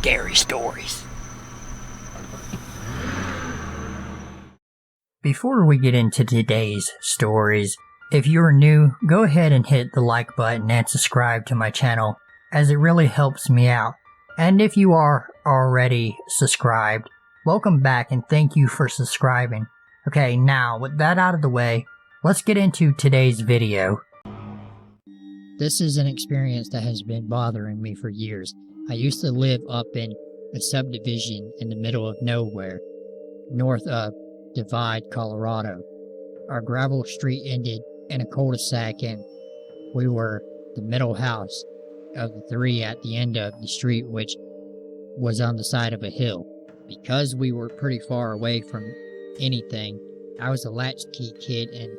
scary stories. Before we get into today's stories, if you are new, go ahead and hit the like button and subscribe to my channel, as it really helps me out. And if you are already subscribed, welcome back and thank you for subscribing. Okay, now with that out of the way, let's get into today's video. This is an experience that has been bothering me for years. I used to live up in a subdivision in the middle of nowhere, north of Divide, Colorado. Our gravel street ended in a cul-de-sac and we were the middle house of the three at the end of the street, which was on the side of a hill. Because we were pretty far away from anything, I was a latchkey kid and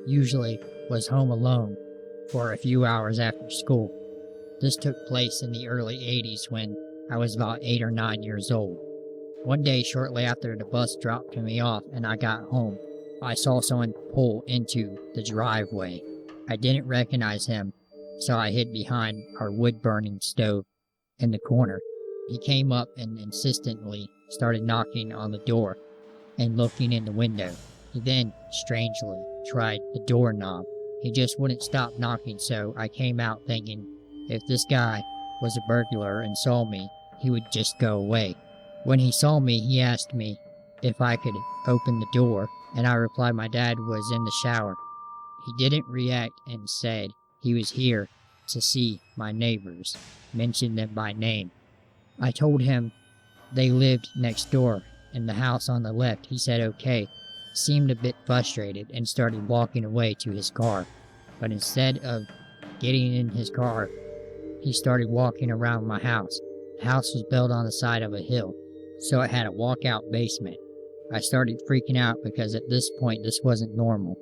usually was home alone for a few hours after school. This took place in the early 80s when I was about 8 or 9 years old. One day, shortly after the bus dropped me off and I got home, I saw someone pull into the driveway. I didn't recognize him, so I hid behind our wood-burning stove in the corner. He came up and insistently started knocking on the door and looking in the window. He then, strangely, tried the doorknob. He just wouldn't stop knocking, so I came out thinking if this guy was a burglar and saw me, he would just go away. When he saw me, he asked me if I could open the door, and I replied my dad was in the shower. He didn't react and said he was here to see my neighbors, mentioned them by name. I told him they lived next door in the house on the left. He said okay, seemed a bit frustrated and started walking away to his car. But instead of getting in his car, he started walking around my house. The house was built on the side of a hill, so it had a walkout basement. I started freaking out because at this point this wasn't normal,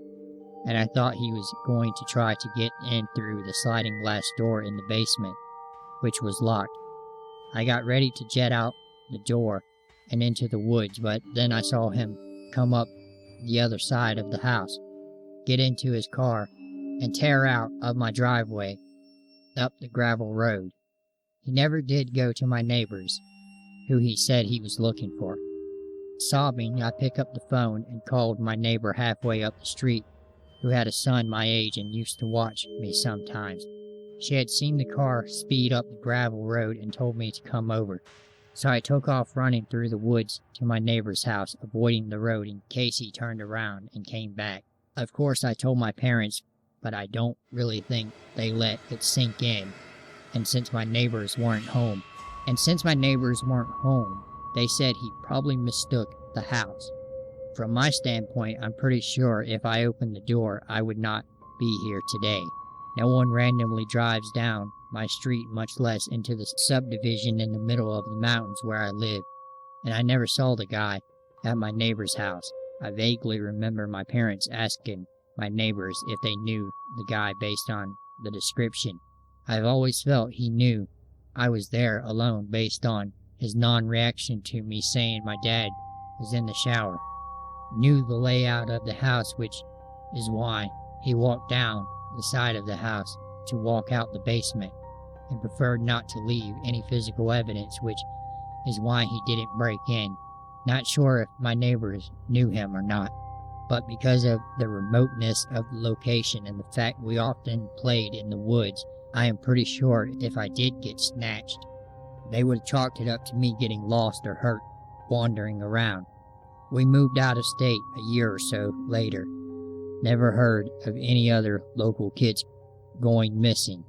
and I thought he was going to try to get in through the sliding glass door in the basement, which was locked. I got ready to jet out the door and into the woods, but then I saw him come up the other side of the house, get into his car, and tear out of my driveway up the gravel road. He never did go to my neighbors, who he said he was looking for. Sobbing, I picked up the phone and called my neighbor halfway up the street, who had a son my age and used to watch me sometimes. She had seen the car speed up the gravel road and told me to come over. So I took off running through the woods to my neighbor's house, avoiding the road in case he turned around and came back. Of course, I told my parents, but I don't really think they let it sink in. And since my neighbors weren't home, they said he probably mistook the house. From my standpoint, I'm pretty sure if I opened the door, I would not be here today. No one randomly drives down my street, much less into the subdivision in the middle of the mountains where I live. And I never saw the guy at my neighbor's house. I vaguely remember my parents asking my neighbors if they knew the guy based on the description. I've always felt he knew I was there alone based on his non-reaction to me saying my dad was in the shower. Knew the layout of the house, which is why he walked down the side of the house to walk out the basement, and preferred not to leave any physical evidence, which is why he didn't break in. Not sure if my neighbors knew him or not, but because of the remoteness of the location and the fact we often played in the woods, I am pretty sure if I did get snatched, they would have chalked it up to me getting lost or hurt wandering around. We moved out of state a year or so later. Never heard of any other local kids going missing,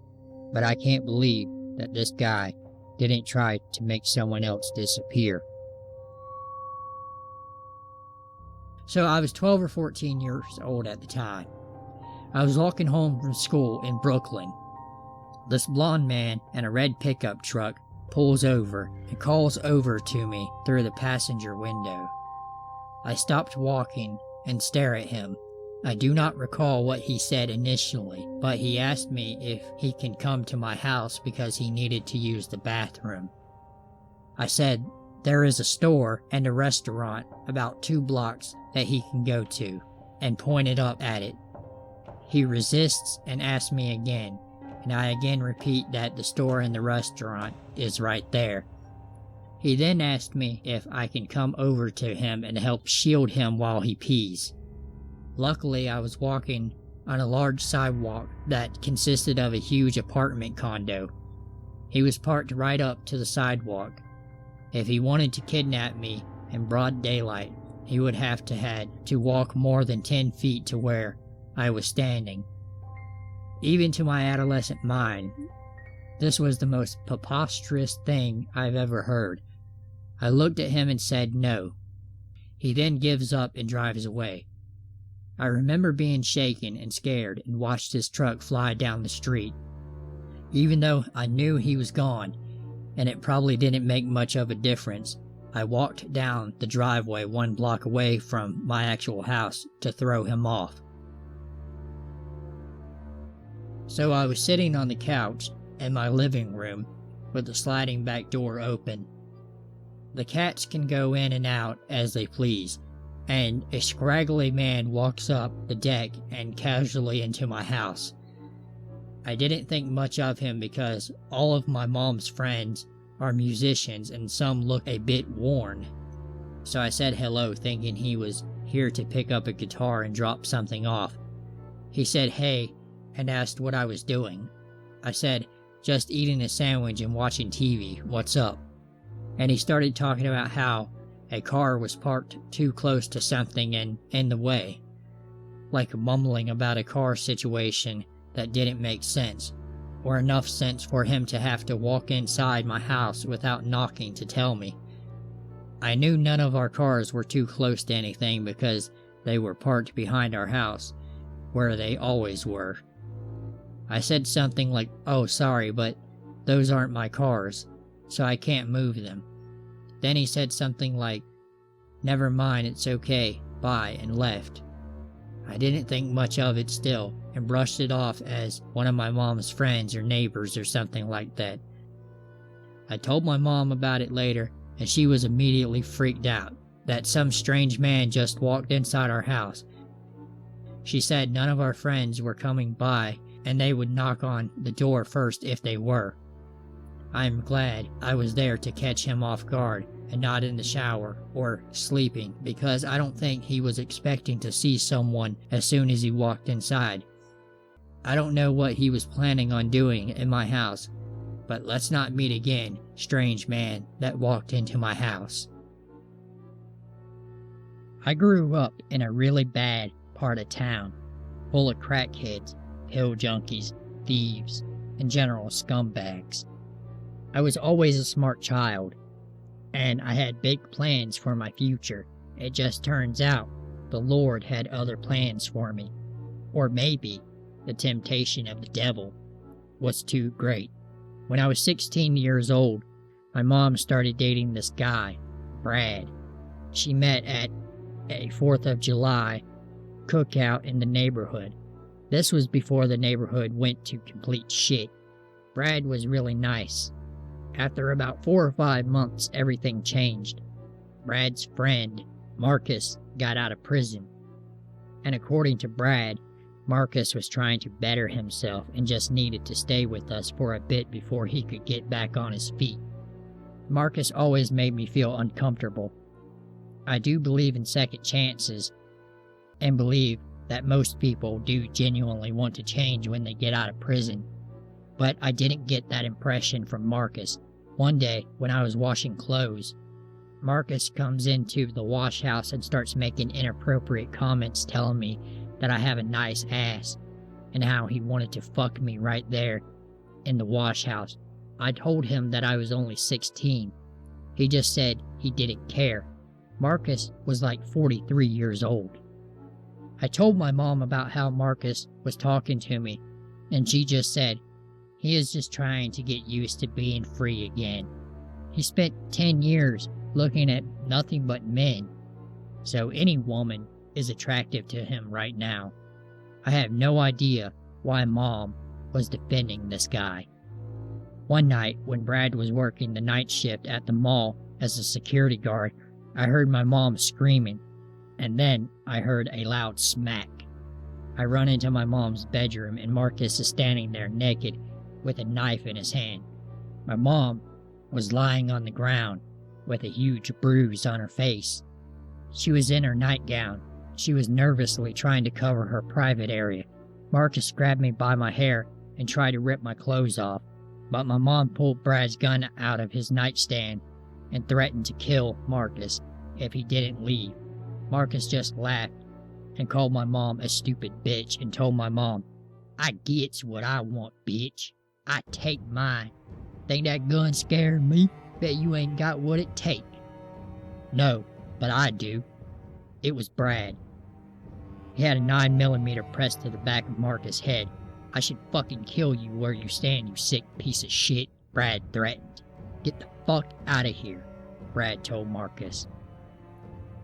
but I can't believe that this guy didn't try to make someone else disappear. So I was 12 or 14 years old at the time. I was walking home from school in Brooklyn. This blonde man in a red pickup truck pulls over and calls over to me through the passenger window. I stopped walking and stare at him. I do not recall what he said initially, but he asked me if he can come to my house because he needed to use the bathroom. I said there is a store and a restaurant about 2 blocks that he can go to, and pointed up at it. He resists and asks me again, and I again repeat that the store and the restaurant is right there. He then asked me if I can come over to him and help shield him while he pees. Luckily, I was walking on a large sidewalk that consisted of a huge apartment condo. He was parked right up to the sidewalk. If he wanted to kidnap me in broad daylight, he would have to walk more than 10 feet to where I was standing. Even to my adolescent mind, this was the most preposterous thing I've ever heard. I looked at him and said no. He then gives up and drives away. I remember being shaken and scared and watched his truck fly down the street. Even though I knew he was gone, and it probably didn't make much of a difference, I walked down the driveway 1 block away from my actual house to throw him off. So I was sitting on the couch in my living room with the sliding back door open. The cats can go in and out as they please, and a scraggly man walks up the deck and casually into my house. I didn't think much of him because all of my mom's friends are musicians and some look a bit worn. So I said hello, thinking he was here to pick up a guitar and drop something off. He said hey and asked what I was doing. I said, just eating a sandwich and watching TV, what's up? And he started talking about how a car was parked too close to something and in the way, like mumbling about a car situation that didn't make sense, or enough sense for him to have to walk inside my house without knocking to tell me. I knew none of our cars were too close to anything because they were parked behind our house, where they always were. I said something like, oh sorry, but those aren't my cars, so I can't move them. Then he said something like, never mind, it's okay, bye, and left. I didn't think much of it still, and brushed it off as one of my mom's friends or neighbors or something like that. I told my mom about it later, and she was immediately freaked out that some strange man just walked inside our house. She said none of our friends were coming by, and they would knock on the door first if they were. I am glad I was there to catch him off guard and not in the shower or sleeping, because I don't think he was expecting to see someone as soon as he walked inside. I don't know what he was planning on doing in my house, but let's not meet again, strange man that walked into my house. I grew up in a really bad part of town, full of crackheads, pill junkies, thieves, and general scumbags. I was always a smart child, and I had big plans for my future. It just turns out the Lord had other plans for me. Or maybe the temptation of the devil was too great. When I was 16 years old, my mom started dating this guy, Brad. She met at a 4th of July cookout in the neighborhood. This was before the neighborhood went to complete shit. Brad was really nice. After about 4 or 5 months, everything changed. Brad's friend, Marcus, got out of prison. And according to Brad, Marcus was trying to better himself and just needed to stay with us for a bit before he could get back on his feet. Marcus always made me feel uncomfortable. I do believe in second chances, and believe that most people do genuinely want to change when they get out of prison. But I didn't get that impression from Marcus. One day, when I was washing clothes, Marcus comes into the wash house and starts making inappropriate comments telling me that I have a nice ass, and how he wanted to fuck me right there in the wash house. I told him that I was only 16. He just said he didn't care. Marcus was like 43 years old. I told my mom about how Marcus was talking to me, and she just said, he is just trying to get used to being free again. He spent 10 years looking at nothing but men, so any woman is attractive to him right now. I have no idea why Mom was defending this guy. One night, when Brad was working the night shift at the mall as a security guard, I heard my mom screaming, and then I heard a loud smack. I run into my mom's bedroom, and Marcus is standing there naked with a knife in his hand. My mom was lying on the ground, with a huge bruise on her face. She was in her nightgown. She was nervously trying to cover her private area. Marcus grabbed me by my hair and tried to rip my clothes off, but my mom pulled Brad's gun out of his nightstand and threatened to kill Marcus if he didn't leave. Marcus just laughed and called my mom a stupid bitch and told my mom, "I gets what I want, bitch. I take mine. Think that gun scared me? Bet you ain't got what it take." No, but I do. It was Brad. He had a 9mm pressed to the back of Marcus' head. "I should fucking kill you where you stand, you sick piece of shit," Brad threatened. "Get the fuck out of here," Brad told Marcus.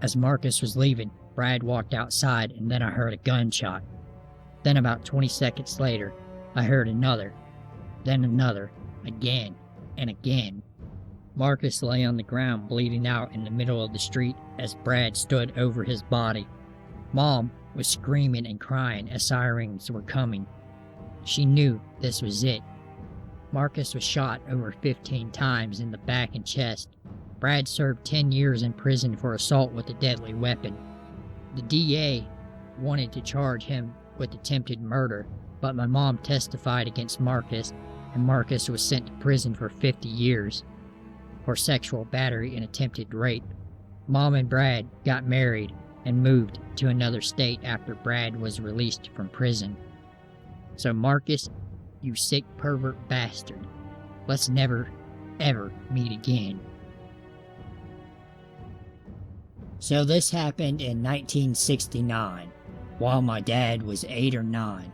As Marcus was leaving, Brad walked outside and then I heard a gunshot. Then about 20 seconds later, I heard another, then another, again and again. Marcus lay on the ground bleeding out in the middle of the street as Brad stood over his body. Mom was screaming and crying as sirens were coming. She knew this was it. Marcus was shot over 15 times in the back and chest. Brad served 10 years in prison for assault with a deadly weapon. The DA wanted to charge him with attempted murder, but my mom testified against Marcus, and Marcus was sent to prison for 50 years for sexual battery and attempted rape. Mom and Brad got married and moved to another state after Brad was released from prison. So Marcus, you sick pervert bastard, let's never, ever meet again. So this happened in 1969, while my dad was 8 or 9.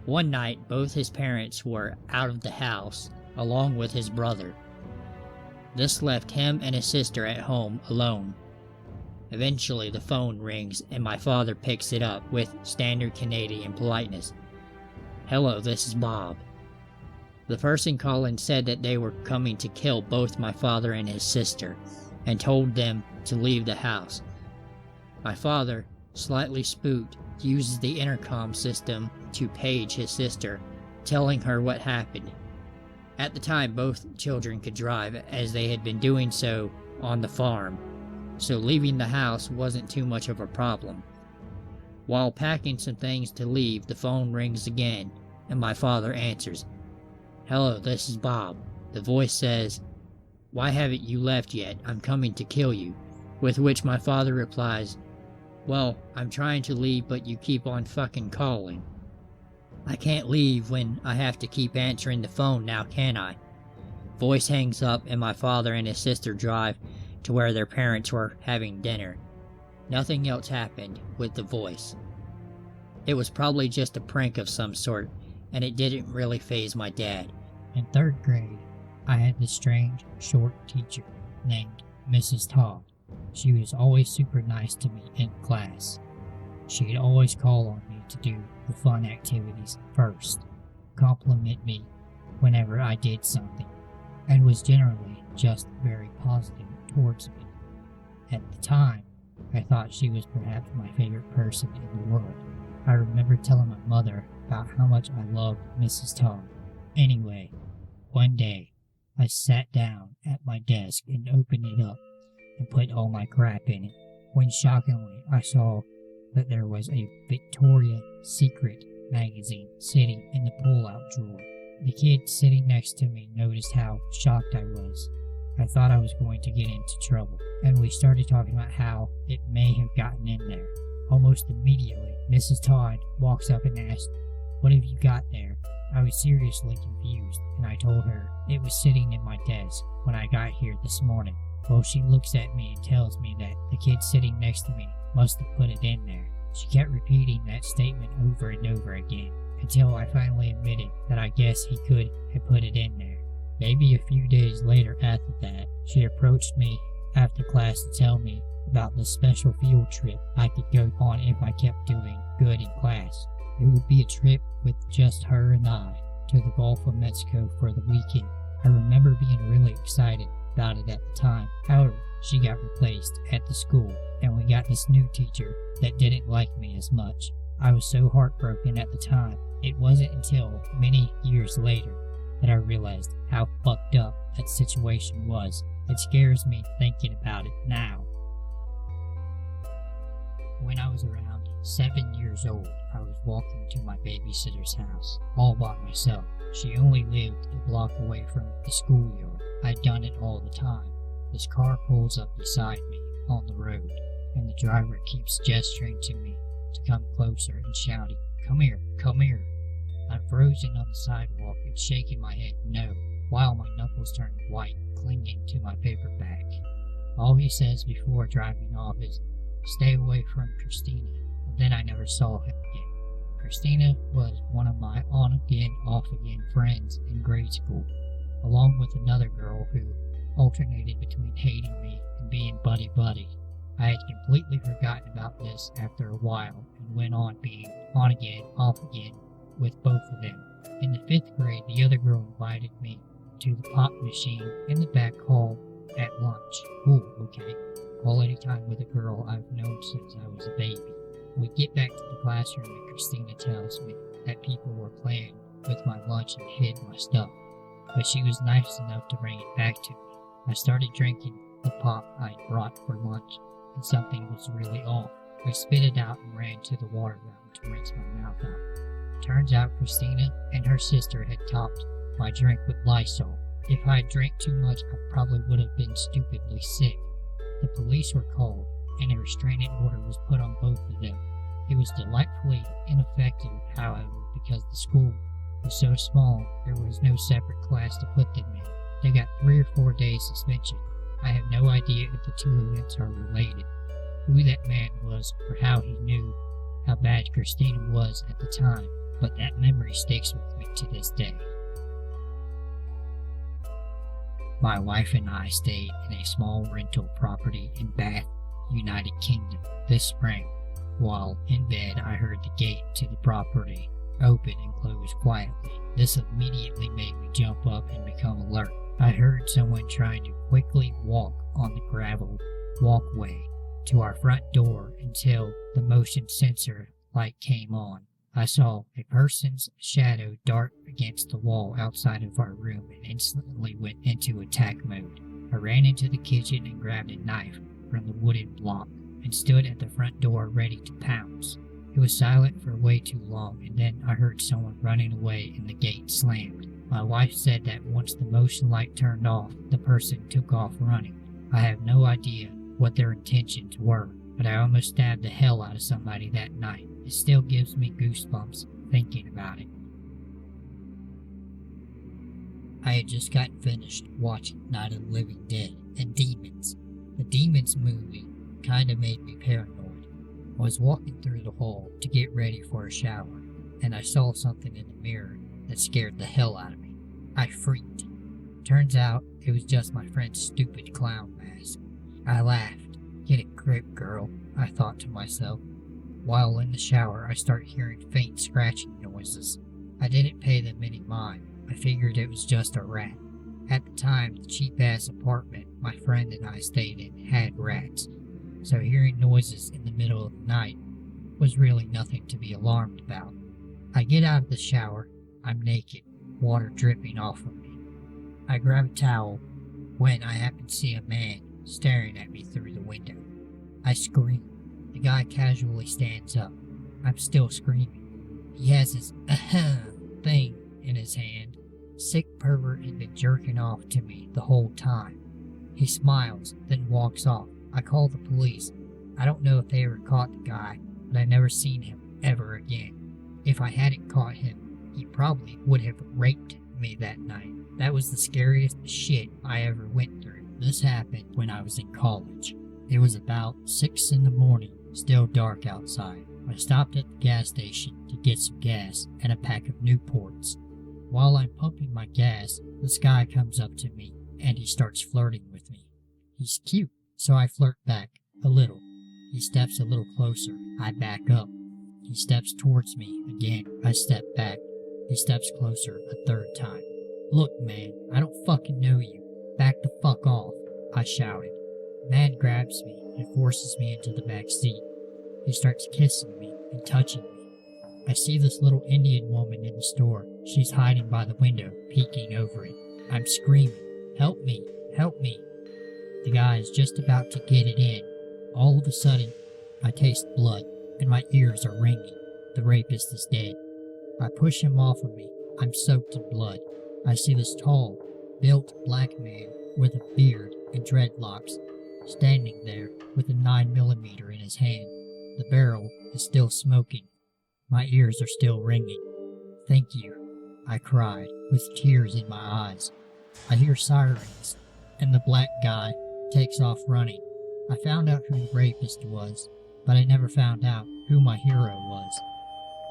One night, both his parents were out of the house, along with his brother. This left him and his sister at home alone. Eventually, the phone rings and my father picks it up with standard Canadian politeness. "Hello, this is Bob." The person calling said that they were coming to kill both my father and his sister, and told them to leave the house. My father, slightly spooked, uses the intercom system to page his sister, telling her what happened. At the time, both children could drive, as they had been doing so on the farm, so leaving the house wasn't too much of a problem. While packing some things to leave, the phone rings again, and my father answers. "Hello, this is Bob." The voice says, "Why haven't you left yet? I'm coming to kill you." With which my father replies, "Well, I'm trying to leave, but you keep on fucking calling." "I can't leave when I have to keep answering the phone now, can I?" Voice hangs up and my father and his sister drive to where their parents were having dinner. Nothing else happened with the voice. It was probably just a prank of some sort, and it didn't really faze my dad. In 3rd grade, I had this strange, short teacher named Mrs. Todd. She was always super nice to me in class. She'd always call on me to do the fun activities first, compliment me whenever I did something, and was generally just very positive towards me. At the time, I thought she was perhaps my favorite person in the world. I remember telling my mother about how much I loved Mrs. Todd. Anyway, one day, I sat down at my desk and opened it up and put all my crap in it, when shockingly I saw that there was a Victoria's Secret magazine sitting in the pull-out drawer. The kid sitting next to me noticed how shocked I was. I thought I was going to get into trouble, and we started talking about how it may have gotten in there. Almost immediately, Mrs. Todd walks up and asks, "What have you got there?" I was seriously confused, and I told her it was sitting in my desk when I got here this morning. Well, she looks at me and tells me that the kid sitting next to me must have put it in there. She kept repeating that statement over and over again, until I finally admitted that I guess he could have put it in there. Maybe a few days later after that, she approached me after class to tell me about the special field trip I could go on if I kept doing good in class. It would be a trip with just her and I to the Gulf of Mexico for the weekend. I remember being really excited about it at the time. However, she got replaced at the school, and we got this new teacher that didn't like me as much. I was so heartbroken at the time. It wasn't until many years later that I realized how fucked up that situation was. It scares me thinking about it now. When I was around 7 years old, I was walking to my babysitter's house, all by myself. She only lived a block away from the schoolyard. I'd done it all the time. This car pulls up beside me on the road, and the driver keeps gesturing to me to come closer and shouting, "Come here, come here." I'm frozen on the sidewalk and shaking my head no, while my knuckles turn white, clinging to my paperback. All he says before driving off is, "Stay away from Christina," and then I never saw him again. Christina was one of my on-again, off-again friends in grade school, along with another girl who alternated between hating me and being buddy-buddy. I had completely forgotten about this after a while and went on being on-again, off-again with both of them. In the 5th grade, the other girl invited me to the pop machine in the back hall at lunch. Cool, okay. Quality time with a girl I've known since I was a baby. We get back to the classroom and Christina tells me that people were playing with my lunch and hid my stuff, but she was nice enough to bring it back to me. I started drinking the pop I'd brought for lunch, and something was really off. I spit it out and ran to the water fountain to rinse my mouth out. Turns out Christina and her sister had topped my drink with Lysol. If I had drank too much, I probably would have been stupidly sick. The police were called, and a restraining order was put on both of them. It was delightfully ineffective, however, because the school was so small there was no separate class to put them in. They got 3 or 4 days suspension. I have no idea if the two events are related, who that man was, or how he knew how bad Christina was at the time, but that memory sticks with me to this day. My wife and I stayed in a small rental property in Bath, United Kingdom, this spring. While in bed, I heard the gate to the property open and close quietly. This immediately made me jump up and become alert. I heard someone trying to quickly walk on the gravel walkway to our front door until the motion sensor light came on. I saw a person's shadow dart against the wall outside of our room and instantly went into attack mode. I ran into the kitchen and grabbed a knife from the wooden block and stood at the front door ready to pounce. It was silent for way too long, and then I heard someone running away and the gate slammed. My wife said that once the motion light turned off, the person took off running. I have no idea what their intentions were, but I almost stabbed the hell out of somebody that night. It still gives me goosebumps thinking about it. I had just gotten finished watching Night of the Living Dead and Demons. The Demons movie kinda made me paranoid. I was walking through the hall to get ready for a shower, and I saw something in the mirror that scared the hell out of me. I freaked. Turns out it was just my friend's stupid clown mask. I laughed. "Get a grip, girl," I thought to myself. While in the shower, I started hearing faint scratching noises. I didn't pay them any mind. I figured it was just a rat. At the time, the cheap-ass apartment my friend and I stayed in had rats, so hearing noises in the middle of the night was really nothing to be alarmed about. I get out of the shower. I'm naked, water dripping off of me. I grab a towel when I happen to see a man staring at me through the window. I scream. The guy casually stands up. I'm still screaming. He has his thing in his hand. Sick pervert had been jerking off to me the whole time. He smiles, then walks off. I call the police. I don't know if they ever caught the guy, but I never seen him ever again. If I hadn't caught him, he probably would have raped me that night. That was the scariest shit I ever went through. This happened when I was in college. It was about 6 in the morning, still dark outside. I stopped at the gas station to get some gas and a pack of Newports. While I'm pumping my gas, this guy comes up to me and he starts flirting with me. He's cute, so I flirt back a little. He steps a little closer. I back up. He steps towards me again. I step back. He steps closer a third time. "Look, man, I don't fucking know you. Back the fuck off," I shouted. The man grabs me and forces me into the back seat. He starts kissing me and touching me. I see this little Indian woman in the store. She's hiding by the window, peeking over it. I'm screaming, "Help me! Help me!" The guy is just about to get it in. All of a sudden, I taste blood, and my ears are ringing. The rapist is dead. I push him off of me. I'm soaked in blood. I see this tall, built black man with a beard and dreadlocks standing there with a 9mm in his hand. The barrel is still smoking. My ears are still ringing. "Thank you," I cried, with tears in my eyes. I hear sirens, and the black guy takes off running. I found out who the rapist was, but I never found out who my hero was.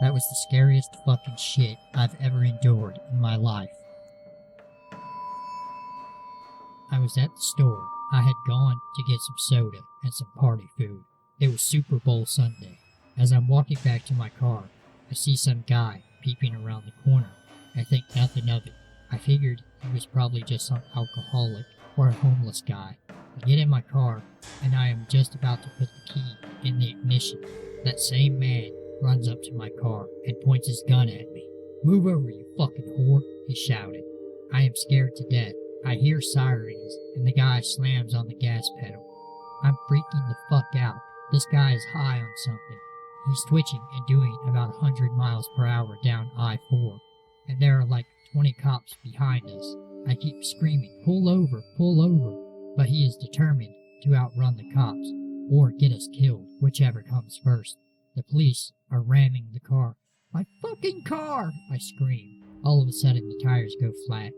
That was the scariest fucking shit I've ever endured in my life. I was at the store. I had gone to get some soda and some party food. It was Super Bowl Sunday. As I'm walking back to my car, I see some guy peeping around the corner. I think nothing of it. I figured he was probably just some alcoholic or a homeless guy. I get in my car, and I am just about to put the key in the ignition. That same man runs up to my car and points his gun at me. "Move over, you fucking whore," he shouted. I am scared to death. I hear sirens, and the guy slams on the gas pedal. I'm freaking the fuck out. This guy is high on something. He's twitching and doing about 100 miles per hour down I-4, and there are like 20 cops behind us. I keep screaming, pull over," but he is determined to outrun the cops, or get us killed, whichever comes first. The police are ramming the car. "My fucking car!" I scream. All of a sudden the tires go flat,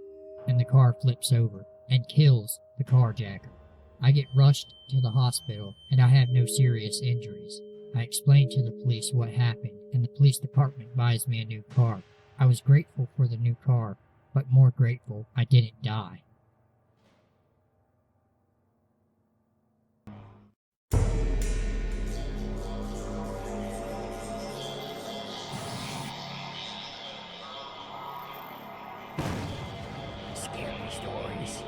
and the car flips over and kills the carjacker. I get rushed to the hospital, and I have no serious injuries. I explain to the police what happened, and the police department buys me a new car. I was grateful for the new car, but more grateful I didn't die. Scary stories.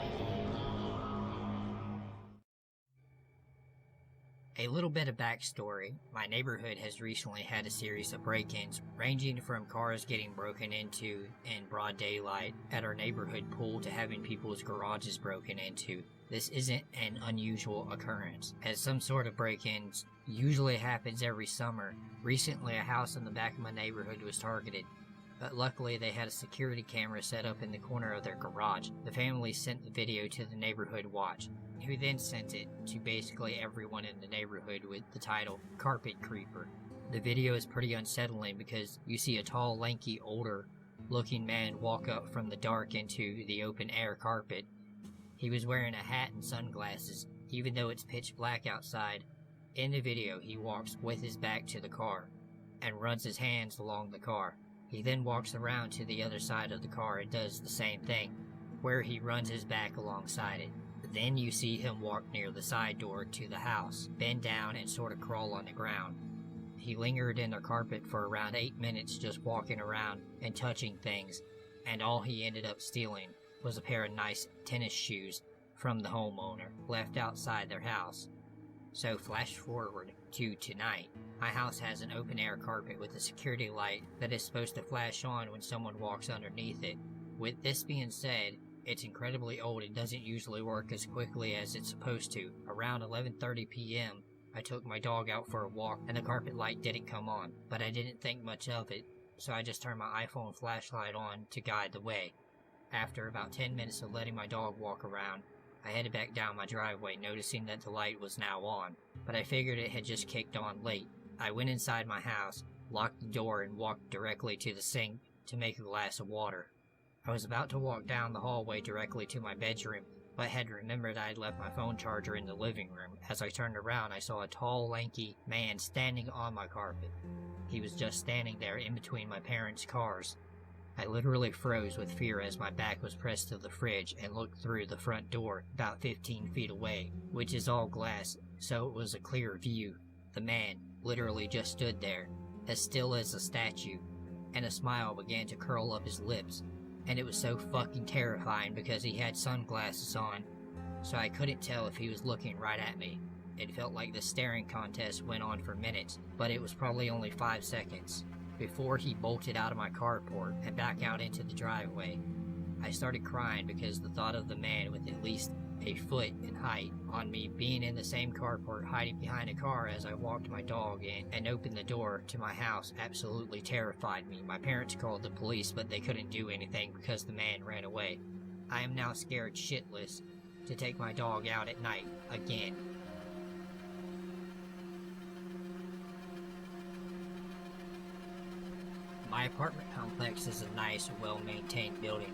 A little bit of backstory. My neighborhood has recently had a series of break-ins, ranging from cars getting broken into in broad daylight at our neighborhood pool to having people's garages broken into. This isn't an unusual occurrence, as some sort of break-ins usually happens every summer. Recently, a house in the back of my neighborhood was targeted, but luckily they had a security camera set up in the corner of their garage. The family sent the video to the neighborhood watch, who then sent it to basically everyone in the neighborhood with the title "Carpet Creeper." The video is pretty unsettling because you see a tall, lanky, older looking man walk up from the dark into the open air carpet. He was wearing a hat and sunglasses, even though it's pitch black outside. In the video, he walks with his back to the car and runs his hands along the car. He then walks around to the other side of the car and does the same thing, where he runs his back alongside it. Then you see him walk near the side door to the house, bend down and sort of crawl on the ground. He lingered in the carpet for around 8 minutes just walking around and touching things, and all he ended up stealing was a pair of nice tennis shoes from the homeowner, left outside their house. So flash forward to tonight. My house has an open air carpet with a security light that is supposed to flash on when someone walks underneath it. With this being said, it's incredibly old and doesn't usually work as quickly as it's supposed to. Around 11:30 p.m., I took my dog out for a walk and the carpet light didn't come on, but I didn't think much of it, so I just turned my iPhone flashlight on to guide the way. After about 10 minutes of letting my dog walk around, I headed back down my driveway, noticing that the light was now on, but I figured it had just kicked on late. I went inside my house, locked the door, and walked directly to the sink to make a glass of water. I was about to walk down the hallway directly to my bedroom, but had remembered I had left my phone charger in the living room. As I turned around, I saw a tall, lanky man standing on my carpet. He was just standing there in between my parents' cars. I literally froze with fear as my back was pressed to the fridge and looked through the front door about 15 feet away, which is all glass, so it was a clear view. The man literally just stood there, as still as a statue, and a smile began to curl up his lips. And it was so fucking terrifying because he had sunglasses on, so I couldn't tell if he was looking right at me. It felt like the staring contest went on for minutes, but it was probably only 5 seconds, before he bolted out of my carport and back out into the driveway. I started crying because the thought of the man with at least a foot in height on me being in the same carport hiding behind a car as I walked my dog in and opened the door to my house absolutely terrified me. My parents called the police, but they couldn't do anything because the man ran away. I am now scared shitless to take my dog out at night again. My apartment complex is a nice, well-maintained building,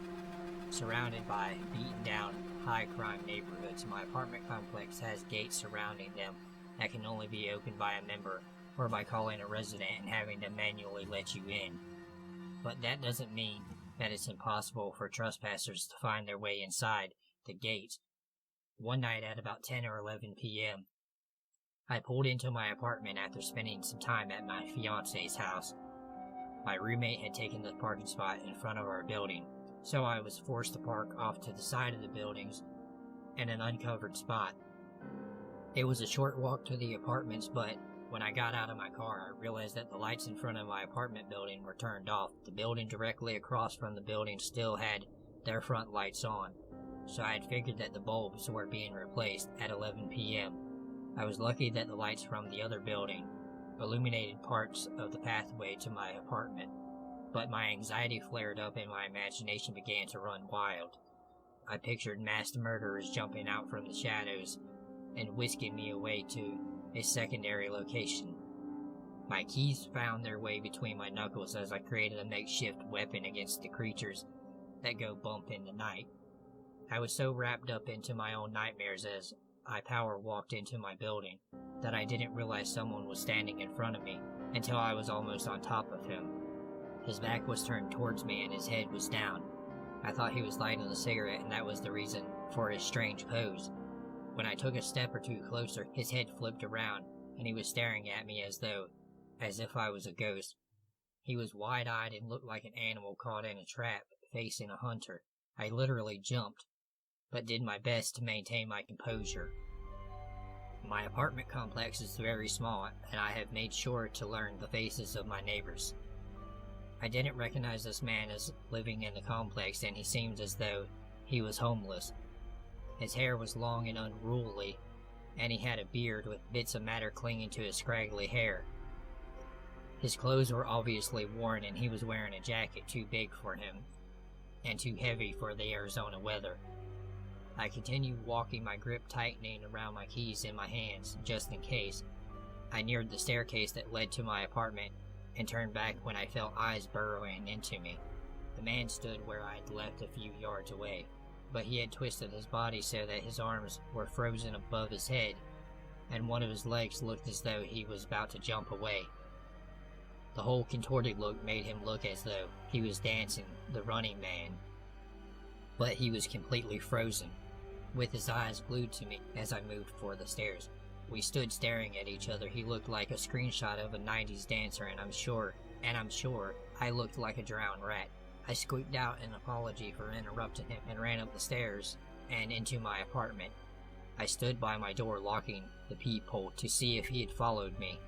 surrounded by beaten-down, high-crime neighborhoods. My apartment complex has gates surrounding them that can only be opened by a member or by calling a resident and having them manually let you in. But that doesn't mean that it's impossible for trespassers to find their way inside the gates. One night at about 10 or 11 p.m., I pulled into my apartment after spending some time at my fiance's house. My roommate had taken the parking spot in front of our building, so I was forced to park off to the side of the buildings in an uncovered spot. It was a short walk to the apartments, but when I got out of my car, I realized that the lights in front of my apartment building were turned off. The building directly across from the building still had their front lights on, so I had figured that the bulbs were being replaced at 11 p.m. I was lucky that the lights from the other building illuminated parts of the pathway to my apartment, but my anxiety flared up and my imagination began to run wild. I pictured masked murderers jumping out from the shadows and whisking me away to a secondary location. My keys found their way between my knuckles as I created a makeshift weapon against the creatures that go bump in the night. I was so wrapped up into my own nightmares as I power walked into my building that I didn't realize someone was standing in front of me until I was almost on top of him. His back was turned towards me and his head was down. I thought he was lighting a cigarette, and that was the reason for his strange pose. When I took a step or two closer, his head flipped around and he was staring at me as if I was a ghost. He was wide-eyed and looked like an animal caught in a trap facing a hunter. I literally jumped, but did my best to maintain my composure. My apartment complex is very small, and I have made sure to learn the faces of my neighbors. I didn't recognize this man as living in the complex, and he seemed as though he was homeless. His hair was long and unruly, and he had a beard with bits of matter clinging to his scraggly hair. His clothes were obviously worn, and he was wearing a jacket too big for him and too heavy for the Arizona weather. I continued walking, my grip tightening around my keys in my hands, just in case. I neared the staircase that led to my apartment and turned back when I felt eyes burrowing into me. The man stood where I had left a few yards away, but he had twisted his body so that his arms were frozen above his head, and one of his legs looked as though he was about to jump away. The whole contorted look made him look as though he was dancing the Running Man, but he was completely frozen, with his eyes glued to me as I moved for the stairs. We stood staring at each other. He looked like a screenshot of a 90s dancer, and I'm sure I looked like a drowned rat. I squeaked out an apology for interrupting him and ran up the stairs and into my apartment. I stood by my door locking the peephole to see if he had followed me,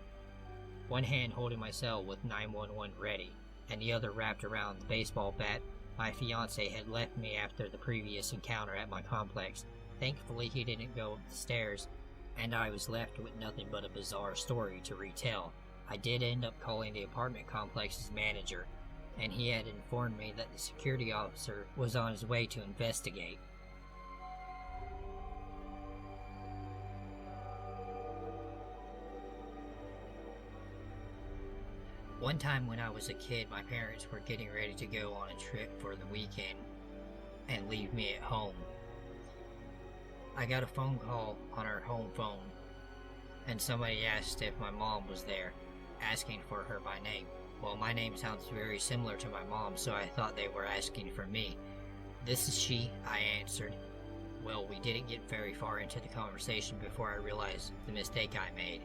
one hand holding my cell with 911 ready, and the other wrapped around the baseball bat my fiancé had left me after the previous encounter at my complex. Thankfully, he didn't go up the stairs, and I was left with nothing but a bizarre story to retell. I did end up calling the apartment complex's manager, and he had informed me that the security officer was on his way to investigate. One time when I was a kid, my parents were getting ready to go on a trip for the weekend and leave me at home. I got a phone call on our home phone, and somebody asked if my mom was there, asking for her by name. Well, my name sounds very similar to my mom, so I thought they were asking for me. "This is she," I answered. Well, we didn't get very far into the conversation before I realized the mistake I made.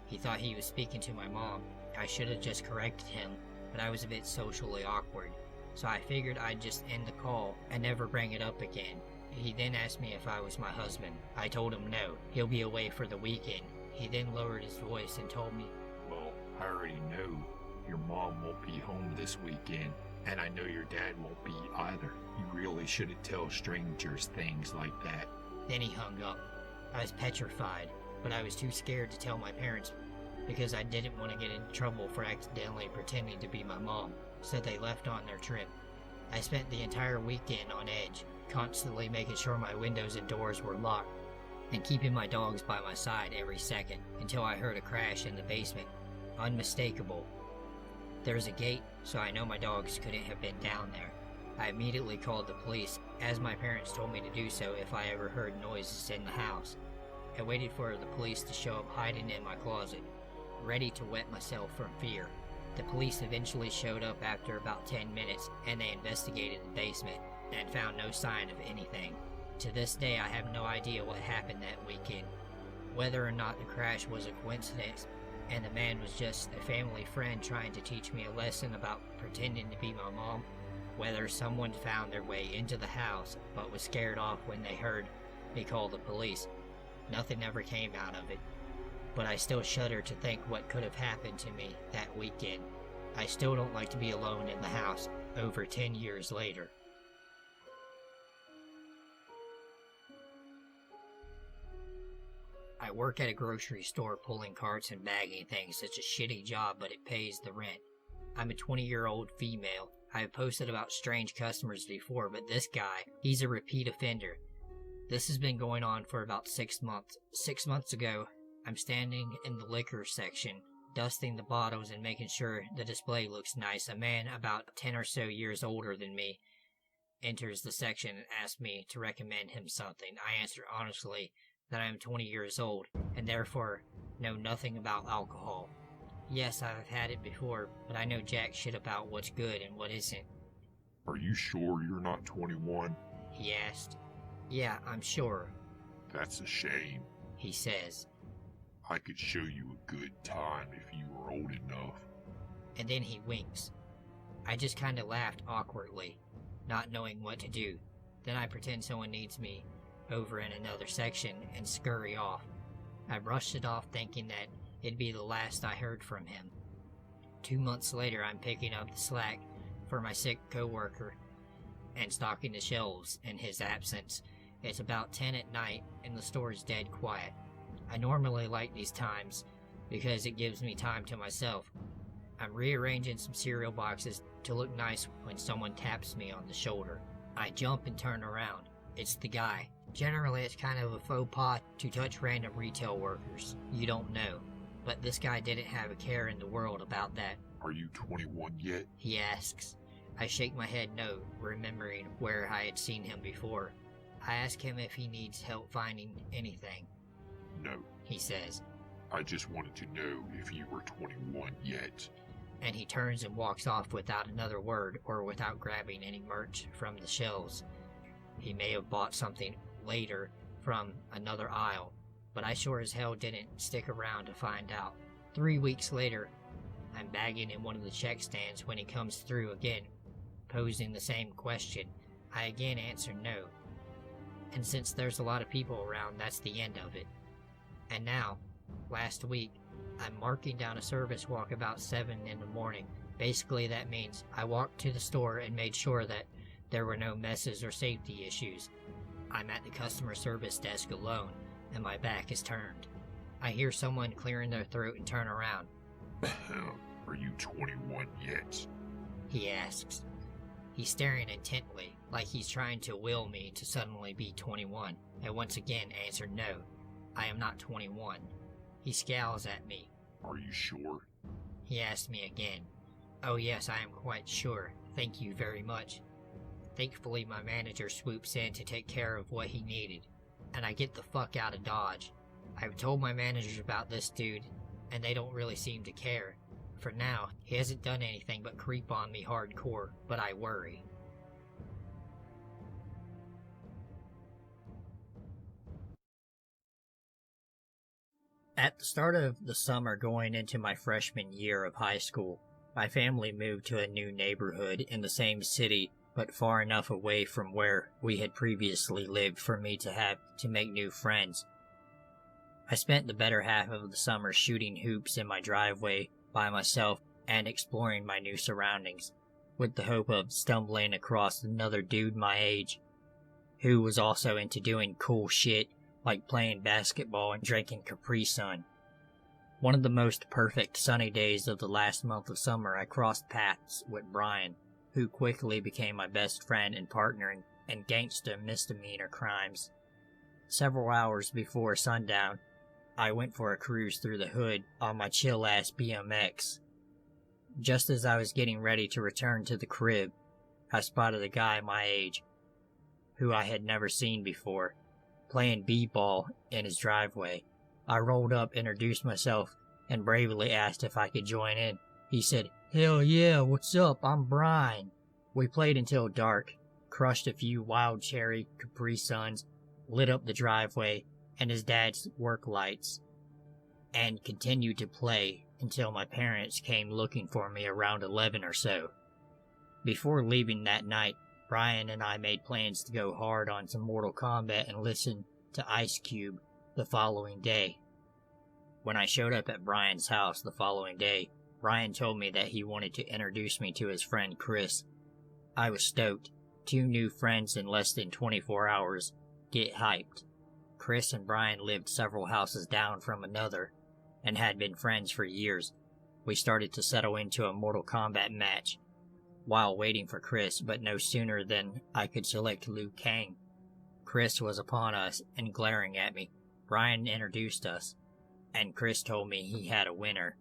He thought he was speaking to my mom. I should have just corrected him, but I was a bit socially awkward, so I figured I'd just end the call and never bring it up again. He then asked me if I was my husband. I told him no, he'll be away for the weekend. He then lowered his voice and told me, "Well, I already know your mom won't be home this weekend, and I know your dad won't be either. You really shouldn't tell strangers things like that." Then he hung up. I was petrified, but I was too scared to tell my parents because I didn't want to get in trouble for accidentally pretending to be my mom, so they left on their trip. I spent the entire weekend on edge, constantly making sure my windows and doors were locked, and keeping my dogs by my side every second until I heard a crash in the basement. Unmistakable. There's a gate, so I know my dogs couldn't have been down there. I immediately called the police, as my parents told me to do so if I ever heard noises in the house. I waited for the police to show up hiding in my closet, ready to wet myself from fear. The police eventually showed up after about 10 minutes, and they investigated the basement and found no sign of anything. To this day, I have no idea what happened that weekend. Whether or not the crash was a coincidence, and the man was just a family friend trying to teach me a lesson about pretending to be my mom, whether someone found their way into the house but was scared off when they heard me call the police, nothing ever came out of it. But I still shudder to think what could have happened to me that weekend. I still don't like to be alone in the house over 10 years later. I work at a grocery store pulling carts and bagging things. It's a shitty job, but it pays the rent. I'm a 20-year-old female. I have posted about strange customers before, but this guy, he's a repeat offender. This has been going on for about 6 months. 6 months ago, I'm standing in the liquor section, dusting the bottles and making sure the display looks nice. A man about 10 or so years older than me enters the section and asks me to recommend him something. I answer honestly that I am 20 years old and therefore know nothing about alcohol. Yes, I've had it before, but I know jack shit about what's good and what isn't. Are you sure you're not 21? He asked. Yeah, I'm sure. That's a shame. He says. I could show you a good time if you were old enough. And then he winks. I just kinda laughed awkwardly, not knowing what to do. Then I pretend someone needs me over in another section and scurry off. I brushed it off thinking that it'd be the last I heard from him. 2 months later, I'm picking up the slack for my sick coworker and stocking the shelves in his absence. It's about 10 at night and the store is dead quiet. I normally like these times because it gives me time to myself. I'm rearranging some cereal boxes to look nice when someone taps me on the shoulder. I jump and turn around. It's the guy. Generally, it's kind of a faux pas to touch random retail workers you don't know, but this guy didn't have a care in the world about that. Are you 21 yet? He asks. I shake my head no, remembering where I had seen him before. I ask him if he needs help finding anything. No. He says. I just wanted to know if you were 21 yet. And he turns and walks off without another word or without grabbing any merch from the shelves. He may have bought something later from another aisle, but I sure as hell didn't stick around to find out. 3 weeks later, I'm bagging in one of the check stands when he comes through again, posing the same question. I again answer no. And since there's a lot of people around, that's the end of it. And now, last week, I'm marking down a service walk about 7 in the morning. Basically, that means I walked to the store and made sure that there were no messes or safety issues. I'm at the customer service desk alone, and my back is turned. I hear someone clearing their throat and turn around. Are you 21 yet? He asks. He's staring intently, like he's trying to will me to suddenly be 21, and once again answer no. I am not 21. He scowls at me. Are you sure? He asks me again. Oh yes, I am quite sure. Thank you very much. Thankfully, my manager swoops in to take care of what he needed, and I get the fuck out of Dodge. I've told my managers about this dude, and they don't really seem to care. For now, he hasn't done anything but creep on me hardcore, but I worry. At the start of the summer going into my freshman year of high school, my family moved to a new neighborhood in the same city, but far enough away from where we had previously lived for me to have to make new friends. I spent the better half of the summer shooting hoops in my driveway by myself and exploring my new surroundings, with the hope of stumbling across another dude my age who was also into doing cool shit like playing basketball and drinking Capri Sun. One of the most perfect sunny days of the last month of summer, I crossed paths with Brian, who quickly became my best friend and partner in gangsta misdemeanor crimes. Several hours before sundown, I went for a cruise through the hood on my chill-ass BMX. Just as I was getting ready to return to the crib, I spotted a guy my age, who I had never seen before, playing b-ball in his driveway. I rolled up, introduced myself, and bravely asked if I could join in. He said, "Hell yeah, what's up? I'm Brian." We played until dark, crushed a few wild cherry Capri Suns, lit up the driveway and his dad's work lights, and continued to play until my parents came looking for me around 11 or so. Before leaving that night, Brian and I made plans to go hard on some Mortal Kombat and listen to Ice Cube the following day. When I showed up at Brian's house the following day, Brian told me that he wanted to introduce me to his friend Chris. I was stoked. 2 new friends in less than 24 hours. Get hyped. Chris and Brian lived several houses down from another and had been friends for years. We started to settle into a Mortal Kombat match while waiting for Chris, but no sooner than I could select Liu Kang, Chris was upon us and glaring at me. Brian introduced us, and Chris told me he had a winner.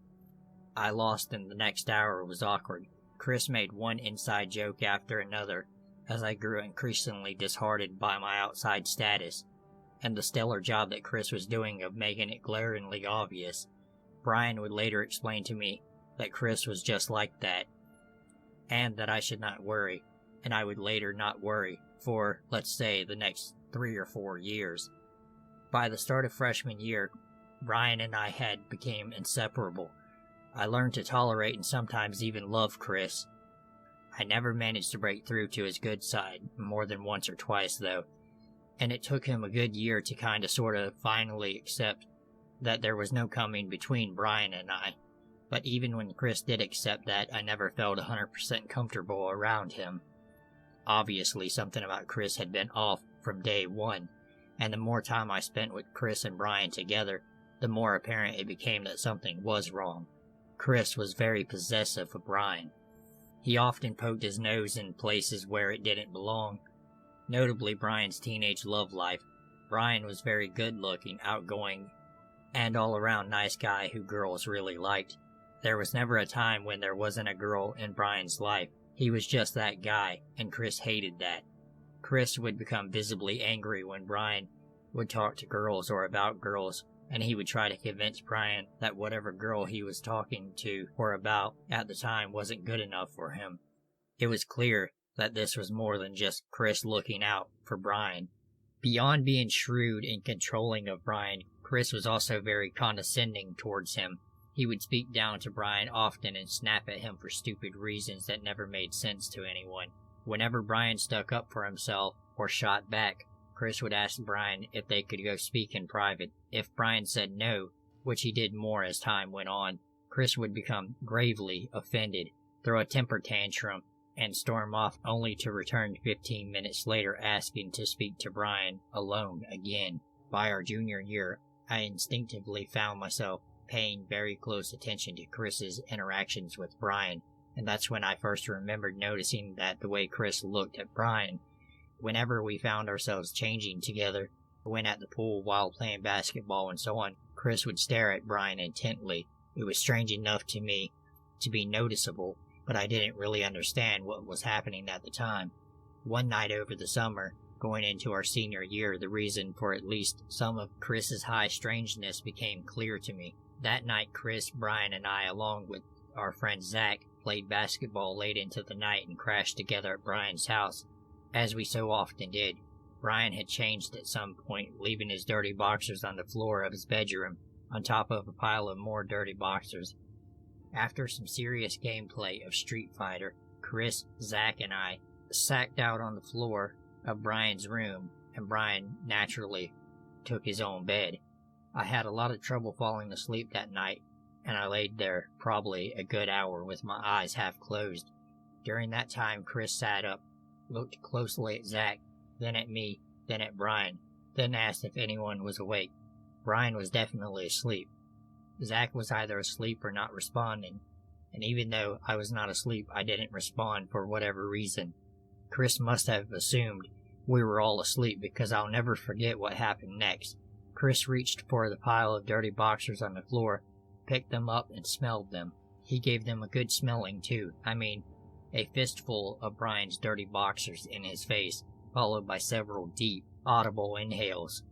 I lost, and the next hour was awkward. Chris made one inside joke after another as I grew increasingly disheartened by my outside status and the stellar job that Chris was doing of making it glaringly obvious. Brian would later explain to me that Chris was just like that, and that I should not worry, and I would later not worry for, let's say, the next 3 or 4 years. By the start of freshman year, Brian and I had become inseparable. I learned to tolerate and sometimes even love Chris. I never managed to break through to his good side, more than once or twice though, and it took him a good year to kinda sorta finally accept that there was no coming between Brian and I. But even when Chris did accept that, I never felt 100% comfortable around him. Obviously, something about Chris had been off from day one, and the more time I spent with Chris and Brian together, the more apparent it became that something was wrong. Chris was very possessive of Brian. He often poked his nose in places where it didn't belong, notably Brian's teenage love life. Brian was very good-looking, outgoing, and all-around nice guy who girls really liked. There was never a time when there wasn't a girl in Brian's life. He was just that guy, and Chris hated that. Chris would become visibly angry when Brian would talk to girls or about girls, and he would try to convince Brian that whatever girl he was talking to or about at the time wasn't good enough for him. It was clear that this was more than just Chris looking out for Brian. Beyond being shrewd and controlling of Brian, Chris was also very condescending towards him. He would speak down to Brian often and snap at him for stupid reasons that never made sense to anyone. Whenever Brian stuck up for himself or shot back, Chris would ask Brian if they could go speak in private. If Brian said no, which he did more as time went on, Chris would become gravely offended, throw a temper tantrum, and storm off, only to return 15 minutes later asking to speak to Brian alone again. By our junior year, I instinctively found myself paying very close attention to Chris's interactions with Brian, and that's when I first remembered noticing that the way Chris looked at Brian, whenever we found ourselves changing together, when at the pool, while playing basketball, and so on, Chris would stare at Brian intently. It was strange enough to me to be noticeable, but I didn't really understand what was happening at the time. One night over the summer, going into our senior year, the reason for at least some of Chris's high strangeness became clear to me. That night, Chris, Brian, and I, along with our friend Zach, played basketball late into the night and crashed together at Brian's house, as we so often did. Brian had changed at some point, leaving his dirty boxers on the floor of his bedroom, on top of a pile of more dirty boxers. After some serious gameplay of Street Fighter, Chris, Zach, and I sacked out on the floor of Brian's room, and Brian naturally took his own bed. I had a lot of trouble falling asleep that night, and I laid there probably a good hour with my eyes half closed. During that time, Chris sat up, looked closely at Zach, then at me, then at Brian, then asked if anyone was awake. Brian was definitely asleep. Zach was either asleep or not responding, and even though I was not asleep, I didn't respond for whatever reason. Chris must have assumed we were all asleep because I'll never forget what happened next. Chris reached for the pile of dirty boxers on the floor, picked them up, and smelled them. He gave them a good smelling too. I mean, a fistful of Brian's dirty boxers in his face, followed by several deep, audible inhales.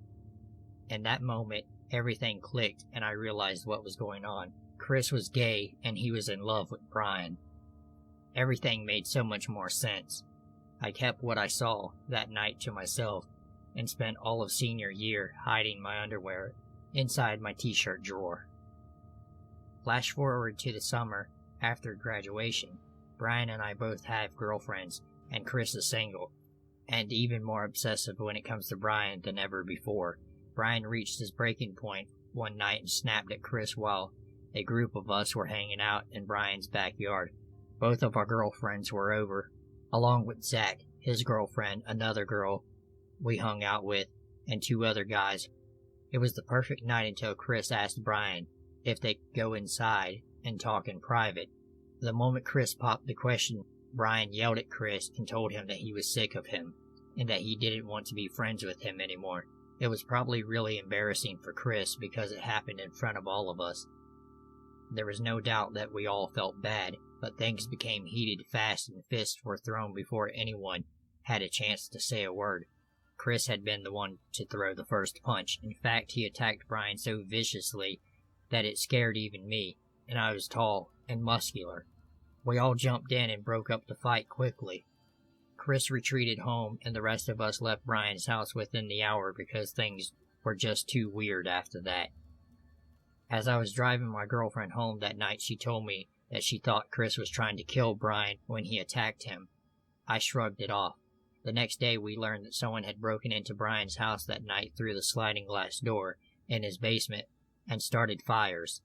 In that moment, everything clicked and I realized what was going on. Chris was gay and he was in love with Brian. Everything made so much more sense. I kept what I saw that night to myself and spent all of senior year hiding my underwear inside my t-shirt drawer. Flash forward to the summer after graduation. Brian and I both have girlfriends, and Chris is single, and even more obsessive when it comes to Brian than ever before. Brian reached his breaking point one night and snapped at Chris while a group of us were hanging out in Brian's backyard. Both of our girlfriends were over, along with Zach, his girlfriend, another girl we hung out with, and 2 other guys. It was the perfect night until Chris asked Brian if they could go inside and talk in private. The moment Chris popped the question, Brian yelled at Chris and told him that he was sick of him and that he didn't want to be friends with him anymore. It was probably really embarrassing for Chris because it happened in front of all of us. There was no doubt that we all felt bad, but things became heated fast and fists were thrown before anyone had a chance to say a word. Chris had been the one to throw the first punch. In fact, he attacked Brian so viciously that it scared even me, and I was tall and muscular. We all jumped in and broke up the fight quickly. Chris retreated home, and the rest of us left Brian's house within the hour because things were just too weird after that. As I was driving my girlfriend home that night, she told me that she thought Chris was trying to kill Brian when he attacked him. I shrugged it off. The next day, we learned that someone had broken into Brian's house that night through the sliding glass door in his basement and started fires.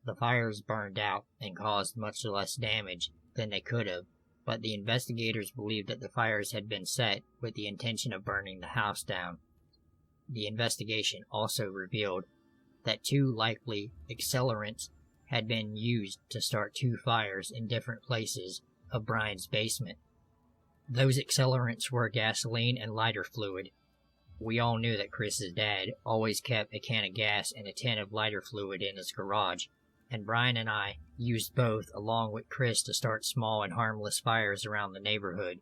The fires burned out and caused much less damage than they could have, but the investigators believed that the fires had been set with the intention of burning the house down. The investigation also revealed that 2 likely accelerants had been used to start 2 fires in different places of Brian's basement. Those accelerants were gasoline and lighter fluid. We all knew that Chris's dad always kept a can of gas and a tin of lighter fluid in his garage, and Brian and I used both along with Chris to start small and harmless fires around the neighborhood.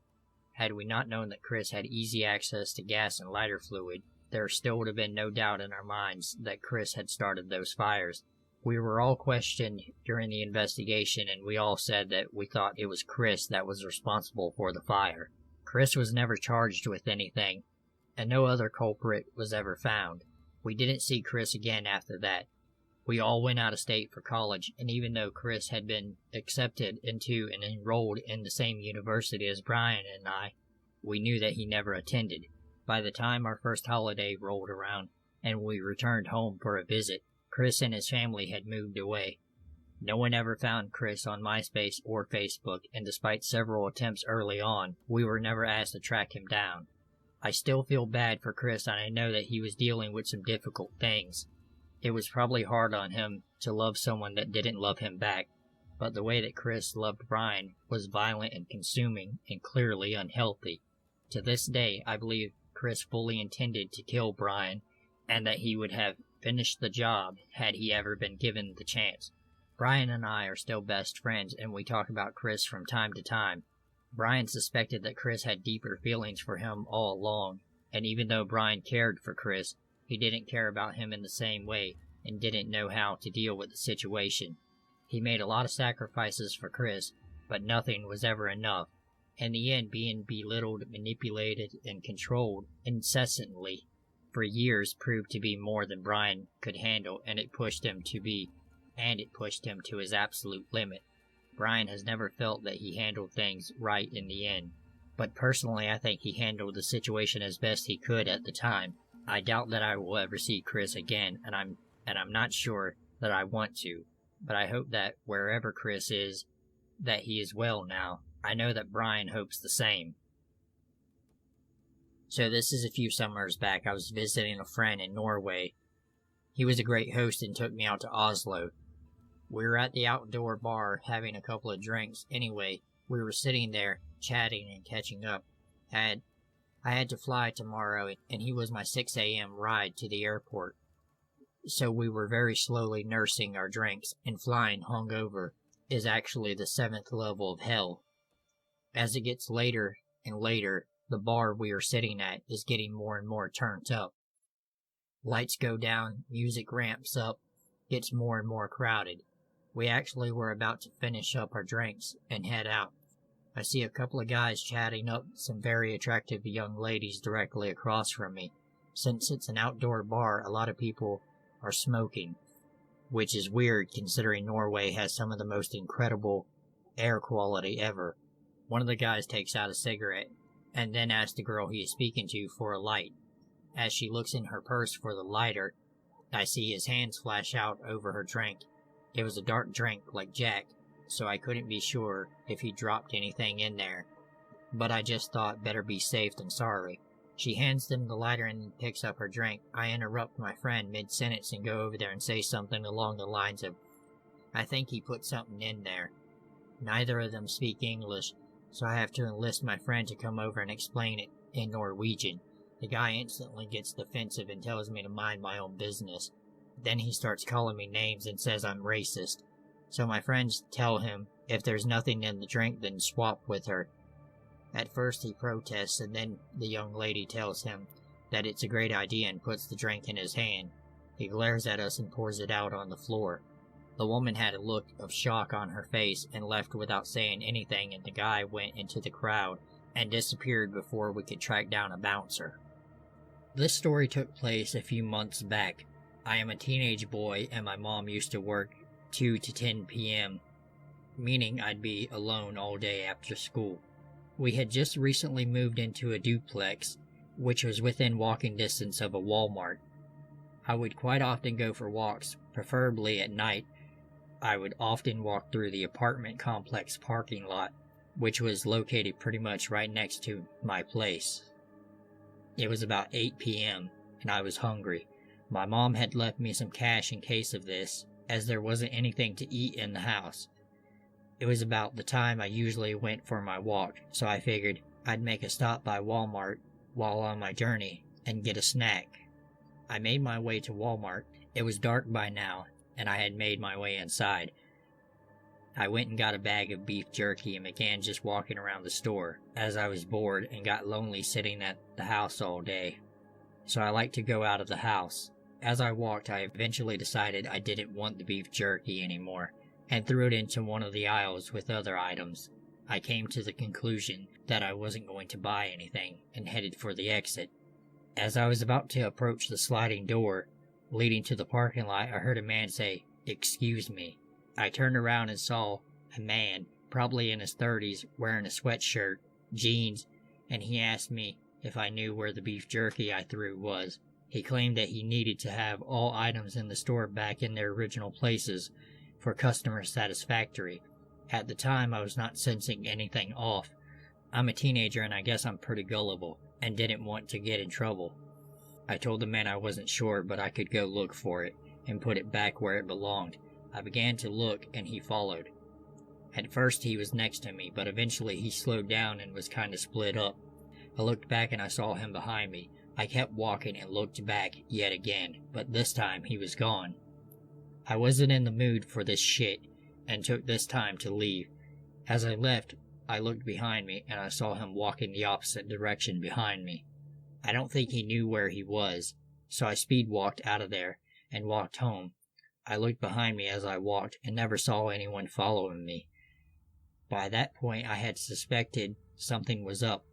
Had we not known that Chris had easy access to gas and lighter fluid, there still would have been no doubt in our minds that Chris had started those fires. We were all questioned during the investigation, and we all said that we thought it was Chris that was responsible for the fire. Chris was never charged with anything, and no other culprit was ever found. We didn't see Chris again after that. We all went out of state for college, and even though Chris had been accepted into and enrolled in the same university as Brian and I, we knew that he never attended. By the time our first holiday rolled around and we returned home for a visit, Chris and his family had moved away. No one ever found Chris on MySpace or Facebook, and despite several attempts early on, we were never asked to track him down. I still feel bad for Chris, and I know that he was dealing with some difficult things. It was probably hard on him to love someone that didn't love him back, but the way that Chris loved Brian was violent and consuming and clearly unhealthy. To this day, I believe Chris fully intended to kill Brian, and that he would have finished the job had he ever been given the chance. Brian and I are still best friends, and we talk about Chris from time to time. Brian suspected that Chris had deeper feelings for him all along, and even though Brian cared for Chris, he didn't care about him in the same way and didn't know how to deal with the situation. He made a lot of sacrifices for Chris, but nothing was ever enough. In the end, being belittled, manipulated, and controlled incessantly for years proved to be more than Brian could handle, and it pushed him to his absolute limit. Brian has never felt that he handled things right in the end, but personally I think he handled the situation as best he could at the time. I doubt that I will ever see Chris again, and I'm not sure that I want to, but I hope that wherever Chris is, that he is well now. I know that Brian hopes the same. So this is a few summers back. I was visiting a friend in Norway. He was a great host and took me out to Oslo. We were at the outdoor bar having a couple of drinks. Anyway, we were sitting there chatting and catching up. I had to fly tomorrow, and he was my 6 a.m. ride to the airport. So we were very slowly nursing our drinks, and flying hungover is actually the 7th level of hell. As it gets later and later, the bar we are sitting at is getting more and more turned up. Lights go down, music ramps up, gets more and more crowded. We actually were about to finish up our drinks and head out. I see a couple of guys chatting up some very attractive young ladies directly across from me. Since it's an outdoor bar, a lot of people are smoking, which is weird considering Norway has some of the most incredible air quality ever. One of the guys takes out a cigarette and then asks the girl he is speaking to for a light. As she looks in her purse for the lighter, I see his hands flash out over her drink. It was a dark drink like Jack, so I couldn't be sure if he dropped anything in there. But I just thought better be safe than sorry. She hands them the lighter and picks up her drink. I interrupt my friend mid-sentence and go over there and say something along the lines of, "I think he put something in there." Neither of them speak English, so I have to enlist my friend to come over and explain it in Norwegian. The guy instantly gets defensive and tells me to mind my own business. Then he starts calling me names and says I'm racist. So my friends tell him if there's nothing in the drink, then swap with her. At first he protests, and then the young lady tells him that it's a great idea and puts the drink in his hand. He glares at us and pours it out on the floor. The woman had a look of shock on her face and left without saying anything, and the guy went into the crowd and disappeared before we could track down a bouncer. This story took place a few months back. I am a teenage boy, and my mom used to work 2 to 10 p.m., meaning I'd be alone all day after school. We had just recently moved into a duplex, which was within walking distance of a Walmart. I would quite often go for walks, preferably at night. I would often walk through the apartment complex parking lot, which was located pretty much right next to my place. It was about 8 p.m., and I was hungry. My mom had left me some cash in case of this, as there wasn't anything to eat in the house. It was about the time I usually went for my walk, so I figured I'd make a stop by Walmart while on my journey and get a snack. I made my way to Walmart. It was dark by now, and I had made my way inside. I went and got a bag of beef jerky and began just walking around the store, as I was bored and got lonely sitting at the house all day. So I liked to go out of the house. As I walked, I eventually decided I didn't want the beef jerky anymore, and threw it into one of the aisles with other items. I came to the conclusion that I wasn't going to buy anything, and headed for the exit. As I was about to approach the sliding door leading to the parking lot, I heard a man say, "Excuse me." I turned around and saw a man, probably in his 30s, wearing a sweatshirt, jeans, and he asked me if I knew where the beef jerky I threw was. He claimed that he needed to have all items in the store back in their original places for customer satisfactory. At the time, I was not sensing anything off. I'm a teenager, and I guess I'm pretty gullible, and didn't want to get in trouble. I told the man I wasn't sure, but I could go look for it, and put it back where it belonged. I began to look, and he followed. At first he was next to me, but eventually he slowed down and was kind of split up. I looked back and I saw him behind me. I kept walking and looked back yet again, but this time he was gone. I wasn't in the mood for this shit, and took this time to leave. As I left, I looked behind me, and I saw him walking the opposite direction behind me. I don't think he knew where he was, so I speed-walked out of there, and walked home. I looked behind me as I walked, and never saw anyone following me. By that point, I had suspected something was up.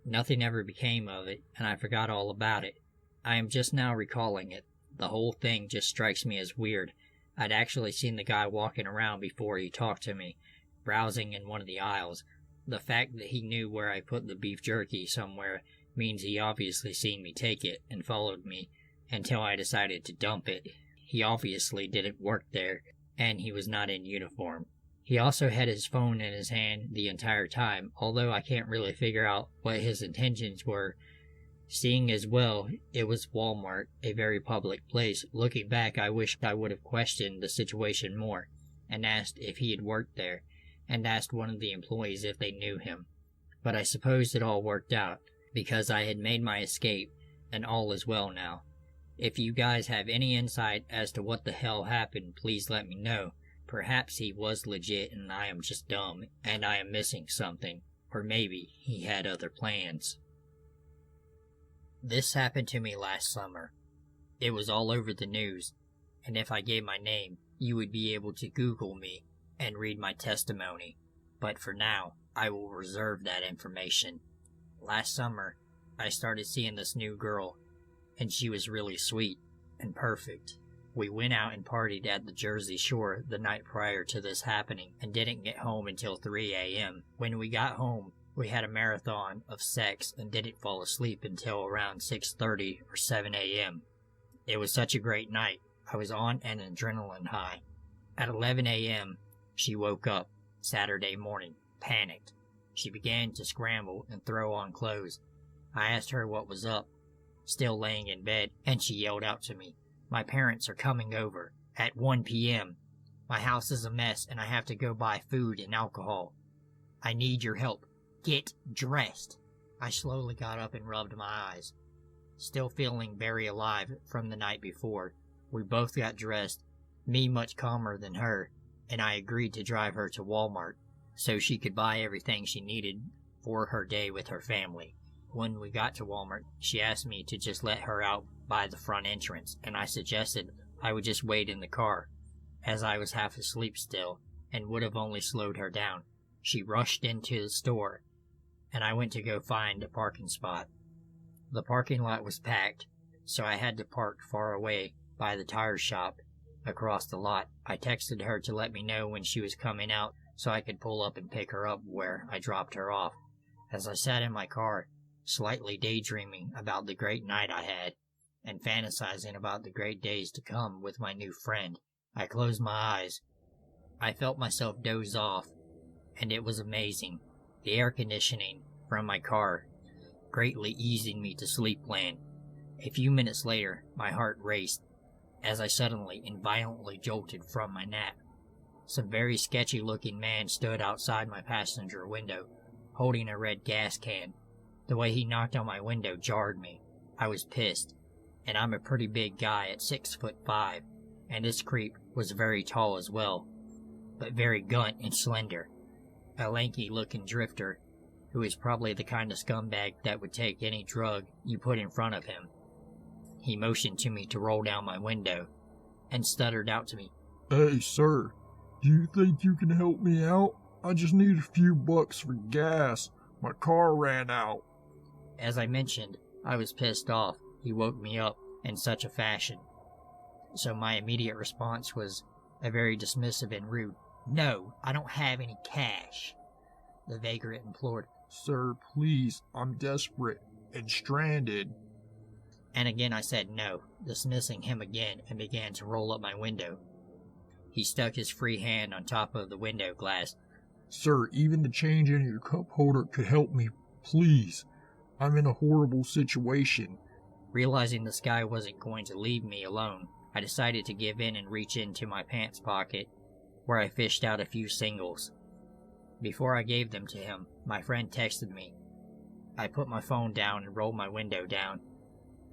Nothing ever became of it, and I forgot all about it. I am just now recalling it. The whole thing just strikes me as weird. I'd actually seen the guy walking around before he talked to me, browsing in one of the aisles. The fact that he knew where I put the beef jerky somewhere means he obviously seen me take it and followed me until I decided to dump it. He obviously didn't work there, and he was not in uniform. He also had his phone in his hand the entire time, although I can't really figure out what his intentions were, Seeing as well, it was Walmart, a very public place. Looking back, I wish I would have questioned the situation more, and asked if he had worked there, and asked one of the employees if they knew him. But I suppose it all worked out, because I had made my escape, and all is well now. If you guys have any insight as to what the hell happened, please let me know. Perhaps he was legit and I am just dumb, and I am missing something. Or maybe he had other plans. This happened to me last summer. It was all over the news, and if I gave my name, you would be able to Google me and read my testimony. But for now, I will reserve that information. Last summer, I started seeing this new girl, and she was really sweet and perfect. We went out and partied at the Jersey Shore the night prior to this happening and didn't get home until 3 a.m. When we got home, we had a marathon of sex and didn't fall asleep until around 6:30 or 7 a.m. It was such a great night. I was on an adrenaline high. At 11 a.m., she woke up, Saturday morning, panicked. She began to scramble and throw on clothes. I asked her what was up, still laying in bed, and she yelled out to me, "My parents are coming over at 1 p.m. My house is a mess and I have to go buy food and alcohol. I need your help. Get dressed." I slowly got up and rubbed my eyes. Still feeling very alive from the night before, we both got dressed, me much calmer than her, and I agreed to drive her to Walmart so she could buy everything she needed for her day with her family. When we got to Walmart, she asked me to just let her out by the front entrance, and I suggested I would just wait in the car, as I was half asleep still, and would have only slowed her down. She rushed into the store, and I went to go find a parking spot. The parking lot was packed, so I had to park far away by the tire shop across the lot. I texted her to let me know when she was coming out so I could pull up and pick her up where I dropped her off. As I sat in my car, slightly daydreaming about the great night I had, and fantasizing about the great days to come with my new friend, I closed my eyes. I felt myself doze off, and it was amazing. The air conditioning from my car greatly easing me to sleepland. A few minutes later, my heart raced as I suddenly and violently jolted from my nap. Some very sketchy-looking man stood outside my passenger window, holding a red gas can. The way he knocked on my window jarred me. I was pissed, and I'm a pretty big guy at 6'5", and this creep was very tall as well, but very gaunt and slender. A lanky-looking drifter, who is probably the kind of scumbag that would take any drug you put in front of him. He motioned to me to roll down my window, and stuttered out to me, "Hey, sir, do you think you can help me out? I just need a few bucks for gas. My car ran out." As I mentioned, I was pissed off. He woke me up in such a fashion. So my immediate response was a very dismissive and rude, "No, I don't have any cash." The vagrant implored, "Sir, please, I'm desperate and stranded." and again I said no, dismissing him again, and began to roll up my window. He stuck his free hand on top of the window glass. "Sir, even the change in your cup holder could help me, please. I'm in a horrible situation." Realizing this guy wasn't going to leave me alone, I decided to give in and reach into my pants pocket, where I fished out a few singles. Before I gave them to him, my friend texted me. I put my phone down and rolled my window down.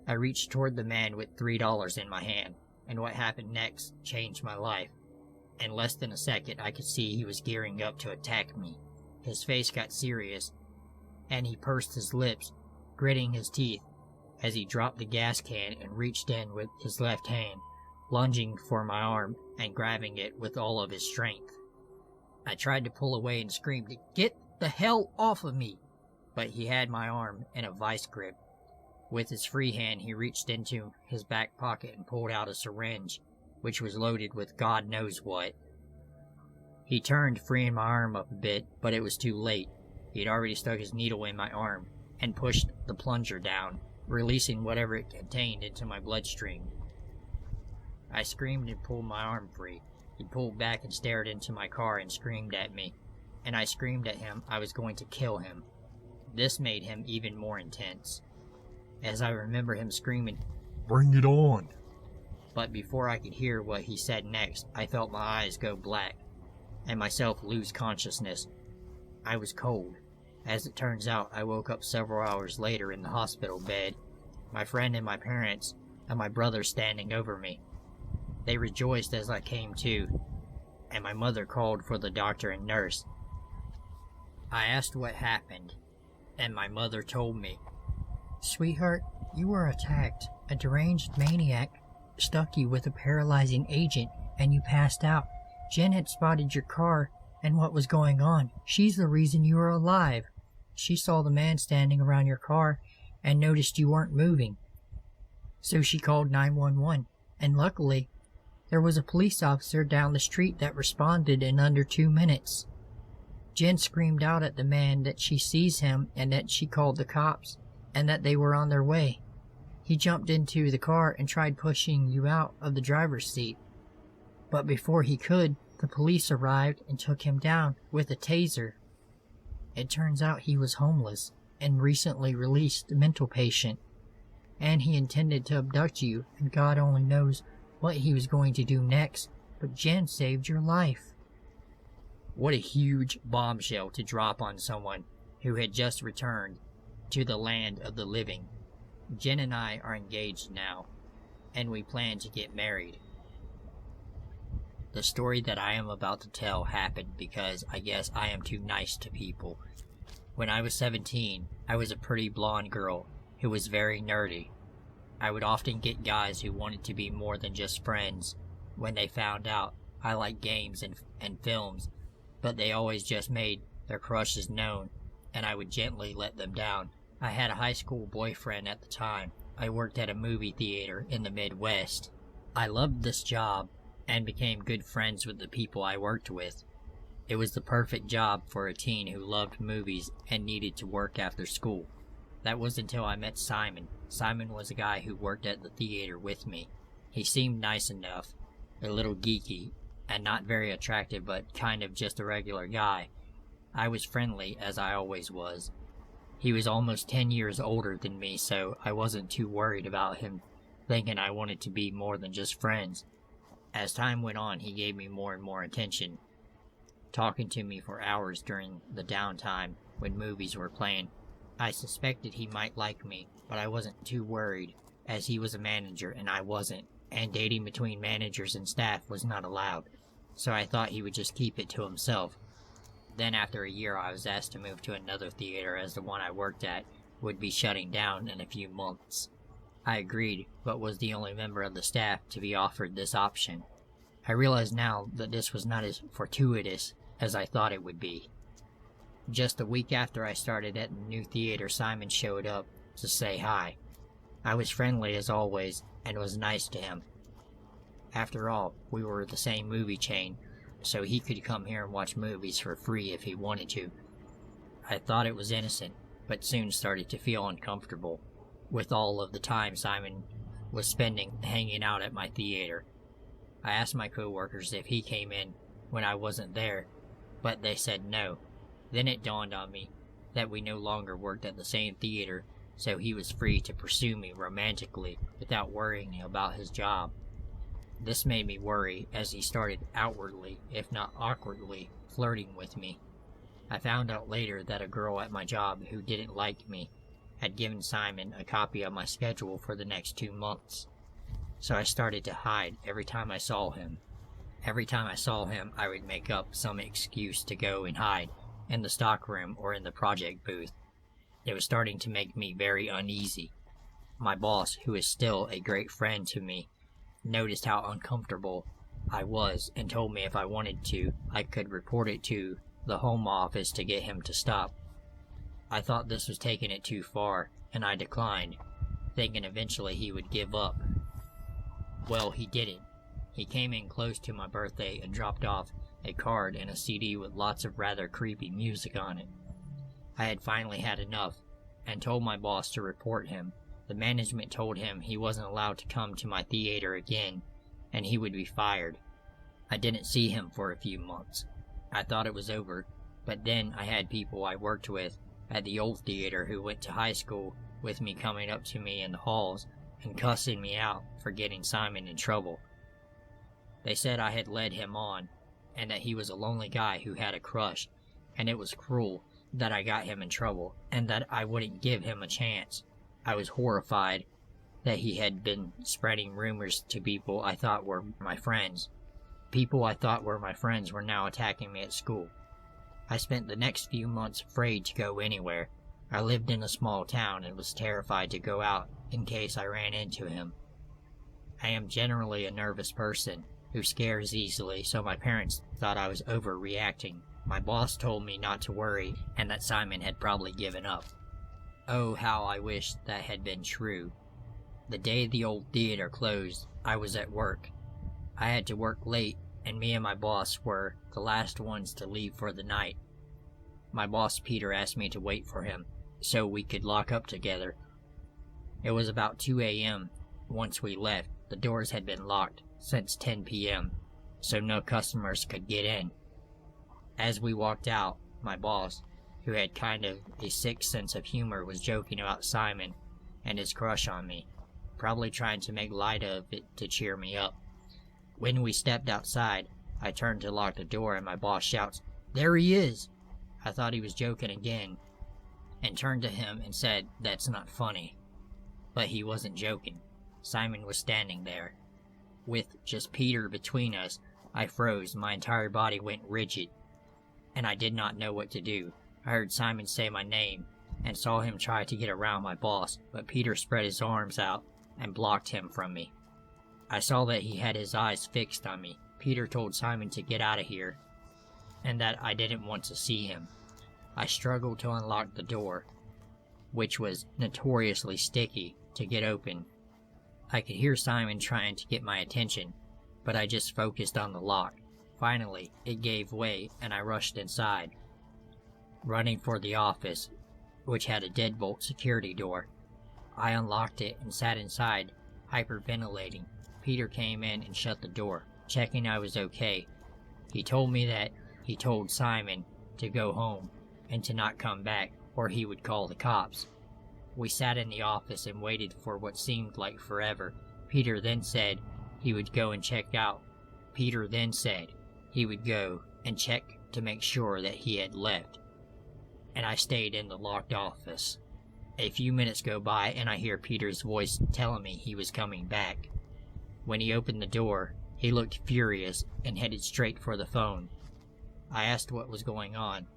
I reached toward the man with $3 in my hand, and what happened next changed my life. In less than a second, I could see he was gearing up to attack me. His face got serious, and he pursed his lips, gritting his teeth, as he dropped the gas can and reached in with his left hand, lunging for my arm and grabbing it with all of his strength. I tried to pull away and screamed, "Get the hell off of me!" But he had my arm in a vice grip. With his free hand, he reached into his back pocket and pulled out a syringe, which was loaded with God knows what. He turned, freeing my arm up a bit, but it was too late. He had already stuck his needle in my arm and pushed the plunger down, releasing whatever it contained into my bloodstream. I screamed and pulled my arm free. He pulled back and stared into my car and screamed at me, and I screamed at him I was going to kill him. This made him even more intense. as I remember him screaming, "Bring it on!" but before I could hear what he said next, I felt my eyes go black and myself lose consciousness. I was cold. As it turns out, I woke up several hours later in the hospital bed, my friend and my parents and my brother standing over me. They rejoiced as I came to, and my mother called for the doctor and nurse. I asked what happened, and my mother told me, "Sweetheart, you were attacked. A deranged maniac stuck you with a paralyzing agent and you passed out. Jen had spotted your car and what was going on. She's the reason you are alive. She saw the man standing around your car and noticed you weren't moving. So she called 911, and luckily, there was a police officer down the street that responded in under 2 minutes. Jen screamed out at the man that she sees him and that she called the cops and that they were on their way. He jumped into the car and tried pushing you out of the driver's seat. But before he could, the police arrived and took him down with a taser. It turns out he was homeless and recently released mental patient, and he intended to abduct you, and God only knows what he was going to do next, but Jen saved your life." What a huge bombshell to drop on someone who had just returned to the land of the living. Jen and I are engaged now, and we plan to get married. The story that I am about to tell happened because I guess I am too nice to people. When I was 17, I was a pretty blonde girl who was very nerdy. I would often get guys who wanted to be more than just friends when they found out I liked games and films, but they always just made their crushes known, and I would gently let them down. I had a high school boyfriend at the time. I worked at a movie theater in the Midwest. I loved this job and became good friends with the people I worked with. It was the perfect job for a teen who loved movies and needed to work after school. That was until I met Simon. Simon was a guy who worked at the theater with me. He seemed nice enough, a little geeky, and not very attractive, but kind of just a regular guy. I was friendly, as I always was. He was almost 10 years older than me, so I wasn't too worried about him thinking I wanted to be more than just friends. As time went on, he gave me more and more attention, talking to me for hours during the downtime when movies were playing. I suspected he might like me, but I wasn't too worried, as he was a manager and I wasn't, and dating between managers and staff was not allowed, so I thought he would just keep it to himself. Then after a year, I was asked to move to another theater as the one I worked at would be shutting down in a few months. I agreed, but was the only member of the staff to be offered this option. I realize now that this was not as fortuitous as I thought it would be. Just a week after I started at the new theater, Simon showed up to say hi. I was friendly as always and was nice to him. After all, we were the same movie chain, so he could come here and watch movies for free if he wanted to. I thought it was innocent, but soon started to feel uncomfortable with all of the time Simon was spending hanging out at my theater. I asked my coworkers if he came in when I wasn't there, but they said no. Then it dawned on me that we no longer worked at the same theater, so he was free to pursue me romantically without worrying about his job. This made me worry as he started outwardly, if not awkwardly, flirting with me. I found out later that a girl at my job who didn't like me had given Simon a copy of my schedule for the next 2 months. So I started to hide every time I saw him. Every time I saw him, I would make up some excuse to go and hide in the stockroom or in the project booth. It was starting to make me very uneasy. My boss, who is still a great friend to me, noticed how uncomfortable I was and told me if I wanted to, I could report it to the home office to get him to stop. I thought this was taking it too far, and I declined, thinking eventually he would give up. Well, he didn't. He came in close to my birthday and dropped off a card and a CD with lots of rather creepy music on it. I had finally had enough and told my boss to report him. The management told him he wasn't allowed to come to my theater again and he would be fired. I didn't see him for a few months. I thought it was over, but then I had people I worked with at the old theater who went to high school with me coming up to me in the halls and cussing me out for getting Simon in trouble. They said I had led him on, and that he was a lonely guy who had a crush, and it was cruel that I got him in trouble, and that I wouldn't give him a chance. I was horrified that he had been spreading rumors to people I thought were my friends. People I thought were my friends were now attacking me at school. I spent the next few months afraid to go anywhere. I lived in a small town and was terrified to go out in case I ran into him. I am generally a nervous person who scares easily, so my parents thought I was overreacting. My boss told me not to worry and that Simon had probably given up. Oh, how I wish that had been true. The day the old theater closed, I was at work. I had to work late, and me and my boss were the last ones to leave for the night. My boss Peter asked me to wait for him, so we could lock up together. It was about 2 a.m. once we left. The doors had been locked since 10 p.m., so no customers could get in. As we walked out, my boss, who had kind of a sick sense of humor, was joking about Simon and his crush on me, probably trying to make light of it to cheer me up. When we stepped outside, I turned to lock the door and my boss shouts, "There he is!" I thought he was joking again, and turned to him and said, "That's not funny." But he wasn't joking. Simon was standing there. With just Peter between us, I froze, my entire body went rigid, and I did not know what to do. I heard Simon say my name, and saw him try to get around my boss, but Peter spread his arms out and blocked him from me. I saw that he had his eyes fixed on me. Peter told Simon to get out of here, and that I didn't want to see him. I struggled to unlock the door, which was notoriously sticky, to get open. I could hear Simon trying to get my attention, but I just focused on the lock. Finally, it gave way, and I rushed inside, running for the office, which had a deadbolt security door. I unlocked it and sat inside, hyperventilating. Peter came in and shut the door, checking I was okay. He told me that he told Simon to go home and to not come back, or he would call the cops. We sat in the office and waited for what seemed like forever. Peter then said he would go and check out. Peter then said he would go and check to make sure that he had left. And I stayed in the locked office. A few minutes go by and I hear Peter's voice telling me he was coming back. When he opened the door, he looked furious and headed straight for the phone. I asked what was going on,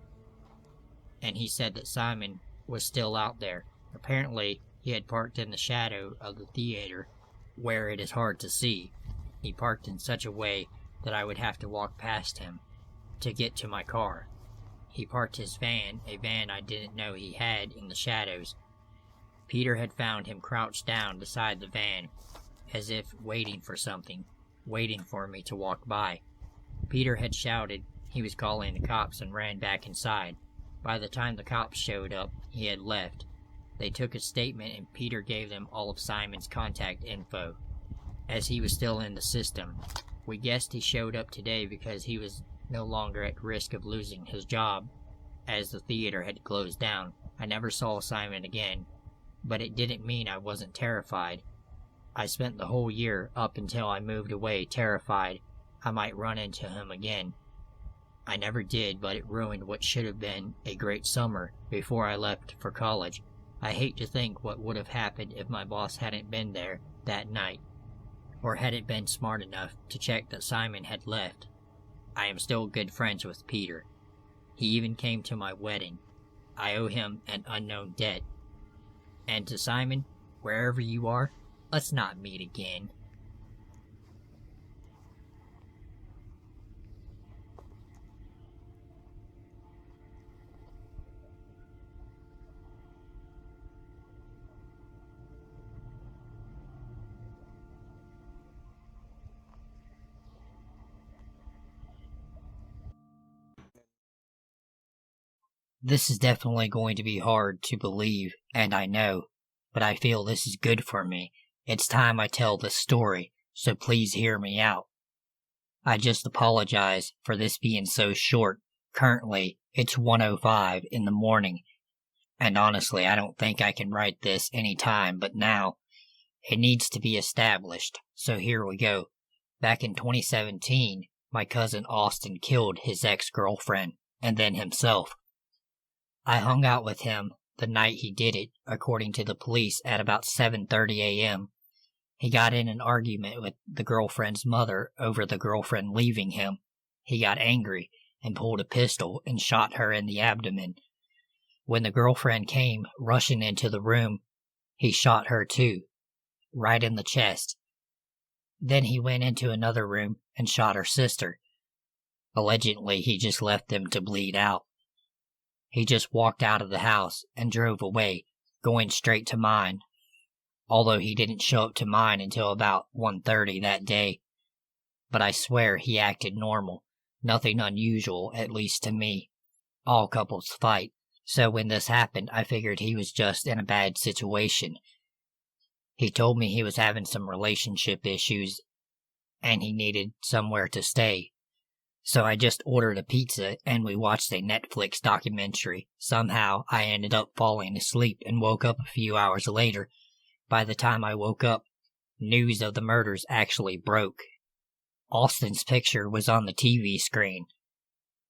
and he said that Simon was still out there. Apparently, he had parked in the shadow of the theater, where it is hard to see. He parked in such a way that I would have to walk past him to get to my car. He parked his van, a van I didn't know he had, in the shadows. Peter had found him crouched down beside the van, as if waiting for something, waiting for me to walk by. Peter had shouted he was calling the cops and ran back inside. By the time the cops showed up, he had left. They took a statement and Peter gave them all of Simon's contact info, as he was still in the system. We guessed he showed up today because he was no longer at risk of losing his job, as the theater had closed down. I never saw Simon again, but it didn't mean I wasn't terrified. I spent the whole year up until I moved away terrified I might run into him again. I never did, but it ruined what should have been a great summer before I left for college. I hate to think what would have happened if my boss hadn't been there that night, or hadn't been smart enough to check that Simon had left. I am still good friends with Peter. He even came to my wedding. I owe him an unknown debt. And to Simon, wherever you are, let's not meet again. This is definitely going to be hard to believe, and I know, but I feel this is good for me. It's time I tell this story, so please hear me out. I just apologize for this being so short. Currently, it's 1:05 in the morning, And honestly, I don't think I can write this any time but now. It needs to be established, so here we go. Back in 2017, my cousin Austin killed his ex-girlfriend, and then himself. I hung out with him the night he did it, according to the police, at about 7:30 a.m. He got in an argument with the girlfriend's mother over the girlfriend leaving him. He got angry and pulled a pistol and shot her in the abdomen. When the girlfriend came rushing into the room, he shot her too, right in the chest. Then he went into another room and shot her sister. Allegedly, he just left them to bleed out. He just walked out of the house and drove away, going straight to mine, although he didn't show up to mine until about 1:30 that day. But I swear he acted normal, nothing unusual, at least to me. All couples fight, so when this happened, I figured he was just in a bad situation. He told me he was having some relationship issues and he needed somewhere to stay. So I just ordered a pizza and we watched a Netflix documentary. Somehow I ended up falling asleep and woke up a few hours later. By the time I woke up, news of the murders actually broke. Austin's picture was on the TV screen,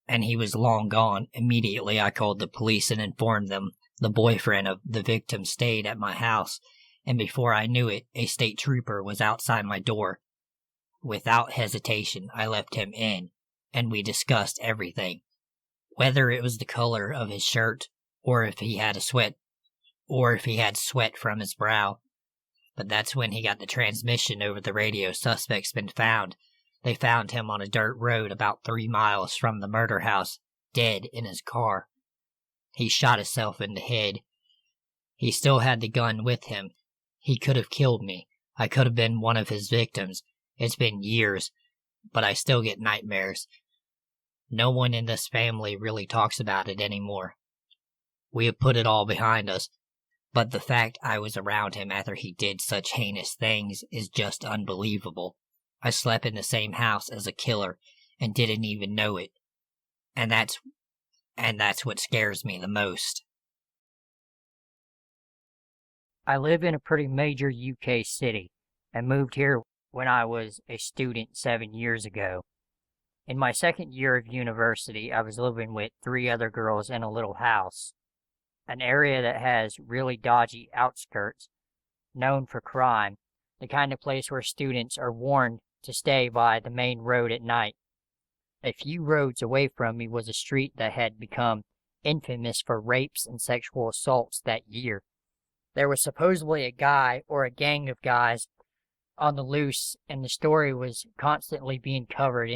and he was long gone. Immediately I called the police and informed them the boyfriend of the victim stayed at my house, and before I knew it, a state trooper was outside my door. Without hesitation, I left him in, and we discussed everything. Whether it was the color of his shirt, or if he had sweat from his brow. But that's when he got the transmission over the radio, "Suspect's been found." They found him on a dirt road about 3 miles from the murder house, dead in his car. He shot himself in the head. He still had the gun with him. He could have killed me. I could have been one of his victims. It's been years, but I still get nightmares. No one in this family really talks about it anymore. We have put it all behind us, but the fact I was around him after he did such heinous things is just unbelievable. I slept in the same house as a killer and didn't even know it. And that's what scares me the most. I live in a pretty major UK city and moved here when I was a student 7 years ago. In my second year of university, I was living with 3 other girls in a little house, an area that has really dodgy outskirts, known for crime, the kind of place where students are warned to stay by the main road at night. A few roads away from me was a street that had become infamous for rapes and sexual assaults that year. There was supposedly a guy or a gang of guys on the loose, and the story was constantly being covered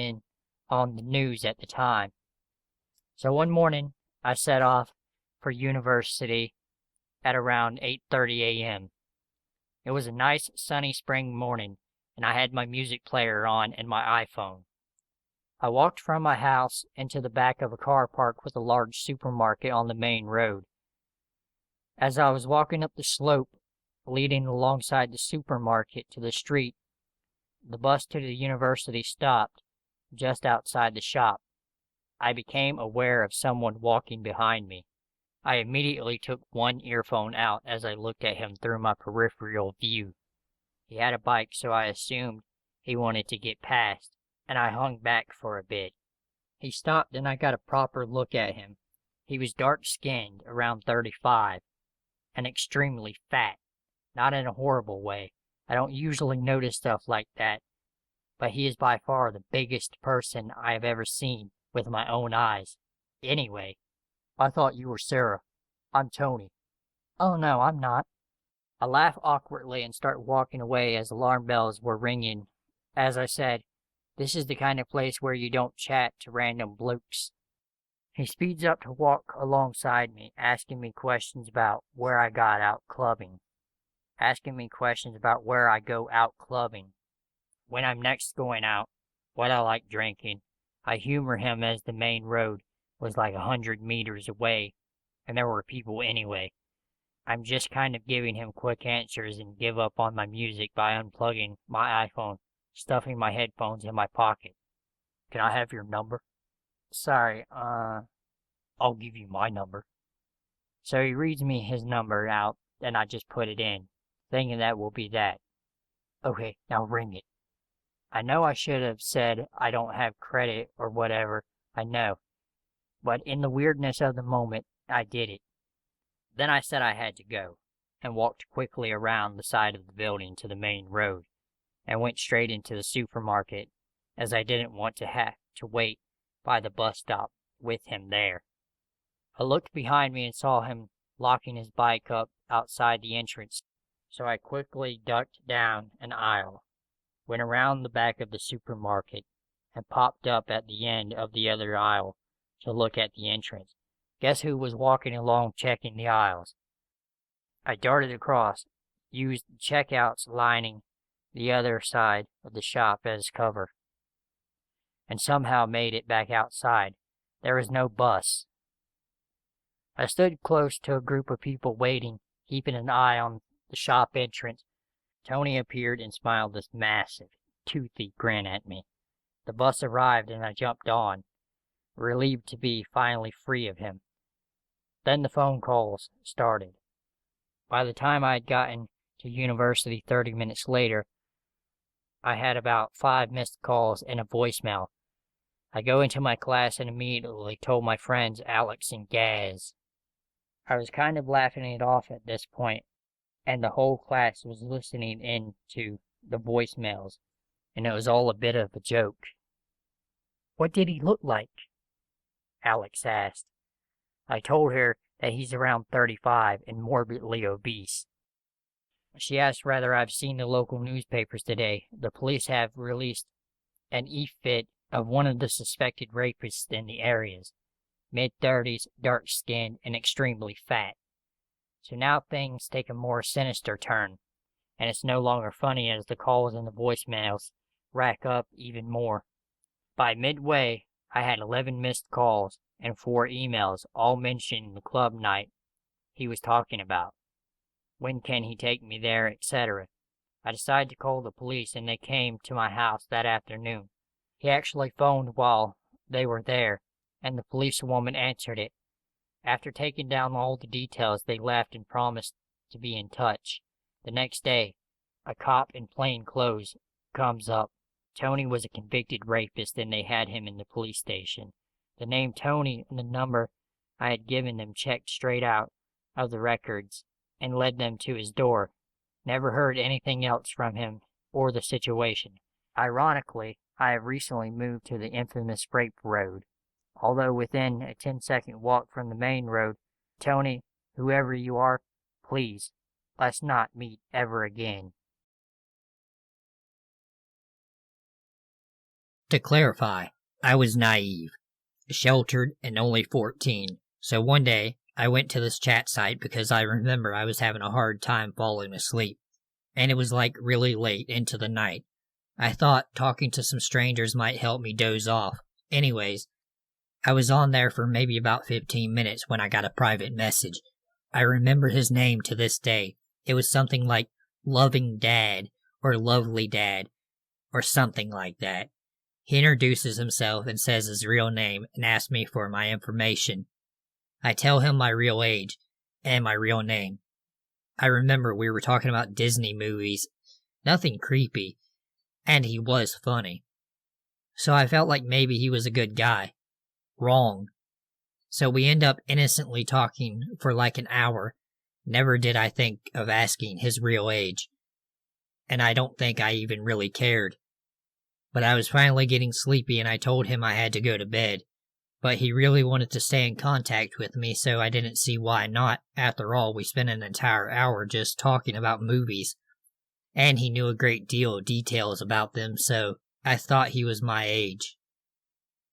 on the news at the time. So one morning, I set off for university at around 8:30 a.m. It was a nice sunny spring morning, and I had my music player on and my iPhone. I walked from my house into the back of a car park with a large supermarket on the main road. As I was walking up the slope leading alongside the supermarket to the street, the bus to the university stopped just outside the shop. I became aware of someone walking behind me. I immediately took one earphone out as I looked at him through my peripheral view. He had a bike, so I assumed he wanted to get past, and I hung back for a bit. He stopped and I got a proper look at him. He was dark-skinned, around 35, and extremely fat. Not in a horrible way. I don't usually notice stuff like that, but he is by far the biggest person I have ever seen with my own eyes. Anyway, I thought you were Sarah. I'm Tony. Oh no, I'm not. I laugh awkwardly and start walking away as alarm bells were ringing. As I said, this is the kind of place where you don't chat to random blokes. He speeds up to walk alongside me, asking me questions about where I got out clubbing. When I'm next going out, what I like drinking. I humor him as the main road was like 100 meters away, and there were people anyway. I'm just kind of giving him quick answers and give up on my music by unplugging my iPhone, stuffing my headphones in my pocket. Can I have your number? Sorry, I'll give you my number. So he reads me his number out, and I just put it in, thinking that will be that. Okay, now ring it. I know I should have said I don't have credit or whatever, I know. But in the weirdness of the moment, I did it. Then I said I had to go, and walked quickly around the side of the building to the main road, and went straight into the supermarket, as I didn't want to have to wait by the bus stop with him there. I looked behind me and saw him locking his bike up outside the entrance, so I quickly ducked down an aisle, went around the back of the supermarket, and popped up at the end of the other aisle to look at the entrance. Guess who was walking along checking the aisles? I darted across, used the checkouts lining the other side of the shop as cover, and somehow made it back outside. There was no bus. I stood close to a group of people waiting, keeping an eye on the shop entrance. Tony appeared and smiled this massive, toothy grin at me. The bus arrived and I jumped on, relieved to be finally free of him. Then the phone calls started. By the time I had gotten to university 30 minutes later, I had about 5 missed calls and a voicemail. I go into my class and immediately told my friends Alex and Gaz. I was kind of laughing it off at this point, and the whole class was listening in to the voicemails, and it was all a bit of a joke. "What did he look like?" Alex asked. I told her that he's around 35 and morbidly obese. She asked whether I've seen the local newspapers today. The police have released an e-fit of one of the suspected rapists in the areas. Mid-30s, dark-skinned, and extremely fat. So now things take a more sinister turn, and it's no longer funny as the calls and the voicemails rack up even more. By midway, I had 11 missed calls and 4 emails, all mentioning the club night he was talking about. When can he take me there, etc. I decided to call the police, and they came to my house that afternoon. He actually phoned while they were there, and the policewoman answered it. After taking down all the details, they left and promised to be in touch. The next day, a cop in plain clothes comes up. Tony was a convicted rapist, and they had him in the police station. The name Tony and the number I had given them checked straight out of the records and led them to his door. Never heard anything else from him or the situation. Ironically, I have recently moved to the infamous Rape Road. Although within a 10-second walk from the main road, Tony, whoever you are, please, let's not meet ever again. To clarify, I was naive, sheltered, and only 14, so one day I went to this chat site because I remember I was having a hard time falling asleep, and it was like really late into the night. I thought talking to some strangers might help me doze off. Anyways, I was on there for maybe about 15 minutes when I got a private message. I remember his name to this day. It was something like Loving Dad or Lovely Dad or something like that. He introduces himself and says his real name and asks me for my information. I tell him my real age and my real name. I remember we were talking about Disney movies, nothing creepy, and he was funny. So I felt like maybe he was a good guy. Wrong. So we end up innocently talking for like an hour. Never did I think of asking his real age. And I don't think I even really cared. But I was finally getting sleepy and I told him I had to go to bed. But he really wanted to stay in contact with me, so I didn't see why not. After all, we spent an entire hour just talking about movies. And he knew a great deal of details about them, so I thought he was my age.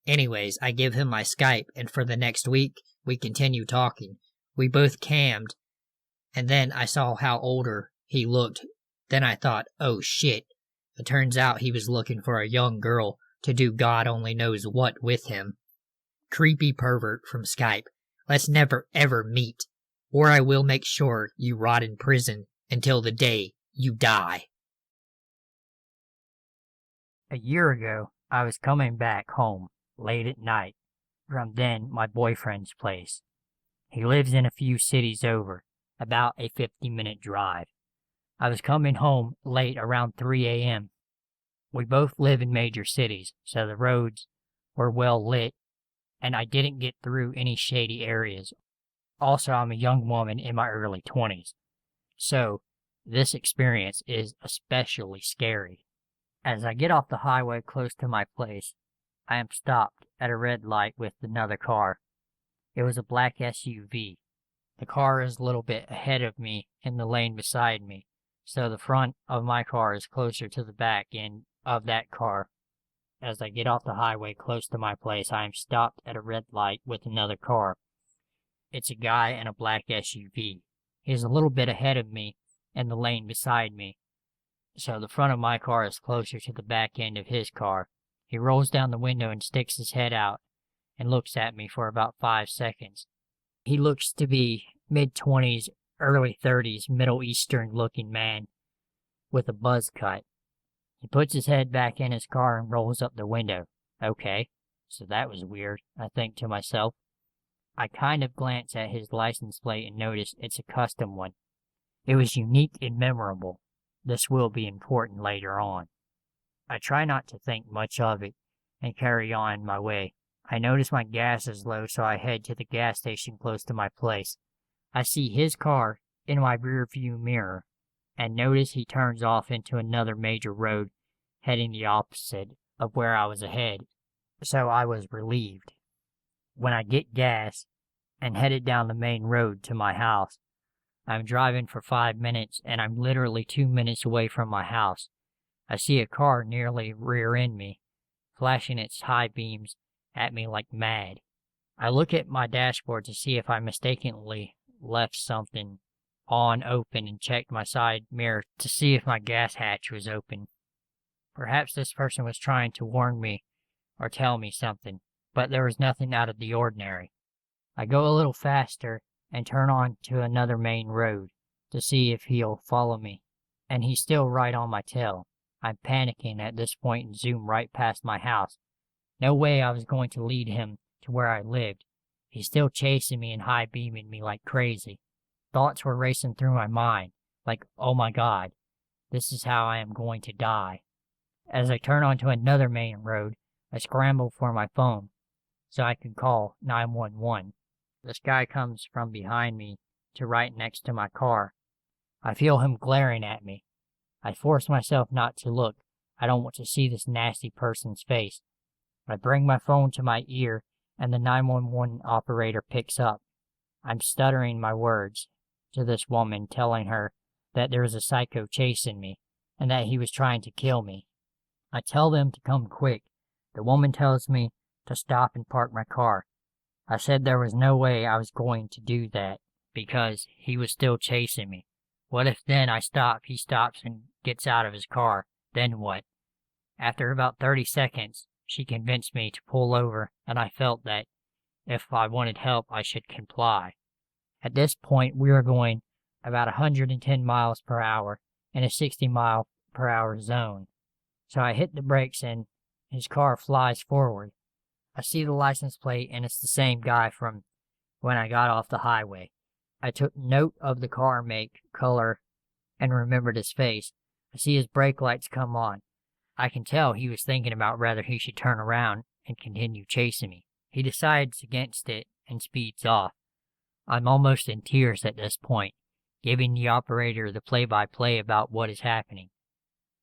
Anyways, I give him my Skype, and for the next week, we continue talking. We both cammed, and then I saw how older he looked. Then I thought, oh shit. It turns out he was looking for a young girl to do God only knows what with him. Creepy pervert from Skype. Let's never ever meet, or I will make sure you rot in prison until the day you die. A year ago, I was coming back home late at night from then my boyfriend's place. He lives in a few cities over, about a 50-minute drive. I was coming home late around 3 a.m. We both live in major cities, so the roads were well lit, and I didn't get through any shady areas. Also, I'm a young woman in my early 20s, so this experience is especially scary. As I get off the highway close to my place, I am stopped at a red light with another car. It was a black SUV. The car is a little bit ahead of me in the lane beside me, so the front of my car is closer to the back end of that car. As I get off the highway close to my place, I am stopped at a red light with another car. It's a guy in a black SUV. He is a little bit ahead of me in the lane beside me, so the front of my car is closer to the back end of his car. He rolls down the window and sticks his head out and looks at me for about 5 seconds. He looks to be mid-20s, early 30s, Middle Eastern looking man with a buzz cut. He puts his head back in his car and rolls up the window. Okay, so that was weird, I think to myself. I kind of glance at his license plate and notice it's a custom one. It was unique and memorable. This will be important later on. I try not to think much of it and carry on my way. I notice my gas is low, so I head to the gas station close to my place. I see his car in my rear view mirror and notice he turns off into another major road heading the opposite of where I was ahead, so I was relieved. When I get gas and headed down the main road to my house, I'm driving for 5 minutes and I'm literally 2 minutes away from my house. I see a car nearly rear-end me, flashing its high beams at me like mad. I look at my dashboard to see if I mistakenly left something on open and checked my side mirror to see if my gas hatch was open. Perhaps this person was trying to warn me or tell me something, but there was nothing out of the ordinary. I go a little faster and turn on to another main road to see if he'll follow me, and he's still right on my tail. I'm panicking at this point and zoom right past my house. No way I was going to lead him to where I lived. He's still chasing me and high beaming me like crazy. Thoughts were racing through my mind, like, oh my God, this is how I am going to die. As I turn onto another main road, I scramble for my phone so I can call 911. This guy comes from behind me to right next to my car. I feel him glaring at me. I force myself not to look. I don't want to see this nasty person's face. I bring my phone to my ear and the 911 operator picks up. I'm stuttering my words to this woman, telling her that there is a psycho chasing me and that he was trying to kill me. I tell them to come quick. The woman tells me to stop and park my car. I said there was no way I was going to do that because he was still chasing me. What if then he stops and gets out of his car? Then what? After about 30 seconds, she convinced me to pull over, and I felt that if I wanted help, I should comply. At this point, we were going about 110 miles per hour in a 60 mile per hour zone. So I hit the brakes and his car flies forward. I see the license plate and it's the same guy from when I got off the highway. I took note of the car make, color, and remembered his face. I see his brake lights come on. I can tell he was thinking about whether he should turn around and continue chasing me. He decides against it and speeds off. I'm almost in tears at this point, giving the operator the play-by-play about what is happening.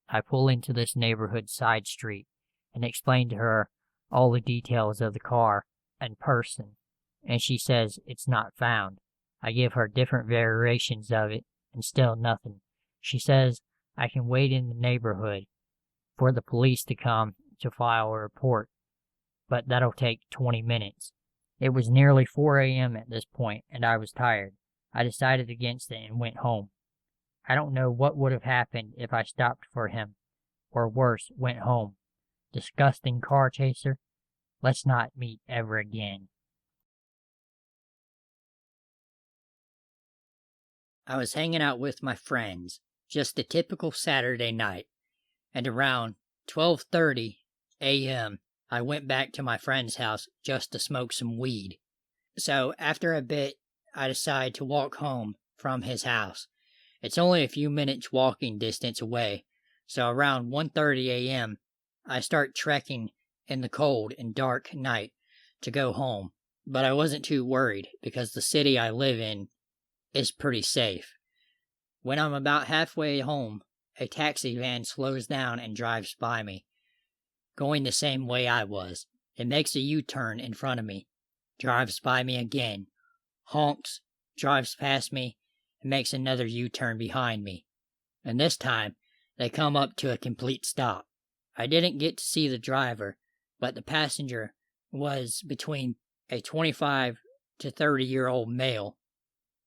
I pull into this neighborhood side street and explain to her all the details of the car and person, and she says it's not found. I give her different variations of it, and still nothing. She says I can wait in the neighborhood for the police to come to file a report, but that'll take 20 minutes. It was nearly 4 a.m. at this point, and I was tired. I decided against it and went home. I don't know what would have happened if I stopped for him, or worse, went home. Disgusting car chaser. Let's not meet ever again. I was hanging out with my friends, just a typical Saturday night, and around 12:30 a.m. I went back to my friend's house just to smoke some weed. So after a bit I decide to walk home from his house. It's only a few minutes walking distance away, so around 1:30 a.m. I start trekking in the cold and dark night to go home. But I wasn't too worried because the city I live in is pretty safe. When I'm about halfway home, a taxi van slows down and drives by me, going the same way I was. It makes a U-turn in front of me, drives by me again, honks, drives past me, and makes another U-turn behind me. And this time, they come up to a complete stop. I didn't get to see the driver, but the passenger was between a 25 to 30-year-old male,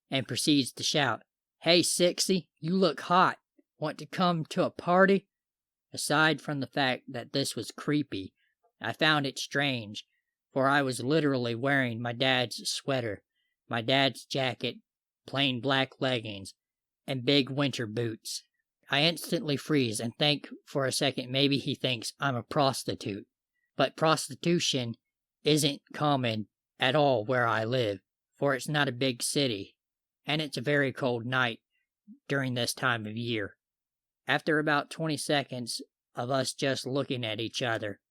and proceeds to shout, "Hey, Sixy, you look hot. Want to come to a party?" Aside from the fact that this was creepy, I found it strange, for I was literally wearing my dad's sweater, my dad's jacket, plain black leggings, and big winter boots. I instantly freeze and think for a second maybe he thinks I'm a prostitute. But prostitution isn't common at all where I live, for it's not a big city, and it's a very cold night during this time of year. After about 20 seconds of us just looking at each other,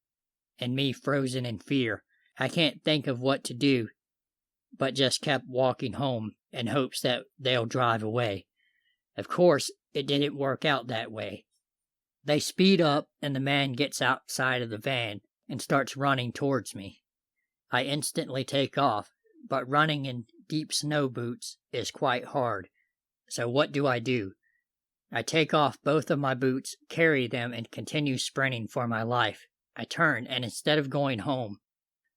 and me frozen in fear, I can't think of what to do, but just kept walking home in hopes that they'll drive away. Of course, it didn't work out that way. They speed up, and the man gets outside of the van and starts running towards me. I instantly take off, but running in deep snow boots is quite hard. So what do? I take off both of my boots, carry them, and continue sprinting for my life. I turn, and instead of going home,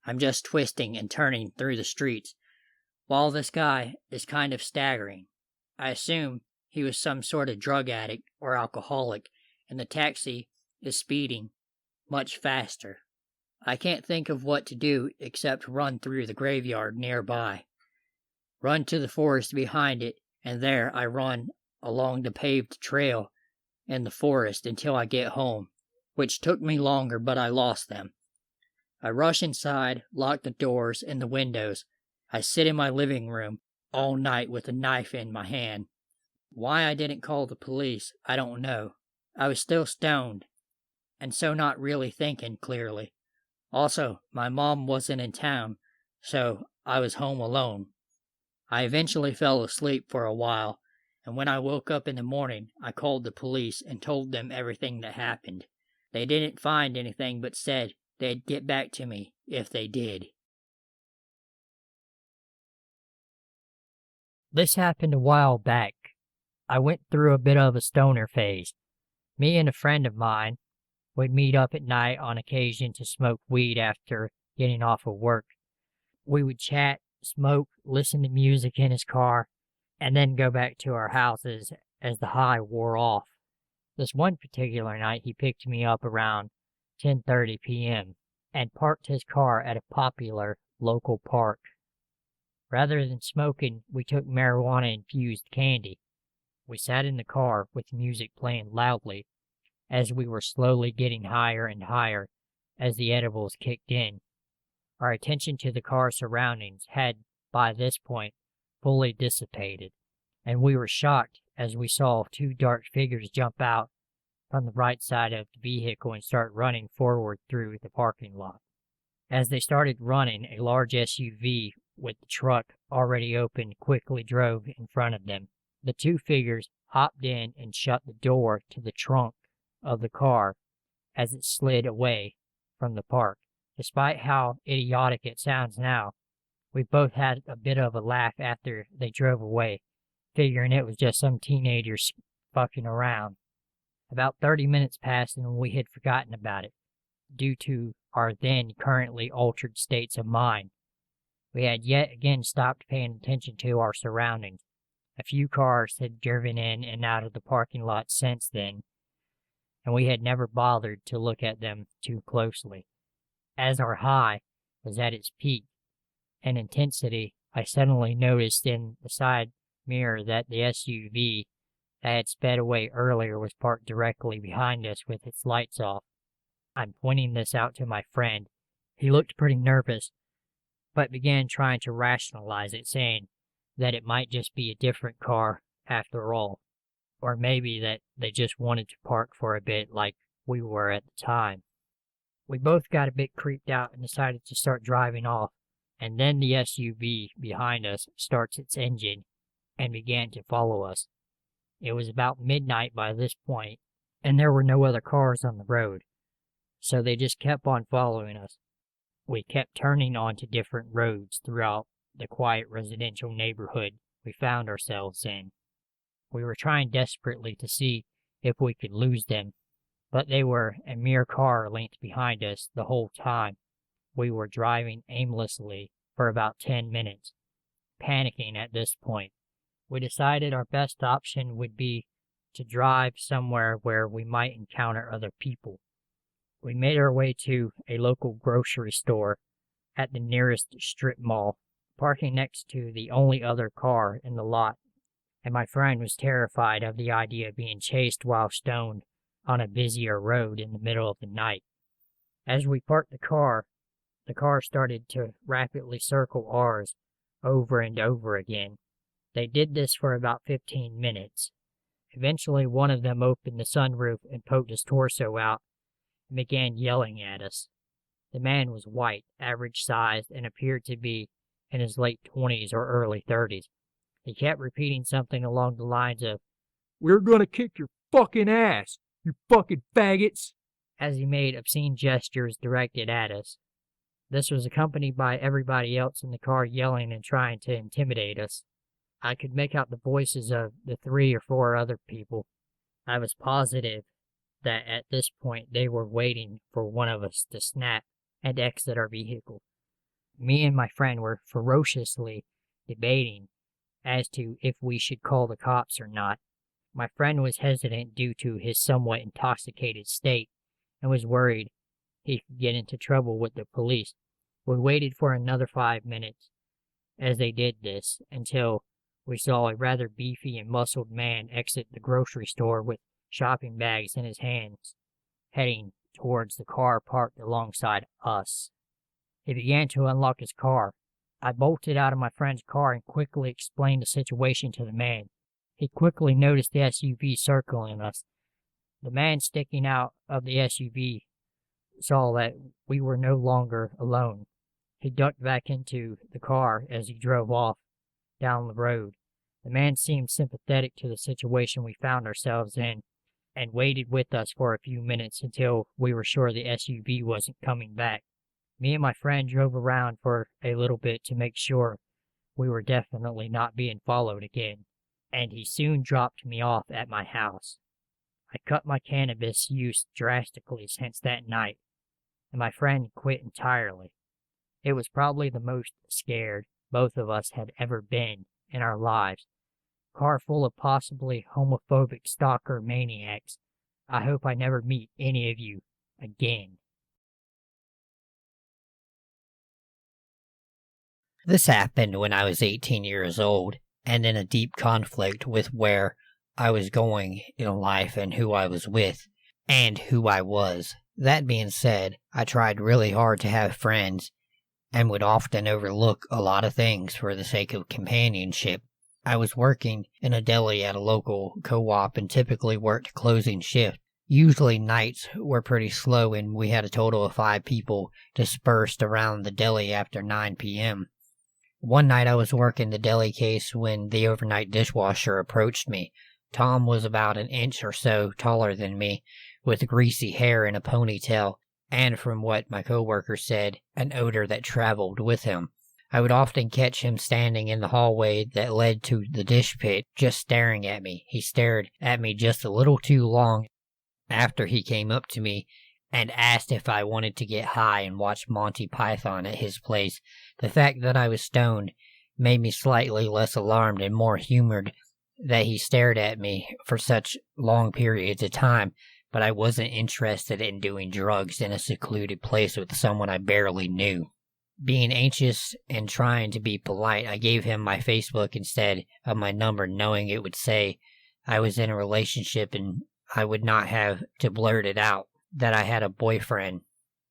I'm just twisting and turning through the streets, while this guy is kind of staggering. I assume he was some sort of drug addict or alcoholic, and the taxi is speeding much faster. I can't think of what to do except run through the graveyard nearby, run to the forest behind it, and there I run along the paved trail in the forest until I get home, which took me longer, but I lost them. I rush inside, lock the doors and the windows. I sit in my living room all night with a knife in my hand. Why I didn't call the police, I don't know. I was still stoned, and so not really thinking clearly. Also, my mom wasn't in town, so I was home alone. I eventually fell asleep for a while, and when I woke up in the morning, I called the police and told them everything that happened. They didn't find anything but said they'd get back to me if they did. This happened a while back. I went through a bit of a stoner phase. Me and a friend of mine would meet up at night on occasion to smoke weed after getting off of work. We would chat, smoke, listen to music in his car, and then go back to our houses as the high wore off. This one particular night, he picked me up around 10:30 p.m. and parked his car at a popular local park. Rather than smoking, we took marijuana-infused candy. We sat in the car with music playing loudly as we were slowly getting higher and higher as the edibles kicked in. Our attention to the car surroundings had, by this point, fully dissipated, and we were shocked as we saw two dark figures jump out from the right side of the vehicle and start running forward through the parking lot. As they started running, a large SUV with the truck already open quickly drove in front of them. The two figures hopped in and shut the door to the trunk of the car as it slid away from the park. Despite how idiotic it sounds now, we both had a bit of a laugh after they drove away, figuring it was just some teenagers fucking around. About 30 minutes passed and we had forgotten about it, due to our then currently altered states of mind. We had yet again stopped paying attention to our surroundings. A few cars had driven in and out of the parking lot since then, and we had never bothered to look at them too closely. As our high was at its peak and intensity, I suddenly noticed in the side mirror that the SUV that had sped away earlier was parked directly behind us with its lights off. I'm pointing this out to my friend. He looked pretty nervous, but began trying to rationalize it, saying, that it might just be a different car after all, or maybe that they just wanted to park for a bit like we were at the time. We both got a bit creeped out and decided to start driving off, and then the SUV behind us starts its engine and began to follow us. It was about midnight by this point, and there were no other cars on the road, so they just kept on following us. We kept turning onto different roads throughout the quiet residential neighborhood we found ourselves in. We were trying desperately to see if we could lose them, but they were a mere car length behind us the whole time. We were driving aimlessly for about 10 minutes, panicking at this point. We decided our best option would be to drive somewhere where we might encounter other people. We made our way to a local grocery store at the nearest strip mall, parking next to the only other car in the lot, and my friend was terrified of the idea of being chased while stoned on a busier road in the middle of the night. As we parked the car started to rapidly circle ours over and over again. They did this for about 15 minutes. Eventually, one of them opened the sunroof and poked his torso out and began yelling at us. The man was white, average-sized, and appeared to be in his late 20s or early 30s. He kept repeating something along the lines of, "We're gonna kick your fucking ass, you fucking faggots," as he made obscene gestures directed at us. This was accompanied by everybody else in the car yelling and trying to intimidate us. I could make out the voices of the 3 or 4 other people. I was positive that at this point they were waiting for one of us to snap and exit our vehicle. Me and my friend were ferociously debating as to if we should call the cops or not. My friend was hesitant due to his somewhat intoxicated state and was worried he could get into trouble with the police. We waited for another 5 minutes as they did this until we saw a rather beefy and muscled man exit the grocery store with shopping bags in his hands, heading towards the car parked alongside us. He began to unlock his car. I bolted out of my friend's car and quickly explained the situation to the man. He quickly noticed the SUV circling us. The man sticking out of the SUV saw that we were no longer alone. He ducked back into the car as he drove off down the road. The man seemed sympathetic to the situation we found ourselves in and waited with us for a few minutes until we were sure the SUV wasn't coming back. Me and my friend drove around for a little bit to make sure we were definitely not being followed again, and he soon dropped me off at my house. I cut my cannabis use drastically since that night, and my friend quit entirely. It was probably the most scared both of us had ever been in our lives. Car full of possibly homophobic stalker maniacs. I hope I never meet any of you again. This happened when I was 18 years old, and in a deep conflict with where I was going in life and who I was with, and who I was. That being said, I tried really hard to have friends, and would often overlook a lot of things for the sake of companionship. I was working in a deli at a local co-op and typically worked closing shift. Usually nights were pretty slow and we had a total of 5 people dispersed around the deli after 9 p.m. One night I was working the deli case when the overnight dishwasher approached me. Tom was about an inch or so taller than me, with greasy hair and a ponytail, and from what my coworker said, an odor that traveled with him. I would often catch him standing in the hallway that led to the dish pit, just staring at me. He stared at me just a little too long after he came up to me and asked if I wanted to get high and watch Monty Python at his place. The fact that I was stoned made me slightly less alarmed and more humored that he stared at me for such long periods of time, but I wasn't interested in doing drugs in a secluded place with someone I barely knew. Being anxious and trying to be polite, I gave him my Facebook instead of my number, knowing it would say I was in a relationship and I would not have to blurt it out that I had a boyfriend.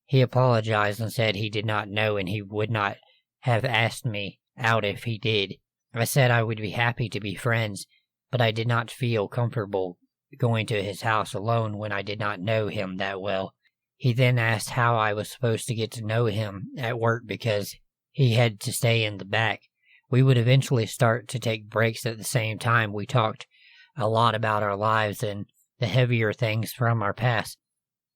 He apologized and said he did not know and he would not have asked me out if he did. I said I would be happy to be friends, but I did not feel comfortable going to his house alone when I did not know him that well. He then asked how I was supposed to get to know him at work because he had to stay in the back. We would eventually start to take breaks at the same time. We talked a lot about our lives and the heavier things from our past.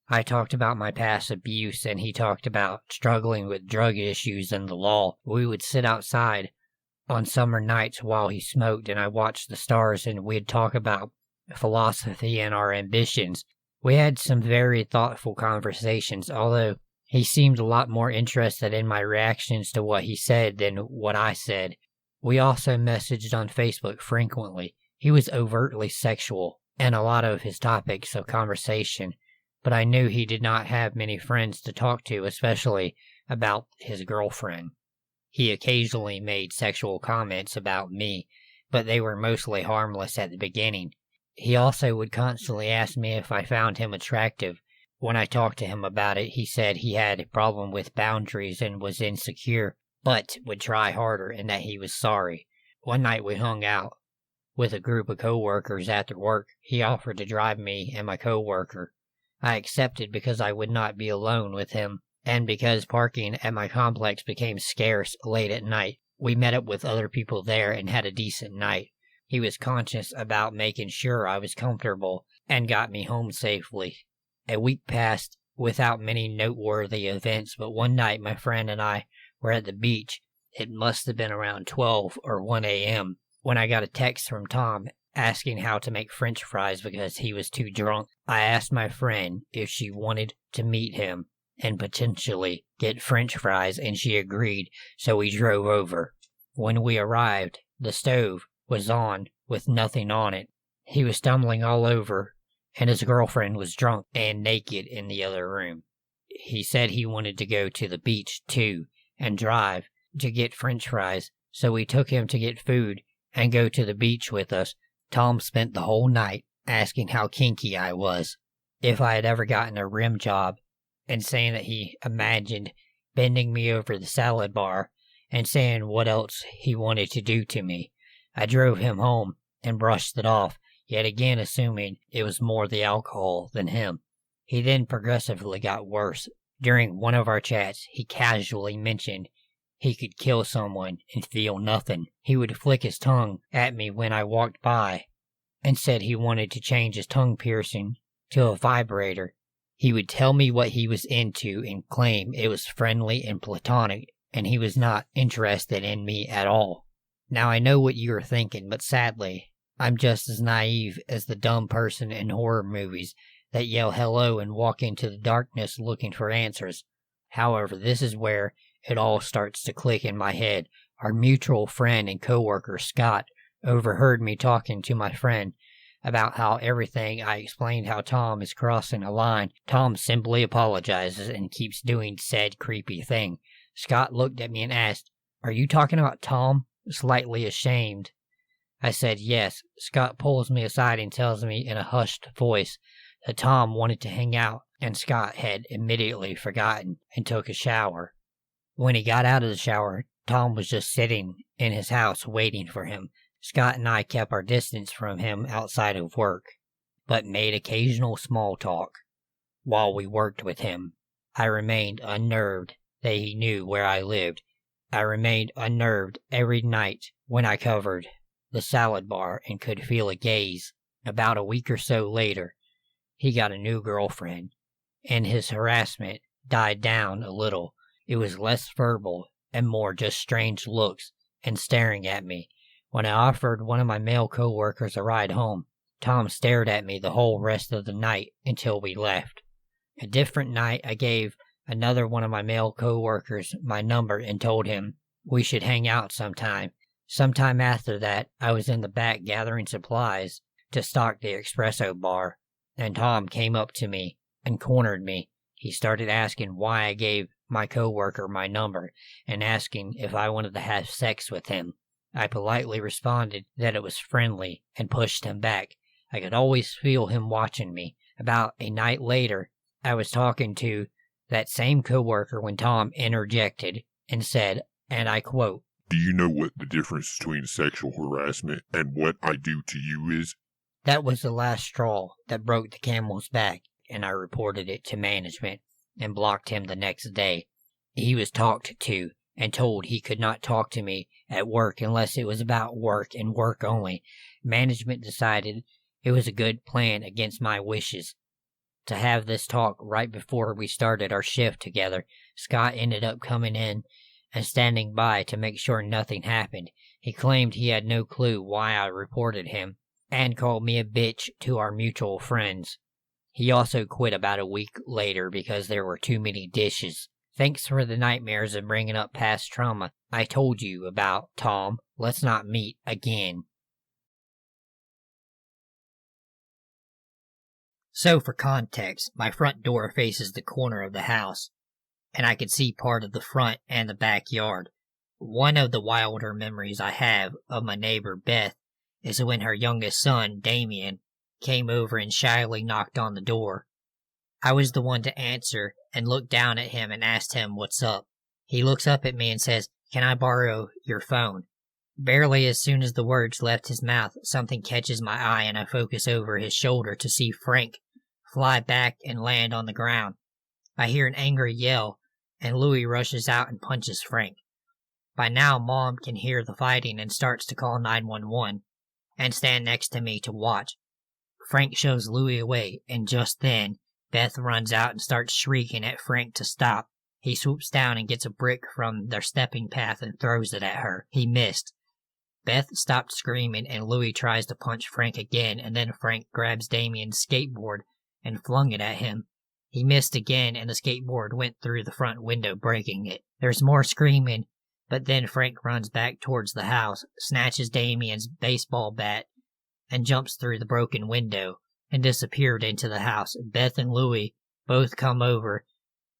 I talked about my past abuse, and he talked about struggling with drug issues and the law. We would sit outside on summer nights while he smoked, and I watched the stars, and we'd talk about philosophy and our ambitions. We had some very thoughtful conversations, although he seemed a lot more interested in my reactions to what he said than what I said. We also messaged on Facebook frequently. He was overtly sexual in a lot of his topics of conversation, but I knew he did not have many friends to talk to, especially about his girlfriend. He occasionally made sexual comments about me, but they were mostly harmless at the beginning. He also would constantly ask me if I found him attractive. When I talked to him about it, he said he had a problem with boundaries and was insecure, but would try harder and that he was sorry. One night we hung out with a group of coworkers after work. He offered to drive me and my coworker. I accepted because I would not be alone with him, and because parking at my complex became scarce late at night. We met up with other people there and had a decent night. He was conscious about making sure I was comfortable and got me home safely. A week passed without many noteworthy events, but one night my friend and I were at the beach. It must have been around 12 or 1 a.m. when I got a text from Tom asking how to make French fries because he was too drunk. I asked my friend if she wanted to meet him and potentially get French fries, and she agreed, so we drove over. When we arrived, the stove was on with nothing on it. He was stumbling all over, and his girlfriend was drunk and naked in the other room. He said he wanted to go to the beach too and drive to get French fries, so we took him to get food and go to the beach with us. Tom spent the whole night asking how kinky I was, if I had ever gotten a rim job, and saying that he imagined bending me over the salad bar and saying what else he wanted to do to me. I drove him home and brushed it off, yet again assuming it was more the alcohol than him. He then progressively got worse. During one of our chats, he casually mentioned he could kill someone and feel nothing. He would flick his tongue at me when I walked by and said he wanted to change his tongue piercing to a vibrator. He would tell me what he was into and claim it was friendly and platonic, and he was not interested in me at all. Now I know what you are thinking, but sadly, I'm just as naive as the dumb person in horror movies that yell hello and walk into the darkness looking for answers. However, this is where it all starts to click in my head. Our mutual friend and coworker, Scott, overheard me talking to my friend about how everything I explained how Tom is crossing a line. Tom simply apologizes and keeps doing said creepy thing. Scott looked at me and asked, "Are you talking about Tom?" Slightly ashamed. I said yes. Scott pulls me aside and tells me in a hushed voice that Tom wanted to hang out, and Scott had immediately forgotten and took a shower. When he got out of the shower, Tom was just sitting in his house waiting for him. Scott and I kept our distance from him outside of work, but made occasional small talk while we worked with him. I remained unnerved that he knew where I lived. I remained unnerved every night when I covered the salad bar and could feel a gaze. About a week or so later, he got a new girlfriend, and his harassment died down a little. It was less verbal and more just strange looks and staring at me. When I offered one of my male coworkers a ride home, Tom stared at me the whole rest of the night until we left. A different night, I gave another one of my male coworkers my number and told him we should hang out sometime. Sometime after that, I was in the back gathering supplies to stock the espresso bar, and Tom came up to me and cornered me. He started asking why I gave my coworker my number and asking if I wanted to have sex with him. I politely responded that it was friendly and pushed him back. I could always feel him watching me. About a night later, I was talking to that same coworker when Tom interjected and said, and I quote, Do you know what the difference between sexual harassment and what I do to you is? That was the last straw that broke the camel's back, and I reported it to management and blocked him the next day. He was talked to and told he could not talk to me at work unless it was about work and work only. Management decided it was a good plan against my wishes to have this talk right before we started our shift together. Scott ended up coming in and standing by to make sure nothing happened. He claimed he had no clue why I reported him and called me a bitch to our mutual friends. He also quit about a week later because there were too many dishes. Thanks for the nightmares and bringing up past trauma I told you about, Tom. Let's not meet again. So for context, my front door faces the corner of the house, and I could see part of the front and the backyard. One of the wilder memories I have of my neighbor Beth is when her youngest son, Damien, came over and shyly knocked on the door. I was the one to answer and looked down at him and asked him what's up. He looks up at me and says, "Can I borrow your phone?" Barely as soon as the words left his mouth, something catches my eye and I focus over his shoulder to see Frank fly back and land on the ground. I hear an angry yell, and Louis rushes out and punches Frank. By now, Mom can hear the fighting and starts to call 911 and stand next to me to watch. Frank shows Louis away, and just then, Beth runs out and starts shrieking at Frank to stop. He swoops down and gets a brick from their stepping path and throws it at her. He missed. Beth stopped screaming, and Louis tries to punch Frank again, and then Frank grabs Damien's skateboard and flung it at him. He missed again, and the skateboard went through the front window, breaking it. There's more screaming, but then Frank runs back towards the house, snatches Damien's baseball bat, and jumps through the broken window and disappeared into the house. Beth and Louis both come over,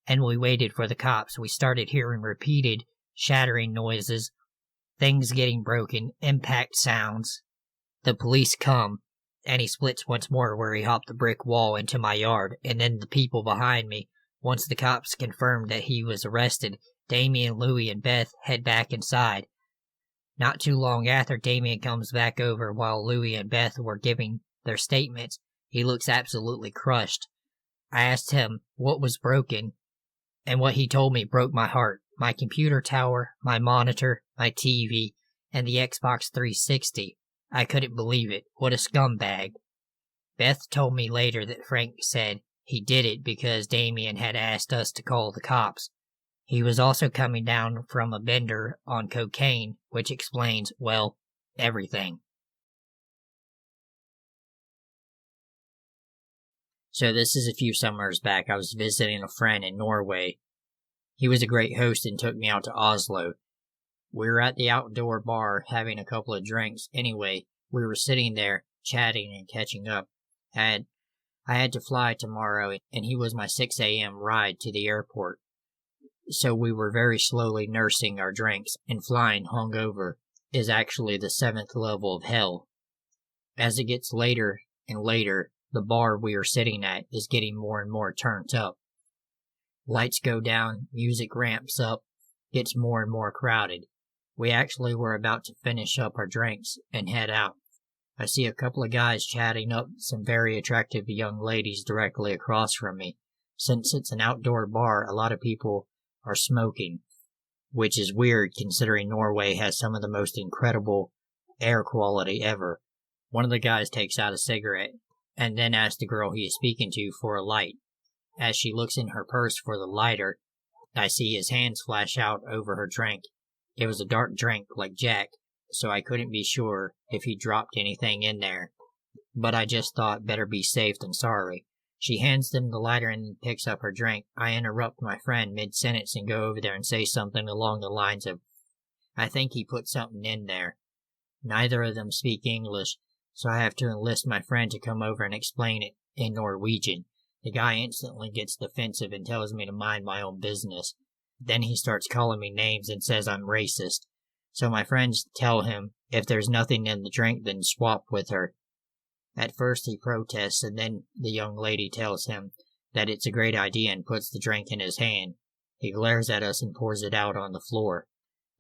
and we waited for the cops. We started hearing repeated shattering noises, things getting broken, impact sounds. The police come, and he splits once more where he hopped the brick wall into my yard, and then the people behind me. Once the cops confirmed that he was arrested, Damien, Louis, and Beth head back inside. Not too long after, Damien comes back over while Louis and Beth were giving their statements. He looks absolutely crushed. I asked him what was broken, and what he told me broke my heart. My computer tower, my monitor, my TV, and the Xbox 360. I couldn't believe it. What a scumbag. Beth told me later that Frank said he did it because Damien had asked us to call the cops. He was also coming down from a bender on cocaine, which explains, well, everything. So this is a few summers back. I was visiting a friend in Norway. He was a great host and took me out to Oslo. We were at the outdoor bar having a couple of drinks. Anyway, we were sitting there chatting and catching up. I had to fly tomorrow, and he was my 6 a.m. ride to the airport. So we were very slowly nursing our drinks, and flying hungover is actually the 7th level of hell. As it gets later and later, the bar we are sitting at is getting more and more turned up. Lights go down, music ramps up, gets more and more crowded. We actually were about to finish up our drinks and head out. I see a couple of guys chatting up some very attractive young ladies directly across from me. Since it's an outdoor bar, a lot of people are smoking, which is weird considering Norway has some of the most incredible air quality ever. One of the guys takes out a cigarette and then asks the girl he is speaking to for a light. As she looks in her purse for the lighter, I see his hands flash out over her drink. It was a dark drink like Jack, so I couldn't be sure if he dropped anything in there. But I just thought better be safe than sorry. She hands them the lighter and picks up her drink. I interrupt my friend mid-sentence and go over there and say something along the lines of, "I think he put something in there." Neither of them speak English, so I have to enlist my friend to come over and explain it in Norwegian. The guy instantly gets defensive and tells me to mind my own business. Then he starts calling me names and says I'm racist. So my friends tell him if there's nothing in the drink, then swap with her. At first he protests, and then the young lady tells him that it's a great idea and puts the drink in his hand. He glares at us and pours it out on the floor.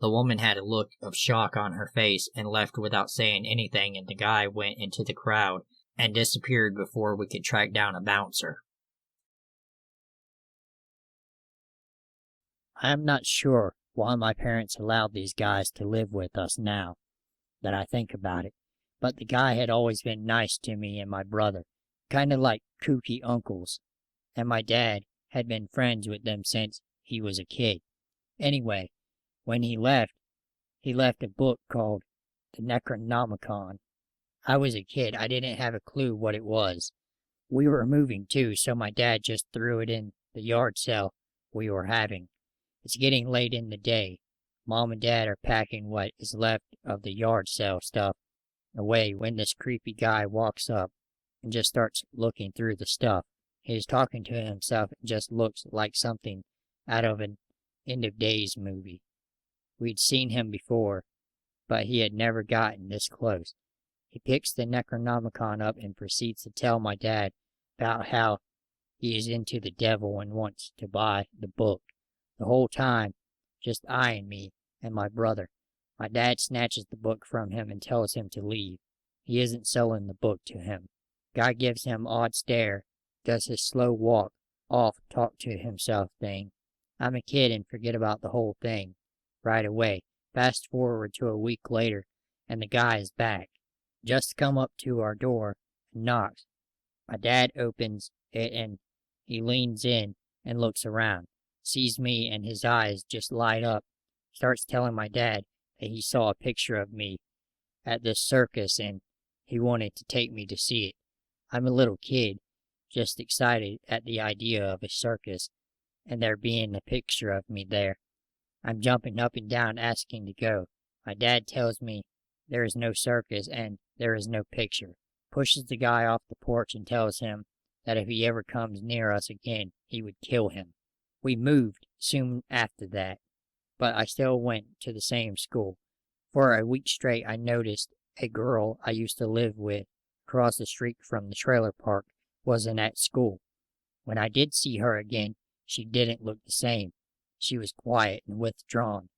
The woman had a look of shock on her face and left without saying anything, and the guy went into the crowd and disappeared before we could track down a bouncer. I am not sure why my parents allowed these guys to live with us now that I think about it, but the guy had always been nice to me and my brother, kind of like kooky uncles, and my dad had been friends with them since he was a kid. Anyway, when he left a book called The Necronomicon. I was a kid. I didn't have a clue what it was. We were moving too, so my dad just threw it in the yard sale we were having. It's getting late in the day. Mom and Dad are packing what is left of the yard sale stuff away when this creepy guy walks up and just starts looking through the stuff. He is talking to himself and just looks like something out of an end of days movie. We'd seen him before, but he had never gotten this close. He picks the Necronomicon up and proceeds to tell my dad about how he is into the devil and wants to buy the book. The whole time, just eyeing me and my brother. My dad snatches the book from him and tells him to leave. He isn't selling the book to him. Guy gives him odd stare, does his slow walk, off, talk to himself thing. I'm a kid and forget about the whole thing right away. Fast forward to a week later, and the guy is back. Just come up to our door and knocks. My dad opens it and he leans in and looks around, sees me, and his eyes just light up. Starts telling my dad that he saw a picture of me at this circus and he wanted to take me to see it. I'm a little kid, just excited at the idea of a circus and there being a picture of me there. I'm jumping up and down asking to go. My dad tells me there is no circus and there is no picture. Pushes the guy off the porch and tells him that if he ever comes near us again, he would kill him. We moved soon after that, but I still went to the same school. For a week straight, I noticed a girl I used to live with across the street from the trailer park wasn't at school. When I did see her again, she didn't look the same. She was quiet and withdrawn.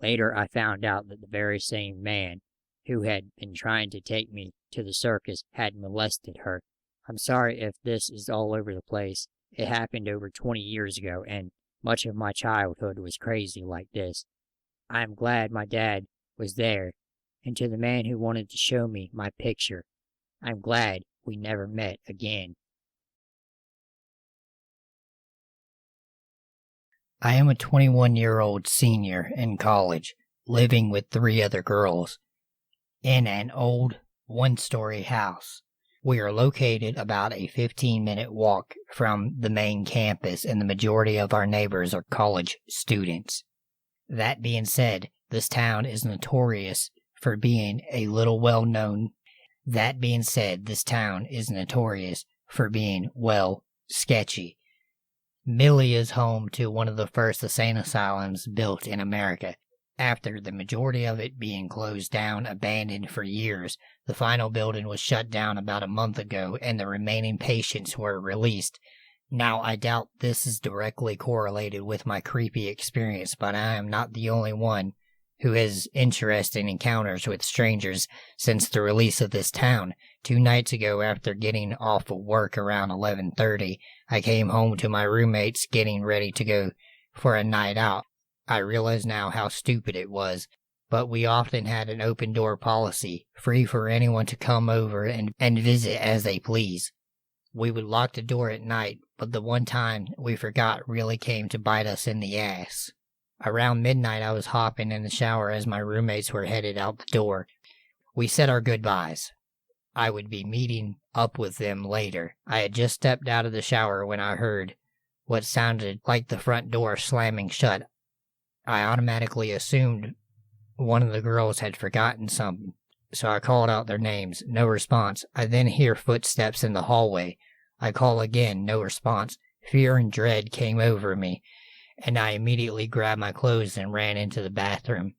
Later, I found out that the very same man who had been trying to take me to the circus had molested her. I'm sorry if this is all over the place. It happened over 20 years ago, and much of my childhood was crazy like this. I am glad my dad was there, and to the man who wanted to show me my picture, I'm glad we never met again. I am a 21-year-old senior in college, living with 3 other girls, in an old one-story house. We are located about a 15-minute walk from the main campus, and the majority of our neighbors are college students. That being said, this town is notorious for being sketchy. Millie is home to one of the first insane asylums built in America. After the majority of it being closed down, abandoned for years, the final building was shut down about a month ago and the remaining patients were released. Now, I doubt this is directly correlated with my creepy experience, but I am not the only one who has interesting encounters with strangers since the release of this town. 2 nights ago, after getting off of work around 11:30, I came home to my roommates getting ready to go for a night out. I realize now how stupid it was, but we often had an open door policy, free for anyone to come over and visit as they please. We would lock the door at night, but the one time we forgot really came to bite us in the ass. Around midnight, I was hopping in the shower as my roommates were headed out the door. We said our goodbyes. I would be meeting up with them later. I had just stepped out of the shower when I heard what sounded like the front door slamming shut. I automatically assumed one of the girls had forgotten something, so I called out their names. No response. I then hear footsteps in the hallway. I call again. No response. Fear and dread came over me, and I immediately grabbed my clothes and ran into the bathroom.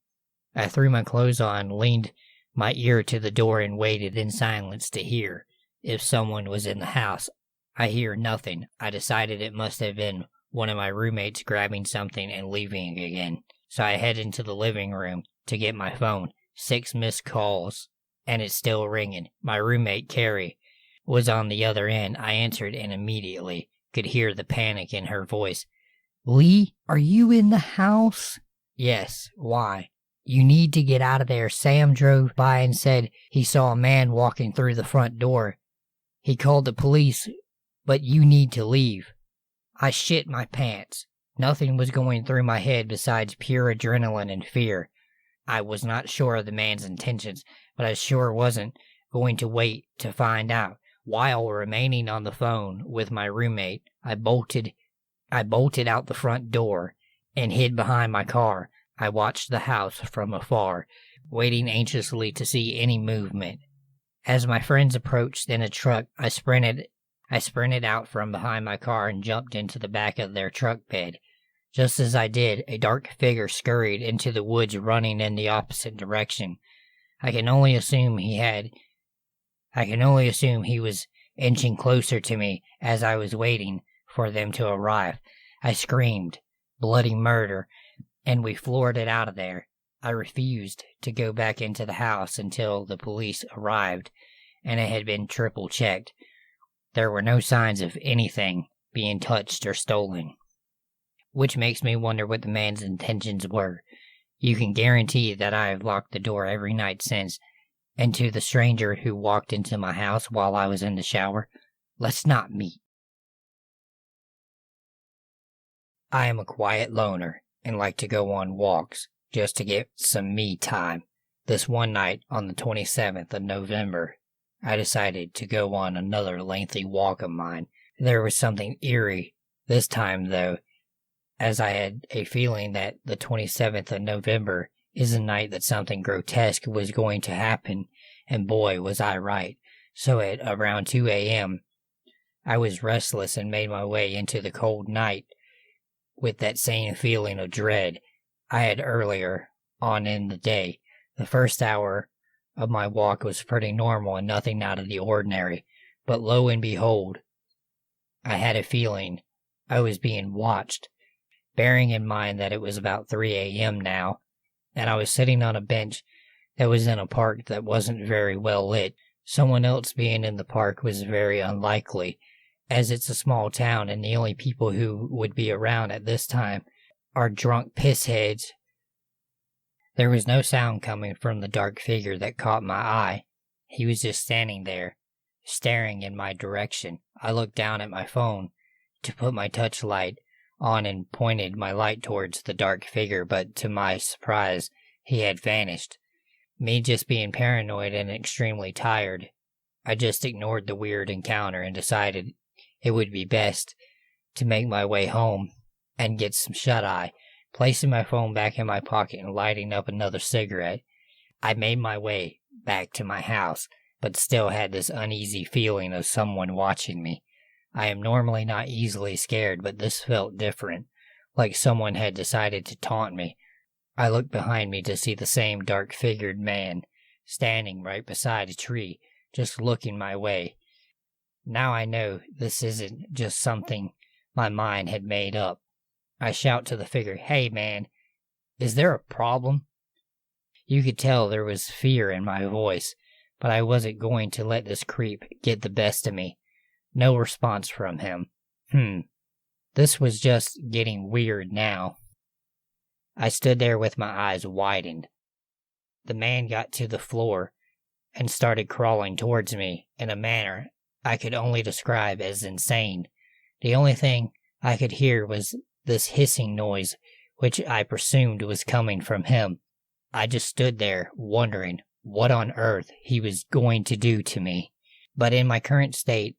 I threw my clothes on, leaned my ear to the door, and waited in silence to hear if someone was in the house. I hear nothing. I decided it must have been one of my roommates grabbing something and leaving again. so I head into the living room to get my phone. 6 missed calls, and it's still ringing. My roommate, Carrie, was on the other end. I answered and immediately could hear the panic in her voice. "Lee, are you in the house?" "Yes, why?" "You need to get out of there. Sam drove by and said he saw a man walking through the front door. He called the police, but you need to leave." I shit my pants. Nothing was going through my head besides pure adrenaline and fear. I was not sure of the man's intentions, but I sure wasn't going to wait to find out. While remaining on the phone with my roommate, I bolted out the front door and hid behind my car. I watched the house from afar, waiting anxiously to see any movement. As my friends approached in a truck, I sprinted out from behind my car and jumped into the back of their truck bed. Just as I did, a dark figure scurried into the woods running in the opposite direction. I can only assume he was inching closer to me as I was waiting for them to arrive. I screamed, "Bloody murder," and we floored it out of there. I refused to go back into the house until the police arrived, and it had been triple checked. There were no signs of anything being touched or stolen. Which makes me wonder what the man's intentions were. You can guarantee that I have locked the door every night since, and to the stranger who walked into my house while I was in the shower, let's not meet. I am a quiet loner and like to go on walks just to get some me time. This one night on the 27th of November, I decided to go on another lengthy walk of mine. There was something eerie this time, though, as I had a feeling that the 27th of November is a night that something grotesque was going to happen, and boy, was I right. So at around 2 a.m., I was restless and made my way into the cold night with that same feeling of dread I had earlier on in the day. The first hour of my walk was pretty normal and nothing out of the ordinary, but lo and behold, I had a feeling I was being watched. Bearing in mind that it was about 3 a.m. now, and I was sitting on a bench that was in a park that wasn't very well lit. Someone else being in the park was very unlikely, as it's a small town and the only people who would be around at this time are drunk pissheads. There was no sound coming from the dark figure that caught my eye. He was just standing there, staring in my direction. I looked down at my phone to put my touch light on and pointed my light towards the dark figure, but to my surprise, he had vanished. Me just being paranoid and extremely tired, I just ignored the weird encounter and decided it would be best to make my way home and get some shut-eye. Placing my phone back in my pocket and lighting up another cigarette, I made my way back to my house, but still had this uneasy feeling of someone watching me. I am normally not easily scared, but this felt different, like someone had decided to taunt me. I looked behind me to see the same dark-figured man standing right beside a tree, just looking my way. Now I know this isn't just something my mind had made up. I shout to the figure, "Hey man, is there a problem?" You could tell there was fear in my voice, but I wasn't going to let this creep get the best of me. No response from him. This was just getting weird now. I stood there with my eyes widened. The man got to the floor and started crawling towards me in a manner I could only describe as insane. The only thing I could hear was this hissing noise, which I presumed was coming from him. I just stood there, wondering what on earth he was going to do to me. But in my current state,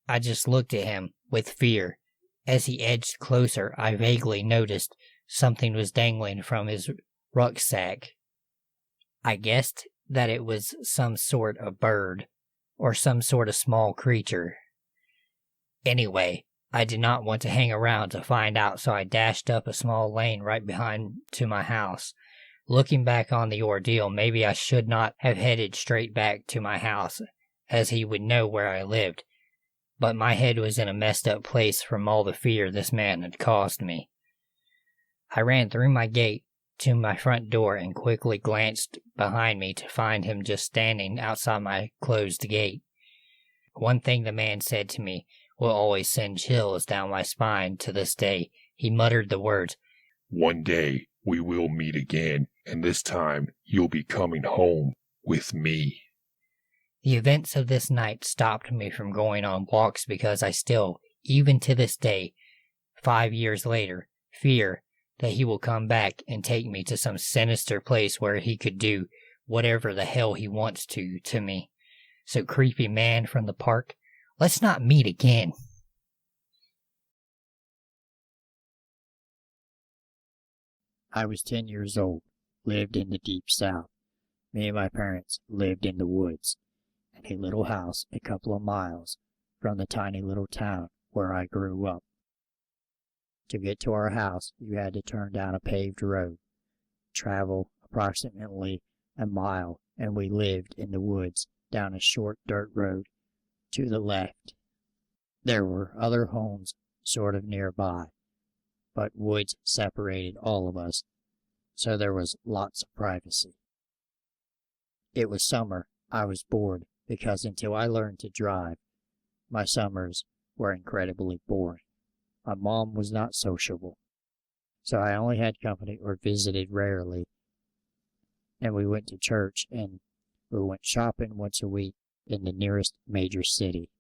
I just looked at him with fear. As he edged closer, I vaguely noticed something was dangling from his rucksack. I guessed that it was some sort of bird, or some sort of small creature. Anyway, I did not want to hang around to find out, so I dashed up a small lane right behind to my house. Looking back on the ordeal, maybe I should not have headed straight back to my house, as he would know where I lived. But my head was in a messed up place from all the fear this man had caused me. I ran through my gate to my front door and quickly glanced behind me to find him just standing outside my closed gate. One thing the man said to me will always send chills down my spine to this day. He muttered the words, "One day we will meet again, and this time you'll be coming home with me." The events of this night stopped me from going on walks because I still, even to this day, 5 years later, fear that he will come back and take me to some sinister place where he could do whatever the hell he wants to me. So creepy man from the park, let's not meet again. I was 10 years old, lived in the deep south. Me and my parents lived in the woods, in a little house a couple of miles from the tiny little town where I grew up. To get to our house, you had to turn down a paved road, travel approximately a mile, and we lived in the woods down a short dirt road to the left. There were other homes sort of nearby, but woods separated all of us, so there was lots of privacy. It was summer. I was bored because until I learned to drive, my summers were incredibly boring. My mom was not sociable, so I only had company or visited rarely, and we went to church and we went shopping once a week in the nearest major city.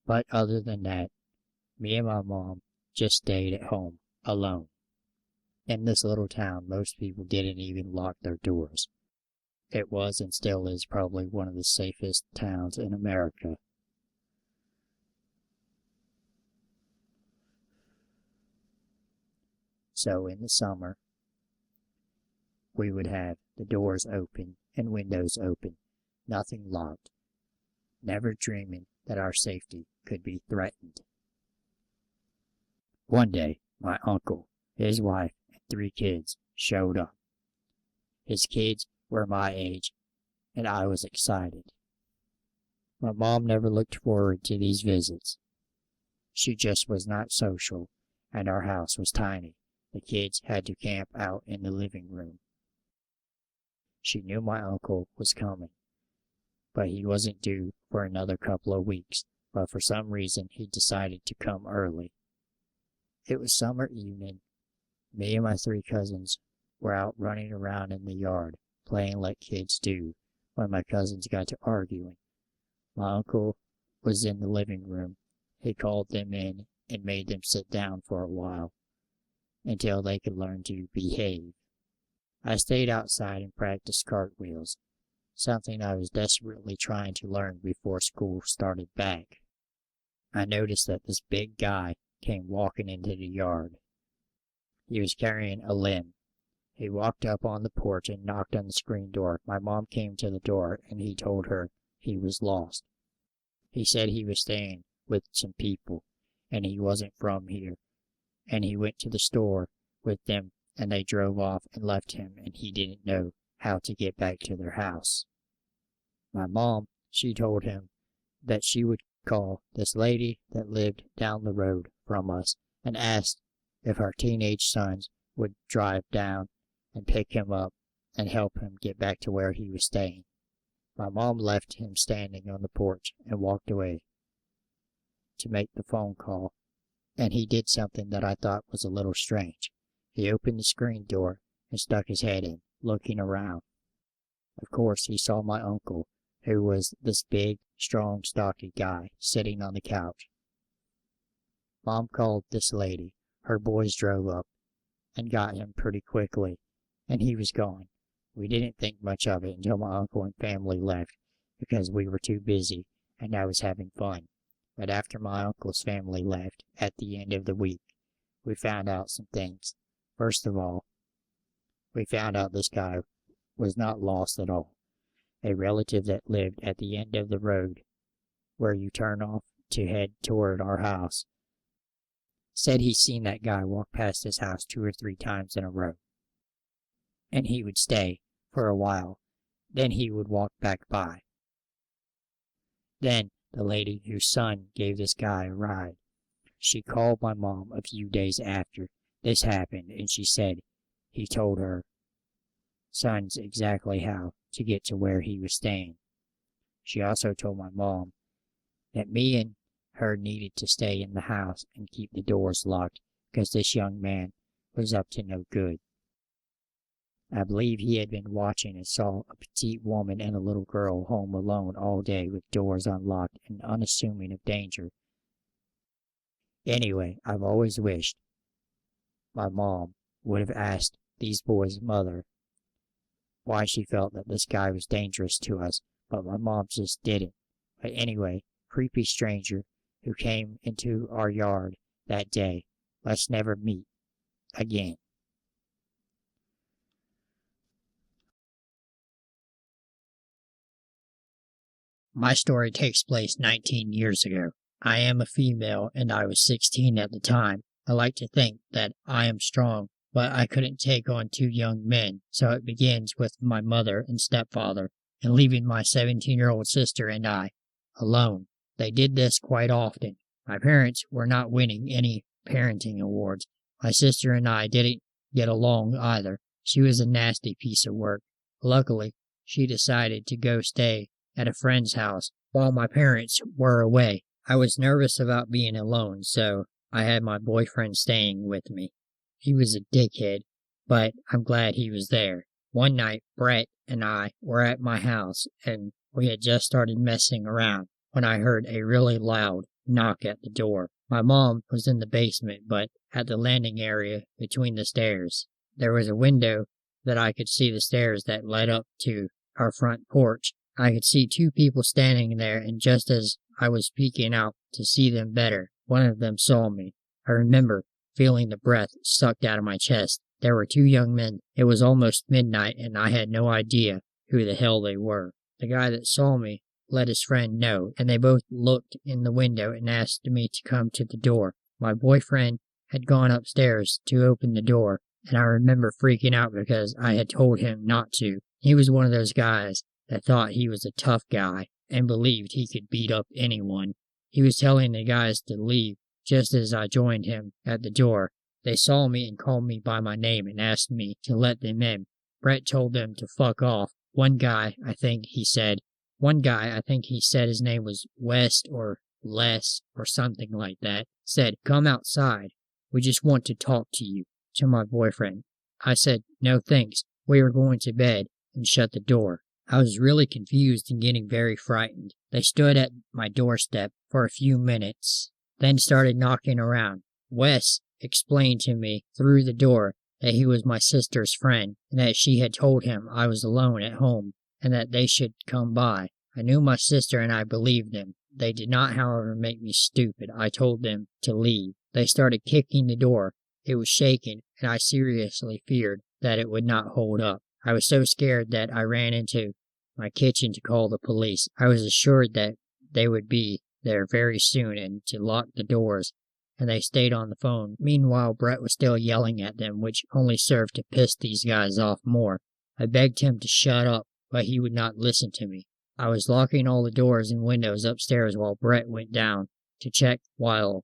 But other than that, me and my mom just stayed at home, alone. In this little town, most people didn't even lock their doors. It was and still is probably one of the safest towns in America. So in the summer, we would have the doors open and windows open, nothing locked, never dreaming that our safety could be threatened. One day, my uncle, his wife, and 3 kids showed up. His kids were my age, and I was excited. My mom never looked forward to these visits. She just was not social, and our house was tiny. The kids had to camp out in the living room. She knew my uncle was coming, but he wasn't due for another couple of weeks, but for some reason he decided to come early. It was summer evening. Me and my 3 cousins were out running around in the yard, playing like kids do, when my cousins got to arguing. My uncle was in the living room. He called them in and made them sit down for a while, until they could learn to behave. I stayed outside and practiced cartwheels, something I was desperately trying to learn before school started back. I noticed that this big guy came walking into the yard. He was carrying a limb. He walked up on the porch and knocked on the screen door. My mom came to the door and he told her he was lost. He said he was staying with some people and he wasn't from here, and he went to the store with them and they drove off and left him, and he didn't know how to get back to their house. My mom, she told him that she would call this lady that lived down the road from us and asked if our teenage sons would drive down and pick him up and help him get back to where he was staying. My mom left him standing on the porch and walked away to make the phone call, and he did something that I thought was a little strange. He opened the screen door and stuck his head in, looking around. Of course, he saw my uncle, who was this big, strong, stocky guy sitting on the couch. Mom called this lady. Her boys drove up and got him pretty quickly, and he was gone. We didn't think much of it until my uncle and family left because we were too busy and I was having fun. But after my uncle's family left at the end of the week, we found out some things. First of all, we found out this guy was not lost at all. A relative that lived at the end of the road where you turn off to head toward our house said he's seen that guy walk past his house 2 or 3 times in a row. And he would stay for a while, then he would walk back by. Then the lady whose son gave this guy a ride, she called my mom a few days after this happened, and she said He told her sons exactly how to get to where he was staying. She also told my mom that me and her needed to stay in the house and keep the doors locked because this young man was up to no good. I believe he had been watching and saw a petite woman and a little girl home alone all day with doors unlocked and unassuming of danger. Anyway, I've always wished my mom would have asked these boys' mother why she felt that this guy was dangerous to us, but my mom just didn't. But anyway, creepy stranger who came into our yard that day, let's never meet again. My story takes place 19 years ago. I am a female and I was 16 at the time. I like to think that I am strong, but I couldn't take on 2 young men, so it begins with my mother and stepfather, and leaving my 17-year-old sister and I alone. They did this quite often. My parents were not winning any parenting awards. My sister and I didn't get along either. She was a nasty piece of work. Luckily, she decided to go stay at a friend's house while my parents were away. I was nervous about being alone, so I had my boyfriend staying with me. He was a dickhead, but I'm glad he was there. One night, Brett and I were at my house, and we had just started messing around when I heard a really loud knock at the door. My mom was in the basement, but at the landing area between the stairs. There was a window that I could see the stairs that led up to our front porch. I could see 2 people standing there, and just as I was peeking out to see them better, one of them saw me. I remember feeling the breath sucked out of my chest. There were 2 young men. It was almost midnight, and I had no idea who the hell they were. The guy that saw me let his friend know, and they both looked in the window and asked me to come to the door. My boyfriend had gone upstairs to open the door, and I remember freaking out because I had told him not to. He was one of those guys that thought he was a tough guy and believed he could beat up anyone. He was telling the guys to leave just as I joined him at the door. They saw me and called me by my name and asked me to let them in. Brett told them to fuck off. One guy, I think he said his name was West or Les or something like that, said, "Come outside. We just want to talk to you," to my boyfriend. I said, "No thanks. We are going to bed," and shut the door. I was really confused and getting very frightened. They stood at my doorstep for a few minutes, then started knocking around. Wes explained to me through the door that he was my sister's friend, and that she had told him I was alone at home, and that they should come by. I knew my sister and I believed them. They did not, however, make me stupid. I told them to leave. They started kicking the door. It was shaking, and I seriously feared that it would not hold up. I was so scared that I ran into my kitchen to call the police. I was assured that they would be there very soon and to lock the doors, and they stayed on the phone. Meanwhile, Brett was still yelling at them, which only served to piss these guys off more. I begged him to shut up, but he would not listen to me. I was locking all the doors and windows upstairs while Brett went down to check the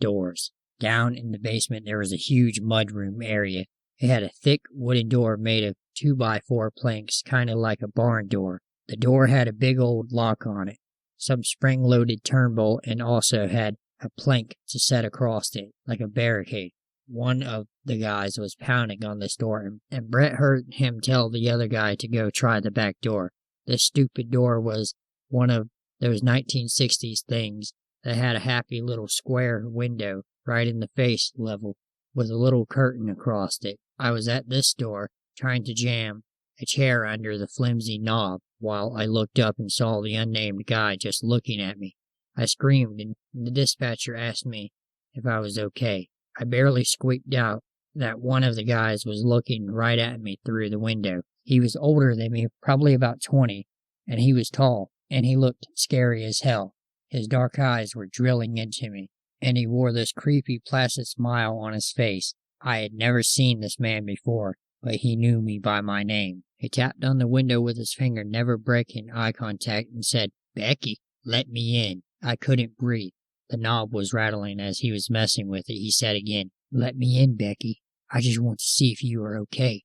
doors. Down in the basement there was a huge mudroom area. It had a thick wooden door made of 2x4 planks, kind of like a barn door. The door had a big old lock on it, some spring-loaded turnbolt, and also had a plank to set across it, like a barricade. One of the guys was pounding on this door, and Brett heard him tell the other guy to go try the back door. This stupid door was one of those 1960s things that had a happy little square window right in the face level with a little curtain across it. I was at this door, trying to jam a chair under the flimsy knob, while I looked up and saw the unnamed guy just looking at me. I screamed, and the dispatcher asked me if I was okay. I barely squeaked out that one of the guys was looking right at me through the window. He was older than me, probably about 20, and he was tall, and he looked scary as hell. His dark eyes were drilling into me, and he wore this creepy placid smile on his face. I had never seen this man before, but he knew me by my name. He tapped on the window with his finger, never breaking eye contact, and said, "Becky, let me in." I couldn't breathe. The knob was rattling as he was messing with it. He said again, "Let me in, Becky." I just want to see if you are okay.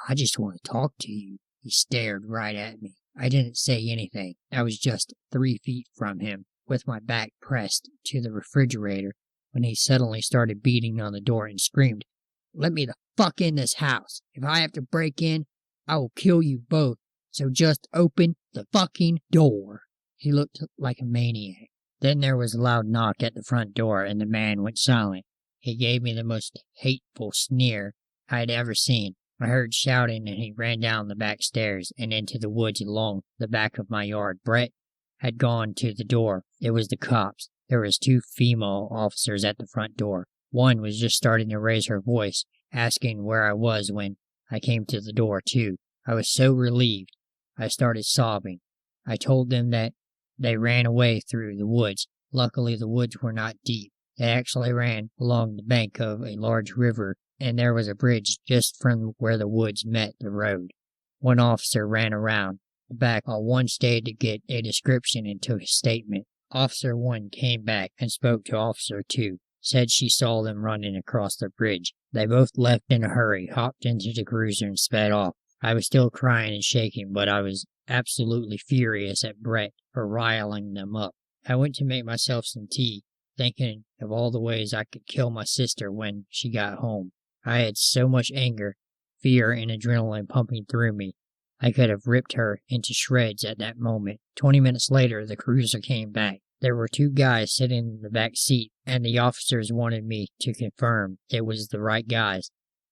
I just want to talk to you." He stared right at me. I didn't say anything. I was just 3 feet from him, with my back pressed to the refrigerator, when he suddenly started beating on the door and screamed, "Let me the fuck in this house. If I have to break in, I will kill you both. So just open the fucking door." He looked like a maniac. Then there was a loud knock at the front door, and the man went silent. He gave me the most hateful sneer I had ever seen. I heard shouting, and he ran down the back stairs and into the woods along the back of my yard. Brett had gone to the door. It was the cops. There was 2 female officers at the front door. One was just starting to raise her voice, asking where I was when I came to the door, too. I was so relieved. I started sobbing. I told them that they ran away through the woods. Luckily, the woods were not deep. They actually ran along the bank of a large river, and there was a bridge just from where the woods met the road. One officer ran around the back while one stayed to get a description and took a statement. Officer 1 came back and spoke to Officer 2, said she saw them running across the bridge. They both left in a hurry, hopped into the cruiser, and sped off. I was still crying and shaking, but I was absolutely furious at Brett for riling them up. I went to make myself some tea, thinking of all the ways I could kill my sister when she got home. I had so much anger, fear, and adrenaline pumping through me. I could have ripped her into shreds at that moment. 20 minutes later, the cruiser came back. There were 2 guys sitting in the back seat, and the officers wanted me to confirm it was the right guys.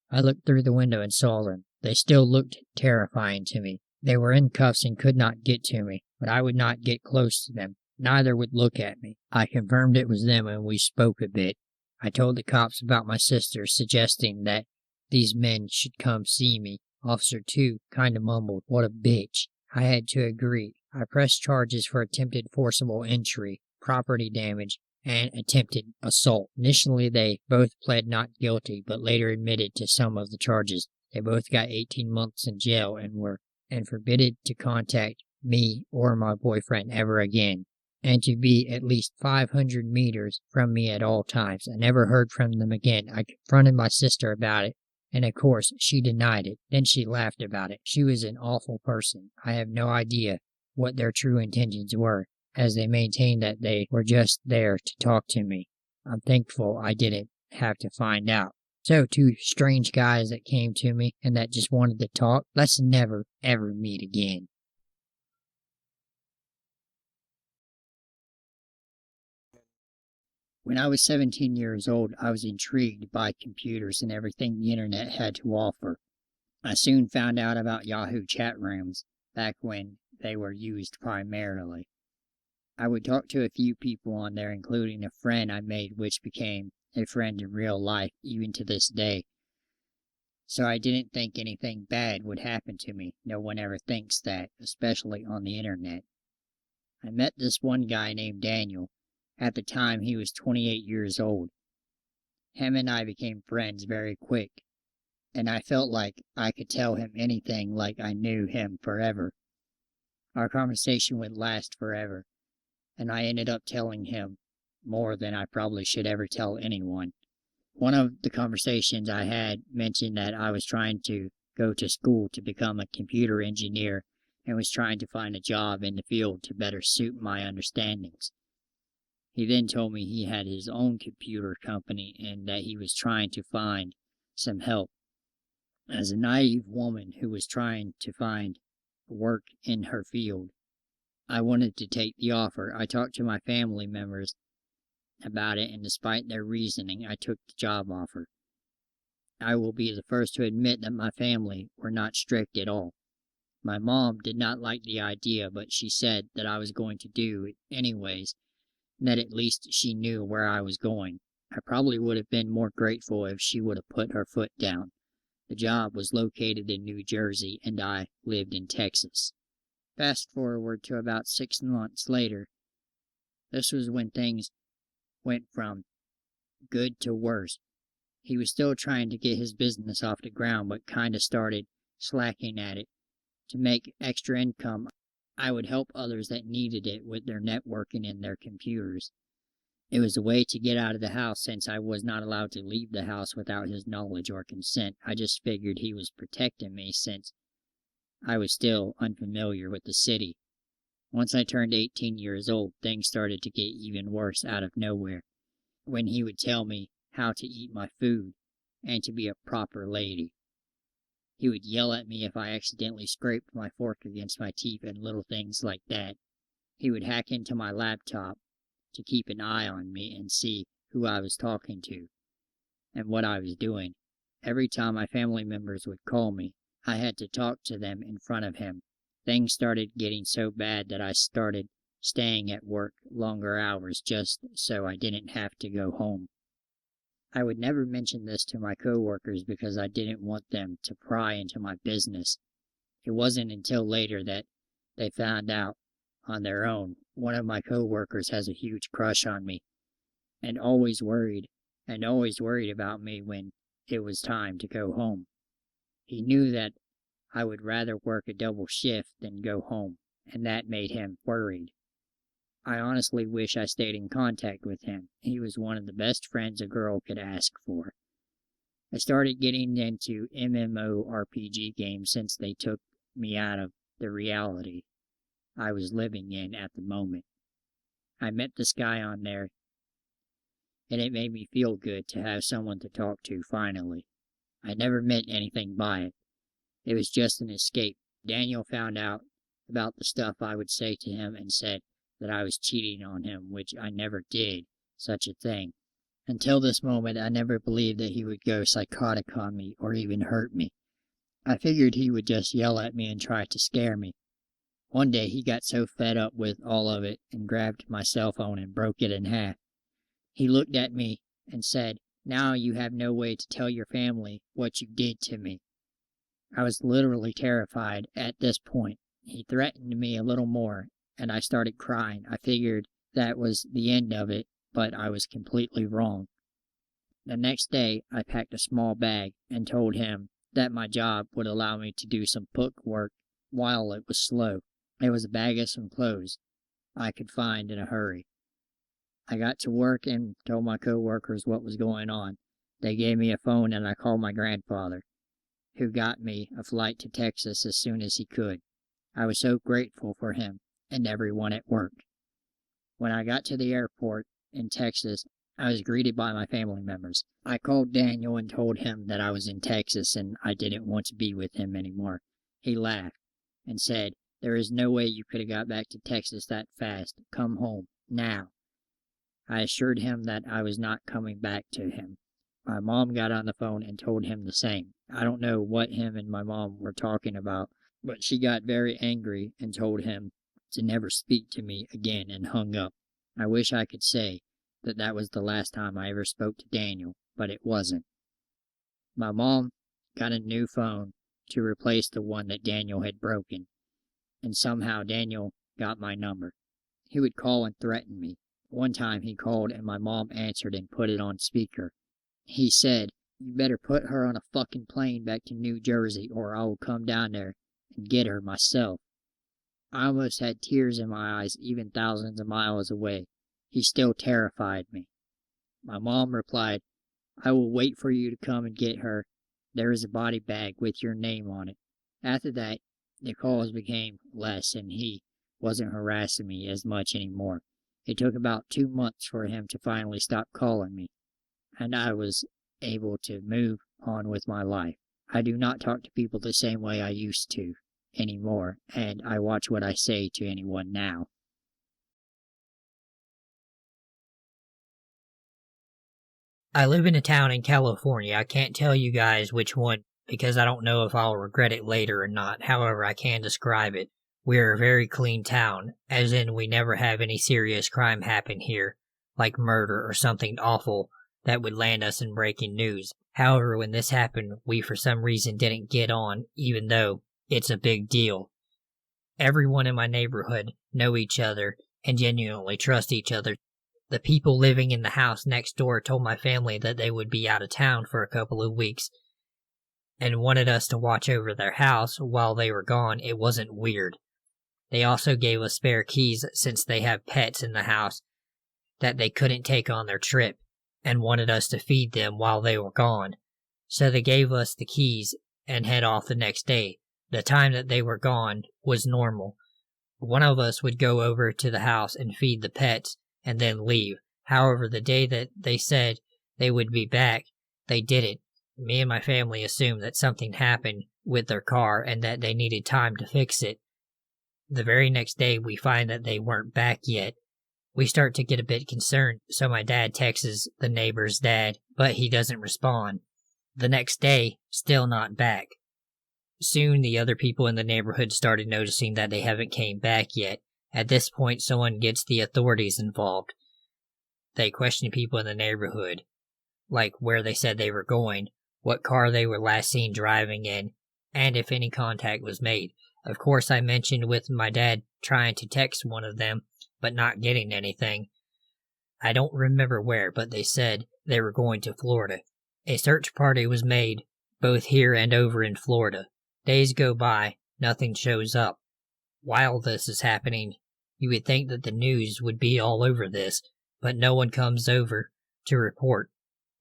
I looked through the window and saw them. They still looked terrifying to me. They were in cuffs and could not get to me, but I would not get close to them. Neither would look at me. I confirmed it was them, and we spoke a bit. I told the cops about my sister, suggesting that these men should come see me. Officer 2 kind of mumbled, "What a bitch." I had to agree. I pressed charges for attempted forcible entry, property damage, and attempted assault. Initially, they both pled not guilty, but later admitted to some of the charges. They both got 18 months in jail and were forbidden to contact me or my boyfriend ever again, and to be at least 500 meters from me at all times. I never heard from them again. I confronted my sister about it, and of course she denied it. Then she laughed about it. She was an awful person. I have no idea what their true intentions were, as they maintained that they were just there to talk to me. I'm thankful I didn't have to find out. So 2 strange guys that came to me and that just wanted to talk, let's never ever meet again. When I was 17 years old, I was intrigued by computers and everything the internet had to offer. I soon found out about Yahoo chat rooms, back when they were used primarily. I would talk to a few people on there, including a friend I made which became a friend in real life, even to this day. So I didn't think anything bad would happen to me. No one ever thinks that, especially on the internet. I met this one guy named Daniel. At the time, he was 28 years old. Him and I became friends very quick, and I felt like I could tell him anything like I knew him forever. Our conversation would last forever, and I ended up telling him more than I probably should ever tell anyone. One of the conversations I had mentioned that I was trying to go to school to become a computer engineer and was trying to find a job in the field to better suit my understandings. He then told me he had his own computer company and that he was trying to find some help. As a naive woman who was trying to find work in her field, I wanted to take the offer. I talked to my family members about it, and despite their reasoning, I took the job offer. I will be the first to admit that my family were not strict at all. My mom did not like the idea, but she said that I was going to do it anyways, and that at least she knew where I was going. I probably would have been more grateful if she would have put her foot down. The job was located in New Jersey, and I lived in Texas. Fast forward to about 6 months later. This was when things went from good to worse. He was still trying to get his business off the ground, but kind of started slacking at it. To make extra income, I would help others that needed it with their networking and their computers. It was a way to get out of the house since I was not allowed to leave the house without his knowledge or consent. I just figured he was protecting me since I was still unfamiliar with the city. Once I turned 18 years old, things started to get even worse out of nowhere, when he would tell me how to eat my food and to be a proper lady. He would yell at me if I accidentally scraped my fork against my teeth and little things like that. He would hack into my laptop to keep an eye on me and see who I was talking to and what I was doing. Every time my family members would call me, I had to talk to them in front of him. Things started getting so bad that I started staying at work longer hours just so I didn't have to go home. I would never mention this to my coworkers because I didn't want them to pry into my business. It wasn't until later that they found out on their own. One of my coworkers has a huge crush on me and always worried about me when it was time to go home. He knew that I would rather work a double shift than go home, and that made him worried. I honestly wish I stayed in contact with him. He was one of the best friends a girl could ask for. I started getting into MMORPG games since they took me out of the reality I was living in at the moment. I met this guy on there, and it made me feel good to have someone to talk to finally. I never meant anything by it. It was just an escape. Daniel found out about the stuff I would say to him and said that I was cheating on him, which I never did such a thing. Until this moment, I never believed that he would go psychotic on me or even hurt me. I figured he would just yell at me and try to scare me. One day he got so fed up with all of it and grabbed my cell phone and broke it in half. He looked at me and said, "Now you have no way to tell your family what you did to me." I was literally terrified at this point. He threatened me a little more, and I started crying. I figured that was the end of it, but I was completely wrong. The next day, I packed a small bag and told him that my job would allow me to do some book work while it was slow. It was a bag of some clothes I could find in a hurry. I got to work and told my coworkers what was going on. They gave me a phone and I called my grandfather, who got me a flight to Texas as soon as he could. I was so grateful for him and everyone at work. When I got to the airport in Texas, I was greeted by my family members. I called Daniel and told him that I was in Texas and I didn't want to be with him anymore. He laughed and said, "There is no way you could have got back to Texas that fast. Come home, now." I assured him that I was not coming back to him. My mom got on the phone and told him the same. I don't know what him and my mom were talking about, but she got very angry and told him to never speak to me again and hung up. I wish I could say that that was the last time I ever spoke to Daniel, but it wasn't. My mom got a new phone to replace the one that Daniel had broken, and somehow Daniel got my number. He would call and threaten me. One time he called and my mom answered and put it on speaker. He said, "You better put her on a fucking plane back to New Jersey or I will come down there and get her myself." I almost had tears in my eyes even thousands of miles away. He still terrified me. My mom replied, "I will wait for you to come and get her. There is a body bag with your name on it." After that, the calls became less and he wasn't harassing me as much anymore. It took about 2 months for him to finally stop calling me, and I was able to move on with my life. I do not talk to people the same way I used to anymore, and I watch what I say to anyone now. I live in a town in California. I can't tell you guys which one because I don't know if I'll regret it later or not. However, I can describe it. We're a very clean town, as in we never have any serious crime happen here, like murder or something awful that would land us in breaking news. However, when this happened, we for some reason didn't get on, even though it's a big deal. Everyone in my neighborhood know each other and genuinely trust each other. The people living in the house next door told my family that they would be out of town for a couple of weeks and wanted us to watch over their house while they were gone. It wasn't weird. They also gave us spare keys since they have pets in the house that they couldn't take on their trip and wanted us to feed them while they were gone. So they gave us the keys and head off the next day. The time that they were gone was normal. One of us would go over to the house and feed the pets and then leave. However, the day that they said they would be back, they didn't. Me and my family assumed that something happened with their car and that they needed time to fix it. The very next day, we find that they weren't back yet. We start to get a bit concerned, so my dad texts the neighbor's dad, but he doesn't respond. The next day, still not back. Soon, the other people in the neighborhood started noticing that they haven't came back yet. At this point, someone gets the authorities involved. They question people in the neighborhood, like where they said they were going, what car they were last seen driving in, and if any contact was made. Of course, I mentioned with my dad trying to text one of them, but not getting anything. I don't remember where, but they said they were going to Florida. A search party was made, both here and over in Florida. Days go by, nothing shows up. While this is happening, you would think that the news would be all over this, but no one comes over to report.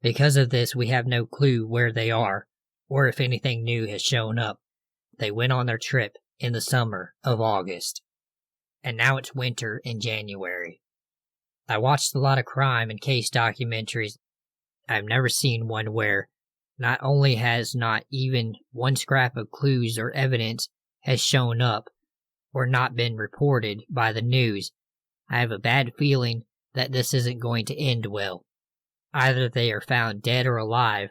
Because of this, we have no clue where they are, or if anything new has shown up. They went on their trip in the summer of August, and now it's winter in January. I watched a lot of crime and case documentaries. I've never seen one where not only has not even one scrap of clues or evidence has shown up or not been reported by the news. I have a bad feeling that this isn't going to end well. Either they are found dead or alive,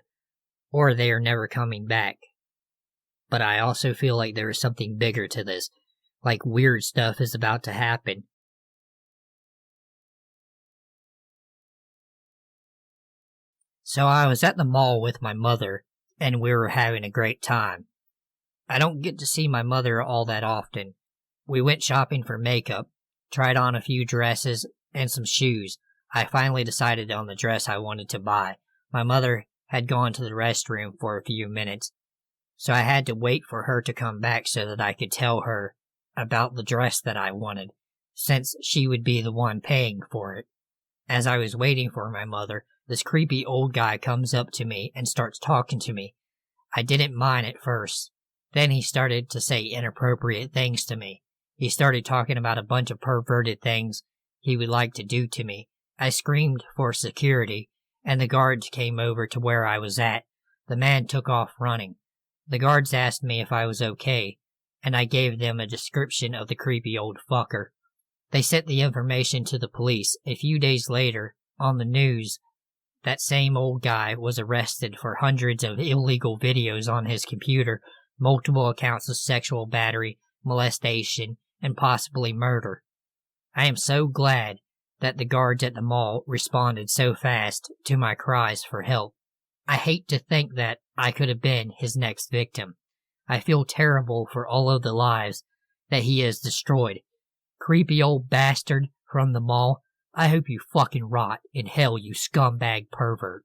or they are never coming back. But I also feel like there is something bigger to this, like weird stuff is about to happen. So I was at the mall with my mother, and we were having a great time. I don't get to see my mother all that often. We went shopping for makeup, tried on a few dresses, and some shoes. I finally decided on the dress I wanted to buy. My mother had gone to the restroom for a few minutes, so I had to wait for her to come back so that I could tell her about the dress that I wanted, since she would be the one paying for it. As I was waiting for my mother, this creepy old guy comes up to me and starts talking to me. I didn't mind at first. Then he started to say inappropriate things to me. He started talking about a bunch of perverted things he would like to do to me. I screamed for security, and the guards came over to where I was at. The man took off running. The guards asked me if I was okay, and I gave them a description of the creepy old fucker. They sent the information to the police. A few days later, on the news, that same old guy was arrested for hundreds of illegal videos on his computer, multiple accounts of sexual battery, molestation, and possibly murder. I am so glad that the guards at the mall responded so fast to my cries for help. I hate to think that I could have been his next victim. I feel terrible for all of the lives that he has destroyed. Creepy old bastard from the mall, I hope you fucking rot in hell, you scumbag pervert.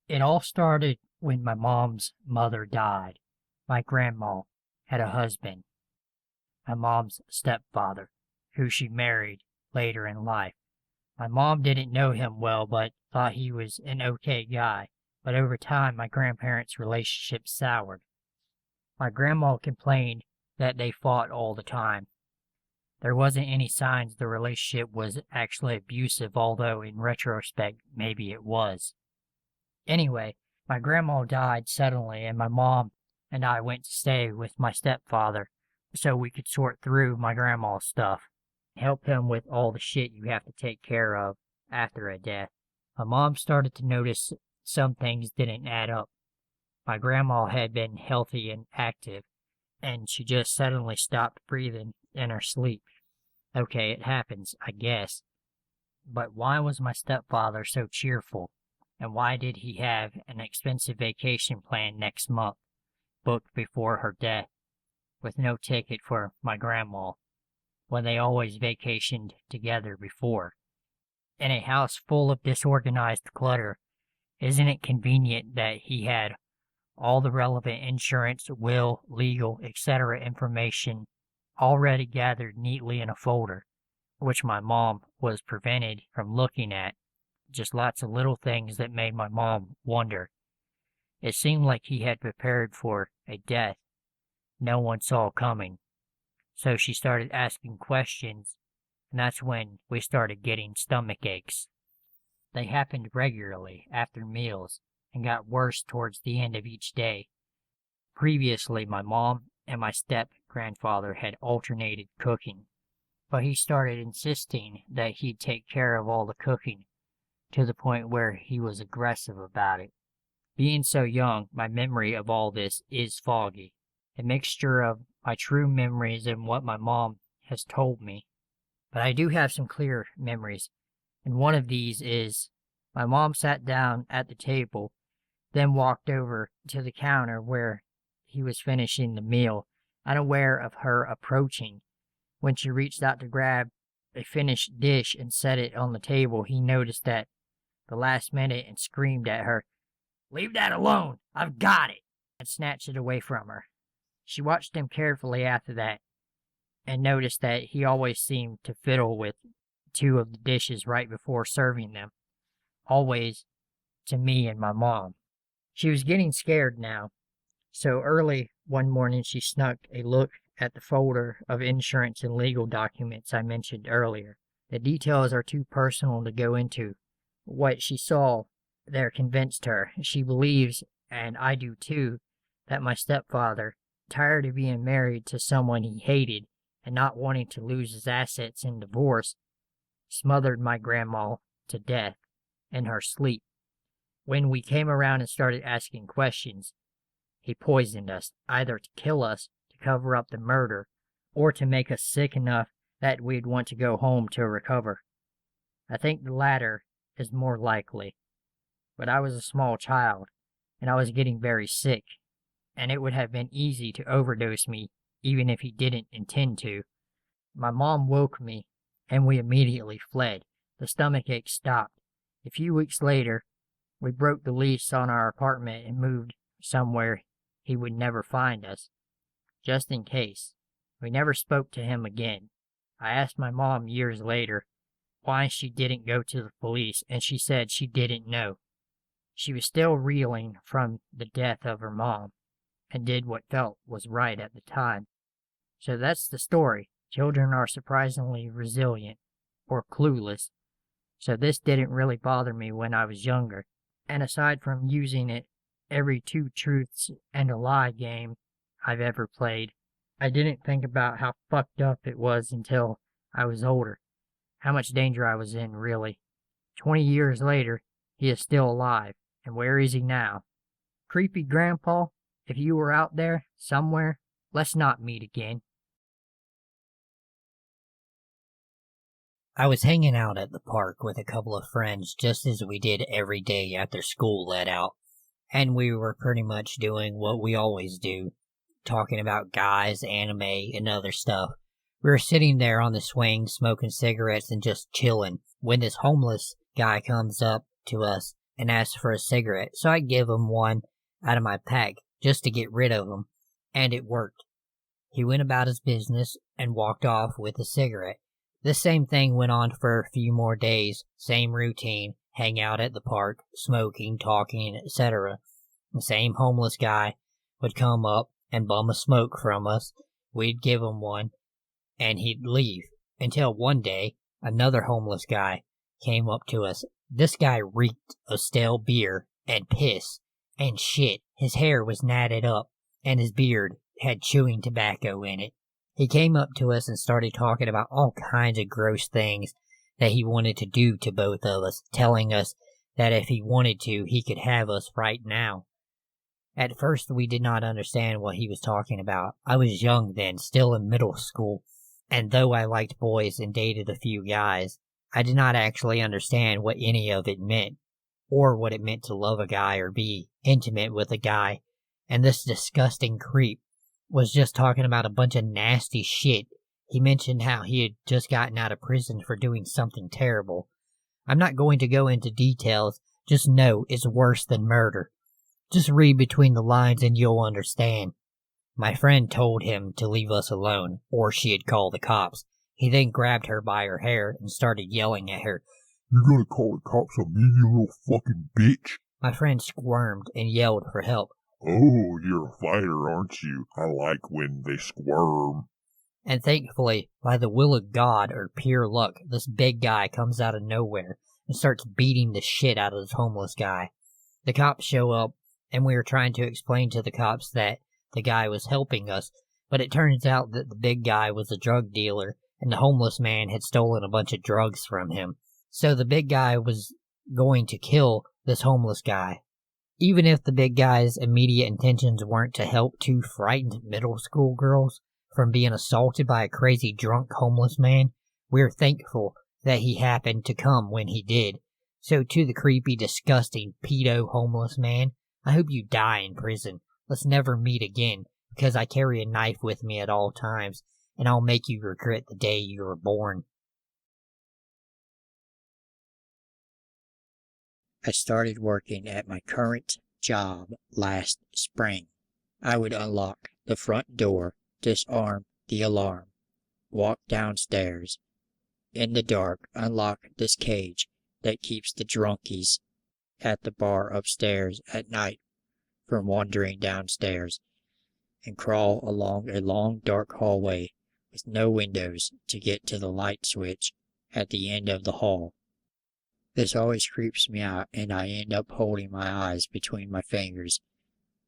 It all started when my mom's mother died. My grandma had a husband, my mom's stepfather, who she married later in life. My mom didn't know him well, but thought he was an okay guy. But over time, my grandparents' relationship soured. My grandma complained that they fought all the time. There wasn't any signs the relationship was actually abusive, although in retrospect, maybe it was. Anyway, my grandma died suddenly, and my mom and I went to stay with my stepfather so we could sort through my grandma's stuff, help him with all the shit you have to take care of after a death. My mom started to notice some things didn't add up. My grandma had been healthy and active, and she just suddenly stopped breathing in her sleep. Okay, it happens, I guess. But why was my stepfather so cheerful? And why did he have an expensive vacation planned next month, booked before her death, with no ticket for my grandma, when they always vacationed together before? In a house full of disorganized clutter, isn't it convenient that he had all the relevant insurance, will, legal, etc. information already gathered neatly in a folder, which my mom was prevented from looking at. Just lots of little things that made my mom wonder. It seemed like he had prepared for a death no one saw coming. So she started asking questions, and that's when we started getting stomach aches. They happened regularly after meals and got worse towards the end of each day. Previously, my mom and my step-grandfather had alternated cooking, but he started insisting that he'd take care of all the cooking, to the point where he was aggressive about it. Being so young, my memory of all this is foggy, a mixture of my true memories and what my mom has told me. But I do have some clear memories, and one of these is my mom sat down at the table, then walked over to the counter where he was finishing the meal, unaware of her approaching. When she reached out to grab a finished dish and set it on the table, he noticed that the last minute and screamed at her, "Leave that alone! I've got it!" and snatched it away from her. She watched him carefully after that and noticed that he always seemed to fiddle with two of the dishes right before serving them, always to me and my mom. She was getting scared now, so early one morning she snuck a look at the folder of insurance and legal documents I mentioned earlier. The details are too personal to go into. What she saw there convinced her. She believes, and I do too, that my stepfather, tired of being married to someone he hated and not wanting to lose his assets in divorce, smothered my grandma to death in her sleep. When we came around and started asking questions, he poisoned us, either to kill us, to cover up the murder, or to make us sick enough that we'd want to go home to recover. I think the latter is more likely. But I was a small child, and I was getting very sick, and it would have been easy to overdose me even if he didn't intend to. My mom woke me, and we immediately fled. The stomachache stopped. A few weeks later, we broke the lease on our apartment and moved somewhere he would never find us, just in case. We never spoke to him again. I asked my mom years later why she didn't go to the police, and she said she didn't know. She was still reeling from the death of her mom, and did what felt was right at the time. So that's the story. Children are surprisingly resilient, or clueless, so this didn't really bother me when I was younger. And aside from using it every two truths and a lie game I've ever played, I didn't think about how fucked up it was until I was older. How much danger I was in, really. 20 years later, he is still alive. And where is he now? Creepy Grandpa, if you were out there, somewhere, let's not meet again. I was hanging out at the park with a couple of friends just as we did every day after school let out, and we were pretty much doing what we always do, talking about guys, anime, and other stuff. We were sitting there on the swing, smoking cigarettes and just chilling, when this homeless guy comes up to us and asks for a cigarette, so I give him one out of my pack just to get rid of him, and it worked. He went about his business and walked off with a cigarette. This same thing went on for a few more days, same routine, hang out at the park, smoking, talking, etc. The same homeless guy would come up and bum a smoke from us, we'd give him one, and he'd leave, until one day, another homeless guy came up to us. This guy reeked of stale beer, and piss, and shit. His hair was natted up, and his beard had chewing tobacco in it. He came up to us and started talking about all kinds of gross things that he wanted to do to both of us, telling us that if he wanted to, he could have us right now. At first, we did not understand what he was talking about. I was young then, still in middle school, and though I liked boys and dated a few guys, I did not actually understand what any of it meant, or what it meant to love a guy or be intimate with a guy, and this disgusting creep was just talking about a bunch of nasty shit. He mentioned how he had just gotten out of prison for doing something terrible. I'm not going to go into details, just know it's worse than murder. Just read between the lines and you'll understand. My friend told him to leave us alone, or she'd call the cops. He then grabbed her by her hair and started yelling at her. "You gonna call the cops on me, you little fucking bitch?" My friend squirmed and yelled for help. "Oh, you're a fighter, aren't you? I like when they squirm." And thankfully, by the will of God or pure luck, this big guy comes out of nowhere and starts beating the shit out of this homeless guy. The cops show up, and we are trying to explain to the cops that the guy was helping us, but it turns out that the big guy was a drug dealer, and the homeless man had stolen a bunch of drugs from him. So the big guy was going to kill this homeless guy. Even if the big guy's immediate intentions weren't to help two frightened middle school girls from being assaulted by a crazy drunk homeless man, we're thankful that he happened to come when he did. So to the creepy, disgusting, pedo homeless man, I hope you die in prison. Let's never meet again, because I carry a knife with me at all times, and I'll make you regret the day you were born. I started working at my current job last spring. I would unlock the front door, disarm the alarm, walk downstairs, in the dark, unlock this cage that keeps the drunkies at the bar upstairs at night from wandering downstairs, and crawl along a long dark hallway with no windows to get to the light switch at the end of the hall. This always creeps me out, and I end up holding my eyes between my fingers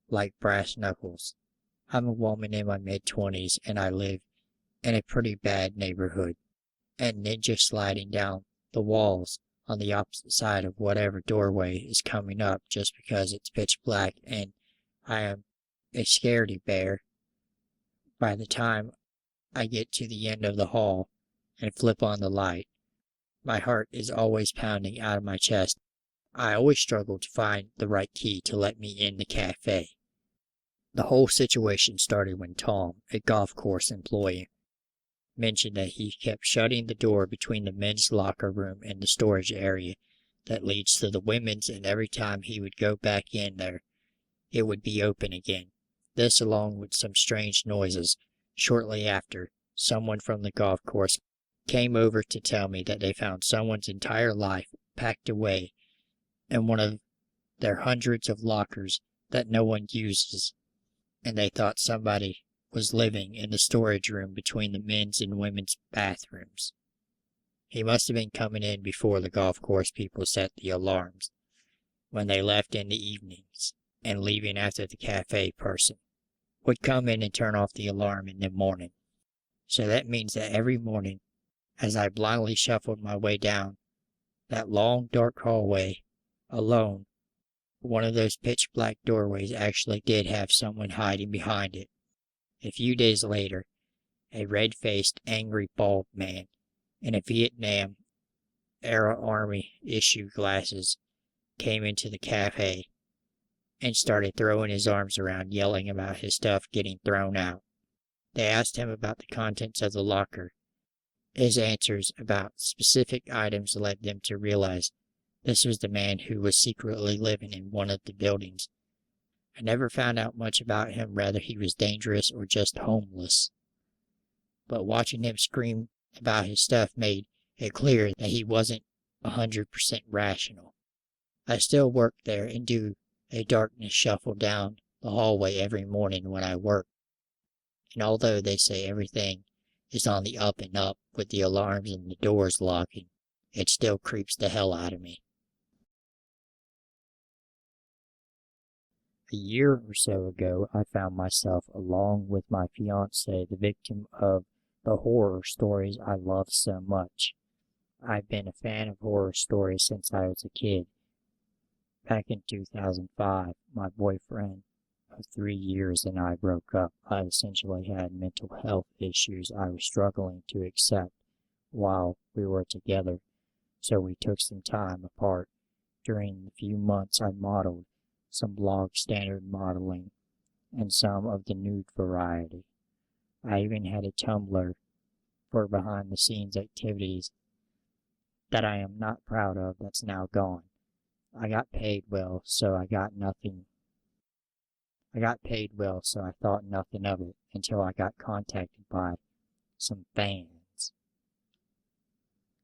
like brass knuckles. I'm a woman in my mid-20s, and I live in a pretty bad neighborhood, and ninja sliding down the walls on the opposite side of whatever doorway is coming up just because it's pitch black and I am a scaredy bear. By the time I get to the end of the hall and flip on the light, my heart is always pounding out of my chest. I always struggle to find the right key to let me in the cafe. The whole situation started when Tom, a golf course employee, mentioned that he kept shutting the door between the men's locker room and the storage area that leads to the women's, and every time he would go back in there, it would be open again. This, along with some strange noises. Shortly after, someone from the golf course came over to tell me that they found someone's entire life packed away in one of their hundreds of lockers that no one uses, and they thought somebody was living in the storage room between the men's and women's bathrooms. He must have been coming in before the golf course people set the alarms, when they left in the evenings, and leaving after the cafe person would come in and turn off the alarm in the morning. So that means that every morning, as I blindly shuffled my way down that long dark hallway alone, one of those pitch black doorways actually did have someone hiding behind it. A few days later, a red-faced, angry, bald man in a Vietnam-era Army issue glasses came into the cafe and started throwing his arms around, yelling about his stuff getting thrown out. They asked him about the contents of the locker. His answers about specific items led them to realize this was the man who was secretly living in one of the buildings. I never found out much about him, whether he was dangerous or just homeless. But watching him scream about his stuff made it clear that he wasn't 100% rational. I still work there and do a darkness shuffle down the hallway every morning when I work. And although they say everything is on the up and up with the alarms and the doors locking, it still creeps the hell out of me. A year or so ago, I found myself, along with my fiancée, the victim of the horror stories I love so much. I've been a fan of horror stories since I was a kid. Back in 2005, my boyfriend of 3 years and I broke up. I essentially had mental health issues I was struggling to accept while we were together, so we took some time apart. During the few months I modeled some blog standard modeling and some of the nude variety. I even had a Tumblr for behind the scenes activities that I am not proud of that's now gone. I got paid well, so I thought nothing of it until I got contacted by some fans.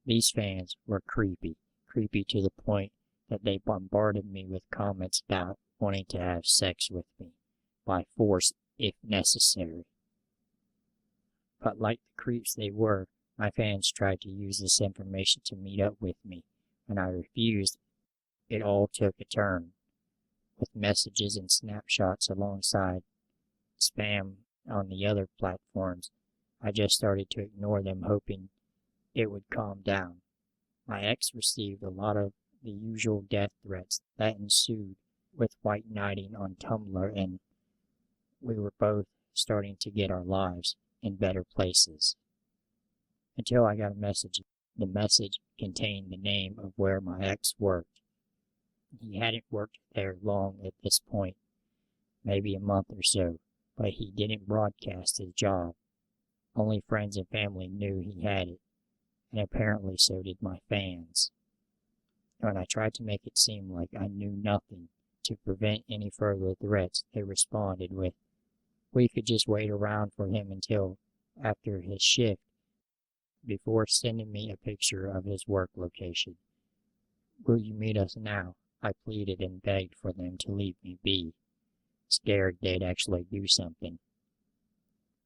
These fans were creepy to the point that they bombarded me with comments about wanting to have sex with me, by force if necessary. But like the creeps they were, my fans tried to use this information to meet up with me. When I refused, it all took a turn, with messages and snapshots alongside spam on the other platforms. I just started to ignore them, hoping it would calm down. My ex received a lot of the usual death threats that ensued with white knighting on Tumblr, and we were both starting to get our lives in better places. Until I got a message. The message contained the name of where my ex worked. He hadn't worked there long at this point, maybe a month or so, but he didn't broadcast his job. Only friends and family knew he had it, and apparently so did my fans. When I tried to make it seem like I knew nothing to prevent any further threats, they responded with, "We could just wait around for him until after his shift," before sending me a picture of his work location. "Will you meet us now?" I pleaded and begged for them to leave me be, scared they'd actually do something.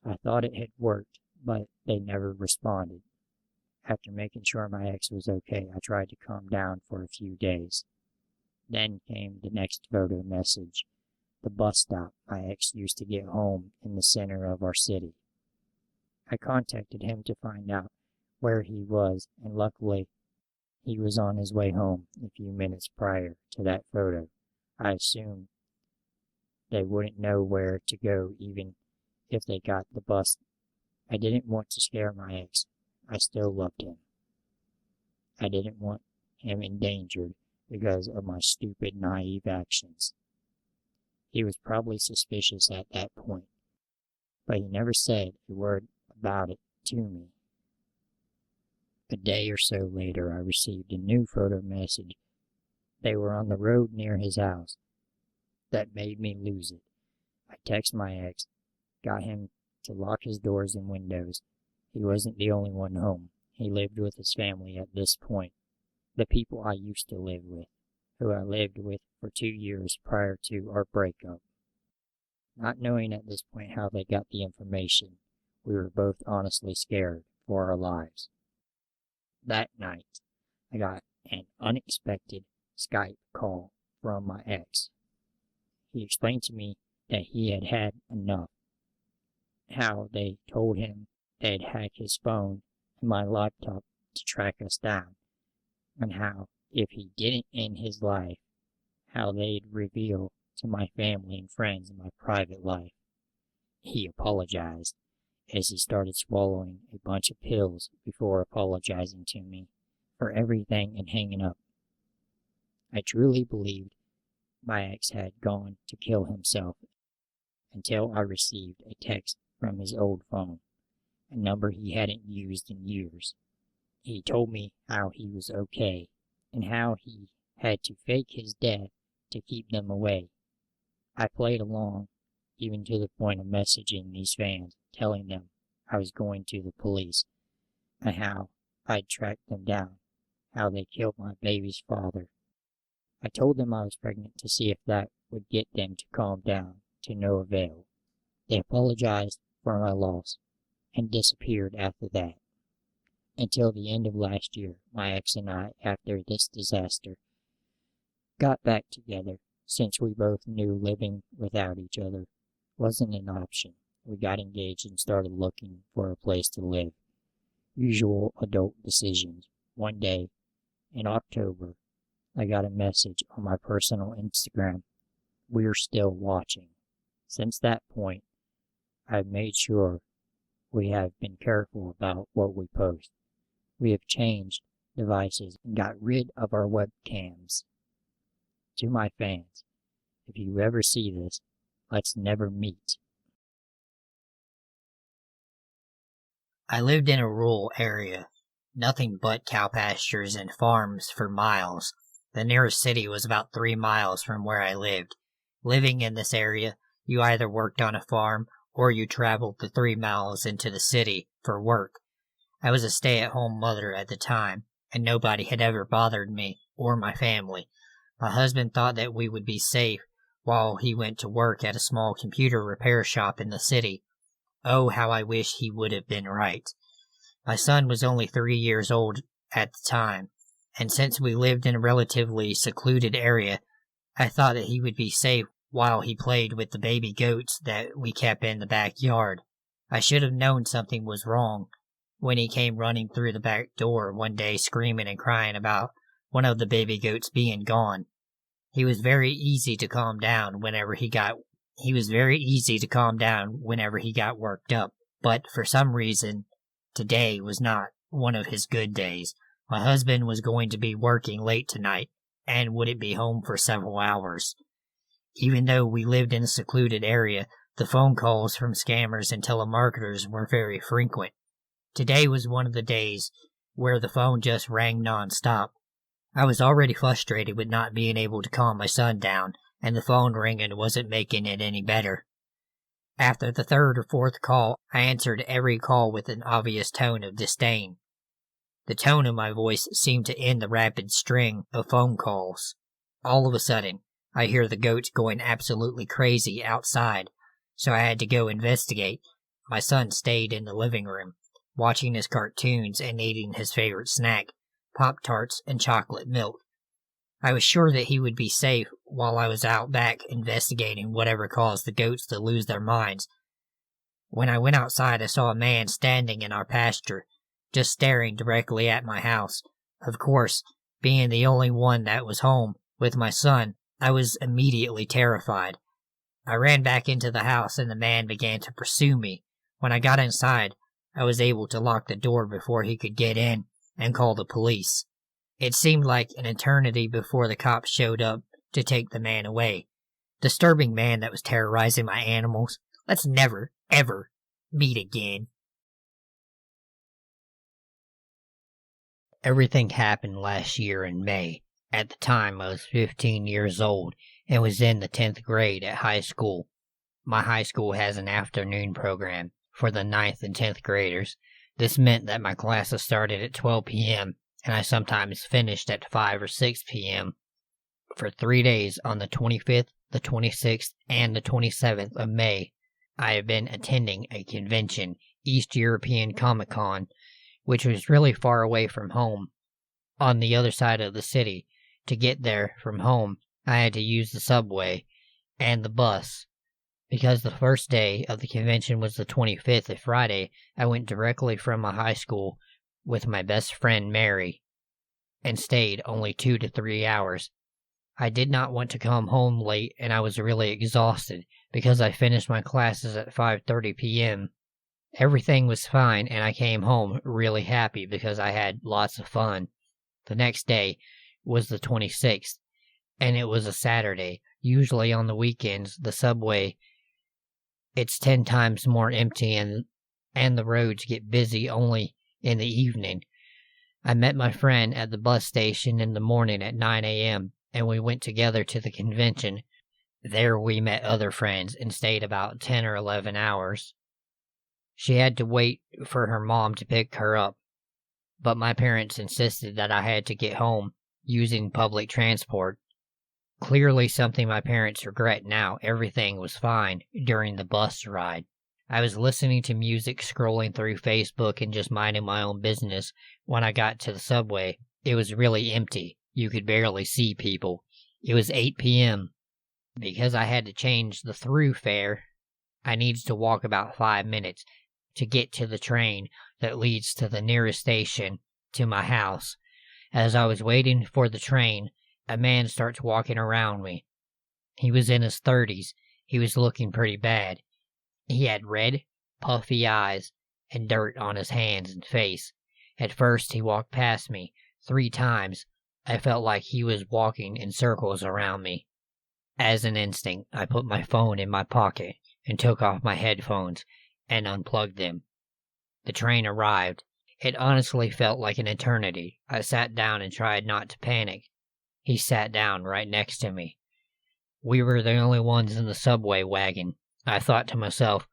I thought it had worked, but they never responded. After making sure my ex was okay, I tried to calm down for a few days. Then came the next photo message, the bus stop my ex used to get home in the center of our city. I contacted him to find out where he was, and luckily he was on his way home a few minutes prior to that photo. I assumed they wouldn't know where to go even if they got the bus. I didn't want to scare my ex. I still loved him. I didn't want him endangered because of my stupid, naive actions. He was probably suspicious at that point, but he never said a word about it to me. A day or so later, I received a new photo message. They were on the road near his house. That made me lose it. I texted my ex, got him to lock his doors and windows. He wasn't the only one home. He lived with his family at this point. The people I used to live with, who I lived with for 2 years prior to our breakup. Not knowing at this point how they got the information, we were both honestly scared for our lives. That night, I got an unexpected Skype call from my ex. He explained to me that he had had enough, how they told him they'd hack his phone and my laptop to track us down, and how if he didn't end his life, how they'd reveal to my family and friends my private life. He apologized as he started swallowing a bunch of pills before apologizing to me for everything and hanging up. I truly believed my ex had gone to kill himself until I received a text from his old phone, a number he hadn't used in years. He told me how he was okay and how he had to fake his death to keep them away. I played along, even to the point of messaging these fans, telling them I was going to the police, and how I'd tracked them down, how they killed my baby's father. I told them I was pregnant to see if that would get them to calm down, to no avail. They apologized for my loss and disappeared after that. Until the end of last year, my ex and I, after this disaster, got back together, since we both knew living without each other wasn't an option. We got engaged and started looking for a place to live. Usual adult decisions. One day, in October, I got a message on my personal Instagram. "We're still watching." Since that point, I've made sure we have been careful about what we post. We have changed devices and got rid of our webcams. To my fans, if you ever see this, let's never meet. I lived in a rural area. Nothing but cow pastures and farms for miles. The nearest city was about 3 miles from where I lived. Living in this area, you either worked on a farm or you traveled the 3 miles into the city for work. I was a stay-at-home mother at the time, and nobody had ever bothered me or my family. My husband thought that we would be safe while he went to work at a small computer repair shop in the city. Oh, how I wish he would have been right. My son was only 3 years old at the time, and since we lived in a relatively secluded area, I thought that he would be safe while he played with the baby goats that we kept in the backyard. I should have known something was wrong when he came running through the back door one day screaming and crying about one of the baby goats being gone. He was very easy to calm down whenever he got worked up, but for some reason, today was not one of his good days. My husband was going to be working late tonight and wouldn't be home for several hours. Even though we lived in a secluded area, the phone calls from scammers and telemarketers were very frequent. Today was one of the days where the phone just rang non-stop. I was already frustrated with not being able to calm my son down, and the phone ringing wasn't making it any better. After the third or fourth call, I answered every call with an obvious tone of disdain. The tone of my voice seemed to end the rapid string of phone calls. All of a sudden, I hear the goats going absolutely crazy outside, so I had to go investigate. My son stayed in the living room, watching his cartoons and eating his favorite snack, Pop-Tarts and chocolate milk. I was sure that he would be safe while I was out back investigating whatever caused the goats to lose their minds. When I went outside, I saw a man standing in our pasture, just staring directly at my house. Of course, being the only one that was home with my son, I was immediately terrified. I ran back into the house and the man began to pursue me. When I got inside, I was able to lock the door before he could get in and call the police. It seemed like an eternity before the cops showed up to take the man away. Disturbing man that was terrorizing my animals. Let's never, ever meet again. Everything happened last year in May. At the time, I was 15 years old and was in the 10th grade at high school. My high school has an afternoon program for the 9th and 10th graders. This meant that my classes started at 12 p.m., and I sometimes finished at 5 or 6 p.m. For 3 days on the 25th, the 26th, and the 27th of May, I have been attending a convention, East European Comic Con, which was really far away from home, on the other side of the city. To get there from home, I had to use the subway and the bus. Because the first day of the convention was the 25th, a Friday, I went directly from my high school with my best friend Mary, and stayed only 2 to 3 hours. I did not want to come home late, and I was really exhausted because I finished my classes at 5:30 p.m. Everything was fine, and I came home really happy because I had lots of fun. The next day was the 26th, and it was a Saturday. Usually on the weekends, the subway, it's 10 times more empty, and the roads get busy only in the evening. I met my friend at the bus station in the morning at 9 a.m., and we went together to the convention. There we met other friends and stayed about 10 or 11 hours. She had to wait for her mom to pick her up, but my parents insisted that I had to get home using public transport. Clearly something my parents regret now. Everything was fine during the bus ride. I was listening to music, scrolling through Facebook, and just minding my own business. When I got to the subway, it was really empty. You could barely see people. It was 8 p.m. Because I had to change the through fare, I needed to walk about 5 minutes to get to the train that leads to the nearest station to my house. As I was waiting for the train, a man starts walking around me. He was in his 30s. He was looking pretty bad. He had red, puffy eyes and dirt on his hands and face. At first, he walked past me 3 times. I felt like he was walking in circles around me. As an instinct, I put my phone in my pocket and took off my headphones and unplugged them. The train arrived. It honestly felt like an eternity. I sat down and tried not to panic. He sat down right next to me. We were the only ones in the subway wagon. I thought to myself,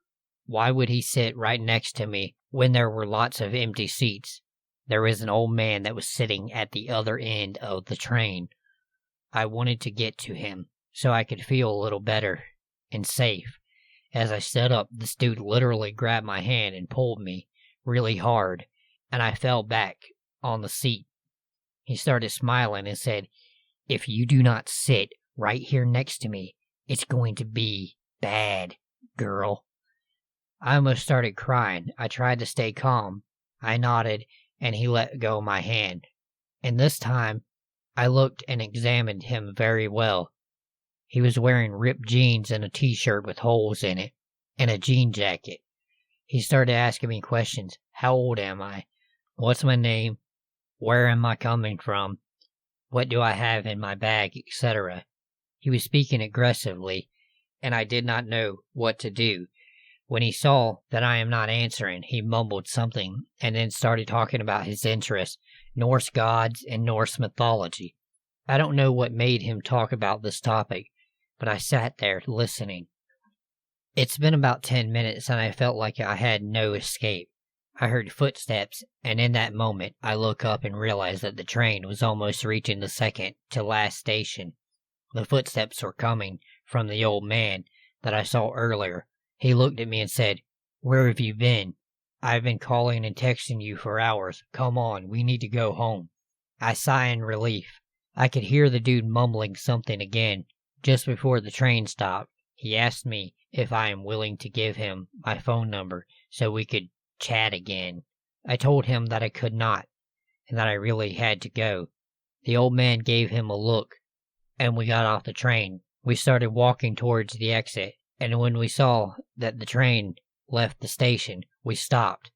why would he sit right next to me When there were lots of empty seats, there was an old man that was sitting at the other end of the train. I wanted to get to him so I could feel a little better and safe. As I stood up, this dude literally grabbed my hand and pulled me really hard, and I fell back on the seat. He started smiling and said, "If you do not sit right here next to me, it's going to be bad, girl." I almost started crying. I tried to stay calm. I nodded, and he let go of my hand. And this time, I looked and examined him very well. He was wearing ripped jeans and a t-shirt with holes in it, and a jean jacket. He started asking me questions. How old am I? What's my name? Where am I coming from? What do I have in my bag, etc. He was speaking aggressively, and I did not know what to do. When he saw that I am not answering, he mumbled something and then started talking about his interests, Norse gods and Norse mythology. I don't know what made him talk about this topic, but I sat there listening. It's been about 10 minutes and I felt like I had no escape. I heard footsteps, and in that moment I look up and realize that the train was almost reaching the second to last station. The footsteps were coming from the old man that I saw earlier. He looked at me and said, "Where have you been? I've been calling and texting you for hours. Come on, we need to go home." I sigh in relief. I could hear the dude mumbling something again. Just before the train stopped, he asked me if I am willing to give him my phone number so we could chat again. I told him that I could not, and that I really had to go. The old man gave him a look, and we got off the train. We started walking towards the exit, and when we saw that the train left the station, we stopped.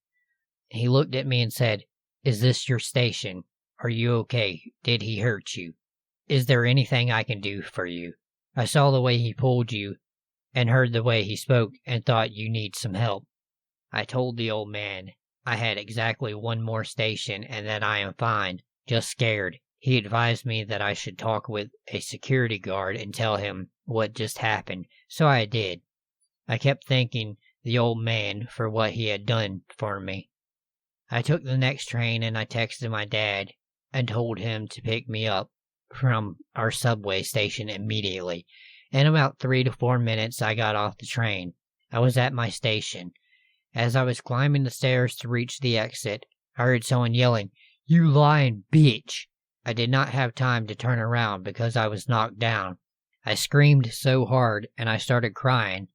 He looked at me and said, "Is this your station? Are you okay? Did he hurt you? Is there anything I can do for you? I saw the way he pulled you and heard the way he spoke and thought you need some help." I told the old man I had exactly one more station and that I am fine, just scared. He advised me that I should talk with a security guard and tell him what just happened, so I did. I kept thanking the old man for what he had done for me. I took the next train and I texted my dad and told him to pick me up from our subway station immediately. In about 3 to 4 minutes I got off the train. I was at my station. As I was climbing the stairs to reach the exit, I heard someone yelling, "You lying bitch!" I did not have time to turn around because I was knocked down. I screamed so hard and I started crying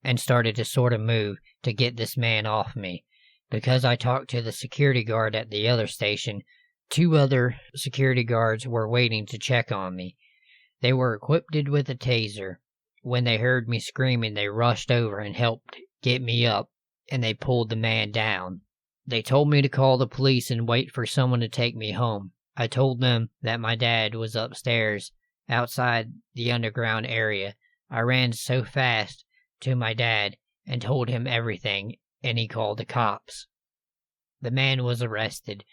and started to sort of move to get this man off me. Because I talked to the security guard at the other station, 2 other security guards were waiting to check on me. They were equipped with a taser. When they heard me screaming, they rushed over and helped get me up, and they pulled the man down. They told me to call the police and wait for someone to take me home. I told them that my dad was upstairs, outside the underground area. I ran so fast to my dad and told him everything, and he called the cops. The man was arrested.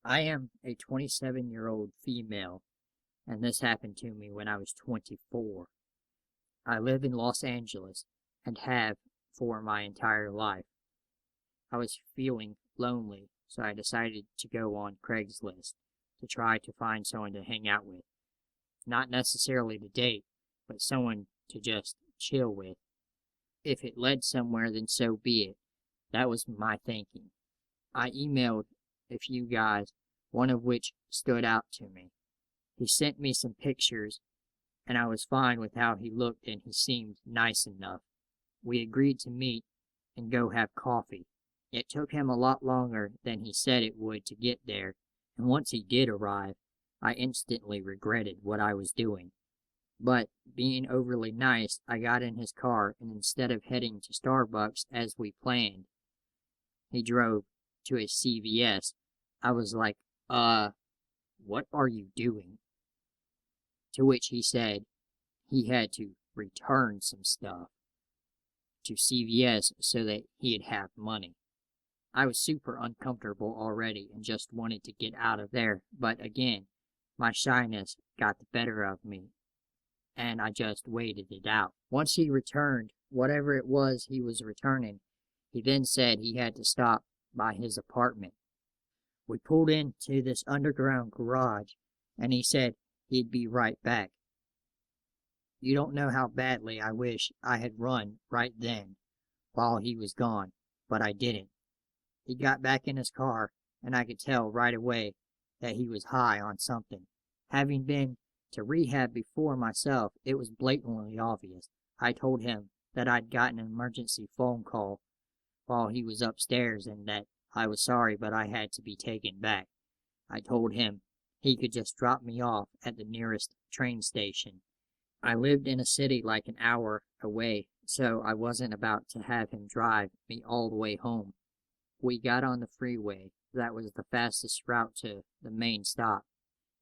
I am a 27-year-old female, and this happened to me when I was 24. I live in Los Angeles and have for my entire life. I was feeling lonely, so I decided to go on Craigslist to try to find someone to hang out with. Not necessarily to date, but someone to just chill with. If it led somewhere, then so be it. That was my thinking. I emailed a few guys, one of which stood out to me. He sent me some pictures, and I was fine with how he looked and he seemed nice enough. We agreed to meet and go have coffee. It took him a lot longer than he said it would to get there, and once he did arrive, I instantly regretted what I was doing. But, being overly nice, I got in his car, and instead of heading to Starbucks as we planned, he drove to a CVS. I was like, what are you doing? To which he said he had to return some stuff to CVS so that he'd have money. I was super uncomfortable already and just wanted to get out of there, but again, my shyness got the better of me. and I just waited it out. Once he returned, whatever it was he was returning, he then said he had to stop by his apartment. We pulled into this underground garage, and he said he'd be right back. You don't know how badly I wish I had run right then, while he was gone, but I didn't. He got back in his car, and I could tell right away that he was high on something. Having been to rehab before myself, it was blatantly obvious. I told him that I'd gotten an emergency phone call while he was upstairs and that I was sorry, but I had to be taken back. I told him he could just drop me off at the nearest train station. I lived in a city like an hour away, so I wasn't about to have him drive me all the way home. We got on the freeway. That was the fastest route to the main stop,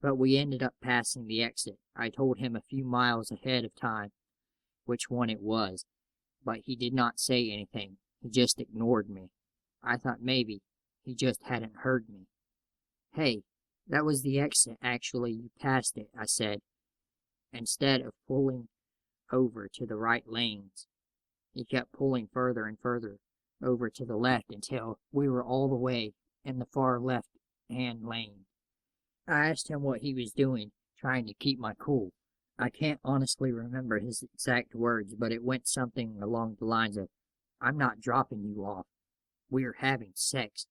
but we ended up passing the exit. I told him a few miles ahead of time which one it was, but he did not say anything. He just ignored me. I thought maybe he just hadn't heard me. Hey, that was the exit, actually. You passed it, I said, instead of pulling over to the right lanes. He kept pulling further and further over to the left until we were all the way in the far left-hand lane. I asked him what he was doing, trying to keep my cool. I can't honestly remember his exact words, but it went something along the lines of, I'm not dropping you off. We're having sex.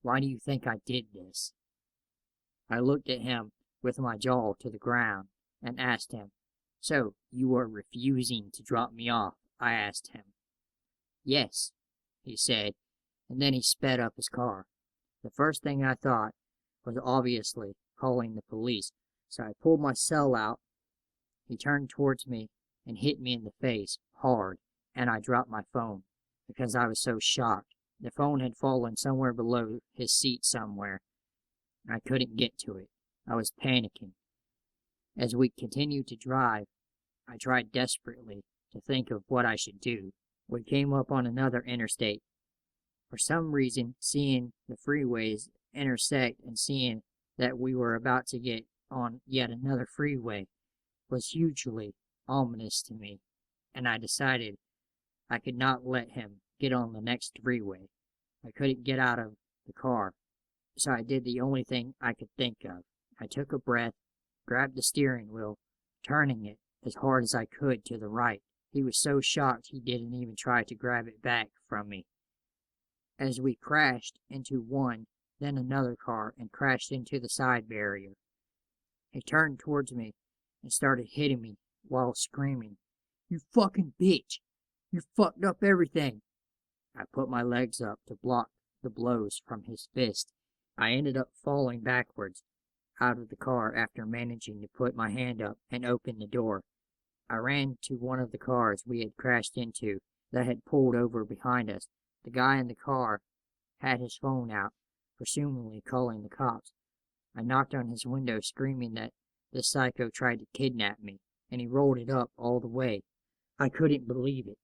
Why do you think I did this? I looked at him with my jaw to the ground and asked him, So, you are refusing to drop me off? I asked him. Yes, he said, and then he sped up his car. The first thing I thought was obviously calling the police, so I pulled my cell out. He turned towards me and hit me in the face hard, and I dropped my phone because I was so shocked. The phone had fallen somewhere below his seat somewhere. I couldn't get to it. I was panicking. As we continued to drive, I tried desperately to think of what I should do. We came up on another interstate. For some reason, seeing the freeways intersect and seeing that we were about to get on yet another freeway was hugely ominous to me, and I decided I could not let him get on the next freeway. I couldn't get out of the car, so I did the only thing I could think of. I took a breath, grabbed the steering wheel, turning it as hard as I could to the right. He was so shocked he didn't even try to grab it back from me. As we crashed into one, then another car, and crashed into the side barrier, he turned towards me and started hitting me while screaming, You fucking bitch! You fucked up everything! I put my legs up to block the blows from his fist. I ended up falling backwards out of the car after managing to put my hand up and open the door. I ran to one of the cars we had crashed into that had pulled over behind us. The guy in the car had his phone out, presumably calling the cops. I knocked on his window screaming that this psycho tried to kidnap me, and he rolled it up all the way. I couldn't believe it.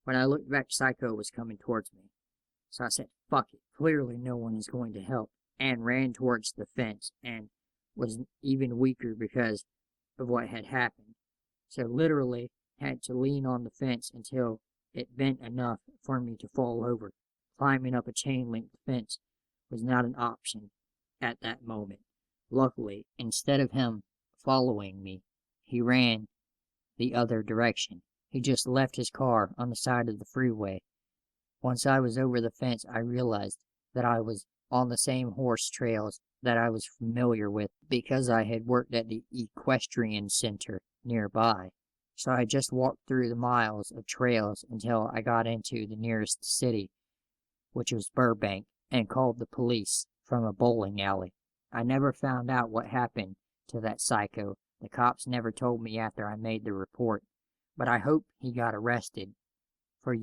When I looked back, Psycho was coming towards me. So I said, fuck it, clearly no one is going to help, and ran towards the fence, and was even weaker because of what had happened. So literally had to lean on the fence until it bent enough for me to fall over. Climbing up a chain-link fence was not an option at that moment. Luckily, instead of him following me, he ran the other direction. He just left his car on the side of the freeway. Once I was over the fence, I realized that I was on the same horse trails that I was familiar with because I had worked at the equestrian center nearby. So I just walked through the miles of trails until I got into the nearest city, which was Burbank, and called the police from a bowling alley. I never found out what happened to that psycho. The cops never told me after I made the report, but I hope he got arrested for,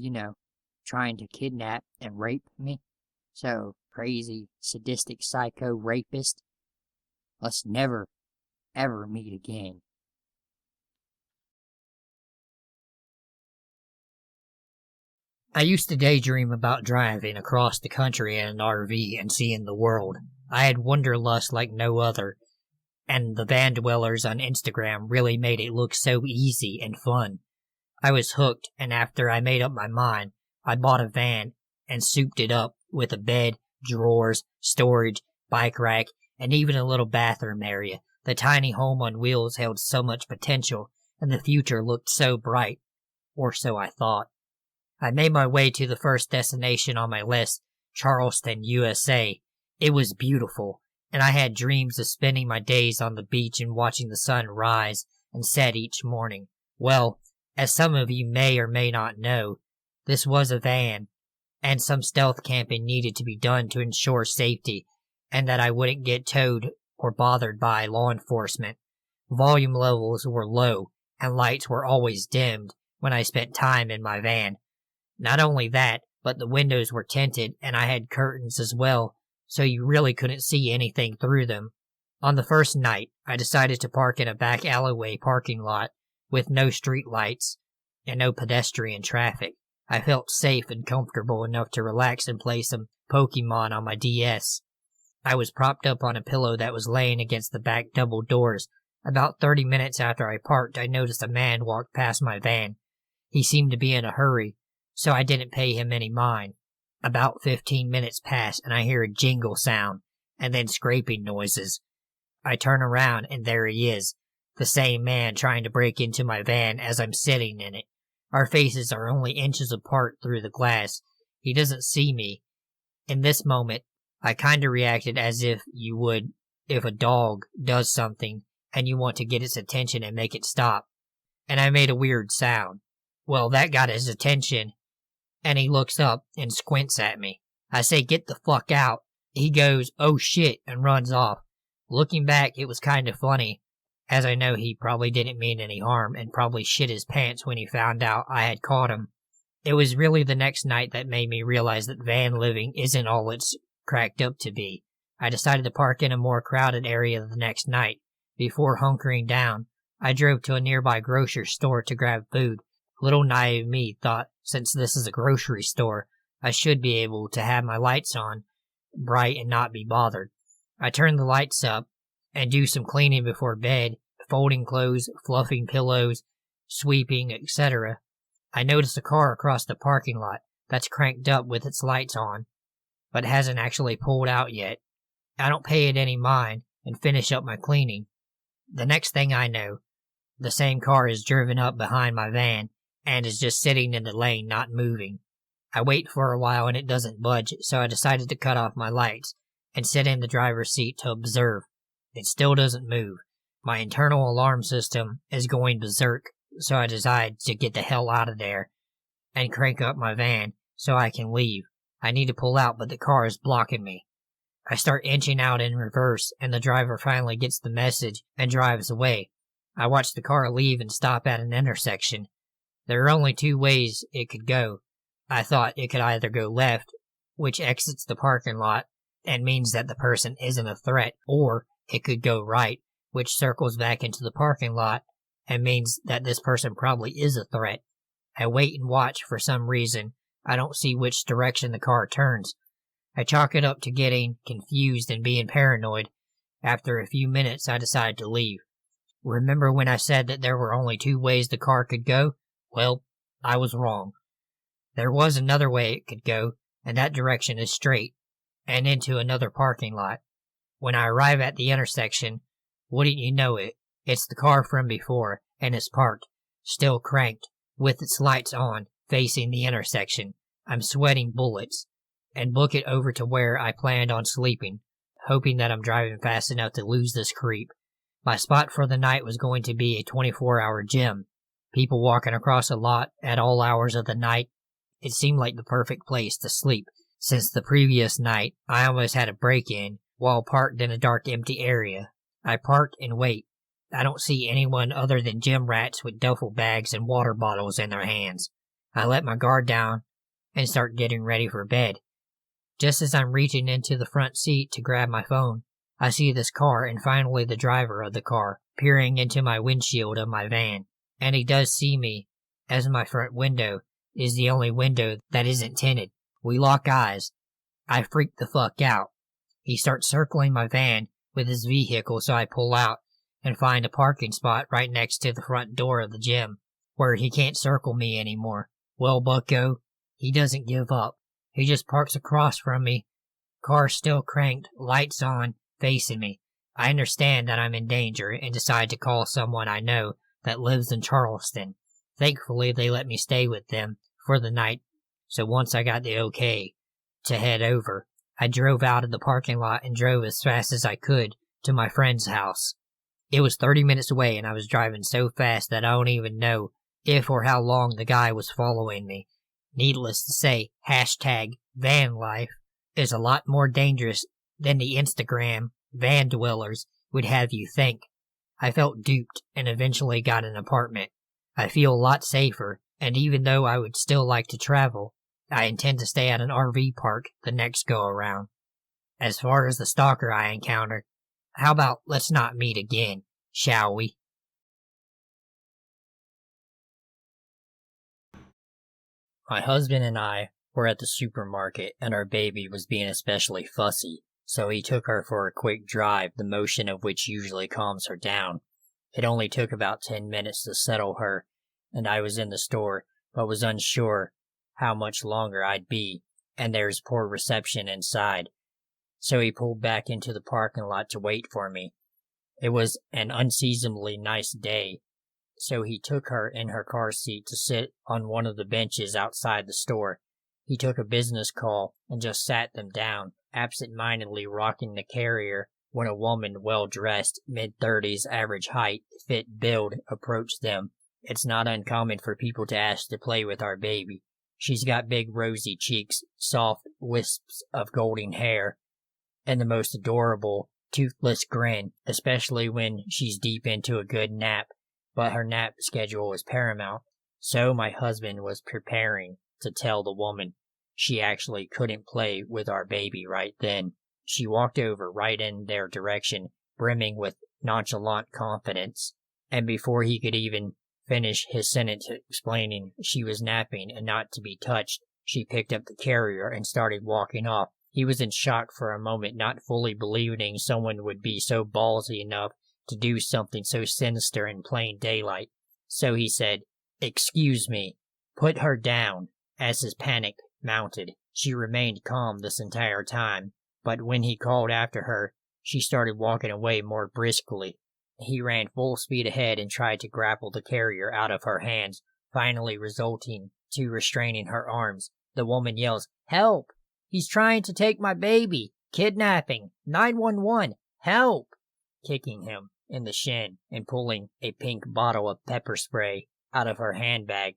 trying to kidnap and rape me. So, crazy, sadistic psycho rapist, let's never, ever meet again. I used to daydream about driving across the country in an RV and seeing the world. I had wanderlust like no other. and the van dwellers on Instagram really made it look so easy and fun. I was hooked, and after I made up my mind, I bought a van and souped it up with a bed, drawers, storage, bike rack, and even a little bathroom area. The tiny home on wheels held so much potential, and the future looked so bright. Or so I thought. I made my way to the first destination on my list, Charleston, USA. It was beautiful, and I had dreams of spending my days on the beach and watching the sun rise and set each morning. Well, as some of you may or may not know, this was a van, and some stealth camping needed to be done to ensure safety, and that I wouldn't get towed or bothered by law enforcement. Volume levels were low, and lights were always dimmed when I spent time in my van. Not only that, but the windows were tinted, and I had curtains as well, so you really couldn't see anything through them. On the first night, I decided to park in a back alleyway parking lot with no street lights and no pedestrian traffic. I felt safe and comfortable enough to relax and play some Pokemon on my DS. I was propped up on a pillow that was laying against the back double doors. About 30 minutes after I parked, I noticed a man walk past my van. He seemed to be in a hurry, so I didn't pay him any mind. About 15 minutes pass, and I hear a jingle sound, and then scraping noises. I turn around, and there he is, the same man trying to break into my van as I'm sitting in it. Our faces are only inches apart through the glass. He doesn't see me. In this moment, I kinda reacted as if you would if a dog does something and you want to get its attention and make it stop. And I made a weird sound. Well, that got his attention, and he looks up and squints at me. I say, "Get the fuck out." He goes, "Oh shit," and runs off. Looking back, it was kinda funny, as I know he probably didn't mean any harm and probably shit his pants when he found out I had caught him. It was really the next night that made me realize that van living isn't all it's cracked up to be. I decided to park in a more crowded area the next night. Before hunkering down, I drove to a nearby grocery store to grab food. Little naive me thought, since this is a grocery store, I should be able to have my lights on, bright, and not be bothered. I turned the lights up and do some cleaning before bed, folding clothes, fluffing pillows, sweeping, etc. I noticed a car across the parking lot that's cranked up with its lights on, but hasn't actually pulled out yet. I don't pay it any mind and finish up my cleaning. The next thing I know, the same car is driven up behind my van and is just sitting in the lane, not moving. I wait for a while and it doesn't budge, so I decided to cut off my lights and sit in the driver's seat to observe. It still doesn't move. My internal alarm system is going berserk, so I decide to get the hell out of there and crank up my van so I can leave. I need to pull out, but the car is blocking me. I start inching out in reverse, and the driver finally gets the message and drives away. I watch the car leave and stop at an intersection. There are only two ways it could go. I thought it could either go left, which exits the parking lot and means that the person isn't a threat, or it could go right, which circles back into the parking lot and means that this person probably is a threat. I wait and watch. For some reason, I don't see which direction the car turns. I chalk it up to getting confused and being paranoid. After a few minutes, I decide to leave. Remember when I said that there were only two ways the car could go? Well, I was wrong. There was another way it could go, and that direction is straight, and into another parking lot. When I arrive at the intersection, wouldn't you know it, it's the car from before, and it's parked, still cranked, with its lights on, facing the intersection. I'm sweating bullets, and book it over to where I planned on sleeping, hoping that I'm driving fast enough to lose this creep. My spot for the night was going to be a 24-hour gym. People walking across a lot at all hours of the night. It seemed like the perfect place to sleep, since the previous night I almost had a break-in while parked in a dark, empty area. I park and wait. I don't see anyone other than gym rats with duffel bags and water bottles in their hands. I let my guard down and start getting ready for bed. Just as I'm reaching into the front seat to grab my phone, I see this car and finally the driver of the car peering into my windshield of my van. And he does see me, as my front window is the only window that isn't tinted. We lock eyes. I freak the fuck out. He starts circling my van with his vehicle, so I pull out and find a parking spot right next to the front door of the gym, where he can't circle me anymore. Well, bucko, he doesn't give up. He just parks across from me, car still cranked, lights on, facing me. I understand that I'm in danger and decide to call someone I know that lives in Charleston. Thankfully, they let me stay with them for the night, so once I got the okay to head over, I drove out of the parking lot and drove as fast as I could to my friend's house. It was 30 minutes away, and I was driving so fast that I don't even know if or how long the guy was following me. Needless to say, #van life is a lot more dangerous than the Instagram van dwellers would have you think. I felt duped and eventually got an apartment. I feel a lot safer, and even though I would still like to travel, I intend to stay at an RV park the next go around. As far as the stalker I encountered, how about let's not meet again, shall we? My husband and I were at the supermarket, and our baby was being especially fussy, so he took her for a quick drive, the motion of which usually calms her down. It only took about 10 minutes to settle her, and I was in the store, but was unsure how much longer I'd be, and there's poor reception inside, so he pulled back into the parking lot to wait for me. It was an unseasonably nice day, so he took her in her car seat to sit on one of the benches outside the store. He took a business call and just sat them down, absent-mindedly rocking the carrier when a woman, well-dressed, mid-30s, average height, fit build, approached them. It's not uncommon for people to ask to play with our baby. She's got big rosy cheeks, soft wisps of golden hair, and the most adorable, toothless grin, especially when she's deep into a good nap. But her nap schedule is paramount, so my husband was preparing to tell the woman she actually couldn't play with our baby right then. She walked over right in their direction, brimming with nonchalant confidence, and before he could even finish his sentence explaining she was napping and not to be touched, she picked up the carrier and started walking off. He was in shock for a moment, not fully believing someone would be so ballsy enough to do something so sinister in plain daylight. So he said, "Excuse me, put her down," as his panic mounted. She remained calm this entire time, but when he called after her, she started walking away more briskly. He ran full speed ahead and tried to grapple the carrier out of her hands, finally resulting to restraining her arms. The woman yells, "Help! He's trying to take my baby! Kidnapping! 911! Help!" kicking him in the shin and pulling a pink bottle of pepper spray out of her handbag.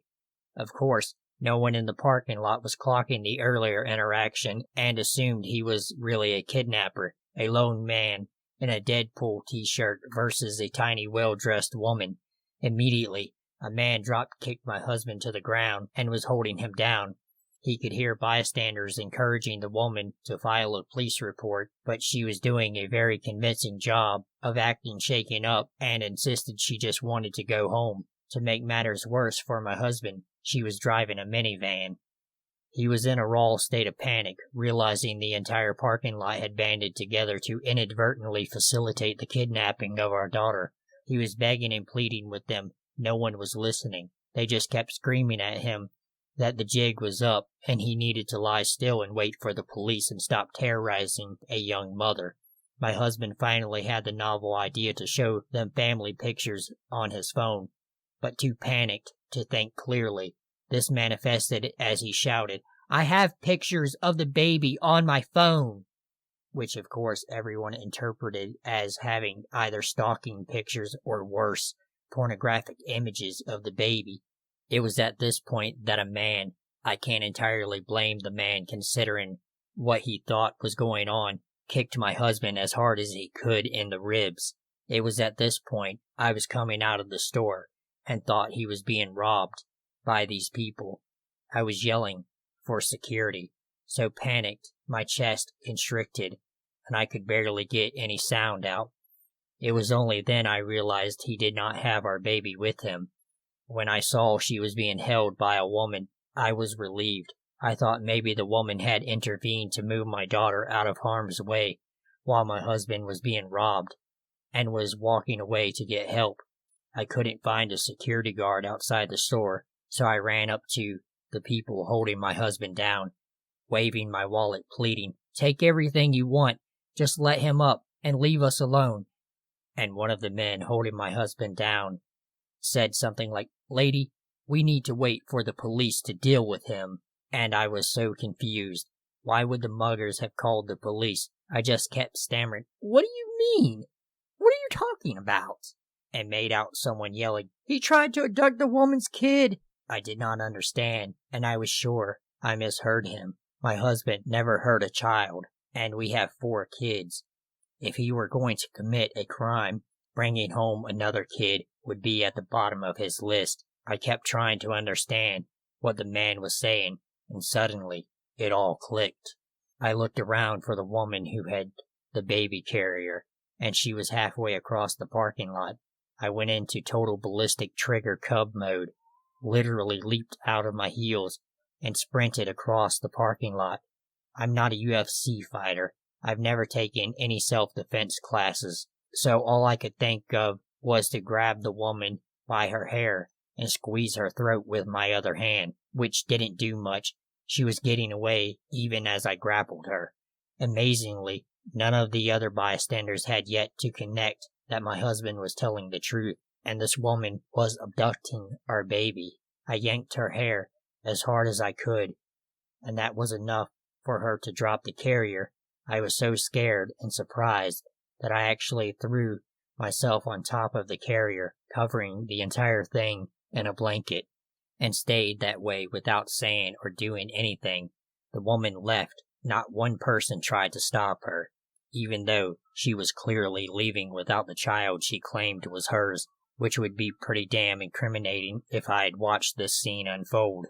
Of course, no one in the parking lot was clocking the earlier interaction and assumed he was really a kidnapper, a lone man in a Deadpool t-shirt versus a tiny, well-dressed woman. Immediately, a man drop-kicked my husband to the ground and was holding him down. He could hear bystanders encouraging the woman to file a police report, but she was doing a very convincing job of acting shaken up and insisted she just wanted to go home. To make matters worse for my husband, she was driving a minivan. He was in a raw state of panic, realizing the entire parking lot had banded together to inadvertently facilitate the kidnapping of our daughter. He was begging and pleading with them. No one was listening. They just kept screaming at him that the jig was up and he needed to lie still and wait for the police and stop terrorizing a young mother. My husband finally had the novel idea to show them family pictures on his phone, but too panicked to think clearly. This manifested as he shouted, "I have pictures of the baby on my phone," which of course everyone interpreted as having either stalking pictures or worse, pornographic images of the baby. It was at this point that a man, I can't entirely blame the man considering what he thought was going on, kicked my husband as hard as he could in the ribs. It was at this point I was coming out of the store and thought he was being robbed by these people. I was yelling for security, so panicked my chest constricted and I could barely get any sound out. It was only then I realized he did not have our baby with him. When I saw she was being held by a woman, I was relieved. I thought maybe the woman had intervened to move my daughter out of harm's way. while my husband was being robbed and was walking away to get help. I couldn't find a security guard outside the store, so I ran up to the people holding my husband down, waving my wallet, pleading, "Take everything you want, just let him up and leave us alone." And one of the men holding my husband down said something like, "Lady, we need to wait for the police to deal with him." And I was so confused. Why would the muggers have called the police? I just kept stammering, "What do you mean? What are you talking about?" And made out someone yelling, "He tried to abduct the woman's kid." I did not understand, and I was sure I misheard him. My husband never hurt a child, and we have 4 kids. If he were going to commit a crime, bringing home another kid would be at the bottom of his list. I kept trying to understand what the man was saying, and suddenly it all clicked. I looked around for the woman who had the baby carrier, and she was halfway across the parking lot. I went into total ballistic trigger cub mode, literally leaped out of my heels, and sprinted across the parking lot. I'm not a UFC fighter. I've never taken any self-defense classes, so all I could think of was to grab the woman by her hair and squeeze her throat with my other hand, which didn't do much. She was getting away even as I grappled her. Amazingly, none of the other bystanders had yet to connect that my husband was telling the truth, and this woman was abducting our baby. I yanked her hair as hard as I could, and that was enough for her to drop the carrier. I was so scared and surprised that I actually threw myself on top of the carrier, covering the entire thing in a blanket, and stayed that way without saying or doing anything. The woman left. Not one person tried to stop her, even though she was clearly leaving without the child she claimed was hers, which would be pretty damn incriminating if I had watched this scene unfold.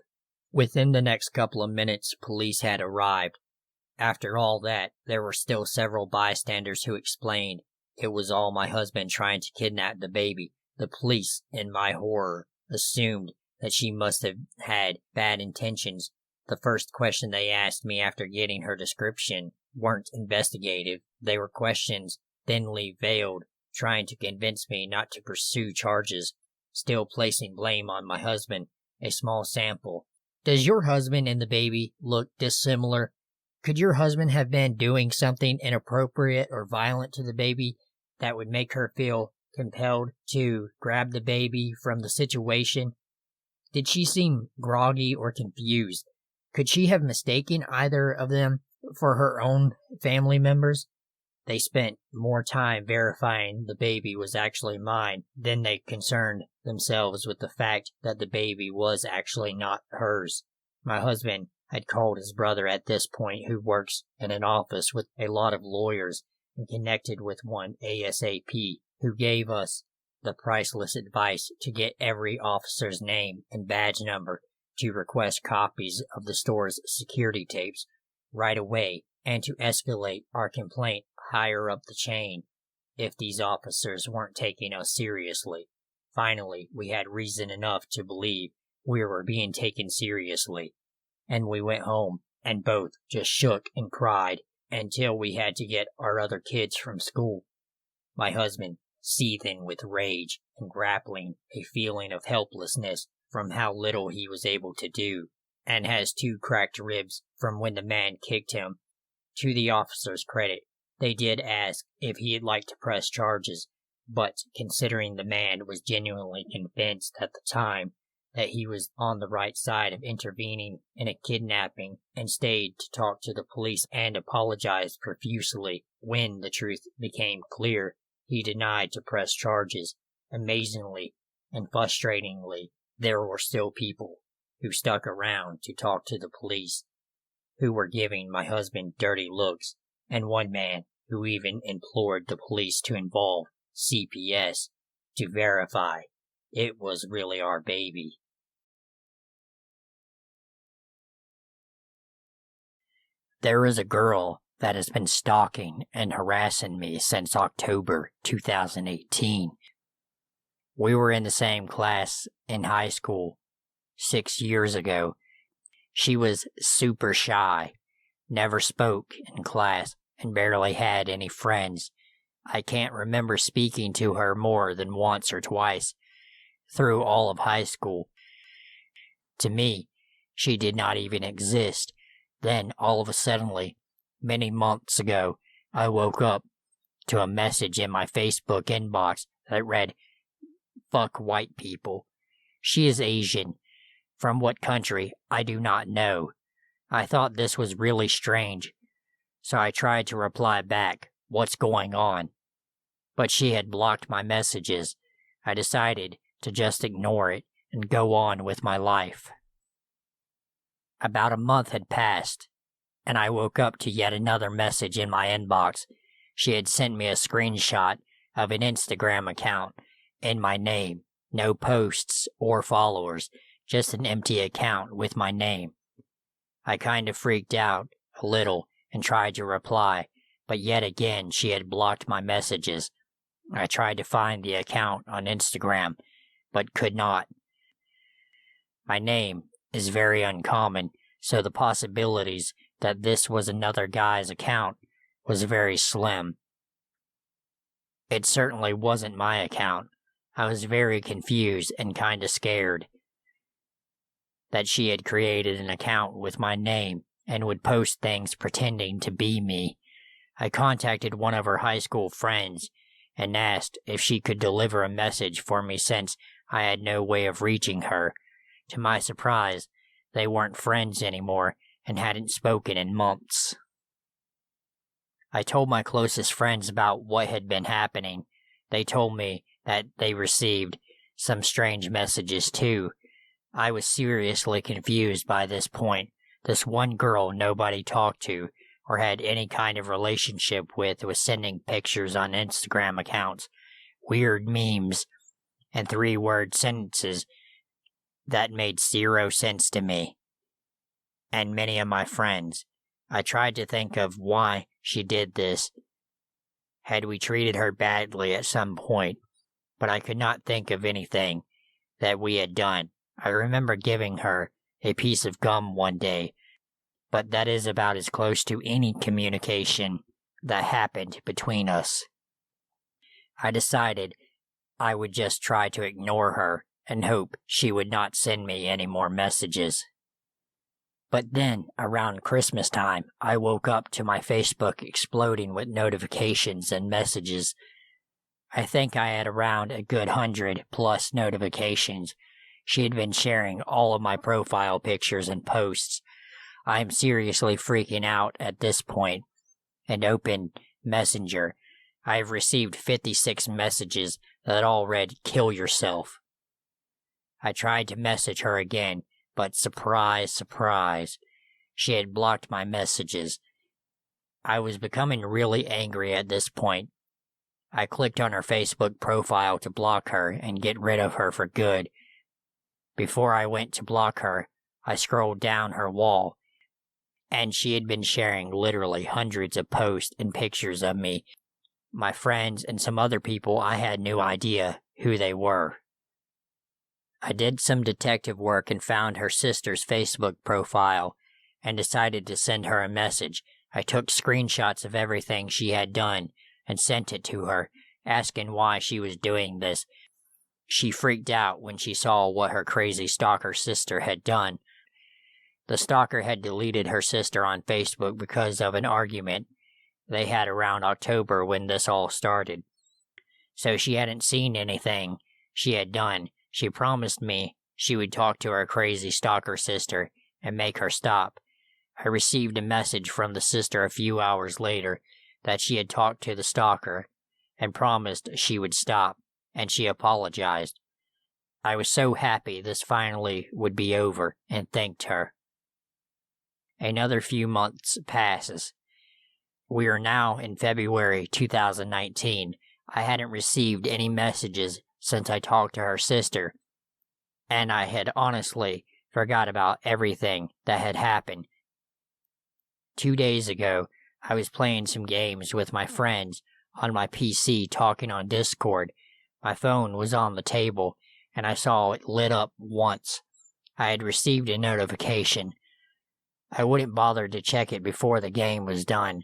Within the next couple of minutes, police had arrived. After all that, there were still several bystanders who explained it was all my husband trying to kidnap the baby. The police, in my horror, assumed that she must have had bad intentions. The first question they asked me after getting her description weren't investigative. They were questions thinly veiled, trying to convince me not to pursue charges, still placing blame on my husband. A small sample. Does your husband and the baby look dissimilar? Could your husband have been doing something inappropriate or violent to the baby that would make her feel compelled to grab the baby from the situation? Did she seem groggy or confused? Could she have mistaken either of them for her own family members? They spent more time verifying the baby was actually mine than they concerned themselves with the fact that the baby was actually not hers. My husband had called his brother at this point, who works in an office with a lot of lawyers, and connected with one ASAP, who gave us the priceless advice to get every officer's name and badge number to request copies of the store's security tapes right away, and to escalate our complaint higher up the chain if these officers weren't taking us seriously. Finally, we had reason enough to believe we were being taken seriously, and we went home and both just shook and cried until we had to get our other kids from school. My husband seething with rage and grappling a feeling of helplessness from how little he was able to do, and has 2 cracked ribs from when the man kicked him. To the officer's credit, they did ask if he'd like to press charges, but considering the man was genuinely convinced at the time that he was on the right side of intervening in a kidnapping, and stayed to talk to the police and apologize profusely when the truth became clear, he denied to press charges. Amazingly and frustratingly, there were still people who stuck around to talk to the police, who were giving my husband dirty looks, and one man who even implored the police to involve CPS to verify it was really our baby. There is a girl that has been stalking and harassing me since October 2018. We were in the same class in high school 6 years ago. She was super shy, never spoke in class, and barely had any friends. I can't remember speaking to her more than once or twice through all of high school. To me, she did not even exist. Then, all of a sudden, many months ago, I woke up to a message in my Facebook inbox that read, "Fuck white people." She is Asian. From what country, I do not know. I thought this was really strange, so I tried to reply back, "What's going on?" But she had blocked my messages. I decided to just ignore it and go on with my life. About a month had passed, and I woke up to yet another message in my inbox. She had sent me a screenshot of an Instagram account in my name. No posts or followers, just an empty account with my name. I kind of freaked out a little and tried to reply, but yet again she had blocked my messages. I tried to find the account on Instagram, but could not. My name is very uncommon, so the possibilities that this was another guy's account was very slim. It certainly wasn't my account. I was very confused and kinda scared that she had created an account with my name and would post things pretending to be me. I contacted one of her high school friends and asked if she could deliver a message for me since I had no way of reaching her. To my surprise, they weren't friends anymore and hadn't spoken in months. I told my closest friends about what had been happening. They told me that they received some strange messages too. I was seriously confused by this point. This one girl nobody talked to or had any kind of relationship with was sending pictures on Instagram accounts, weird memes, and 3-word sentences that made 0 sense to me and many of my friends. I tried to think of why she did this. Had we treated her badly at some point? But I could not think of anything that we had done. I remember giving her a piece of gum one day, but that is about as close to any communication that happened between us. I decided I would just try to ignore her and hope she would not send me any more messages. But then, around Christmas time, I woke up to my Facebook exploding with notifications and messages. I think I had around a good 100+ notifications. She had been sharing all of my profile pictures and posts. I am seriously freaking out at this point, and opened Messenger. I have received 56 messages that all read, "Kill yourself." I tried to message her again, but surprise, surprise, she had blocked my messages. I was becoming really angry at this point. I clicked on her Facebook profile to block her and get rid of her for good. Before I went to block her, I scrolled down her wall, and she had been sharing literally hundreds of posts and pictures of me, my friends, and some other people I had no idea who they were. I did some detective work and found her sister's Facebook profile and decided to send her a message. I took screenshots of everything she had done and sent it to her, asking why she was doing this. She freaked out when she saw what her crazy stalker sister had done. The stalker had deleted her sister on Facebook because of an argument they had around October when this all started. So she hadn't seen anything she had done. She promised me she would talk to her crazy stalker sister and make her stop. I received a message from the sister a few hours later that she had talked to the stalker and promised she would stop, and she apologized. I was so happy this finally would be over and thanked her. Another few months passes. We are now in February 2019. I hadn't received any messages since I talked to her sister, and I had honestly forgot about everything that had happened. 2 days ago, I was playing some games with my friends on my PC talking on Discord. My phone was on the table, and I saw it lit up once. I had received a notification. I wouldn't bother to check it before the game was done.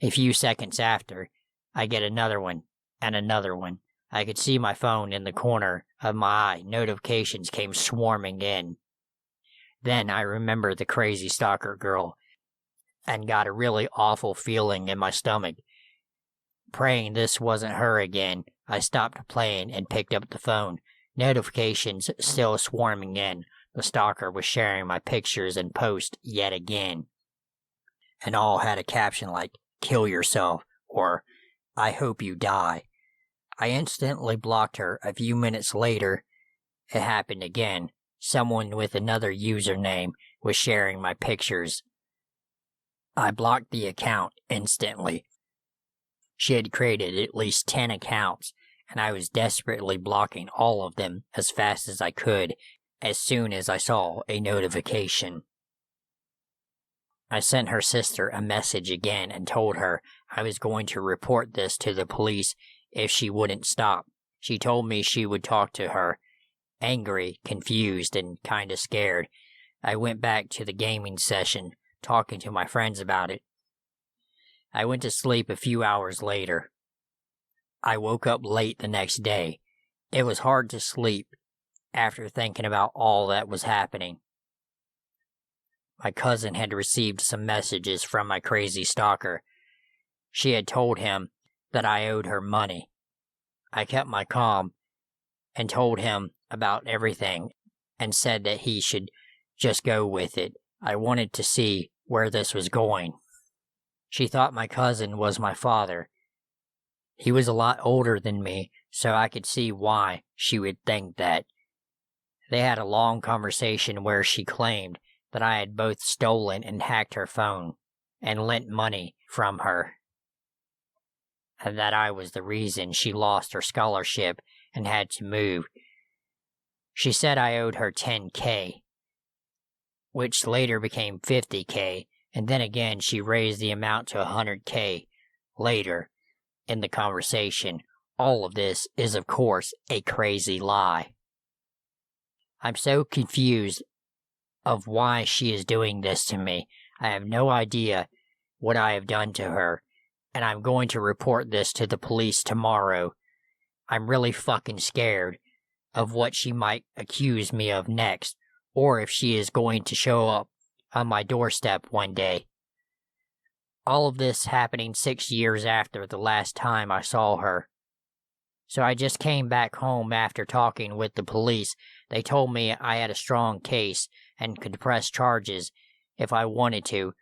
A few seconds after, I get another one, and another one. I could see my phone in the corner of my eye. Notifications came swarming in. Then I remembered the crazy stalker girl and got a really awful feeling in my stomach. Praying this wasn't her again, I stopped playing and picked up the phone. Notifications still swarming in. The stalker was sharing my pictures and posts yet again. And all had a caption like, "Kill yourself," or "I hope you die." I instantly blocked her. A few minutes later, it happened again. Someone with another username was sharing my pictures. I blocked the account instantly. She had created at least 10 accounts, and I was desperately blocking all of them as fast as I could as soon as I saw a notification. I sent her sister a message again and told her I was going to report this to the police if she wouldn't stop. She told me she would talk to her. Angry, confused, and kinda scared, I went back to the gaming session, talking to my friends about it. I went to sleep a few hours later. I woke up late the next day. It was hard to sleep after thinking about all that was happening. My cousin had received some messages from my crazy stalker. She had told him that I owed her money. I kept my calm and told him about everything and said that he should just go with it. I wanted to see where this was going. She thought my cousin was my father. He was a lot older than me, so I could see why she would think that. They had a long conversation where she claimed that I had both stolen and hacked her phone and lent money from her, and that I was the reason she lost her scholarship and had to move. She said I owed her $10,000, which later became $50,000, and then again she raised the amount to $100,000 later in the conversation. All of this is, of course, a crazy lie. I'm so confused of why she is doing this to me. I have no idea what I have done to her, and I'm going to report this to the police tomorrow. I'm really fucking scared of what she might accuse me of next, or if she is going to show up on my doorstep one day. All of this happening 6 years after the last time I saw her. So I just came back home after talking with the police. They told me I had a strong case and could press charges if I wanted to.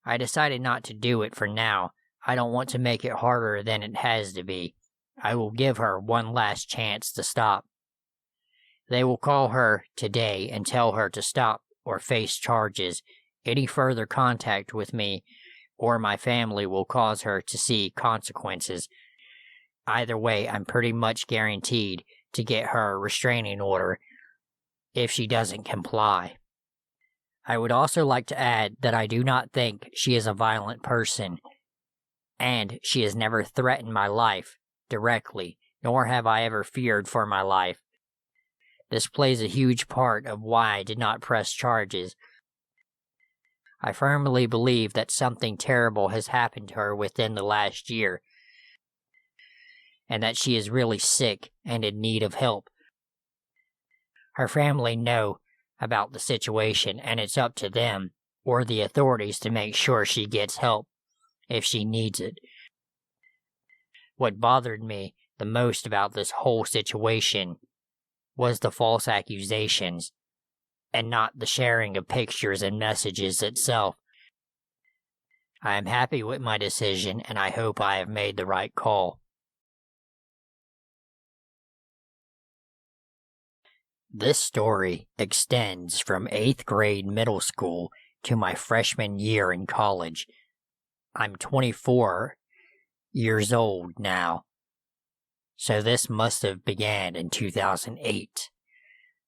I decided not to do it for now. I don't want to make it harder than it has to be. I will give her one last chance to stop. They will call her today and tell her to stop or face charges. Any further contact with me or my family will cause her to see consequences. Either way, I'm pretty much guaranteed to get her a restraining order if she doesn't comply. I would also like to add that I do not think she is a violent person, and she has never threatened my life directly, nor have I ever feared for my life. This plays a huge part of why I did not press charges. I firmly believe that something terrible has happened to her within the last year, and that she is really sick and in need of help. Her family know about the situation, and it's up to them or the authorities to make sure she gets help if she needs it. What bothered me the most about this whole situation was the false accusations, and not the sharing of pictures and messages itself. I am happy with my decision, and I hope I have made the right call. This story extends from 8th grade middle school to my freshman year in college. I'm 24 years old now, so this must have began in 2008.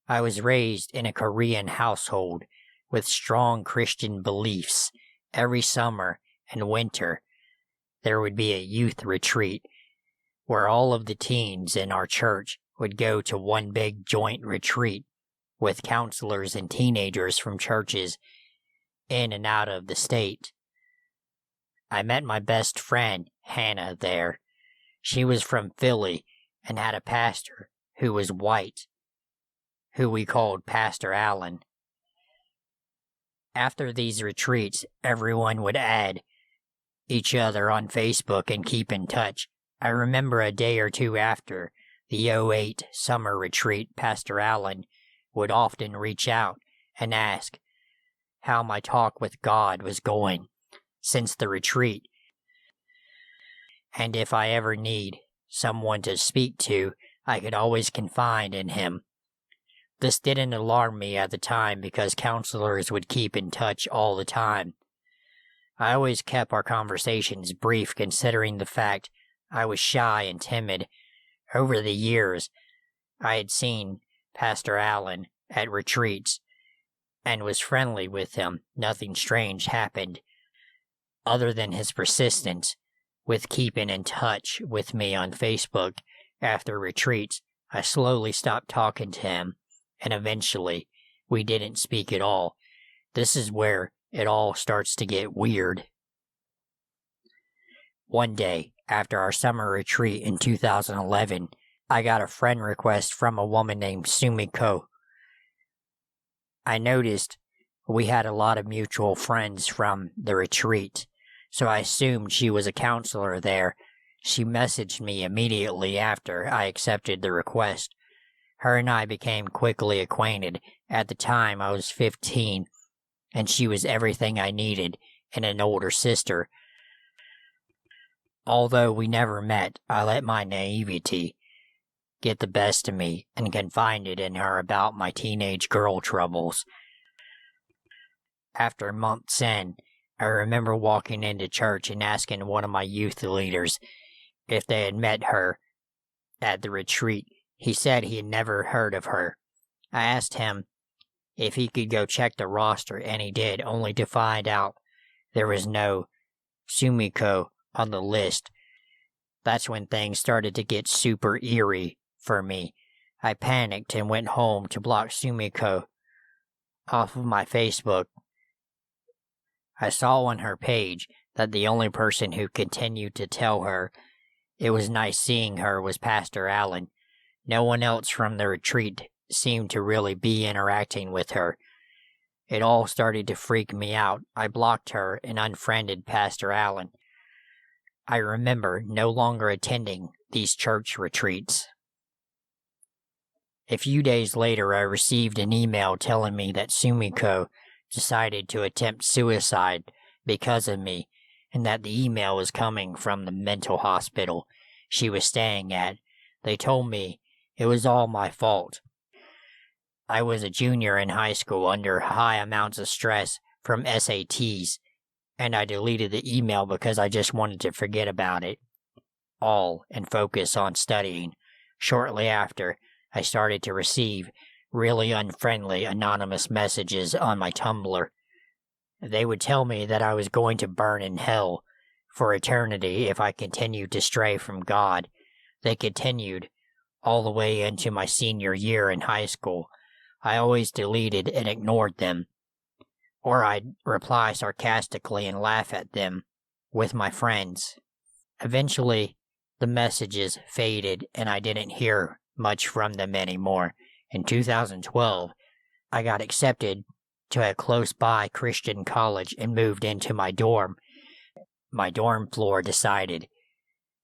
I was raised in a Korean household with strong Christian beliefs. Every summer and winter, there would be a youth retreat where all of the teens in our church would go to one big joint retreat with counselors and teenagers from churches in and out of the state. I met my best friend, Hannah, there. She was from Philly and had a pastor who was white, who we called Pastor Allen. After these retreats, everyone would add each other on Facebook and keep in touch. I remember a day or two after the '08 summer retreat, Pastor Allen would often reach out and ask how my talk with God was going since the retreat, and if I ever need someone to speak to, I could always confide in him. This didn't alarm me at the time because counselors would keep in touch all the time. I always kept our conversations brief considering the fact I was shy and timid. Over the years, I had seen Pastor Allen at retreats and was friendly with him. Nothing strange happened, other than his persistence with keeping in touch with me on Facebook. After retreats, I slowly stopped talking to him, and eventually we didn't speak at all. This is where it all starts to get weird. One day, after our summer retreat in 2011, I got a friend request from a woman named Sumiko. I noticed we had a lot of mutual friends from the retreat, so I assumed she was a counselor there. She messaged me immediately after I accepted the request. Her and I became quickly acquainted. At the time, I was 15, and she was everything I needed in an older sister. Although we never met, I let my naivety get the best of me and confided in her about my teenage girl troubles. After months in, I remember walking into church and asking one of my youth leaders if they had met her at the retreat. He said he had never heard of her. I asked him if he could go check the roster, and he did, only to find out there was no Sumiko on the list. That's when things started to get super eerie for me. I panicked and went home to block Sumiko off of my Facebook. I saw on her page that the only person who continued to tell her it was nice seeing her was Pastor Allen. No one else from the retreat seemed to really be interacting with her. It all started to freak me out. I blocked her and unfriended Pastor Allen. I remember no longer attending these church retreats. A few days later, I received an email telling me that Sumiko decided to attempt suicide because of me, and that the email was coming from the mental hospital she was staying at. They told me it was all my fault. I was a junior in high school under high amounts of stress from SATs, and I deleted the email because I just wanted to forget about it all and focus on studying. Shortly after, I started to receive really unfriendly anonymous messages on my Tumblr. They would tell me that I was going to burn in hell for eternity if I continued to stray from God. They continued all the way into my senior year in high school. I always deleted and ignored them, or I'd reply sarcastically and laugh at them with my friends. Eventually, the messages faded and I didn't hear much from them anymore. In 2012, I got accepted to a close-by Christian college and moved into my dorm. My dorm floor decided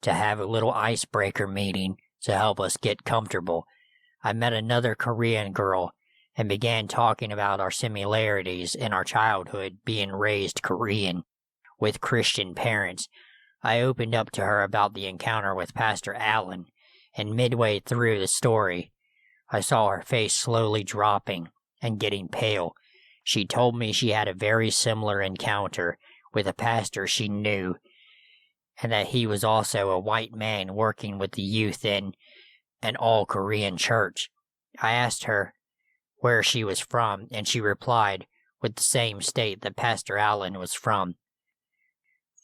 to have a little icebreaker meeting to help us get comfortable. I met another Korean girl and began talking about our similarities in our childhood being raised Korean with Christian parents. I opened up to her about the encounter with Pastor Allen, and midway through the story, I saw her face slowly dropping and getting pale. She told me she had a very similar encounter with a pastor she knew, and that he was also a white man working with the youth in an all-Korean church. I asked her where she was from, and she replied with the same state that Pastor Allen was from.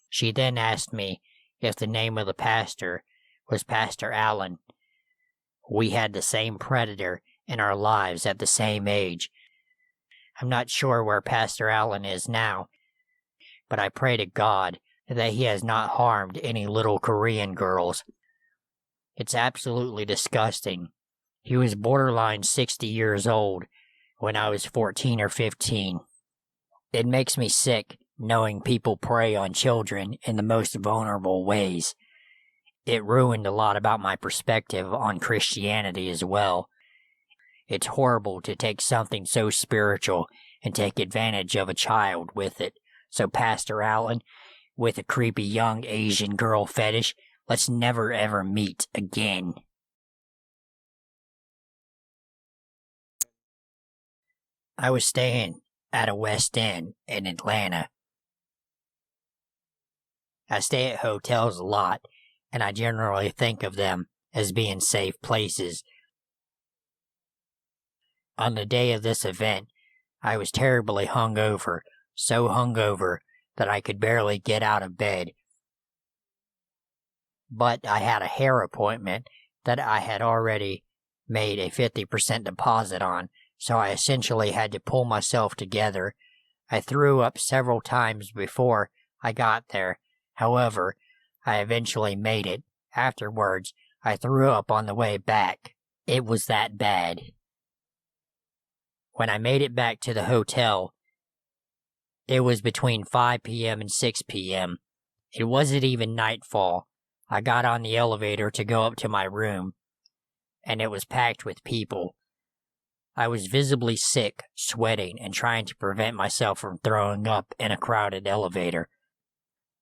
She then asked me if the name of the pastor was Pastor Allen. We had the same predator in our lives at the same age. I'm not sure where Pastor Allen is now, but I pray to God that he has not harmed any little Korean girls. It's absolutely disgusting. He was borderline 60 years old when I was 14 or 15. It makes me sick knowing people prey on children in the most vulnerable ways. It ruined a lot about my perspective on Christianity as well. It's horrible to take something so spiritual and take advantage of a child with it. So Pastor Allen, with a creepy young Asian girl fetish, let's never ever meet again. I was staying at a West End in Atlanta. I stay at hotels a lot, and I generally think of them as being safe places. On the day of this event, I was terribly hungover, so hungover that I could barely get out of bed. But I had a hair appointment that I had already made a 50% deposit on, so I essentially had to pull myself together. I threw up several times before I got there. However, I eventually made it. Afterwards, I threw up on the way back. It was that bad. When I made it back to the hotel, it was between 5 p.m. and 6 p.m. It wasn't even nightfall. I got on the elevator to go up to my room, and it was packed with people. I was visibly sick, sweating, and trying to prevent myself from throwing up in a crowded elevator.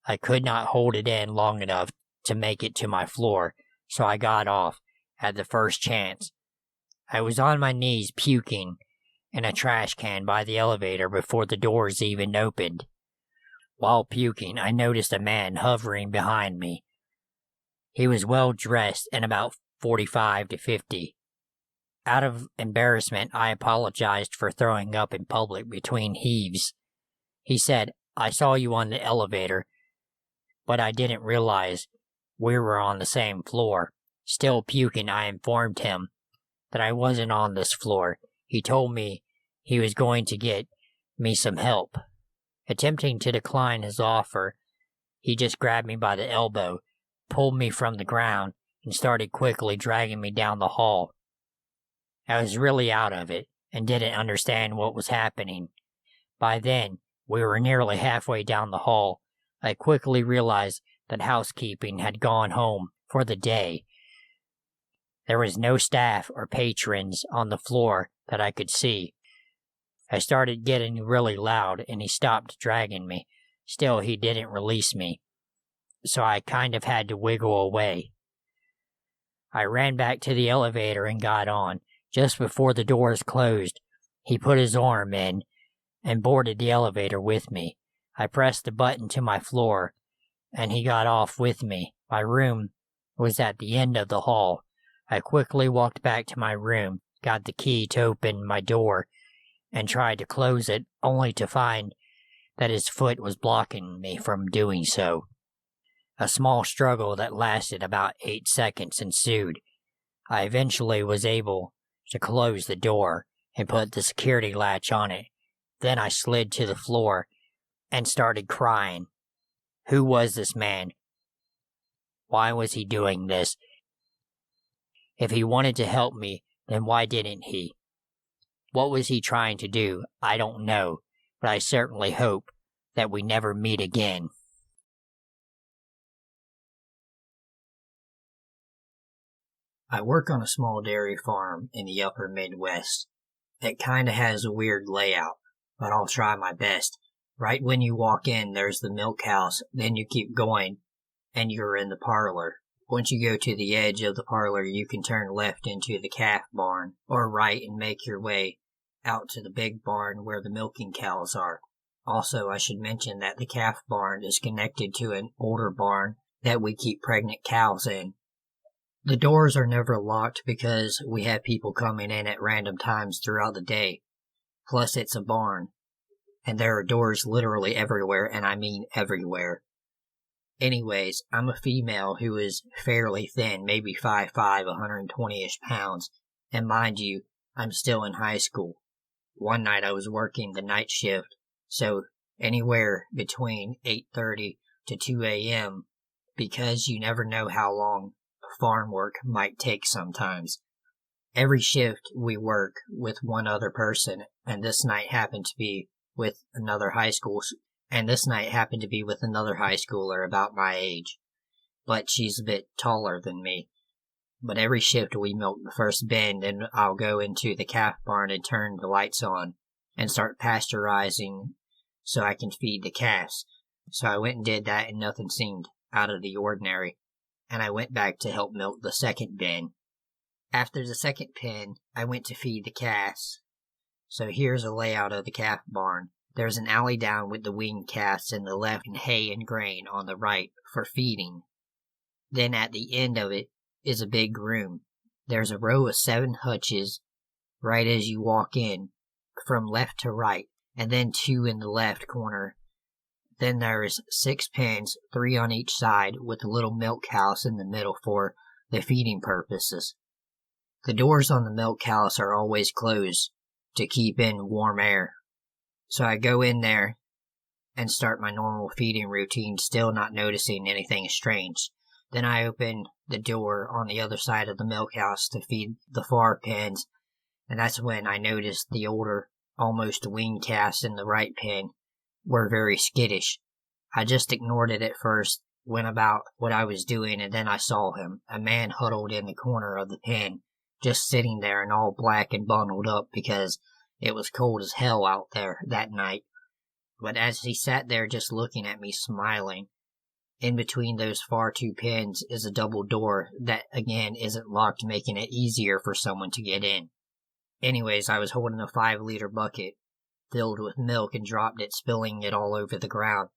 I could not hold it in long enough to make it to my floor, so I got off at the first chance. I was on my knees puking in a trash can by the elevator before the doors even opened. While puking, I noticed a man hovering behind me. He was well dressed and about 45 to 50. Out of embarrassment, I apologized for throwing up in public between heaves. He said, "I saw you on the elevator, but I didn't realize we were on the same floor." Still puking, I informed him that I wasn't on this floor. He told me he was going to get me some help. Attempting to decline his offer, he just grabbed me by the elbow, pulled me from the ground, and started quickly dragging me down the hall. I was really out of it and didn't understand what was happening. By then, we were nearly halfway down the hall. I quickly realized that housekeeping had gone home for the day. There was no staff or patrons on the floor that I could see. I started getting really loud and he stopped dragging me. Still, he didn't release me, so I kind of had to wiggle away. I ran back to the elevator and got on. Just before the doors closed, he put his arm in and boarded the elevator with me. I pressed the button to my floor, and he got off with me. My room was at the end of the hall. I quickly walked back to my room, got the key to open my door, and tried to close it, only to find that his foot was blocking me from doing so. A small struggle that lasted about 8 seconds ensued. I eventually was able to close the door and put the security latch on it. Then I slid to the floor and started crying. Who was this man? Why was he doing this? If he wanted to help me, then why didn't he? What was he trying to do? I don't know, but I certainly hope that we never meet again. I work on a small dairy farm in the upper Midwest. It kinda has a weird layout, but I'll try my best. Right when you walk in, there's the milk house, then you keep going, and you're in the parlor. Once you go to the edge of the parlor, you can turn left into the calf barn, or right and make your way out to the big barn where the milking cows are. Also, I should mention that the calf barn is connected to an older barn that we keep pregnant cows in. The doors are never locked because we have people coming in at random times throughout the day. Plus, it's a barn, and there are doors literally everywhere, and I mean everywhere. Anyways, I'm a female who is fairly thin, maybe 5'5", 120-ish pounds, and mind you, I'm still in high school. One night I was working the night shift, so anywhere between 8:30 to 2 a.m. because you never know how long farm work might take sometimes. Every shift we work with one other person, and this night happened to be with another high schooler about my age, but she's a bit taller than me. But every shift we milk the first bin, then I'll go into the calf barn and turn the lights on and start pasteurizing so I can feed the calves. So I went and did that, and nothing seemed out of the ordinary, and I went back to help milk the second bin. After the second pen, I went to feed the calves. So here's a layout of the calf barn. There's an alley down with the weaned calves in the left and hay and grain on the right for feeding. Then at the end of it is a big room. There's a row of 7 hutches right as you walk in, from left to right, and then 2 in the left corner. Then there's 6 pens, 3 on each side, with a little milk house in the middle for the feeding purposes. The doors on the milk house are always closed to keep in warm air. So I go in there and start my normal feeding routine, still not noticing anything strange. Then I open the door on the other side of the milk house to feed the far pens, and that's when I noticed the older, almost weaned calves in the right pen were very skittish. I just ignored it at first, went about what I was doing, and then I saw him, a man huddled in the corner of the pen, just sitting there and all black and bundled up because it was cold as hell out there that night. But as he sat there just looking at me, smiling, in between those far 2 pens is a double door that again isn't locked, making it easier for someone to get in. Anyways, I was holding a 5-liter bucket filled with milk and dropped it, spilling it all over the ground.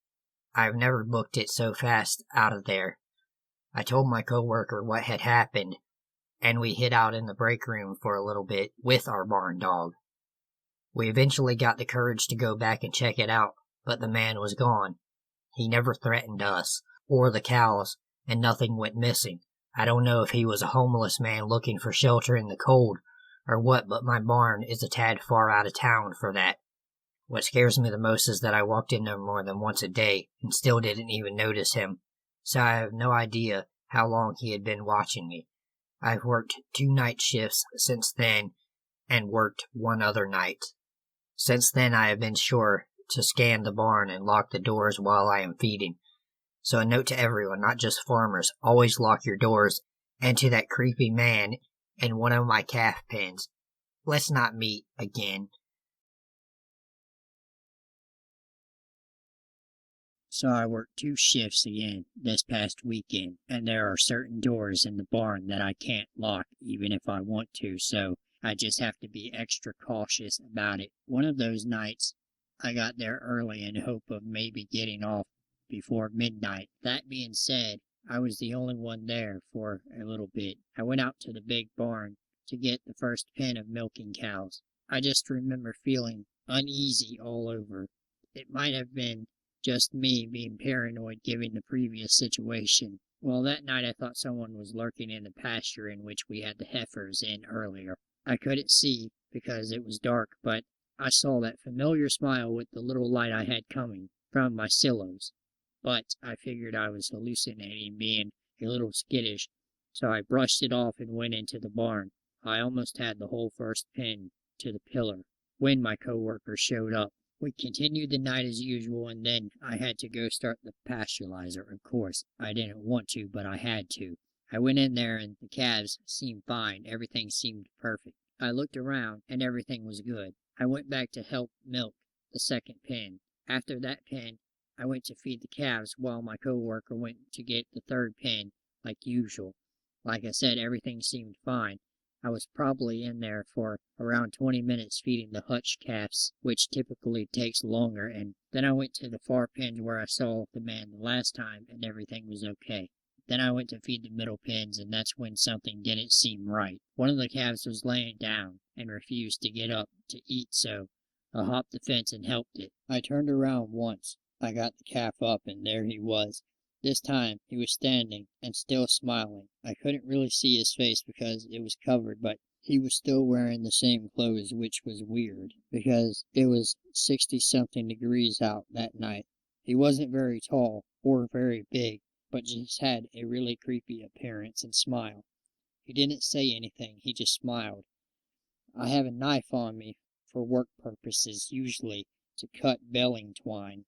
I've never booked it so fast out of there. I told my coworker what had happened, and we hid out in the break room for a little bit with our barn dog. We eventually got the courage to go back and check it out, but the man was gone. He never threatened us or the cows, and nothing went missing. I don't know if he was a homeless man looking for shelter in the cold or what, but my barn is a tad far out of town for that. What scares me the most is that I walked in there more than once a day and still didn't even notice him, so I have no idea how long he had been watching me. I've worked 2 night shifts since then and worked 1 other night. Since then I have been sure to scan the barn and lock the doors while I am feeding. So a note to everyone, not just farmers, always lock your doors. And to that creepy man in one of my calf pens, let's not meet again. So I worked 2 shifts again this past weekend, and there are certain doors in the barn that I can't lock even if I want to, so I just have to be extra cautious about it. One of those nights, I got there early in hope of maybe getting off before midnight. That being said, I was the only one there for a little bit. I went out to the big barn to get the first pen of milking cows. I just remember feeling uneasy all over. It might have been just me being paranoid given the previous situation. Well, that night I thought someone was lurking in the pasture in which we had the heifers in earlier. I couldn't see because it was dark, but I saw that familiar smile with the little light I had coming from my silos. But I figured I was hallucinating, being a little skittish, so I brushed it off and went into the barn. I almost had the whole first pen to the pillar when my coworker showed up. We continued the night as usual, and then I had to go start the pasteurizer. Of course, I didn't want to, but I had to. I went in there and the calves seemed fine. Everything seemed perfect. I looked around and everything was good. I went back to help milk the second pen. After that pen, I went to feed the calves while my coworker went to get the third pen like usual. Like I said, everything seemed fine. I was probably in there for around 20 minutes feeding the hutch calves, which typically takes longer, and then I went to the far pens where I saw the man the last time and everything was okay. Then I went to feed the middle pens, and that's when something didn't seem right. One of the calves was laying down and refused to get up to eat, so I hopped the fence and helped it. I turned around once. I got the calf up, and there he was. This time he was standing and still smiling. I couldn't really see his face because it was covered, but he was still wearing the same clothes, which was weird because it was 60-something degrees out that night. He wasn't very tall or very big, but just had a really creepy appearance and smile. He didn't say anything, he just smiled. I have a knife on me for work purposes, usually to cut baling twine.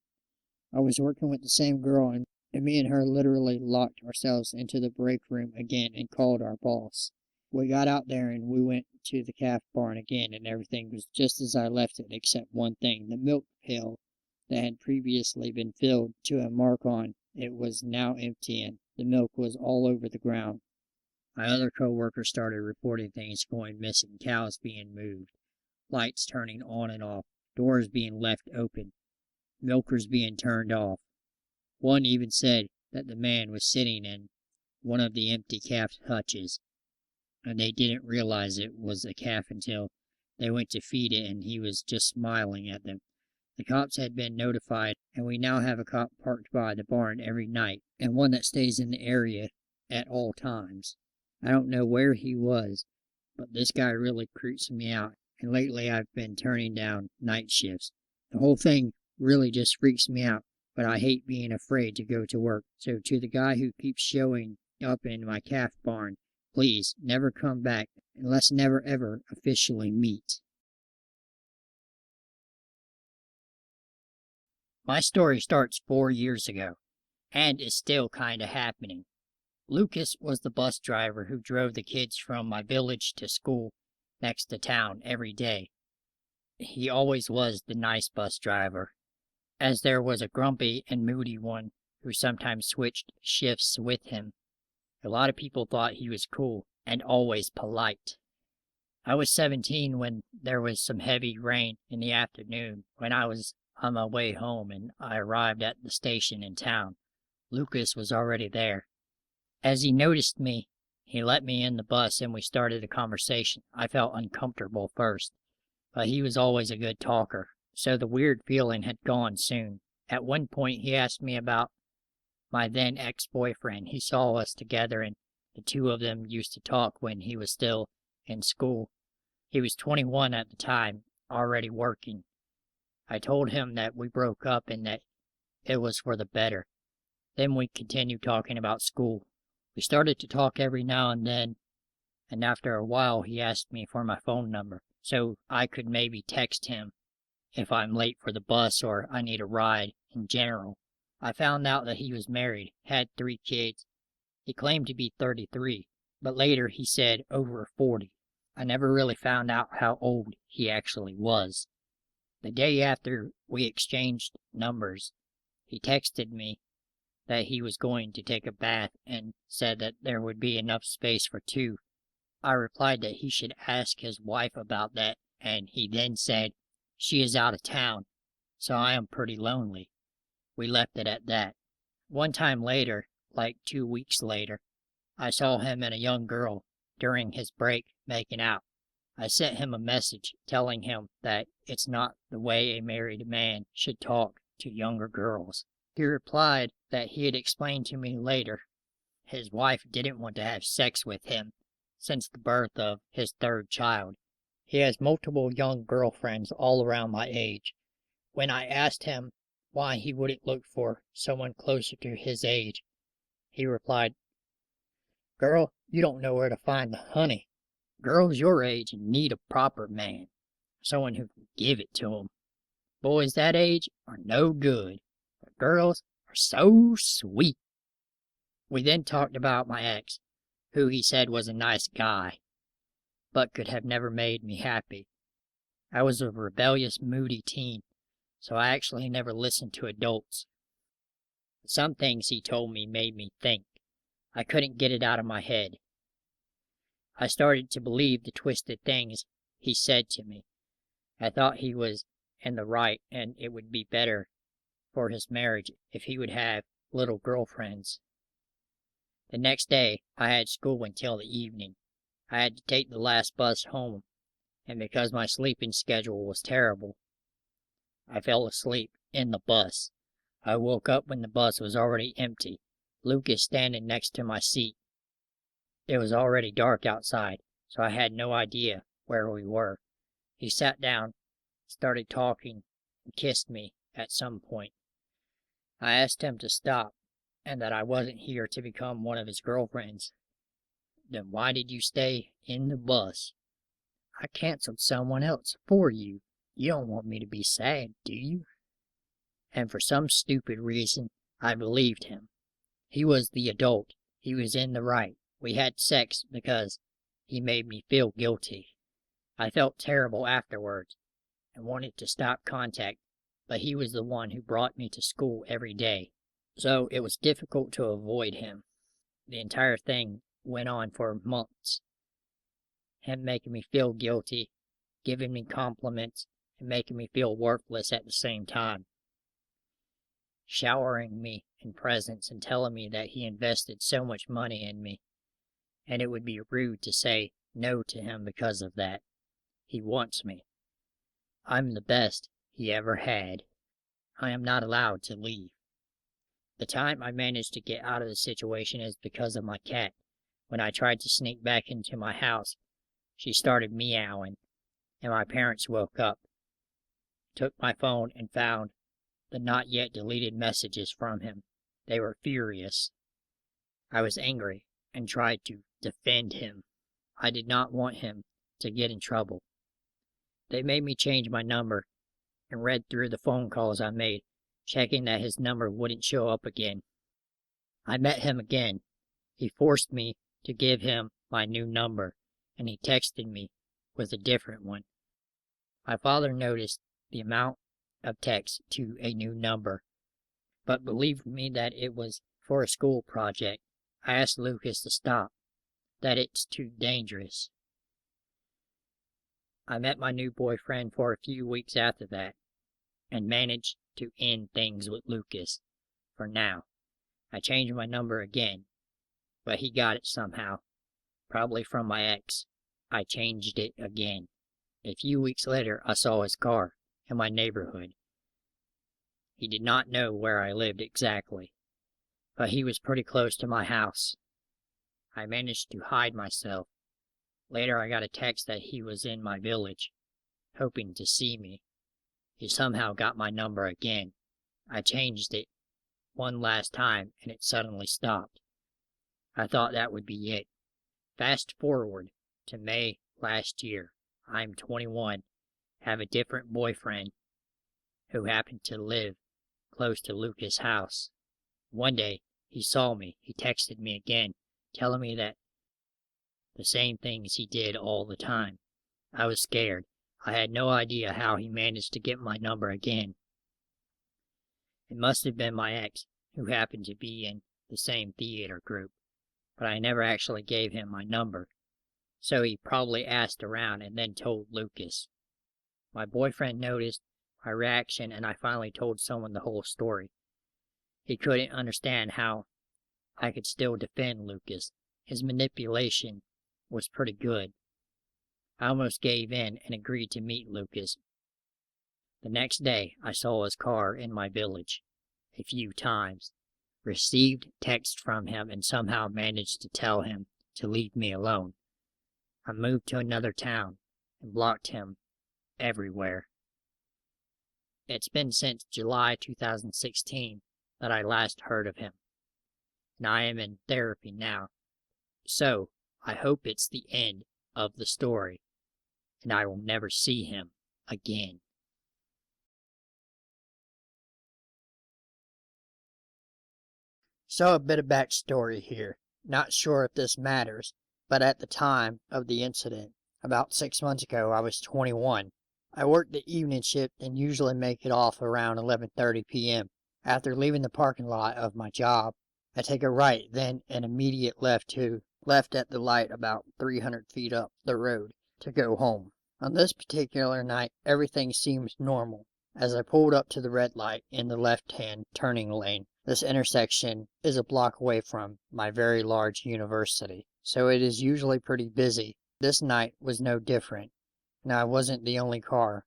I was working with the same girl, and me and her literally locked ourselves into the break room again and called our boss. We got out there and we went to the calf barn again, and everything was just as I left it, except one thing. The milk pail that had previously been filled to a mark on it was now empty, and the milk was all over the ground. My other co-workers started reporting things going missing, cows being moved, lights turning on and off, doors being left open, milkers being turned off. One even said that the man was sitting in one of the empty calf hutches, and they didn't realize it was a calf until they went to feed it, and he was just smiling at them. The cops had been notified, and we now have a cop parked by the barn every night, and one that stays in the area at all times. I don't know where he was, but this guy really creeps me out, and lately I've been turning down night shifts. The whole thing really just freaks me out, but I hate being afraid to go to work. So to the guy who keeps showing up in my calf barn, please never come back, and let's never ever officially meet. My story starts 4 years ago, and is still kinda happening. Lucas was the bus driver who drove the kids from my village to school next to town every day. He always was the nice bus driver, as there was a grumpy and moody one who sometimes switched shifts with him. A lot of people thought he was cool and always polite. I was 17 when there was some heavy rain in the afternoon when I was on my way home, and I arrived at the station in town. Lucas was already there. As he noticed me, he let me in the bus and we started a conversation. I felt uncomfortable first, but he was always a good talker, so the weird feeling had gone soon. At one point he asked me about my then ex-boyfriend. He saw us together and the two of them used to talk when he was still in school. He was 21 at the time, already working. I told him that we broke up and that it was for the better. Then we continued talking about school. We started to talk every now and then, and after a while he asked me for my phone number, so I could maybe text him if I'm late for the bus or I need a ride in general. I found out that he was married, had 3 kids. He claimed to be 33, but later he said over 40. I never really found out how old he actually was. The day after we exchanged numbers, he texted me that he was going to take a bath and said that there would be enough space for 2. I replied that he should ask his wife about that, and he then said, "She is out of town, so I am pretty lonely." We left it at that. One time later, like 2 weeks later, I saw him and a young girl during his break making out. I sent him a message telling him that it's not the way a married man should talk to younger girls. He replied that he had explained to me later his wife didn't want to have sex with him since the birth of his 3rd child. He has multiple young girlfriends all around my age. When I asked him why he wouldn't look for someone closer to his age, he replied, "Girl, you don't know where to find the honey. Girls your age need a proper man, someone who can give it to 'em. Boys that age are no good, but girls are so sweet." We then talked about my ex, who he said was a nice guy, but could have never made me happy. I was a rebellious, moody teen, so I actually never listened to adults. Some things he told me made me think. I couldn't get it out of my head. I started to believe the twisted things he said to me. I thought he was in the right, and it would be better for his marriage if he would have little girlfriends. The next day, I had school until the evening. I had to take the last bus home, and because my sleeping schedule was terrible, I fell asleep in the bus. I woke up when the bus was already empty, Lucas standing next to my seat. It was already dark outside, so I had no idea where we were. He sat down, started talking, and kissed me at some point. I asked him to stop and that I wasn't here to become one of his girlfriends. Then why did you stay in the bus? I canceled someone else for you. You don't want me to be sad, do you? And for some stupid reason, I believed him. He was the adult. He was in the right. We had sex because he made me feel guilty. I felt terrible afterwards and wanted to stop contact, but he was the one who brought me to school every day, so it was difficult to avoid him. The entire thing went on for months. Him making me feel guilty, giving me compliments, and making me feel worthless at the same time. Showering me in presents and telling me that he invested so much money in me, and it would be rude to say no to him because of that. He wants me. I'm the best he ever had. I am not allowed to leave. The time I managed to get out of the situation is because of my cat. When I tried to sneak back into my house, she started meowing, and my parents woke up, took my phone, and found the not yet deleted messages from him. They were furious. I was angry and tried to defend him. I did not want him to get in trouble. They made me change my number and read through the phone calls I made, checking that his number wouldn't show up again. I met him again. He forced me to give him my new number, and he texted me with a different one. My father noticed the amount of texts to a new number, but believed me that it was for a school project. I asked Lucas to stop, that it's too dangerous. I met my new boyfriend for a few weeks after that, and managed to end things with Lucas, for now. I changed my number again, but he got it somehow, probably from my ex. I changed it again. A few weeks later, I saw his car in my neighborhood. He did not know where I lived exactly, but he was pretty close to my house. I managed to hide myself. Later, I got a text that he was in my village, hoping to see me. He somehow got my number again. I changed it one last time, and it suddenly stopped. I thought that would be it. Fast forward to May last year. I'm 21, have a different boyfriend who happened to live close to Lucas' house. One day, he saw me. He texted me again, telling me that the same things he did all the time. I was scared. I had no idea how he managed to get my number again. It must have been my ex, who happened to be in the same theater group, but I never actually gave him my number, so he probably asked around and then told Lucas. My boyfriend noticed my reaction, and I finally told someone the whole story. He couldn't understand how I could still defend Lucas. His manipulation was pretty good. I almost gave in and agreed to meet Lucas. The next day, I saw his car in my village a few times, received texts from him, and somehow managed to tell him to leave me alone. I moved to another town and blocked him everywhere. It's been since July 2016 that I last heard of him, and I am in therapy now. So, I hope it's the end of the story, and I will never see him again. So a bit of backstory here. Not sure if this matters, but at the time of the incident, about 6 months ago, I was 21. I worked the evening shift and usually make it off around 11:30 p.m. After leaving the parking lot of my job, I take a right, then an immediate left at the light about 300 feet up the road to go home. On this particular night, everything seems normal. As I pulled up to the red light in the left-hand turning lane, this intersection is a block away from my very large university, so it is usually pretty busy. This night was no different, and I wasn't the only car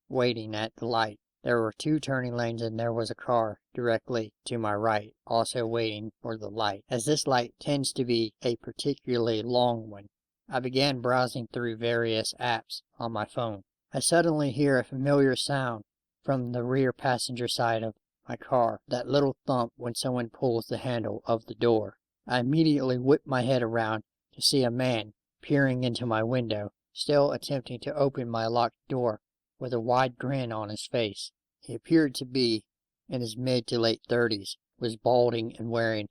waiting at the light. There were 2 turning lanes, and there was a car directly to my right, also waiting for the light. As this light tends to be a particularly long one, I began browsing through various apps on my phone. I suddenly hear a familiar sound from the rear passenger side of my car, that little thump when someone pulls the handle of the door. I immediately whipped my head around to see a man peering into my window, still attempting to open my locked door with a wide grin on his face. He appeared to be in his mid to late 30s, was balding and wearing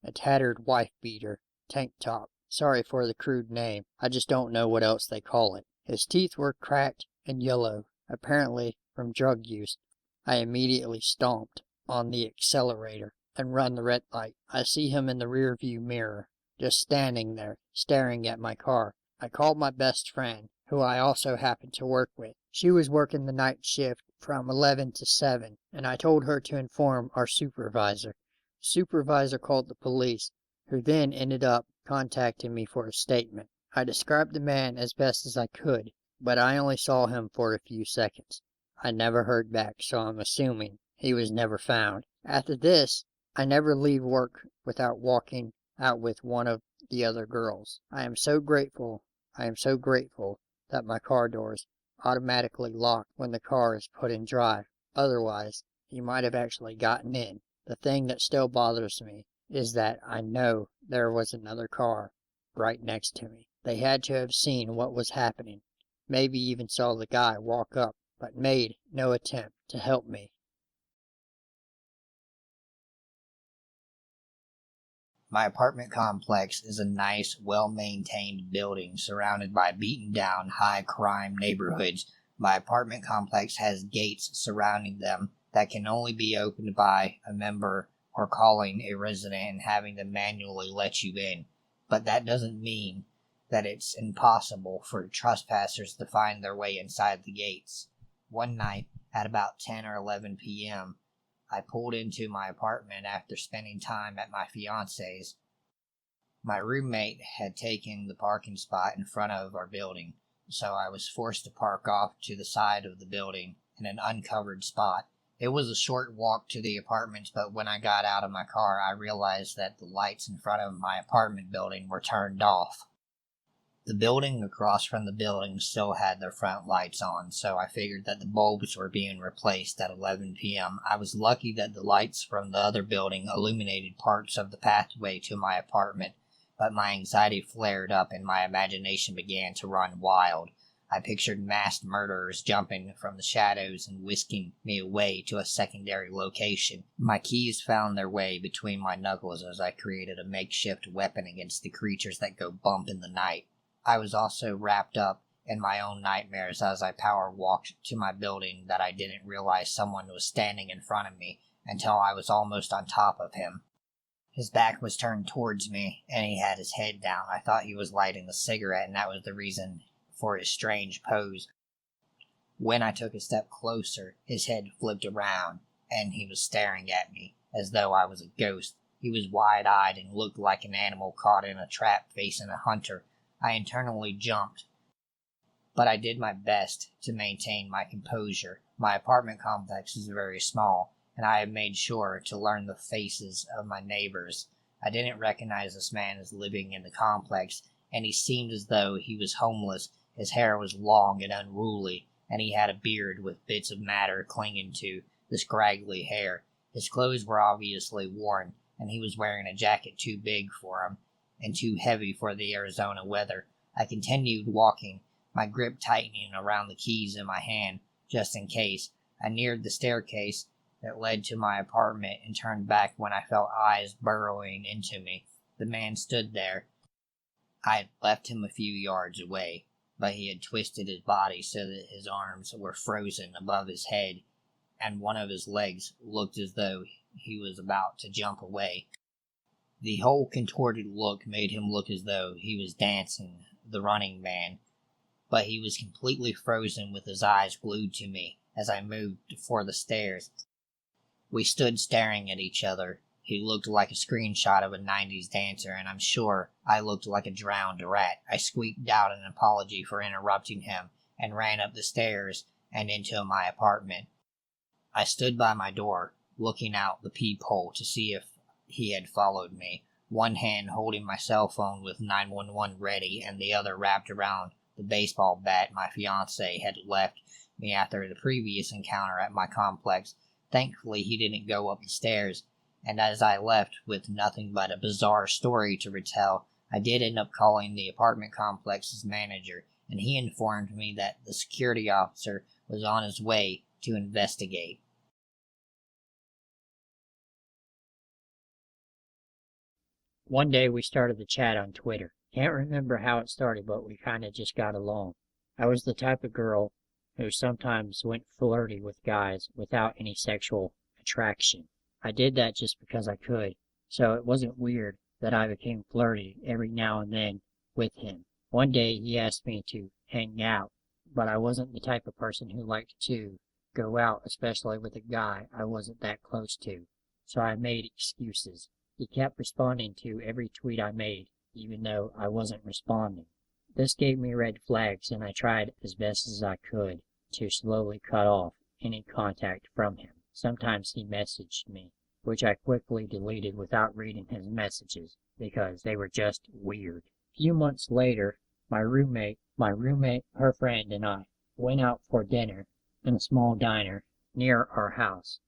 a tattered wife-beater tank top. Sorry for the crude name, I just don't know what else they call it. His teeth were cracked and yellow, apparently from drug use. I immediately stomped on the accelerator and run the red light. I see him in the rearview mirror, just standing there, staring at my car. I called my best friend, who I also happened to work with. She was working the night shift from 11 to 7, and I told her to inform our supervisor. The supervisor called the police, who then ended up contacting me for a statement. I described the man as best as I could, but I only saw him for a few seconds. I never heard back, so I'm assuming he was never found. After this, I never leave work without walking out with one of the other girls. I am so grateful that my car doors automatically lock when the car is put in drive. Otherwise, he might have actually gotten in. The thing that still bothers me is that I know there was another car right next to me. They had to have seen what was happening, maybe even saw the guy walk up, but made no attempt to help me. My apartment complex is a nice, well-maintained building surrounded by beaten-down, high-crime neighborhoods. My apartment complex has gates surrounding them that can only be opened by a member or calling a resident and having them manually let you in. But that doesn't mean that it's impossible for trespassers to find their way inside the gates. One night, at about 10 or 11 p.m., I pulled into my apartment after spending time at my fiance's. My roommate had taken the parking spot in front of our building, so I was forced to park off to the side of the building in an uncovered spot. It was a short walk to the apartments, but when I got out of my car, I realized that the lights in front of my apartment building were turned off. The building across from the building still had their front lights on, so I figured that the bulbs were being replaced at 11 p.m. I was lucky that the lights from the other building illuminated parts of the pathway to my apartment, but my anxiety flared up and my imagination began to run wild. I pictured masked murderers jumping from the shadows and whisking me away to a secondary location. My keys found their way between my knuckles as I created a makeshift weapon against the creatures that go bump in the night. I was also wrapped up in my own nightmares as I power walked to my building that I didn't realize someone was standing in front of me until I was almost on top of him. His back was turned towards me, and he had his head down. I thought he was lighting a cigarette, and that was the reason for his strange pose. When I took a step closer, his head flipped around, and he was staring at me as though I was a ghost. He was wide-eyed and looked like an animal caught in a trap facing a hunter. I internally jumped, but I did my best to maintain my composure. My apartment complex is very small, and I had made sure to learn the faces of my neighbors. I didn't recognize this man as living in the complex, and he seemed as though he was homeless. His hair was long and unruly, and he had a beard with bits of matter clinging to the scraggly hair. His clothes were obviously worn, and he was wearing a jacket too big for him and too heavy for the Arizona weather. I continued walking, my grip tightening around the keys in my hand, just in case. I neared the staircase that led to my apartment and turned back when I felt eyes burrowing into me. The man stood there. I had left him a few yards away, but he had twisted his body so that his arms were frozen above his head, and one of his legs looked as though he was about to jump away. The whole contorted look made him look as though he was dancing the Running Man, but he was completely frozen with his eyes glued to me as I moved for the stairs. We stood staring at each other. He looked like a screenshot of a 90s dancer, and I'm sure I looked like a drowned rat. I squeaked out an apology for interrupting him and ran up the stairs and into my apartment. I stood by my door, looking out the peephole to see if he had followed me, one hand holding my cell phone with 911 ready and the other wrapped around the baseball bat my fiancé had left me after the previous encounter at my complex. Thankfully, he didn't go up the stairs, and as I left with nothing but a bizarre story to retell, I did end up calling the apartment complex's manager, and he informed me that the security officer was on his way to investigate. One day we started the chat on Twitter. Can't remember how it started, but we kinda just got along. I was the type of girl who sometimes went flirty with guys without any sexual attraction. I did that just because I could, so it wasn't weird that I became flirty every now and then with him. One day he asked me to hang out, but I wasn't the type of person who liked to go out, especially with a guy I wasn't that close to, so I made excuses. He kept responding to every tweet I made, even though I wasn't responding. This gave me red flags, and I tried as best as I could to slowly cut off any contact from him. Sometimes he messaged me, which I quickly deleted without reading his messages, because they were just weird. A few months later, my roommate, her friend, and I went out for dinner in a small diner near our house.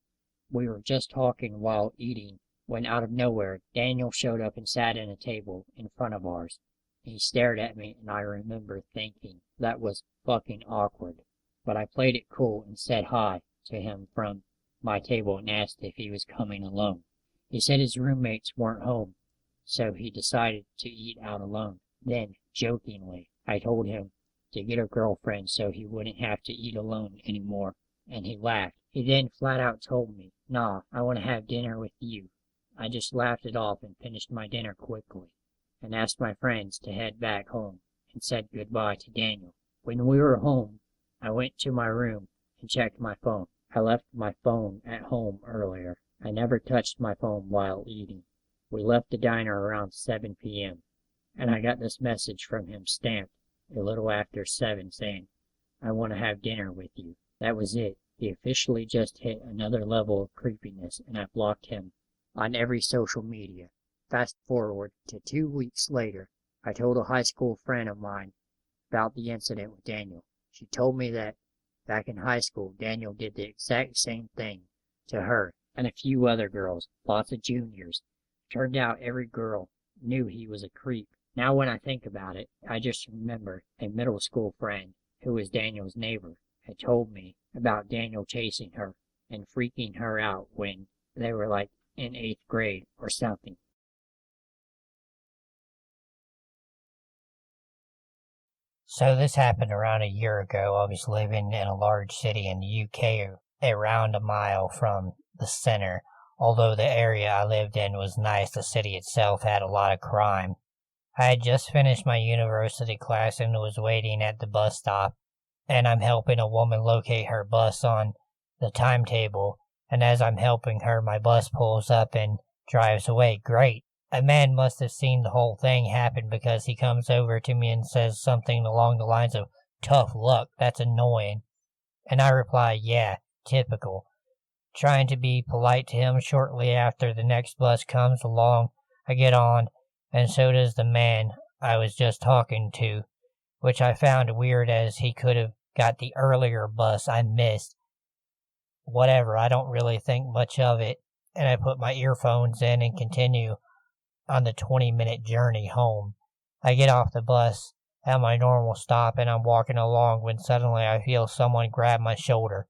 We were just talking while eating when out of nowhere Daniel showed up and sat at a table in front of ours. He stared at me, and I remember thinking that was fucking awkward. But I played it cool and said hi to him from my table and asked if he was coming alone. He said his roommates weren't home, so he decided to eat out alone. Then, jokingly, I told him to get a girlfriend so he wouldn't have to eat alone anymore, and he laughed. He then flat out told me, "Nah, I want to have dinner with you." I just laughed it off and finished my dinner quickly, and asked my friends to head back home, and said goodbye to Daniel. When we were home, I went to my room and checked my phone. I left my phone at home earlier. I never touched my phone while eating. We left the diner around 7 p.m., and I got this message from him stamped a little after 7 saying, "I want to have dinner with you." That was it. He officially just hit another level of creepiness, and I blocked him on every social media. Fast forward to 2 weeks later, I told a high school friend of mine about the incident with Daniel. She told me that back in high school, Daniel did the exact same thing to her and a few other girls, lots of juniors. Turned out every girl knew he was a creep. Now when I think about it, I just remember a middle school friend who was Daniel's neighbor had told me about Daniel chasing her and freaking her out when they were like in 8th grade or something. So this happened around a year ago. I was living in a large city in the UK, around a mile from the center. Although the area I lived in was nice, the city itself had a lot of crime. I had just finished my university class and was waiting at the bus stop, and I'm helping a woman locate her bus on the timetable, and as I'm helping her, my bus pulls up and drives away. Great. A man must have seen the whole thing happen because he comes over to me and says something along the lines of, "Tough luck, that's annoying." And I reply, "Yeah, typical." Trying to be polite to him, shortly after the next bus comes along, I get on, and so does the man I was just talking to, which I found weird as he could have got the earlier bus I missed. Whatever, I don't really think much of it, and I put my earphones in and continue on the 20-minute journey home. I get off the bus at my normal stop, and I'm walking along when suddenly I feel someone grab my shoulder.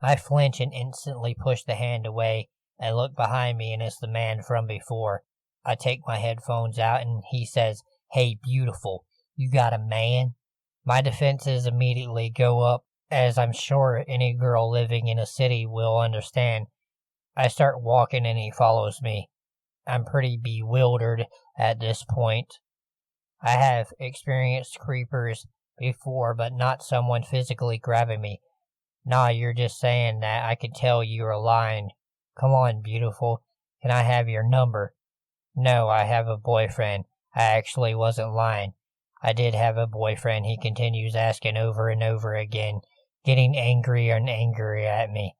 I flinch and instantly push the hand away and look behind me, and it's the man from before. I take my headphones out and he says, "Hey, beautiful, you got a man?" My defenses immediately go up, as I'm sure any girl living in a city will understand. I start walking and he follows me. I'm pretty bewildered at this point. I have experienced creepers before, but not someone physically grabbing me. Nah, you're just saying that. I can tell you're lying. Come on, beautiful. Can I have your number? No, I have a boyfriend. I actually wasn't lying. I did have a boyfriend, he continues asking over and over again, getting angrier and angrier at me.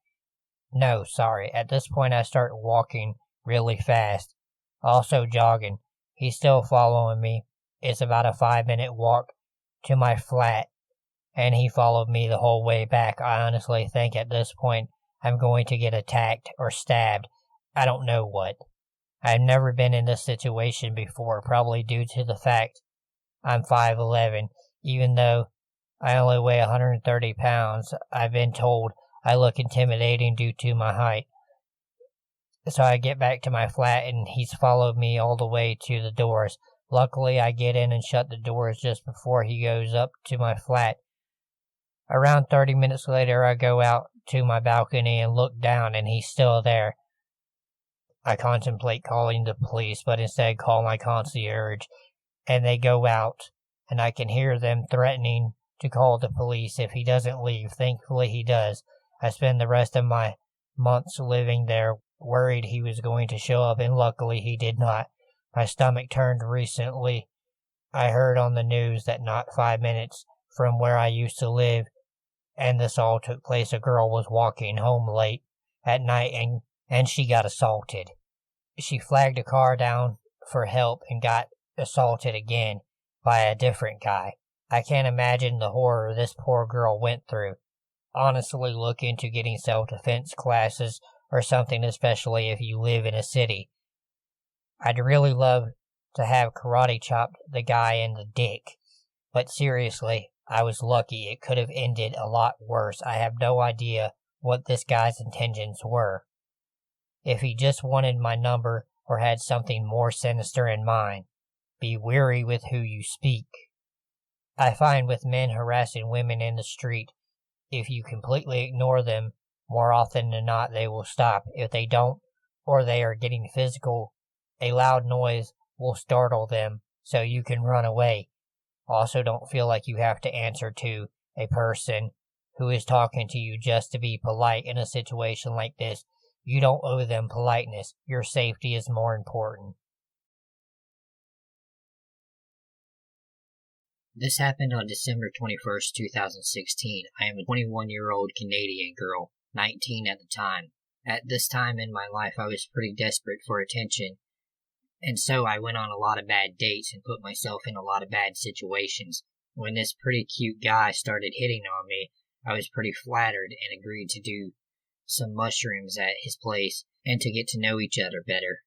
No, sorry. At this point I start walking really fast. Also jogging. He's still following me. It's about a 5-minute walk to my flat, and he followed me the whole way back. I honestly think at this point I'm going to get attacked or stabbed. I don't know what. I've never been in this situation before, probably due to the fact I'm 5'11", even though I only weigh 130 pounds. I've been told I look intimidating due to my height. So I get back to my flat and he's followed me all the way to the doors. Luckily, I get in and shut the doors just before he goes up to my flat. Around 30 minutes later, I go out to my balcony and look down and he's still there. I contemplate calling the police, but instead call my concierge, and they go out, and I can hear them threatening to call the police if he doesn't leave. Thankfully, he does. I spend the rest of my months living there, worried he was going to show up, and luckily he did not. My stomach turned recently. I heard on the news that not 5 minutes from where I used to live, and this all took place, a girl was walking home late at night and she got assaulted. She flagged a car down for help and got assaulted again by a different guy. I can't imagine the horror this poor girl went through. Honestly, look into getting self-defense classes or something, especially if you live in a city. I'd really love to have karate chopped the guy in the dick, but seriously, I was lucky. It could have ended a lot worse. I have no idea what this guy's intentions were. If he just wanted my number or had something more sinister in mind, be wary with who you speak. I find with men harassing women in the street, if you completely ignore them, more often than not they will stop. If they don't, or they are getting physical, a loud noise will startle them so you can run away. Also, don't feel like you have to answer to a person who is talking to you just to be polite in a situation like this. You don't owe them politeness. Your safety is more important. This happened on December 21st, 2016. I am a 21-year-old Canadian girl, 19 at the time. At this time in my life, I was pretty desperate for attention, and so I went on a lot of bad dates and put myself in a lot of bad situations. When this pretty cute guy started hitting on me, I was pretty flattered and agreed to do some mushrooms at his place and to get to know each other better.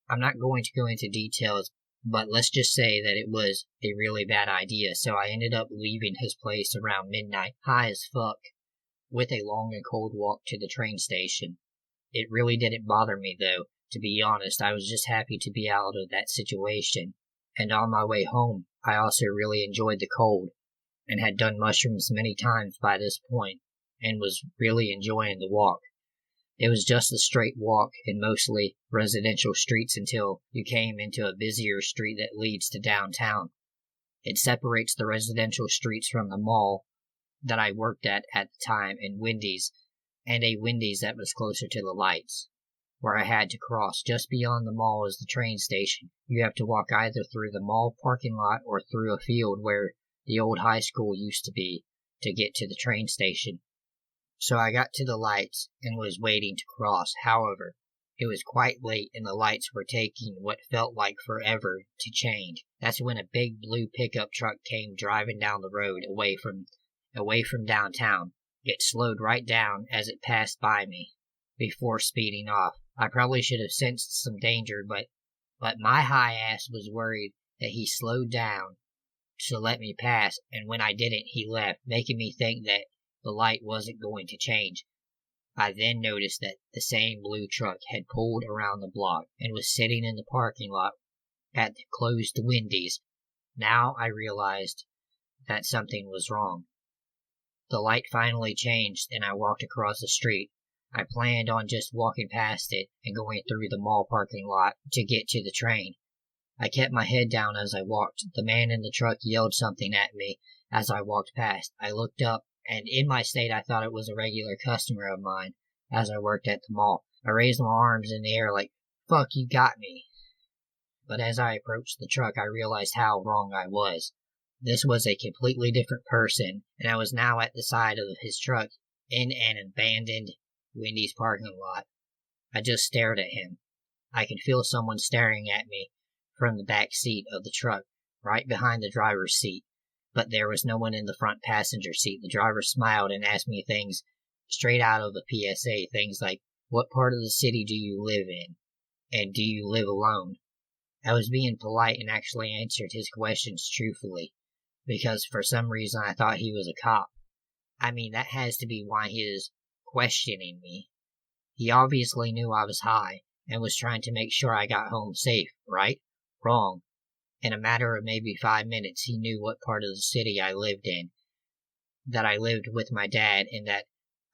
I'm not going to go into details, but let's just say that it was a really bad idea, so I ended up leaving his place around midnight, high as fuck, with a long and cold walk to the train station. It really didn't bother me, though. To be honest, I was just happy to be out of that situation. And on my way home, I also really enjoyed the cold, and had done mushrooms many times by this point, and was really enjoying the walk. It was just a straight walk in mostly residential streets until you came into a busier street that leads to downtown. It separates the residential streets from the mall that I worked at the time, and a Wendy's that was closer to the lights, where I had to cross. Just beyond the mall is the train station. You have to walk either through the mall parking lot or through a field where the old high school used to be to get to the train station. So I got to the lights and was waiting to cross. However, it was quite late and the lights were taking what felt like forever to change. That's when a big blue pickup truck came driving down the road away from downtown. It slowed right down as it passed by me before speeding off. I probably should have sensed some danger, but my high ass was worried that he slowed down to let me pass, and when I didn't, he left, making me think that the light wasn't going to change. I then noticed that the same blue truck had pulled around the block and was sitting in the parking lot at the closed Wendy's. Now I realized that something was wrong. The light finally changed and I walked across the street. I planned on just walking past it and going through the mall parking lot to get to the train. I kept my head down as I walked. The man in the truck yelled something at me as I walked past. I looked up, and in my state I thought it was a regular customer of mine as I worked at the mall. I raised my arms in the air like, "Fuck, you got me." But as I approached the truck, I realized how wrong I was. This was a completely different person, and I was now at the side of his truck in an abandoned Wendy's parking lot. I just stared at him. I could feel someone staring at me from the back seat of the truck, right behind the driver's seat, but there was no one in the front passenger seat. The driver smiled and asked me things straight out of the PSA, things like, "What part of the city do you live in?" and "Do you live alone?" I was being polite and actually answered his questions truthfully, because for some reason I thought he was a cop. I mean, that has to be why he is questioning me. He obviously knew I was high, and was trying to make sure I got home safe, right? Wrong. In a matter of maybe 5 minutes, he knew what part of the city I lived in, that I lived with my dad, and that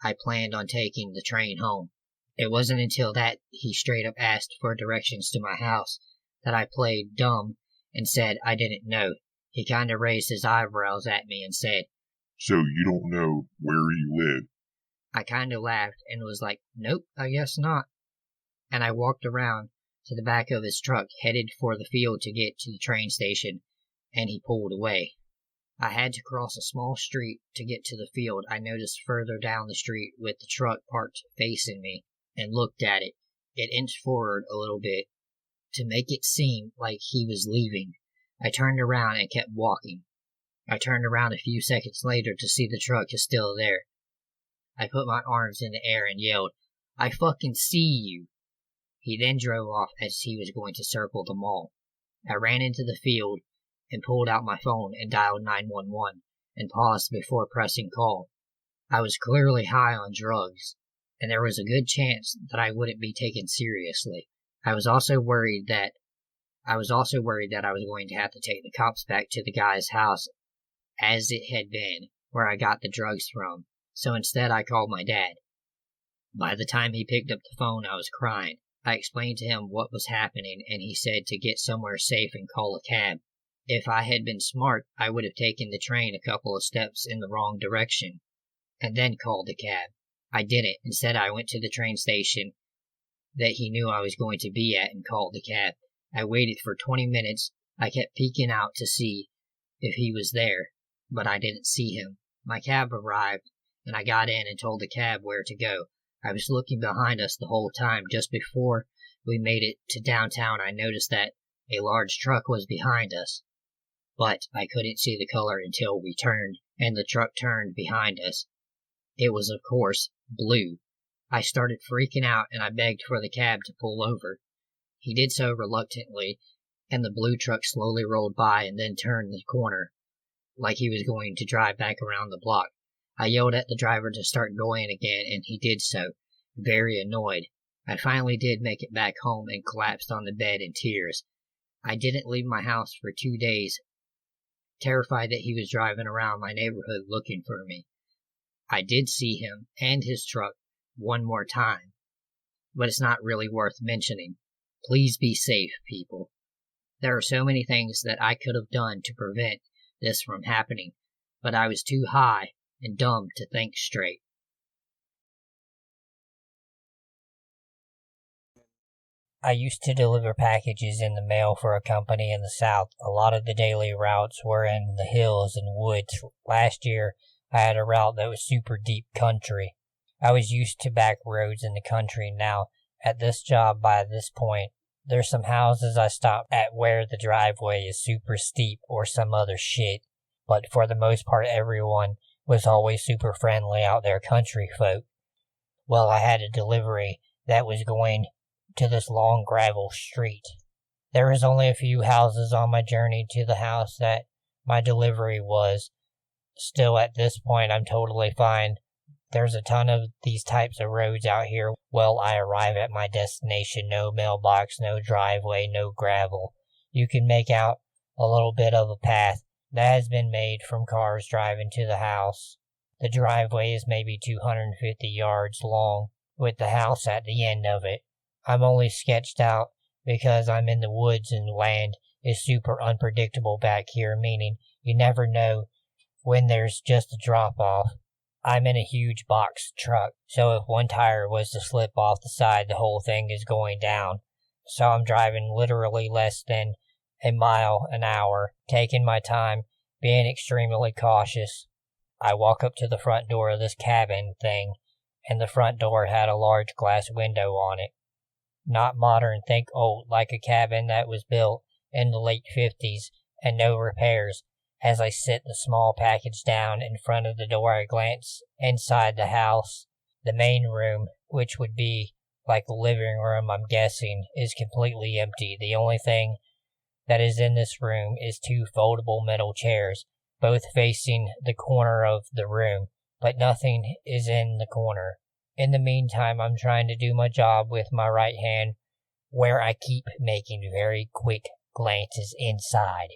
I planned on taking the train home. It wasn't until that he straight up asked for directions to my house that I played dumb and said I didn't know. He kinda raised his eyebrows at me and said, "So you don't know where you live?" I kinda laughed and was like, "Nope, I guess not." And I walked around to the back of his truck, headed for the field to get to the train station, and he pulled away. I had to cross a small street to get to the field. I noticed further down the street with the truck parked facing me, and looked at it. It inched forward a little bit to make it seem like he was leaving. I turned around and kept walking. I turned around a few seconds later to see the truck is still there. I put my arms in the air and yelled, "I fucking see you!" He then drove off as he was going to circle the mall. I ran into the field and pulled out my phone and dialed 911 and paused before pressing call. I was clearly high on drugs, and there was a good chance that I wouldn't be taken seriously. I was also worried that I was going to have to take the cops back to the guy's house as it had been where I got the drugs from. So instead I called my dad. By the time he picked up the phone, I was crying. I explained to him what was happening, and he said to get somewhere safe and call a cab. If I had been smart, I would have taken the train a couple of steps in the wrong direction, and then called the cab. I didn't. Instead, I went to the train station that he knew I was going to be at and called the cab. I waited for 20 minutes. I kept peeking out to see if he was there, but I didn't see him. My cab arrived, and I got in and told the cab where to go. I was looking behind us the whole time. Just before we made it to downtown, I noticed that a large truck was behind us, but I couldn't see the color until we turned, and the truck turned behind us. It was, of course, blue. I started freaking out, and I begged for the cab to pull over. He did so reluctantly, and the blue truck slowly rolled by and then turned the corner, like he was going to drive back around the block. I yelled at the driver to start going again, and he did so, very annoyed. I finally did make it back home and collapsed on the bed in tears. I didn't leave my house for 2 days, terrified that he was driving around my neighborhood looking for me. I did see him and his truck one more time, but it's not really worth mentioning. Please be safe, people. There are so many things that I could have done to prevent this from happening, but I was too high and dumb to think straight. I used to deliver packages in the mail for a company in the South. A lot of the daily routes were in the hills and woods. Last year, I had a route that was super deep country. I was used to back roads in the country. Now, at this job by this point, there's some houses I stopped at where the driveway is super steep or some other shit. But for the most part, everyone was always super friendly out there, country folk. Well, I had a delivery that was going to this long gravel street. There was only a few houses on my journey to the house that my delivery was. Still, at this point, I'm totally fine. There's a ton of these types of roads out here. Well, I arrive at my destination. No mailbox, no driveway, no gravel. You can make out a little bit of a path that has been made from cars driving to the house. The driveway is maybe 250 yards long, with the house at the end of it. I'm only sketched out because I'm in the woods and land is super unpredictable back here, meaning you never know when there's just a drop-off. I'm in a huge box truck, so if one tire was to slip off the side, the whole thing is going down. So I'm driving literally less than a mile an hour, taking my time, being extremely cautious. I walk up to the front door of this cabin thing, and the front door had a large glass window on it. Not modern, think old, like a cabin that was built in the late 50s and no repairs. As I sit the small package down in front of the door, I glance inside the house. The main room, which would be like a living room, I'm guessing, is completely empty. The only thing that is in this room is 2 foldable metal chairs, both facing the corner of the room, but nothing is in the corner. In the meantime, I'm trying to do my job with my right hand, where I keep making very quick glances inside.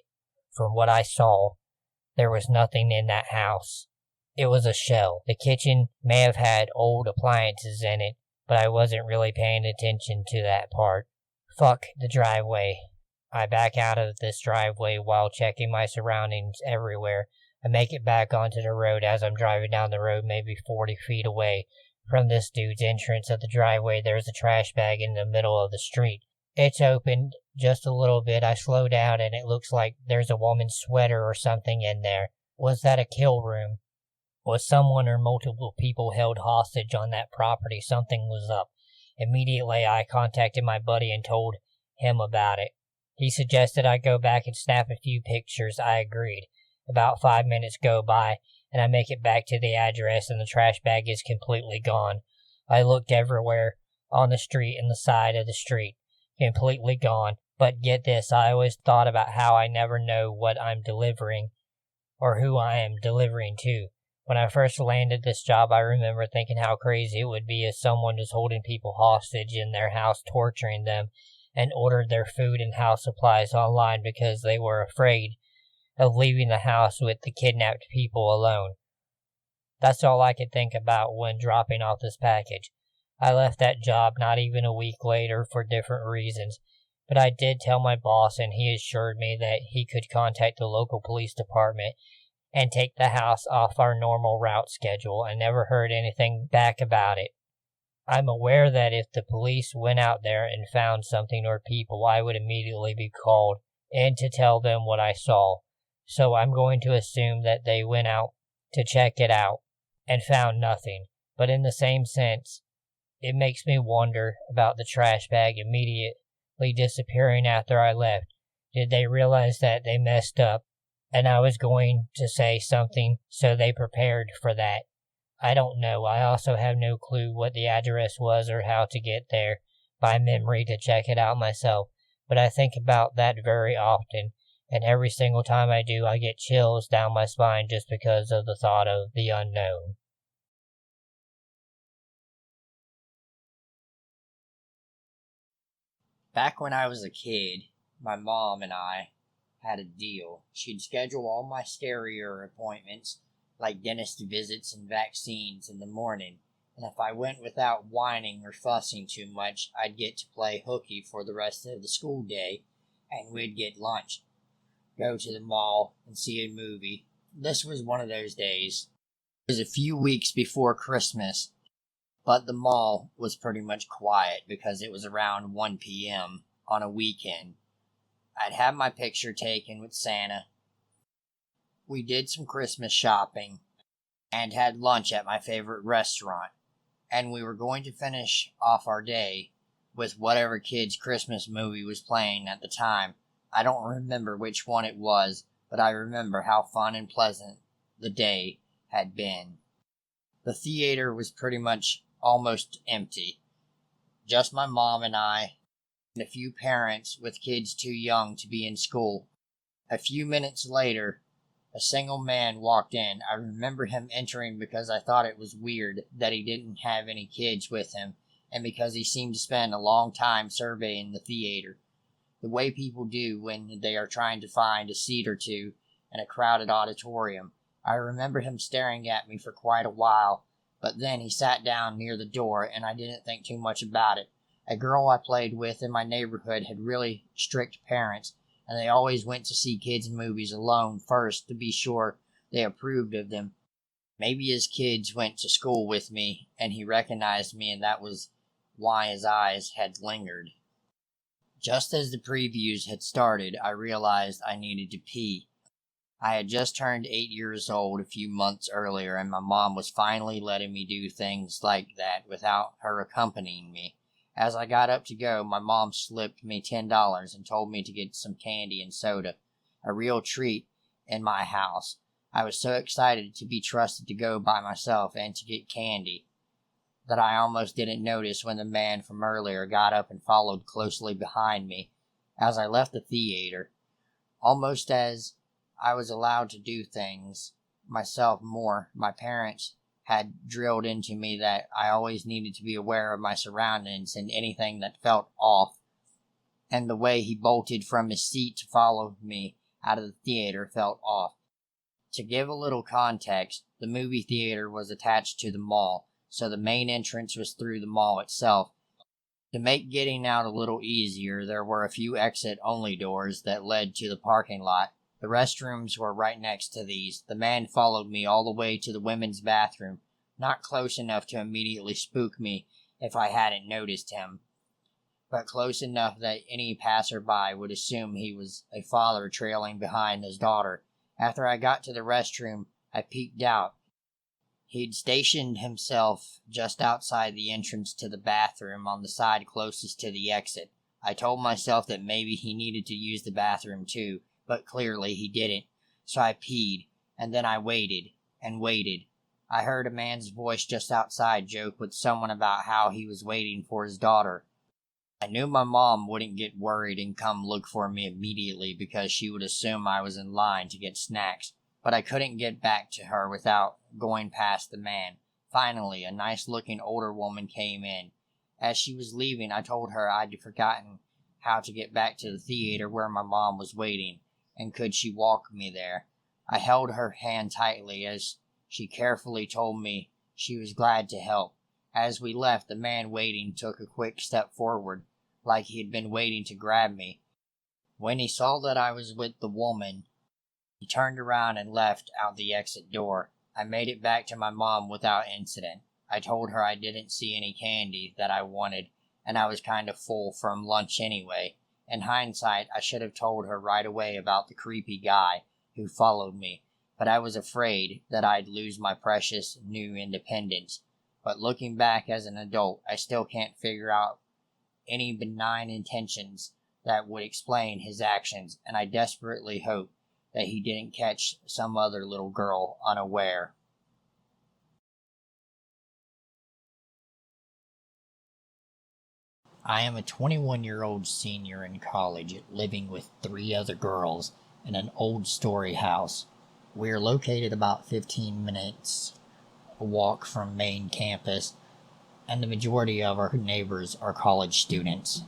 From what I saw, there was nothing in that house. It was a shell. The kitchen may have had old appliances in it, but I wasn't really paying attention to that part. Fuck the driveway. I back out of this driveway while checking my surroundings everywhere. I make it back onto the road as I'm driving down the road, maybe 40 feet away from this dude's entrance of the driveway. There's a trash bag in the middle of the street. It's opened just a little bit. I slow down and it looks like there's a woman's sweater or something in there. Was that a kill room? Was someone or multiple people held hostage on that property? Something was up. Immediately I contacted my buddy and told him about it. He suggested I go back and snap a few pictures. I agreed. About 5 minutes go by, and I make it back to the address, and the trash bag is completely gone. I looked everywhere, on the street and the side of the street. Completely gone. But get this, I always thought about how I never know what I'm delivering, or who I am delivering to. When I first landed this job, I remember thinking how crazy it would be if someone was holding people hostage in their house, torturing them, and ordered their food and house supplies online because they were afraid of leaving the house with the kidnapped people alone. That's all I could think about when dropping off this package. I left that job not even a week later for different reasons, but I did tell my boss and he assured me that he could contact the local police department and take the house off our normal route schedule. I never heard anything back about it. I'm aware that if the police went out there and found something or people, I would immediately be called in to tell them what I saw. So I'm going to assume that they went out to check it out and found nothing. But in the same sense, it makes me wonder about the trash bag immediately disappearing after I left. Did they realize that they messed up and I was going to say something, so they prepared for that? I don't know. I also have no clue what the address was or how to get there by memory to check it out myself, but I think about that very often, and every single time I do, I get chills down my spine just because of the thought of the unknown. Back when I was a kid, my mom and I had a deal. She'd schedule all my stereo appointments, like dentist visits and vaccines, in the morning, and if I went without whining or fussing too much, I'd get to play hooky for the rest of the school day, and we'd get lunch, go to the mall, and see a movie. This was one of those days. It was a few weeks before Christmas, but the mall was pretty much quiet because it was around 1 p.m. on a weekend. I'd had my picture taken with Santa. We did some Christmas shopping and had lunch at my favorite restaurant, and we were going to finish off our day with whatever kid's Christmas movie was playing at the time. I don't remember which one it was, but I remember how fun and pleasant the day had been. The theater was pretty much almost empty. Just my mom and I, and a few parents with kids too young to be in school. A few minutes later, a single man walked in. I remember him entering because I thought it was weird that he didn't have any kids with him, and because he seemed to spend a long time surveying the theater, the way people do when they are trying to find a seat or two in a crowded auditorium. I remember him staring at me for quite a while, but then he sat down near the door, and I didn't think too much about it. A girl I played with in my neighborhood had really strict parents, and they always went to see kids' movies alone first to be sure they approved of them. Maybe his kids went to school with me, and he recognized me, and that was why his eyes had lingered. Just as the previews had started, I realized I needed to pee. I had just turned 8 years old a few months earlier, and my mom was finally letting me do things like that without her accompanying me. As I got up to go, my mom slipped me $10 and told me to get some candy and soda, a real treat in my house. I was so excited to be trusted to go by myself and to get candy. that I almost didn't notice when the man from earlier got up and followed closely behind me as I left the theater. Almost as I was allowed to do things myself more, my parents had drilled into me that I always needed to be aware of my surroundings and anything that felt off. And the way he bolted from his seat to follow me out of the theater felt off. To give a little context, the movie theater was attached to the mall, so the main entrance was through the mall itself. To make getting out a little easier, there were a few exit-only doors that led to the parking lot. The restrooms were right next to these. The man followed me all the way to the women's bathroom, not close enough to immediately spook me if I hadn't noticed him, but close enough that any passerby would assume he was a father trailing behind his daughter. After I got to the restroom, I peeked out. He'd stationed himself just outside the entrance to the bathroom on the side closest to the exit. I told myself that maybe he needed to use the bathroom too, but clearly he didn't. So I peed, and then I waited and waited. I heard a man's voice just outside joke with someone about how he was waiting for his daughter. I knew my mom wouldn't get worried and come look for me immediately because she would assume I was in line to get snacks, but I couldn't get back to her without going past the man. Finally, a nice-looking older woman came in. As she was leaving, I told her I'd forgotten how to get back to the theater where my mom was waiting, and could she walk me there. I held her hand tightly as she carefully told me she was glad to help. As we left, the man waiting took a quick step forward, like he had been waiting to grab me. When he saw that I was with the woman, he turned around and left out the exit door. I made it back to my mom without incident. I told her I didn't see any candy that I wanted, and I was kind of full from lunch anyway. In hindsight, I should have told her right away about the creepy guy who followed me, but I was afraid that I'd lose my precious new independence. But looking back as an adult, I still can't figure out any benign intentions that would explain his actions, and I desperately hope that he didn't catch some other little girl unaware. I am a 21-year-old senior in college living with 3 other girls in an old story house. We are located about 15 minutes walk from main campus, and the majority of our neighbors are college students.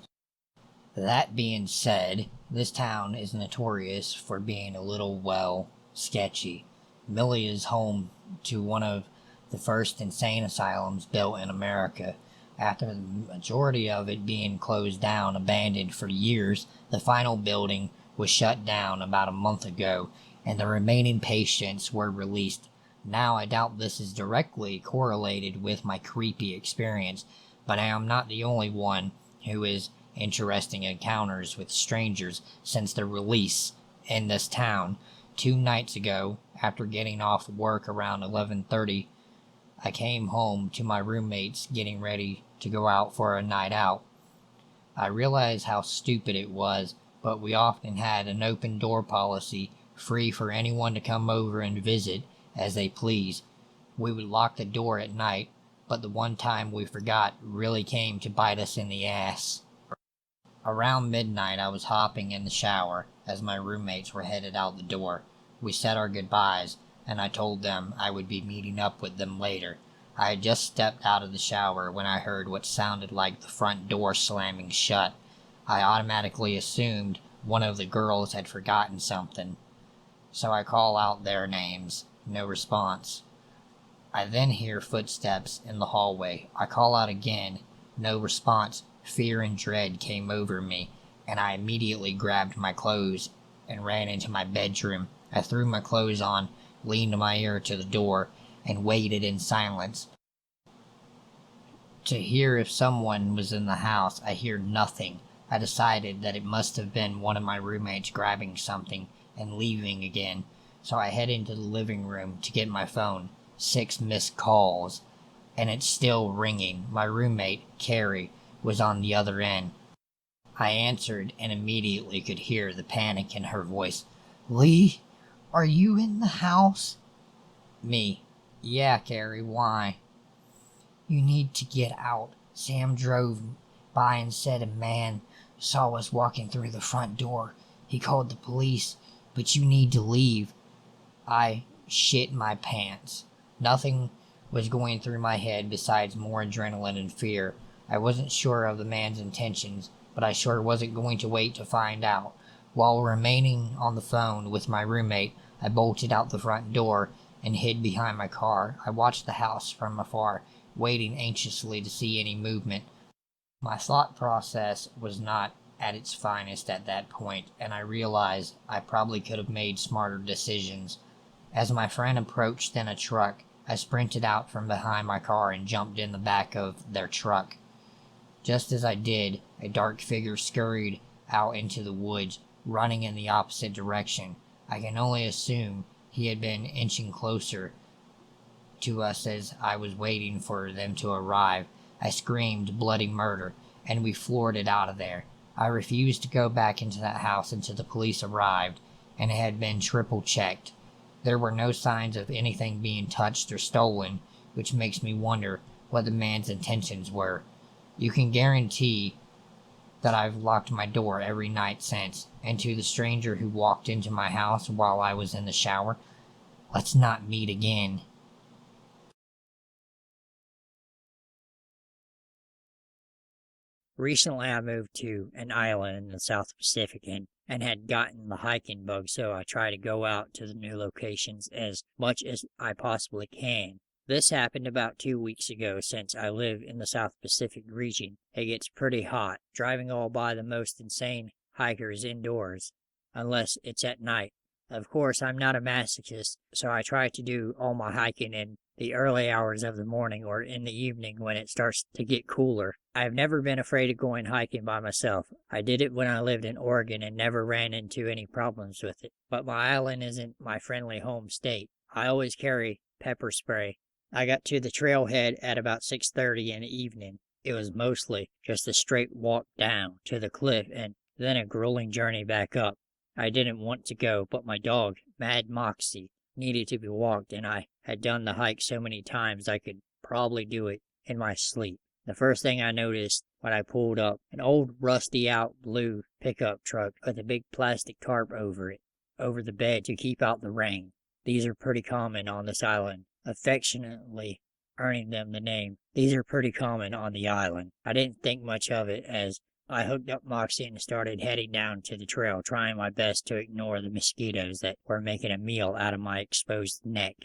That being said, this town is notorious for being a little, well, sketchy. Millie is home to one of the first insane asylums built in America. After the majority of it being closed down, abandoned for years, the final building was shut down about a month ago, and the remaining patients were released. Now, I doubt this is directly correlated with my creepy experience, but I am not the only one who is interesting encounters with strangers since the release in this town. 2 nights ago, after getting off work around 11:30, I came home to my roommates getting ready to go out for a night out. I realized how stupid it was, but we often had an open door policy, free for anyone to come over and visit as they please. We would lock the door at night, but the one time we forgot really came to bite us in the ass. Around midnight, I was hopping in the shower as my roommates were headed out the door. We said our goodbyes, and I told them I would be meeting up with them later. I had just stepped out of the shower when I heard what sounded like the front door slamming shut. I automatically assumed one of the girls had forgotten something, so I call out their names. No response. I then hear footsteps in the hallway. I call out again. No response. Fear and dread came over me, and I immediately grabbed my clothes and ran into my bedroom. I threw my clothes on, leaned my ear to the door, and waited in silence to hear if someone was in the house. I hear nothing. I decided that it must have been one of my roommates grabbing something and leaving again, so I head into the living room to get my phone. 6 missed calls, and it's still ringing. My roommate, Carrie, was on the other end. I answered and immediately could hear the panic in her voice. "Lee, are you in the house?" Me. "Yeah, Carrie, why?" You need to get out. Sam drove by and said a man saw us walking through the front door. He called the police, but you need to leave. I shit my pants. Nothing was going through my head besides more adrenaline and fear. I wasn't sure of the man's intentions, but I sure wasn't going to wait to find out. While remaining on the phone with my roommate, I bolted out the front door and hid behind my car. I watched the house from afar, waiting anxiously to see any movement. My thought process was not at its finest at that point, and I realized I probably could have made smarter decisions. As my friend approached in a truck, I sprinted out from behind my car and jumped in the back of their truck. Just as I did, a dark figure scurried out into the woods, running in the opposite direction. I can only assume he had been inching closer to us as I was waiting for them to arrive. I screamed bloody murder, and we floored it out of there. I refused to go back into that house until the police arrived, and it had been triple checked. There were no signs of anything being touched or stolen, which makes me wonder what the man's intentions were. You can guarantee that I've locked my door every night since, and to the stranger who walked into my house while I was in the shower, let's not meet again. Recently, I moved to an island in the South Pacific and had gotten the hiking bug, so I try to go out to the new locations as much as I possibly can. This happened about 2 weeks ago. Since I live in the South Pacific region, it gets pretty hot, driving all by the most insane hikers indoors, unless it's at night. Of course, I'm not a masochist, so I try to do all my hiking in the early hours of the morning or in the evening when it starts to get cooler. I've never been afraid of going hiking by myself. I did it when I lived in Oregon and never ran into any problems with it. But my island isn't my friendly home state. I always carry pepper spray. I got to the trailhead at about 6:30 in the evening. It was mostly just a straight walk down to the cliff and then a grueling journey back up. I didn't want to go, but my dog, Mad Moxie, needed to be walked, and I had done the hike so many times I could probably do it in my sleep. The first thing I noticed when I pulled up, an old rusty out blue pickup truck with a big plastic tarp over it, over the bed to keep out the rain. These are pretty common on this island, affectionately earning them the name. These are pretty common on the island. I didn't think much of it as I hooked up Moxie and started heading down to the trail, trying my best to ignore the mosquitoes that were making a meal out of my exposed neck.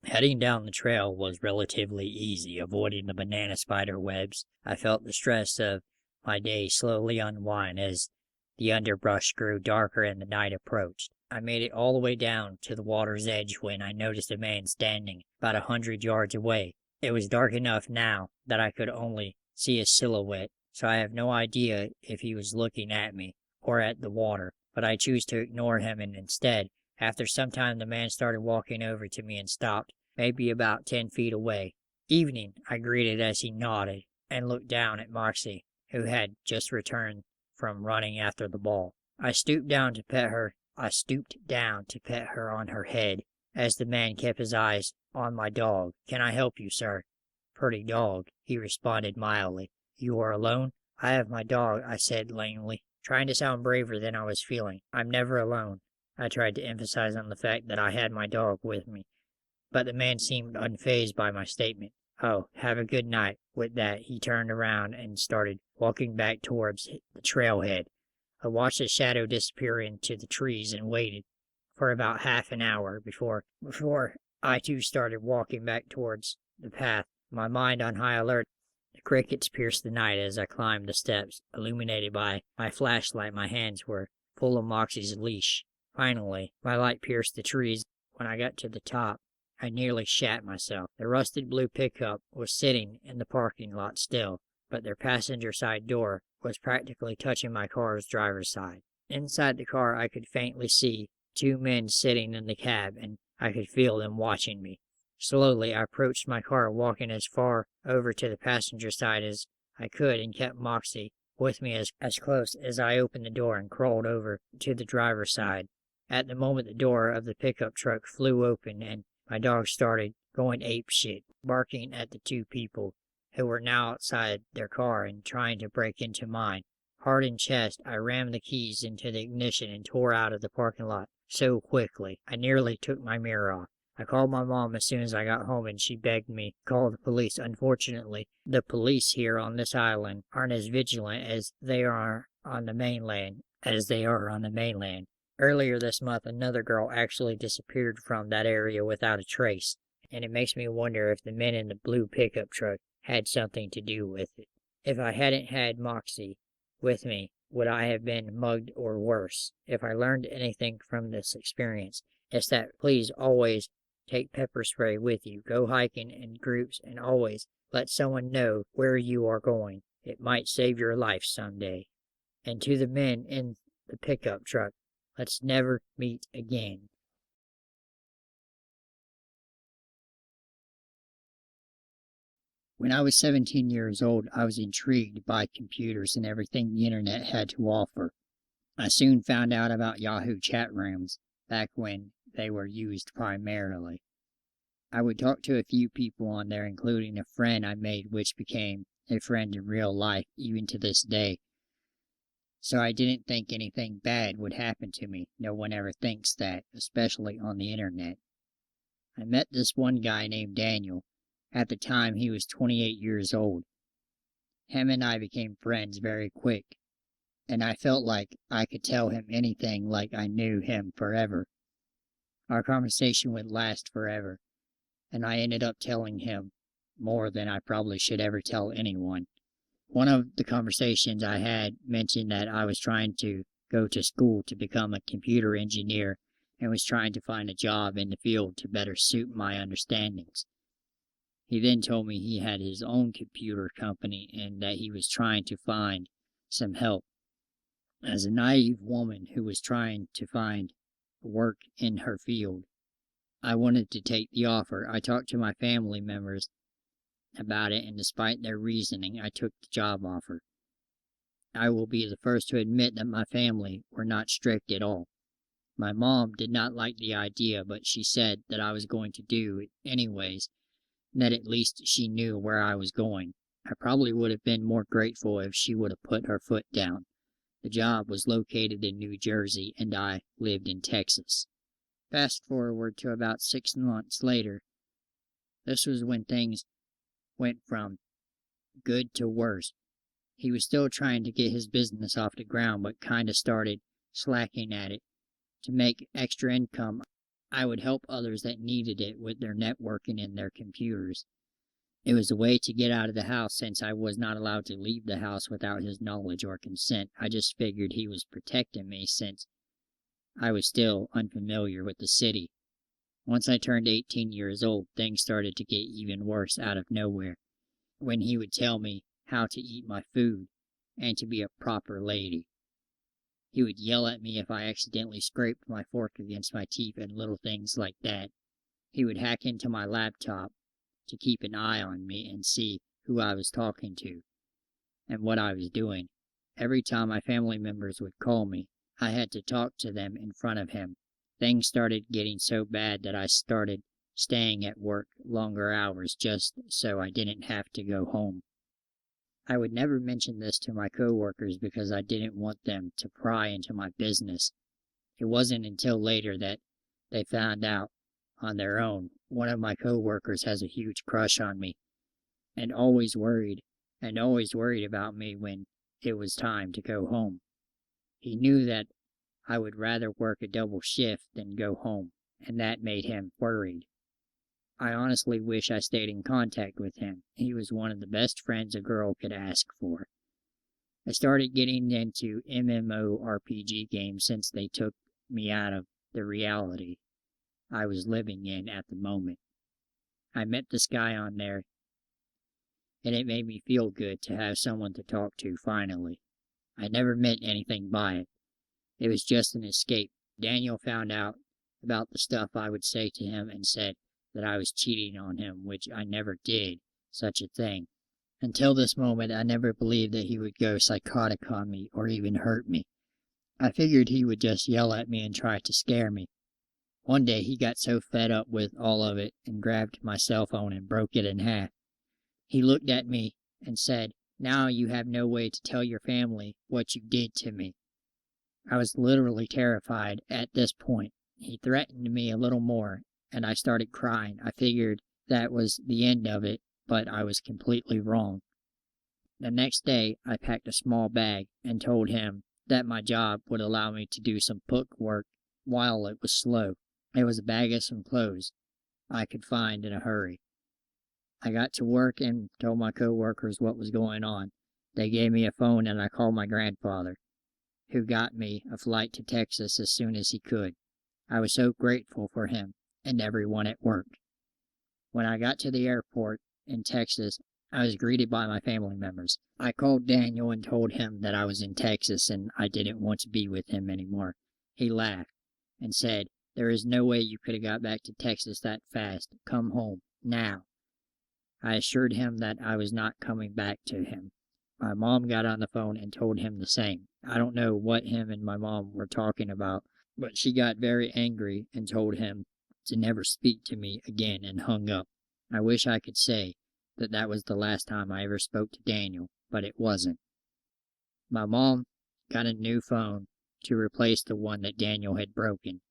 Heading down the trail was relatively easy, avoiding the banana spider webs. I felt the stress of my day slowly unwind as the underbrush grew darker and the night approached. I made it all the way down to the water's edge when I noticed a man standing about 100 yards away. It was dark enough now that I could only see his silhouette, so I have no idea if he was looking at me or at the water, but I choose to ignore him, and instead, after some time, the man started walking over to me and stopped, maybe about 10 feet away. "Evening," I greeted as he nodded and looked down at Moxie, who had just returned from running after the ball. I stooped down to pet her on her head as the man kept his eyes on my dog. "Can I help you, sir?" "Pretty dog," he responded mildly. "You are alone?" "I have my dog," I said lamely, trying to sound braver than I was feeling. "I'm never alone." I tried to emphasize on the fact that I had my dog with me, but the man seemed unfazed by my statement. "Oh, have a good night." With that, he turned around and started walking back towards the trailhead. I watched his shadow disappear into the trees and waited for about half an hour before I too started walking back towards the path, my mind on high alert. The crickets pierced the night as I climbed the steps, illuminated by my flashlight. My hands were full of Moxie's leash. Finally, my light pierced the trees. When I got to the top, I nearly shat myself. The rusted blue pickup was sitting in the parking lot still, but their passenger side door was practically touching my car's driver's side. Inside the car, I could faintly see 2 men sitting in the cab, and I could feel them watching me. Slowly, I approached my car, walking as far over to the passenger side as I could, and kept Moxie with me as close as I opened the door and crawled over to the driver's side. At the moment, the door of the pickup truck flew open, and my dog started going apeshit, barking at the 2 people who were now outside their car and trying to break into mine. Hard in chest, I rammed the keys into the ignition and tore out of the parking lot so quickly, I nearly took my mirror off. I called my mom as soon as I got home and she begged me to call the police. Unfortunately, the police here on this island aren't as vigilant as they are on the mainland. Earlier this month, another girl actually disappeared from that area without a trace, and it makes me wonder if the men in the blue pickup truck had something to do with it. If I hadn't had Moxie with me, would I have been mugged or worse? If I learned anything from this experience, it's that please always take pepper spray with you, go hiking in groups, and always let someone know where you are going. It might save your life someday. And to the men in the pickup truck, let's never meet again. When I was 17 years old, I was intrigued by computers and everything the internet had to offer. I soon found out about Yahoo chat rooms, back when they were used primarily. I would talk to a few people on there, including a friend I made which became a friend in real life, even to this day. So I didn't think anything bad would happen to me. No one ever thinks that, especially on the internet. I met this one guy named Daniel. At the time, he was 28 years old. Him and I became friends very quick, and I felt like I could tell him anything like I knew him forever. Our conversation would last forever, and I ended up telling him more than I probably should ever tell anyone. One of the conversations I had mentioned that I was trying to go to school to become a computer engineer and was trying to find a job in the field to better suit my understandings. He then told me he had his own computer company and that he was trying to find some help. As a naive woman who was trying to find work in her field, I wanted to take the offer. I talked to my family members about it, and despite their reasoning, I took the job offer. I will be the first to admit that my family were not strict at all. My mom did not like the idea, but she said that I was going to do it anyways, and that at least she knew where I was going. I probably would have been more grateful if she would have put her foot down. The job was located in New Jersey, and I lived in Texas. Fast forward to about 6 months later. This was when things went from good to worse. He was still trying to get his business off the ground, but kinda started slacking at it. To make extra income, I would help others that needed it with their networking and their computers. It was a way to get out of the house since I was not allowed to leave the house without his knowledge or consent. I just figured he was protecting me since I was still unfamiliar with the city. Once I turned 18 years old, things started to get even worse out of nowhere, when he would tell me how to eat my food and to be a proper lady. He would yell at me if I accidentally scraped my fork against my teeth and little things like that. He would hack into my laptop to keep an eye on me and see who I was talking to and what I was doing. Every time my family members would call me, I had to talk to them in front of him. Things started getting so bad that I started staying at work longer hours just so I didn't have to go home. I would never mention this to my coworkers because I didn't want them to pry into my business. It wasn't until later that they found out on their own. One of my coworkers has a huge crush on me and always worried about me when it was time to go home. He knew that I would rather work a double shift than go home, and that made him worried. I honestly wish I stayed in contact with him. He was one of the best friends a girl could ask for. I started getting into MMORPG games since they took me out of the reality I was living in at the moment. I met this guy on there, and it made me feel good to have someone to talk to finally. I never meant anything by it. It was just an escape. Daniel found out about the stuff I would say to him and said that I was cheating on him, which I never did such a thing. Until this moment, I never believed that he would go psychotic on me or even hurt me. I figured he would just yell at me and try to scare me. One day he got so fed up with all of it and grabbed my cell phone and broke it in half. He looked at me and said, "Now you have no way to tell your family what you did to me." I was literally terrified at this point. He threatened me a little more, and I started crying. I figured that was the end of it, but I was completely wrong. The next day, I packed a small bag and told him that my job would allow me to do some book work while it was slow. It was a bag of some clothes I could find in a hurry. I got to work and told my coworkers what was going on. They gave me a phone and I called my grandfather, who got me a flight to Texas as soon as he could. I was so grateful for him and everyone at work. When I got to the airport in Texas, I was greeted by my family members. I called Daniel and told him that I was in Texas and I didn't want to be with him anymore. He laughed and said, "There is no way you could have got back to Texas that fast. Come home, now." I assured him that I was not coming back to him. My mom got on the phone and told him the same. I don't know what him and my mom were talking about, but she got very angry and told him to never speak to me again and hung up. I wish I could say that that was the last time I ever spoke to Daniel, but it wasn't. My mom got a new phone to replace the one that Daniel had broken,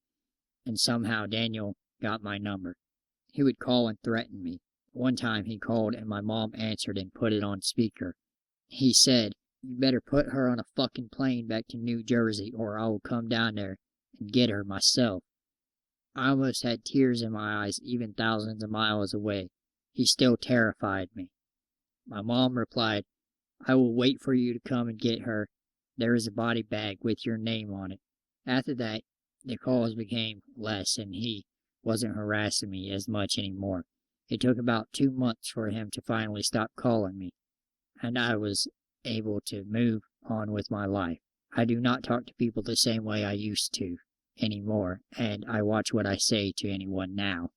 and somehow Daniel got my number. He would call and threaten me. One time he called and my mom answered and put it on speaker. He said, "You better put her on a fucking plane back to New Jersey or I will come down there and get her myself." I almost had tears in my eyes even thousands of miles away. He still terrified me. My mom replied, "I will wait for you to come and get her. There is a body bag with your name on it." After that, the calls became less and he wasn't harassing me as much anymore. It took about 2 months for him to finally stop calling me, and I was able to move on with my life. I do not talk to people the same way I used to anymore, and I watch what I say to anyone now.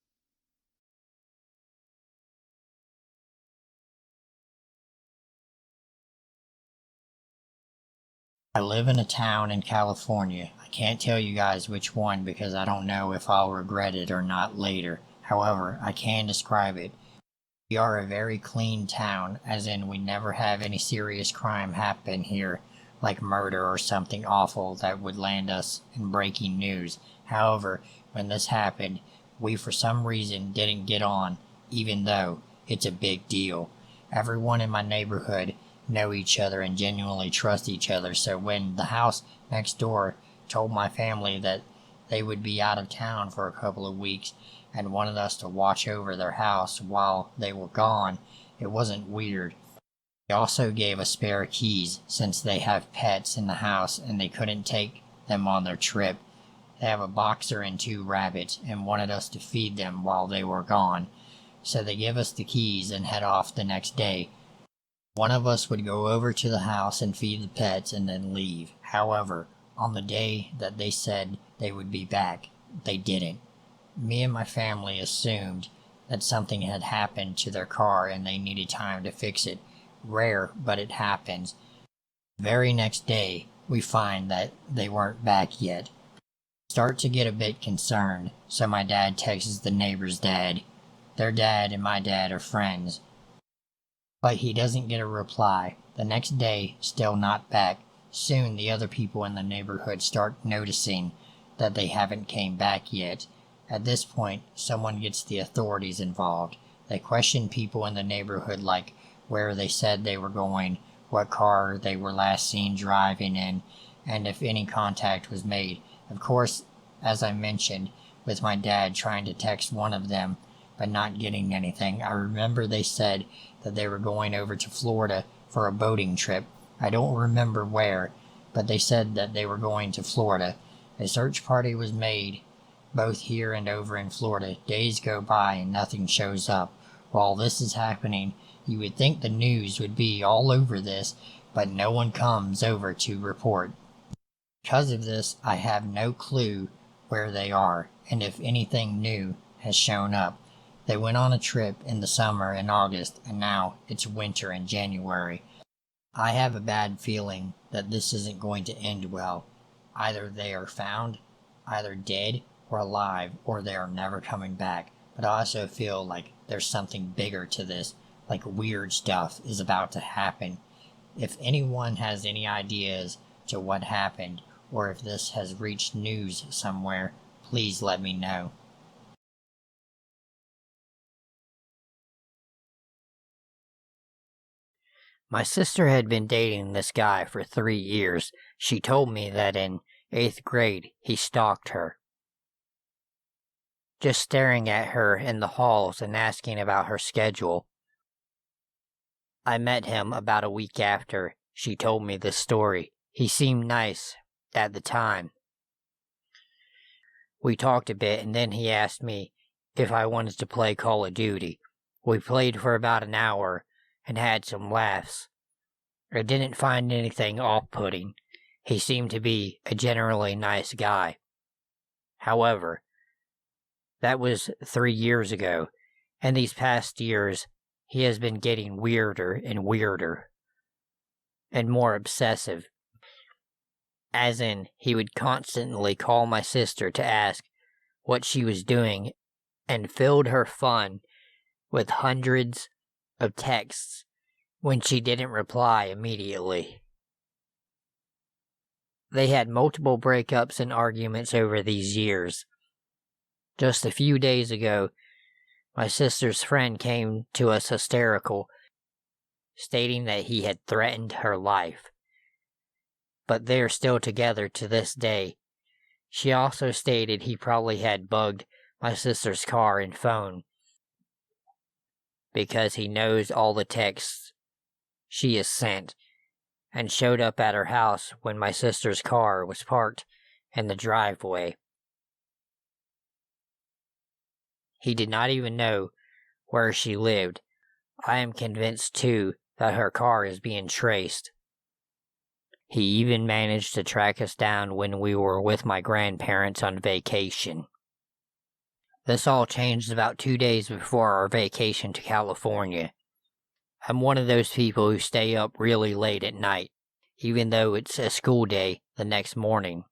I live in a town in California. I can't tell you guys which one because I don't know if I'll regret it or not later. However, I can describe it. We are a very clean town, as in we never have any serious crime happen here, like murder or something awful that would land us in breaking news. However, when this happened, we for some reason didn't get on, even though it's a big deal. Everyone in my neighborhood know each other and genuinely trust each other, so when the house next door told my family that they would be out of town for a couple of weeks and wanted us to watch over their house while they were gone, it wasn't weird. They also gave us spare keys since they have pets in the house and they couldn't take them on their trip. They have a boxer and 2 rabbits and wanted us to feed them while they were gone, so they give us the keys and head off the next day. One of us would go over to the house and feed the pets and then leave. However, on the day that they said they would be back, they didn't. Me and my family assumed that something had happened to their car and they needed time to fix it. Rare, but it happens. The very next day, we find that they weren't back yet. Start to get a bit concerned, so my dad texts the neighbor's dad. Their dad and my dad are friends, but he doesn't get a reply. The next day, still not back. Soon the other people in the neighborhood start noticing that they haven't came back yet. At this point, someone gets the authorities involved. They question people in the neighborhood, like where they said they were going, what car they were last seen driving in, and if any contact was made. Of course, as I mentioned, with my dad trying to text one of them but not getting anything. I remember they said that they were going over to Florida for a boating trip. I don't remember where, but they said that they were going to Florida. A search party was made, both here and over in Florida. Days go by and nothing shows up. While this is happening, you would think the news would be all over this, but no one comes over to report. Because of this, I have no clue where they are, and if anything new has shown up. They went on a trip in the summer in August, and now it's winter in January. I have a bad feeling that this isn't going to end well. Either they are found, either dead or alive, or they are never coming back. But I also feel like there's something bigger to this, like weird stuff is about to happen. If anyone has any ideas to what happened, or if this has reached news somewhere, please let me know. My sister had been dating this guy for 3 years. She told me that in 8th grade he stalked her, just staring at her in the halls and asking about her schedule. I met him about a week after she told me this story. He seemed nice at the time. We talked a bit, and then he asked me if I wanted to play Call of Duty. We played for about an hour and had some laughs. I didn't find anything off-putting. He seemed to be a generally nice guy. However, that was 3 years ago, and these past years he has been getting weirder and weirder, and more obsessive. As in, he would constantly call my sister to ask what she was doing, and filled her phone with hundreds of texts when she didn't reply immediately. They had multiple breakups and arguments over these years. Just a few days ago, my sister's friend came to us hysterical, stating that he had threatened her life. But they are still together to this day. She also stated he probably had bugged my sister's car and phone because he knows all the texts she has sent, and showed up at her house when my sister's car was parked in the driveway. He did not even know where she lived. I am convinced, too, that her car is being traced. He even managed to track us down when we were with my grandparents on vacation. This all changed about 2 days before our vacation to California. I'm one of those people who stay up really late at night, even though it's a school day the next morning.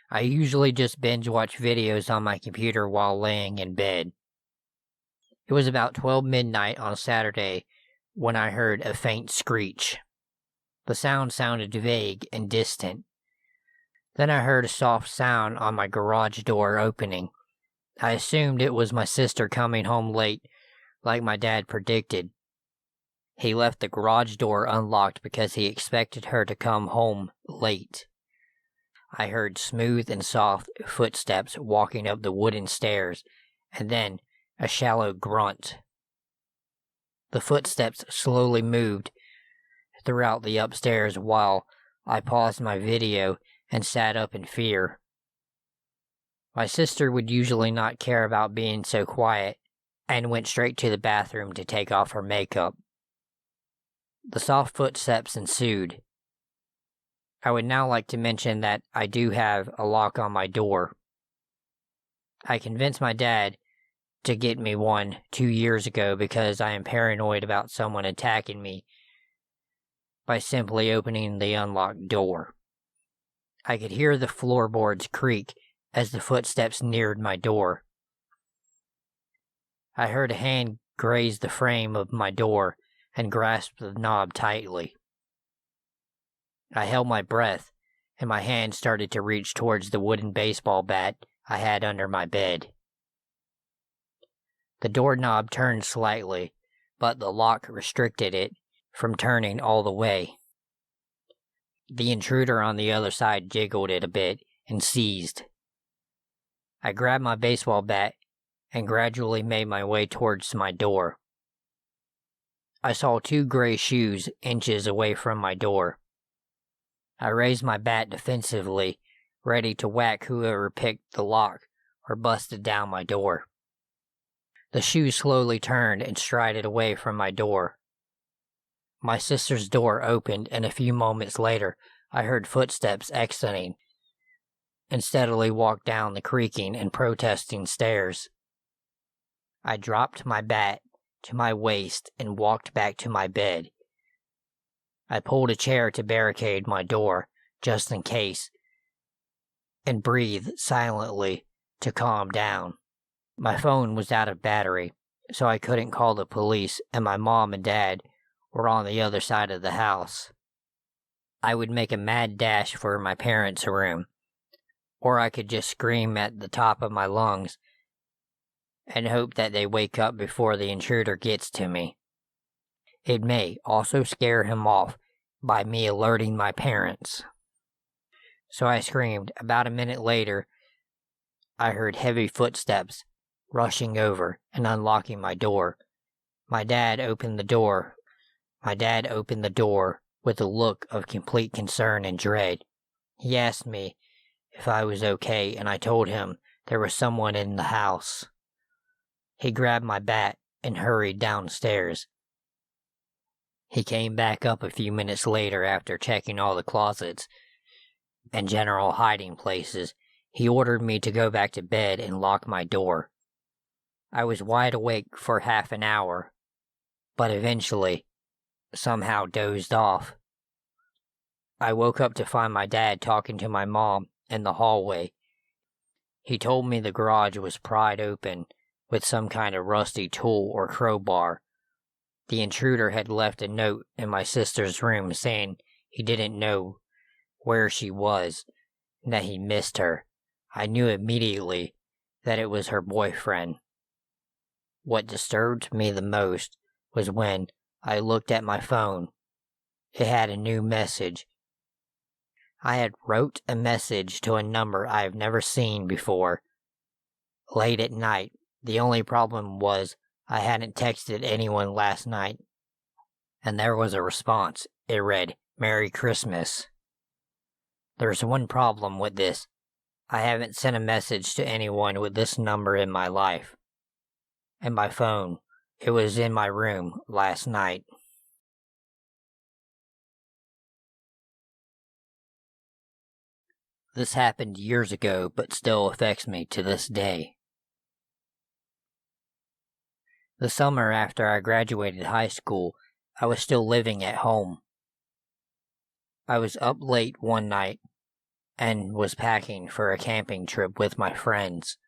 I usually just binge watch videos on my computer while laying in bed. It was about 12 midnight on Saturday when I heard a faint screech. The sound sounded vague and distant. Then I heard a soft sound on my garage door opening. I assumed it was my sister coming home late, like my dad predicted. He left the garage door unlocked because he expected her to come home late. I heard smooth and soft footsteps walking up the wooden stairs, and then a shallow grunt. The footsteps slowly moved throughout the upstairs while I paused my video and sat up in fear. My sister would usually not care about being so quiet, and went straight to the bathroom to take off her makeup. The soft footsteps ensued. I would now like to mention that I do have a lock on my door. I convinced my dad to get me one 2 years ago because I am paranoid about someone attacking me by simply opening the unlocked door. I could hear the floorboards creak as the footsteps neared my door. I heard a hand graze the frame of my door and grasp the knob tightly. I held my breath, and my hand started to reach towards the wooden baseball bat I had under my bed. The doorknob turned slightly, but the lock restricted it from turning all the way. The intruder on the other side jiggled it a bit and seized. I grabbed my baseball bat and gradually made my way towards my door. I saw 2 gray shoes inches away from my door. I raised my bat defensively, ready to whack whoever picked the lock or busted down my door. The shoes slowly turned and strided away from my door. My sister's door opened, and a few moments later I heard footsteps exiting and steadily walked down the creaking and protesting stairs. I dropped my bat to my waist and walked back to my bed. I pulled a chair to barricade my door, just in case, and breathed silently to calm down. My phone was out of battery, so I couldn't call the police, and my mom and dad were on the other side of the house. I would make a mad dash for my parents' room, or I could just scream at the top of my lungs and hope that they wake up before the intruder gets to me. It may also scare him off by me alerting my parents. So I screamed. About a minute later, I heard heavy footsteps rushing over and unlocking my door. My dad opened the door with a look of complete concern and dread. He asked me if I was okay, and I told him there was someone in the house. He grabbed my bat and hurried downstairs. He came back up a few minutes later after checking all the closets and general hiding places. He ordered me to go back to bed and lock my door. I was wide awake for half an hour, but eventually, somehow dozed off. I woke up to find my dad talking to my mom in the hallway. He told me the garage was pried open with some kind of rusty tool or crowbar. The intruder had left a note in my sister's room saying he didn't know where she was and that he missed her. I knew immediately that it was her boyfriend. What disturbed me the most was when I looked at my phone. It had a new message. I had wrote a message to a number I have never seen before. Late at night. The only problem was I hadn't texted anyone last night. And there was a response. It read, "Merry Christmas." There's one problem with this. I haven't sent a message to anyone with this number in my life. And my phone, it was in my room last night. This happened years ago, but still affects me to this day. The summer after I graduated high school, I was still living at home. I was up late one night and was packing for a camping trip with my friends.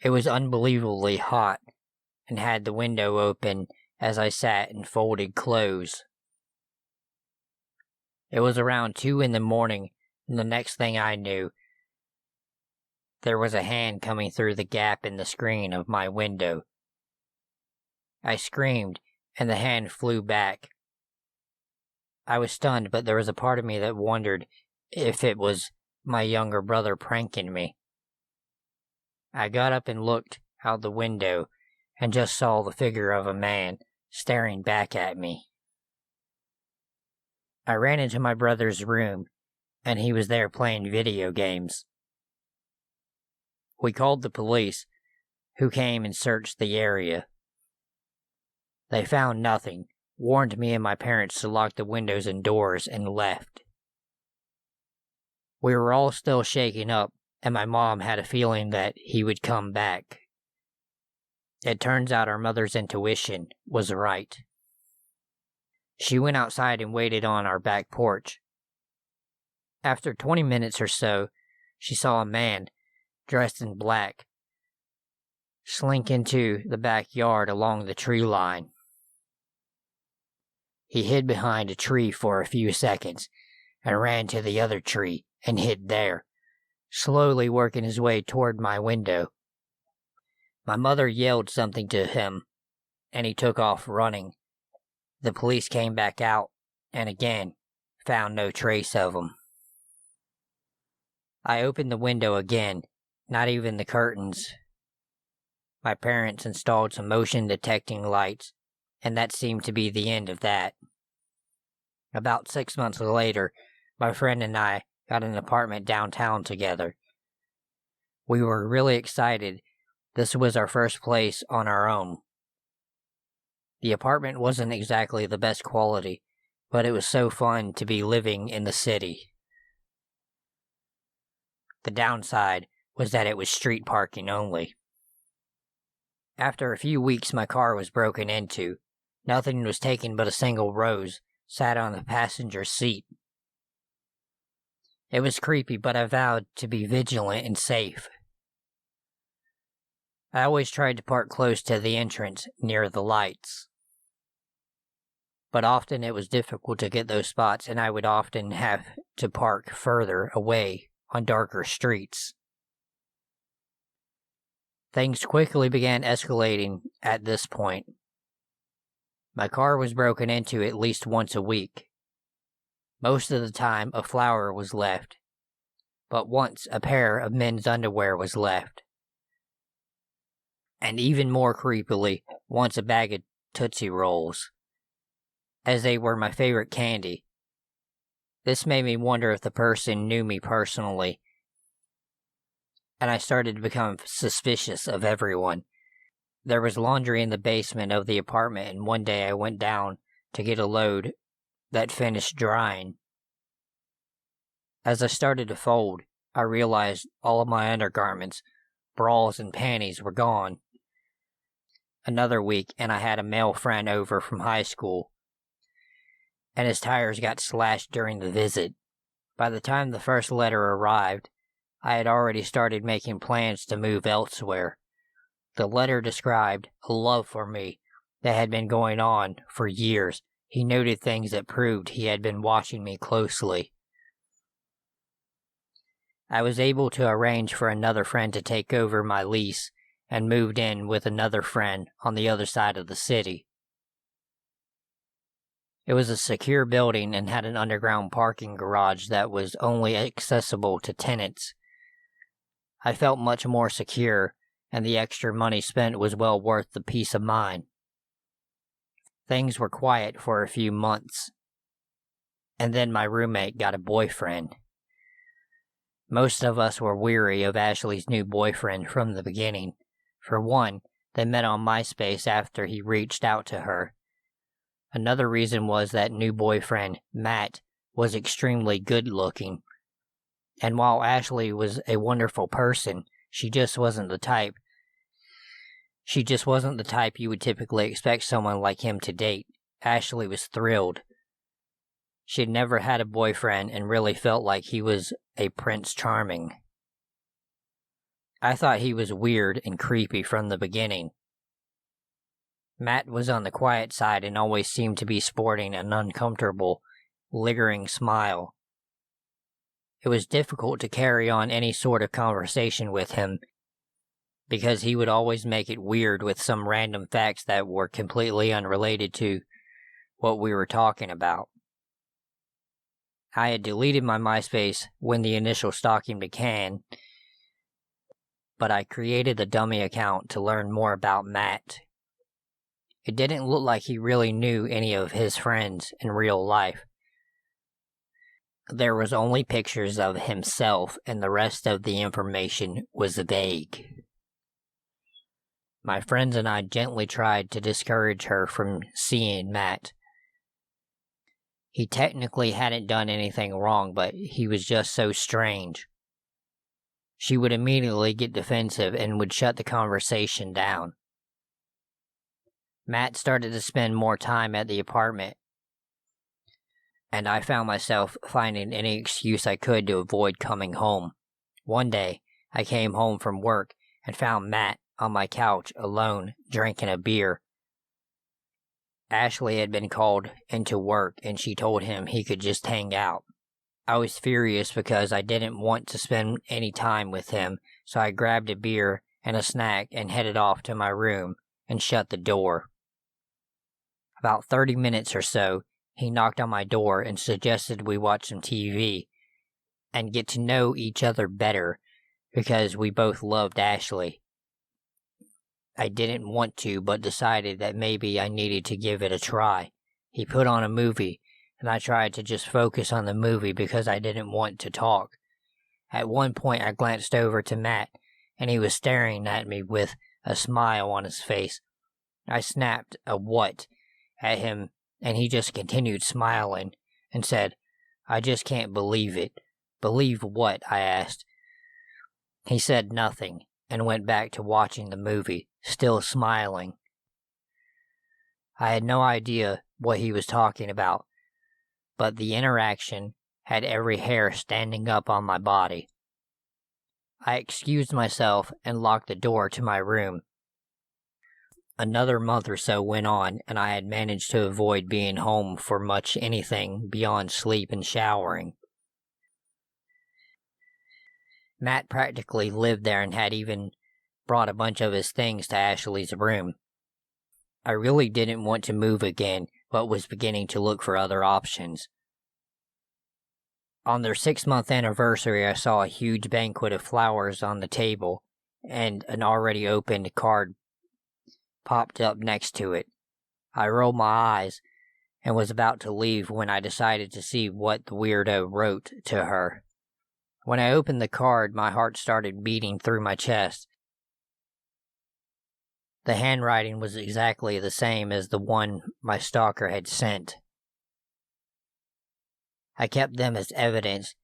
It was unbelievably hot and had the window open as I sat and folded clothes. It was around 2 in the morning, and the next thing I knew, there was a hand coming through the gap in the screen of my window. I screamed, and the hand flew back. I was stunned, but there was a part of me that wondered if it was my younger brother pranking me. I got up and looked out the window and just saw the figure of a man staring back at me. I ran into my brother's room, and he was there playing video games. We called the police, who came and searched the area. They found nothing, warned me and my parents to lock the windows and doors, and left. We were all still shaken up, and my mom had a feeling that he would come back. It turns out our mother's intuition was right. She went outside and waited on our back porch. After 20 minutes or so, she saw a man, dressed in black, slink into the backyard along the tree line. He hid behind a tree for a few seconds and ran to the other tree and hid there, slowly working his way toward my window. My mother yelled something to him, and he took off running. The police came back out, and again, found no trace of him. I opened the window again, not even the curtains. My parents installed some motion detecting lights, and that seemed to be the end of that. About 6 months later, my friend and I got an apartment downtown together. We were really excited. This was our first place on our own. The apartment wasn't exactly the best quality, but it was so fun to be living in the city. The downside was that it was street parking only. After a few weeks, my car was broken into. Nothing was taken but a single rose sat on the passenger seat. It was creepy, but I vowed to be vigilant and safe. I always tried to park close to the entrance near the lights, but often it was difficult to get those spots, and I would often have to park further away on darker streets. Things quickly began escalating at this point. My car was broken into at least once a week. Most of the time, a flower was left, but once a pair of men's underwear was left. And even more creepily, once a bag of Tootsie Rolls, as they were my favorite candy. This made me wonder if the person knew me personally, and I started to become suspicious of everyone. There was laundry in the basement of the apartment, and one day I went down to get a load that finished drying. As I started to fold, I realized all of my undergarments, bras, and panties were gone. Another week, and I had a male friend over from high school, and his tires got slashed during the visit. By the time the first letter arrived, I had already started making plans to move elsewhere. The letter described a love for me that had been going on for years. He noted things that proved he had been watching me closely. I was able to arrange for another friend to take over my lease and moved in with another friend on the other side of the city. It was a secure building and had an underground parking garage that was only accessible to tenants. I felt much more secure, and the extra money spent was well worth the peace of mind. Things were quiet for a few months, and then my roommate got a boyfriend. Most of us were weary of Ashley's new boyfriend from the beginning. For one, they met on MySpace after he reached out to her. Another reason was that new boyfriend, Matt, was extremely good-looking. And while Ashley was a wonderful person, she just wasn't the type you would typically expect someone like him to date. Ashley was thrilled. She had never had a boyfriend and really felt like he was a Prince Charming. I thought he was weird and creepy from the beginning. Matt was on the quiet side and always seemed to be sporting an uncomfortable, lingering smile. It was difficult to carry on any sort of conversation with him, because he would always make it weird with some random facts that were completely unrelated to what we were talking about. I had deleted my MySpace when the initial stalking began, but I created a dummy account to learn more about Matt. It didn't look like he really knew any of his friends in real life. There was only pictures of himself, and the rest of the information was vague. My friends and I gently tried to discourage her from seeing Matt. He technically hadn't done anything wrong, but he was just so strange. She would immediately get defensive and would shut the conversation down. Matt started to spend more time at the apartment, and I found myself finding any excuse I could to avoid coming home. One day, I came home from work and found Matt on my couch alone, drinking a beer. Ashley had been called into work, and she told him he could just hang out. I was furious because I didn't want to spend any time with him, so I grabbed a beer and a snack and headed off to my room and shut the door. About 30 minutes or so, he knocked on my door and suggested we watch some TV and get to know each other better because we both loved Ashley. I didn't want to, but decided that maybe I needed to give it a try. He put on a movie, and I tried to just focus on the movie because I didn't want to talk. At one point, I glanced over to Matt, and he was staring at me with a smile on his face. I snapped a "what" at him, and he just continued smiling and said, "I just can't believe it." "Believe what?" I asked. He said nothing and went back to watching the movie, still smiling. I had no idea what he was talking about, but the interaction had every hair standing up on my body. I excused myself and locked the door to my room, Another month or so went on, and I had managed to avoid being home for much anything beyond sleep and showering. Matt practically lived there and had even brought a bunch of his things to Ashley's room. I really didn't want to move again, but was beginning to look for other options. On their 6-month anniversary, I saw a huge banquet of flowers on the table, and an already opened card popped up next to it. I rolled my eyes and was about to leave when I decided to see what the weirdo wrote to her. When I opened the card, my heart started beating through my chest. The handwriting was exactly the same as the one my stalker had sent. I kept them as evidence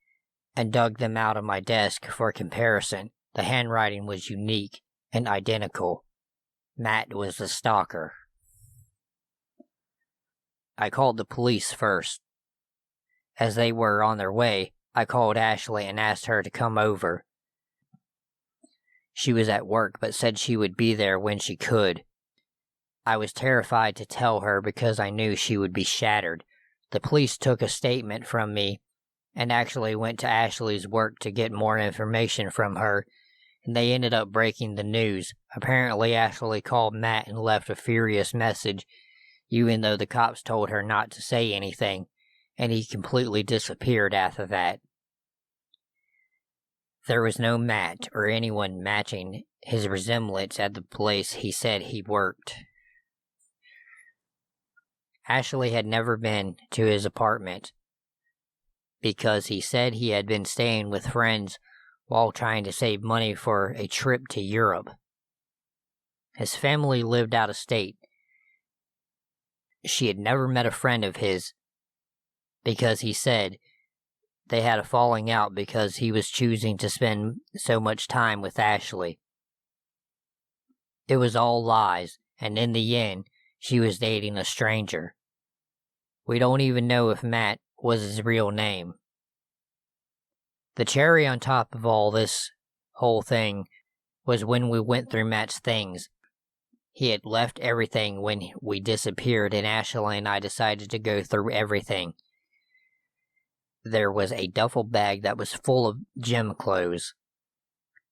and dug them out of my desk for comparison. The handwriting was unique and identical. Matt was the stalker. I called the police first. As they were on their way, I called Ashley and asked her to come over. She was at work but said she would be there when she could. I was terrified to tell her because I knew she would be shattered. The police took a statement from me and actually went to Ashley's work to get more information from her, and they ended up breaking the news. Apparently, Ashley called Matt and left a furious message, even though the cops told her not to say anything, and he completely disappeared after that. There was no Matt or anyone matching his resemblance at the place he said he worked. Ashley had never been to his apartment because he said he had been staying with friends while trying to save money for a trip to Europe. His family lived out of state. She had never met a friend of his because he said they had a falling out because he was choosing to spend so much time with Ashley. It was all lies, and in the end, she was dating a stranger. We don't even know if Matt was his real name. The cherry on top of all this whole thing was when we went through Matt's things. He had left everything when we disappeared, and Ashley and I decided to go through everything. There was a duffel bag that was full of gym clothes,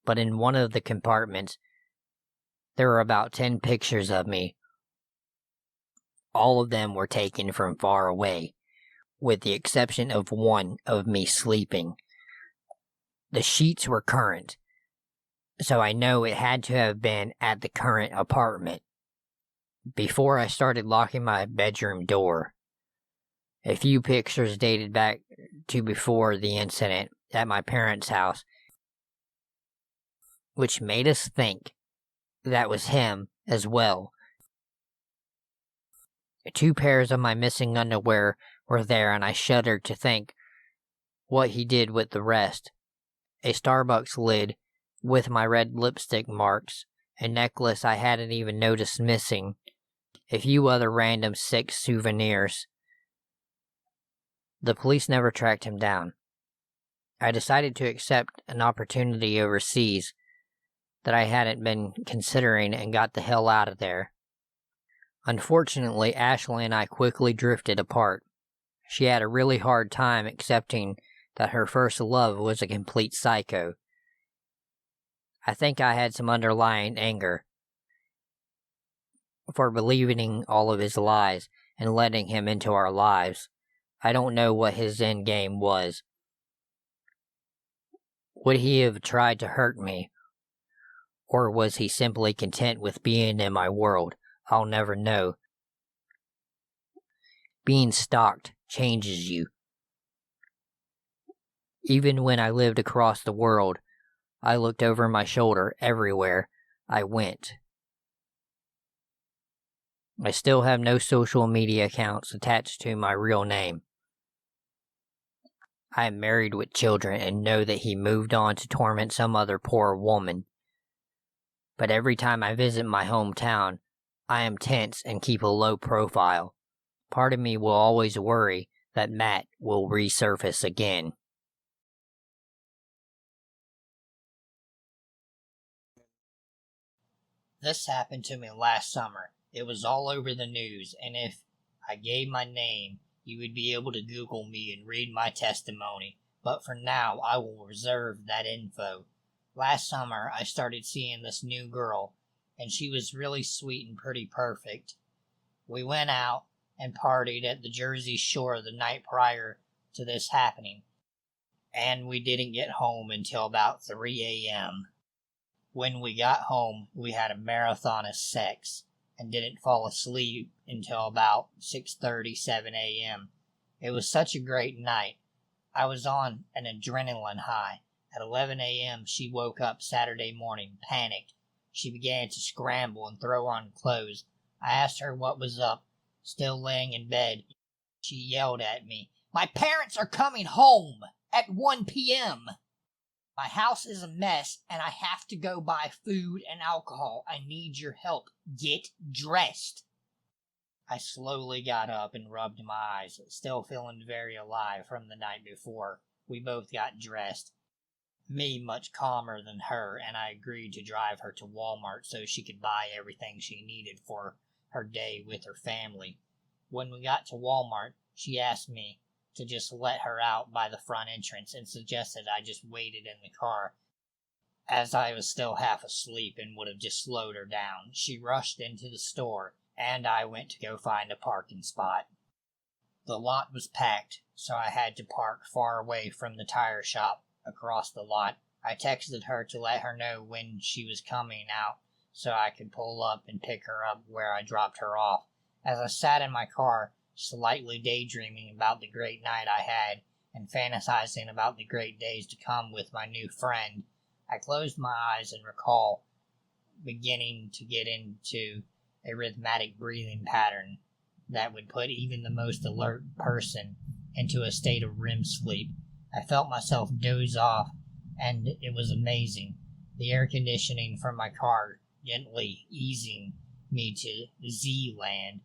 but in one of the compartments, there were about 10 pictures of me. All of them were taken from far away, with the exception of one of me sleeping. The sheets were current, so I know it had to have been at the current apartment. Before I started locking my bedroom door, a few pictures dated back to before the incident at my parents' house, which made us think that was him as well. 2 pairs of my missing underwear were there, and I shuddered to think what he did with the rest. A Starbucks lid with my red lipstick marks, a necklace I hadn't even noticed missing, a few other random sick souvenirs. The police never tracked him down. I decided to accept an opportunity overseas that I hadn't been considering and got the hell out of there. Unfortunately, Ashley and I quickly drifted apart. She had a really hard time accepting that her first love was a complete psycho. I think I had some underlying anger for believing all of his lies and letting him into our lives. I don't know what his end game was. Would he have tried to hurt me? Or was he simply content with being in my world? I'll never know. Being stalked changes you. Even when I lived across the world, I looked over my shoulder everywhere I went. I still have no social media accounts attached to my real name. I am married with children and know that he moved on to torment some other poor woman. But every time I visit my hometown, I am tense and keep a low profile. Part of me will always worry that Matt will resurface again. This happened to me last summer. It was all over the news, and if I gave my name, you would be able to Google me and read my testimony. But for now, I will reserve that info. Last summer, I started seeing this new girl, and she was really sweet and pretty perfect. We went out and partied at the Jersey Shore the night prior to this happening, and we didn't get home until about 3 a.m. When we got home, we had a marathon of sex and didn't fall asleep until about 6:30, 7 a.m. It was such a great night. I was on an adrenaline high. At 11 a.m., she woke up Saturday morning, panicked. She began to scramble and throw on clothes. I asked her what was up. Still laying in bed, she yelled at me, "My parents are coming home at 1 p.m. My house is a mess, and I have to go buy food and alcohol. I need your help. Get dressed." I slowly got up and rubbed my eyes, still feeling very alive from the night before. We both got dressed. Me much calmer than her, and I agreed to drive her to Walmart so she could buy everything she needed for her day with her family. When we got to Walmart, she asked me to just let her out by the front entrance and suggested I just waited in the car, as I was still half asleep and would have just slowed her down. She rushed into the store, and I went to go find a parking spot. The lot was packed, so I had to park far away from the tire shop across the lot. I texted her to let her know when she was coming out so I could pull up and pick her up where I dropped her off. As I sat in my car, slightly daydreaming about the great night I had and fantasizing about the great days to come with my new friend, I closed my eyes and recall beginning to get into a rhythmic breathing pattern that would put even the most alert person into a state of REM sleep. I felt myself doze off, and it was amazing. The air conditioning from my car gently easing me to Z-land.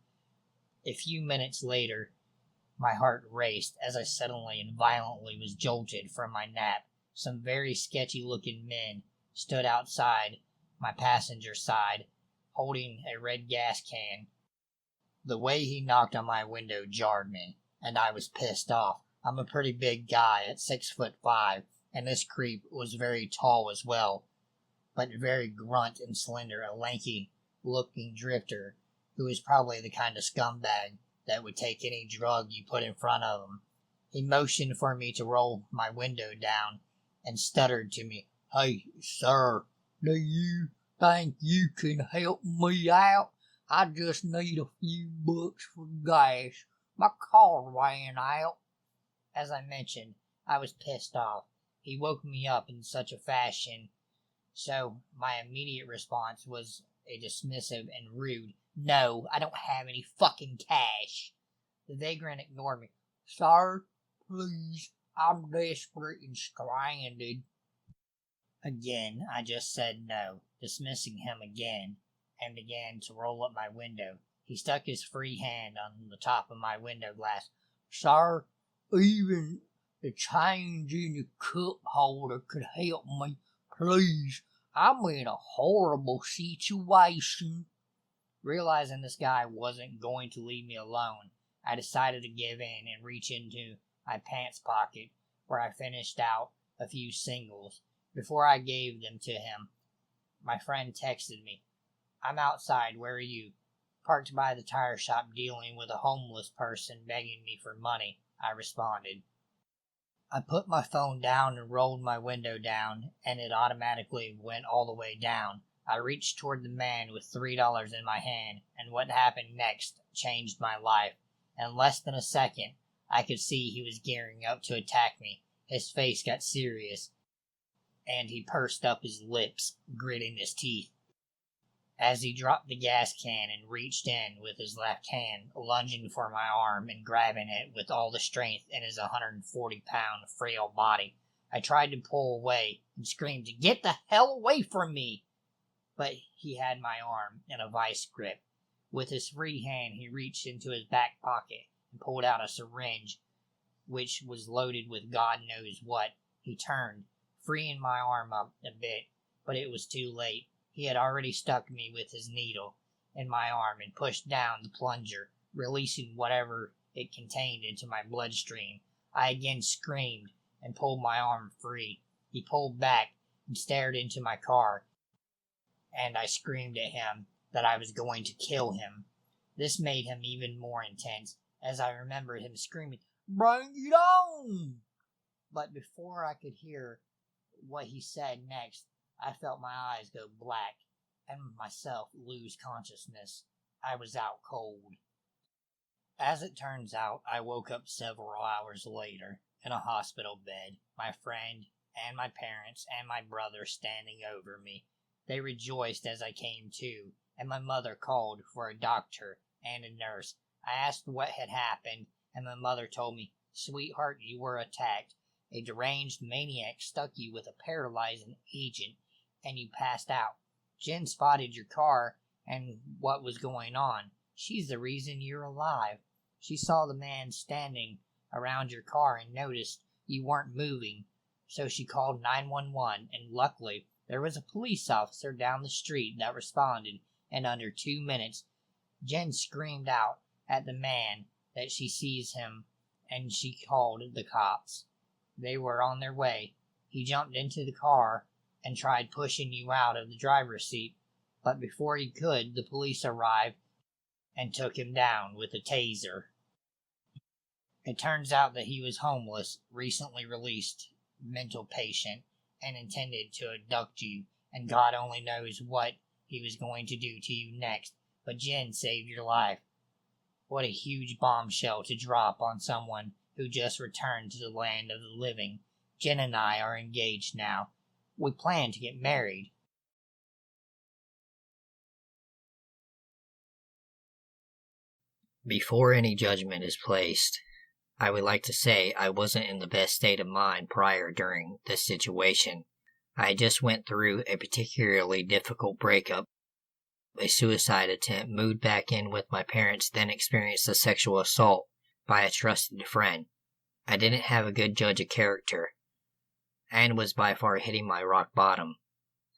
A few minutes later, my heart raced as I suddenly and violently was jolted from my nap. Some very sketchy-looking men stood outside my passenger side, holding a red gas can. The way he knocked on my window jarred me, and I was pissed off. I'm a pretty big guy at 6'5", and this creep was very tall as well, but very grunt and slender, a lanky-looking drifter who was probably the kind of scumbag that would take any drug you put in front of him. He motioned for me to roll my window down and stuttered to me, "Hey, sir, do you think you can help me out? I just need a few bucks for gas. My car ran out." As I mentioned, I was pissed off. He woke me up in such a fashion, so my immediate response was a dismissive and rude, "No, I don't have any fucking cash." The vagrant ignored me. "Sir, please, I'm desperate and stranded." Again, I just said no, dismissing him again, and began to roll up my window. He stuck his free hand on the top of my window glass. "Sir, even the change in the cup holder could help me. Please, I'm in a horrible situation." Realizing this guy wasn't going to leave me alone, I decided to give in and reach into my pants pocket, where I finished out a few singles. Before I gave them to him, my friend texted me, "I'm outside, where are you?" "Parked by the tire shop dealing with a homeless person begging me for money," I responded. I put my phone down and rolled my window down, and it automatically went all the way down. I reached toward the man with $3 in my hand, and what happened next changed my life. In less than a second, I could see he was gearing up to attack me. His face got serious, and he pursed up his lips, gritting his teeth. As he dropped the gas can and reached in with his left hand, lunging for my arm and grabbing it with all the strength in his 140-pound frail body, I tried to pull away and screamed to get the hell away from me. But he had my arm in a vice grip. With his free hand, he reached into his back pocket and pulled out a syringe, which was loaded with God knows what. He turned, freeing my arm up a bit, but it was too late. He had already stuck me with his needle in my arm and pushed down the plunger, releasing whatever it contained into my bloodstream. I again screamed and pulled my arm free. He pulled back and stared into my car, and I screamed at him that I was going to kill him. This made him even more intense, as I remember him screaming, "Bring it on!" But before I could hear what he said next, I felt my eyes go black and myself lose consciousness. I was out cold. As it turns out, I woke up several hours later in a hospital bed, my friend and my parents and my brother standing over me. They rejoiced as I came to, and my mother called for a doctor and a nurse. I asked what had happened, and my mother told me, "Sweetheart, you were attacked. A deranged maniac stuck you with a paralyzing agent, and you passed out. Jen spotted your car and what was going on. She's the reason you're alive. She saw the man standing around your car and noticed you weren't moving, so she called 911, and luckily there was a police officer down the street that responded in under 2 minutes. Jen screamed out at the man that she sees him, and she called the cops. They were on their way. He jumped into the car and tried pushing you out of the driver's seat, but before he could, the police arrived and took him down with a taser. It turns out that he was homeless, recently released mental patient, and intended to abduct you, and God only knows what he was going to do to you next, but Jen saved your life. What a huge bombshell to drop on someone who just returned to the land of the living. Jen and I are engaged now. We plan to get married. Before any judgment is placed, I would like to say I wasn't in the best state of mind during this situation. I just went through a particularly difficult breakup, a suicide attempt, moved back in with my parents, then experienced a sexual assault by a trusted friend. I didn't have a good judge of character, and was by far hitting my rock bottom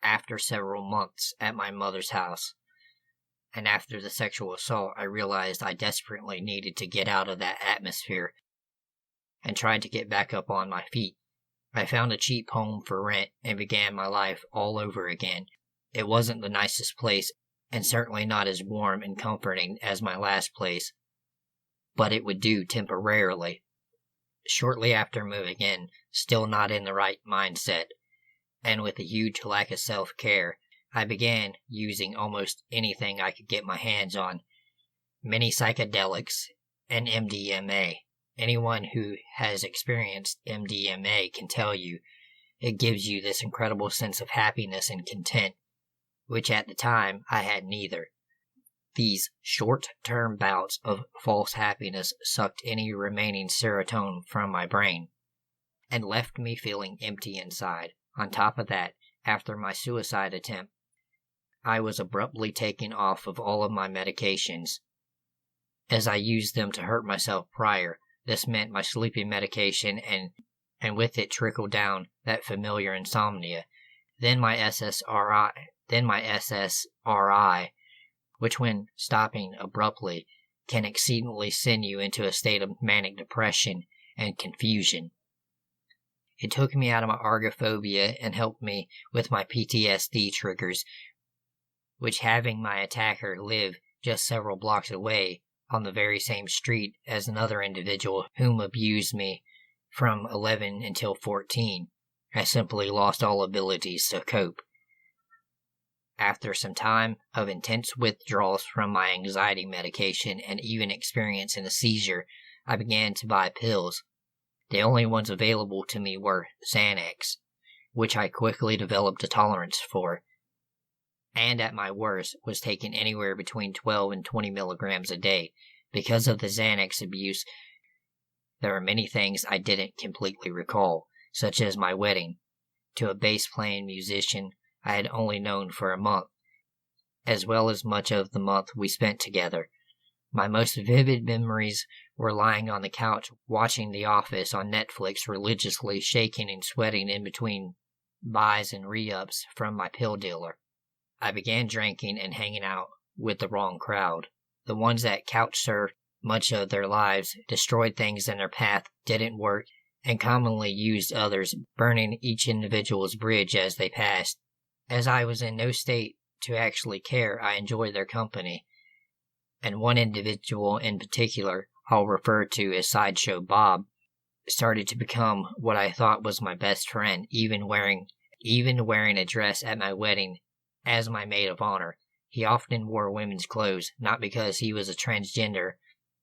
after several months at my mother's house. And after the sexual assault, I realized I desperately needed to get out of that atmosphere and tried to get back up on my feet. I found a cheap home for rent and began my life all over again. It wasn't the nicest place, and certainly not as warm and comforting as my last place, but it would do temporarily. Shortly after moving in, still not in the right mindset, and with a huge lack of self-care, I began using almost anything I could get my hands on. Many psychedelics and MDMA. Anyone who has experienced MDMA can tell you it gives you this incredible sense of happiness and content, which at the time I had neither. These short-term bouts of false happiness sucked any remaining serotonin from my brain and left me feeling empty inside. On top of that, after my suicide attempt, I was abruptly taken off of all of my medications, as I used them to hurt myself prior. This meant my sleeping medication and with it trickled down that familiar insomnia. Then my SSRI, which when stopping abruptly can exceedingly send you into a state of manic depression and confusion. It took me out of my agoraphobia and helped me with my PTSD triggers, which having my attacker live just several blocks away on the very same street as another individual whom abused me from 11 until 14, I simply lost all abilities to cope. After some time of intense withdrawals from my anxiety medication and even experiencing a seizure, I began to buy pills. The only ones available to me were Xanax, which I quickly developed a tolerance for, and at my worst was taking anywhere between 12 and 20 milligrams a day. Because of the Xanax abuse, there are many things I didn't completely recall, such as my wedding to a bass-playing musician I had only known for a month, as well as much of the month we spent together. My most vivid memories were lying on the couch watching The Office on Netflix, religiously shaking and sweating in between buys and re-ups from my pill dealer. I began drinking and hanging out with the wrong crowd. The ones that couch surfed much of their lives, destroyed things in their path, didn't work, and commonly used others, burning each individual's bridge as they passed. As I was in no state to actually care, I enjoyed their company. And one individual in particular, I'll refer to as Sideshow Bob, started to become what I thought was my best friend, even wearing a dress at my wedding as my maid of honor. He often wore women's clothes, not because he was a transgender,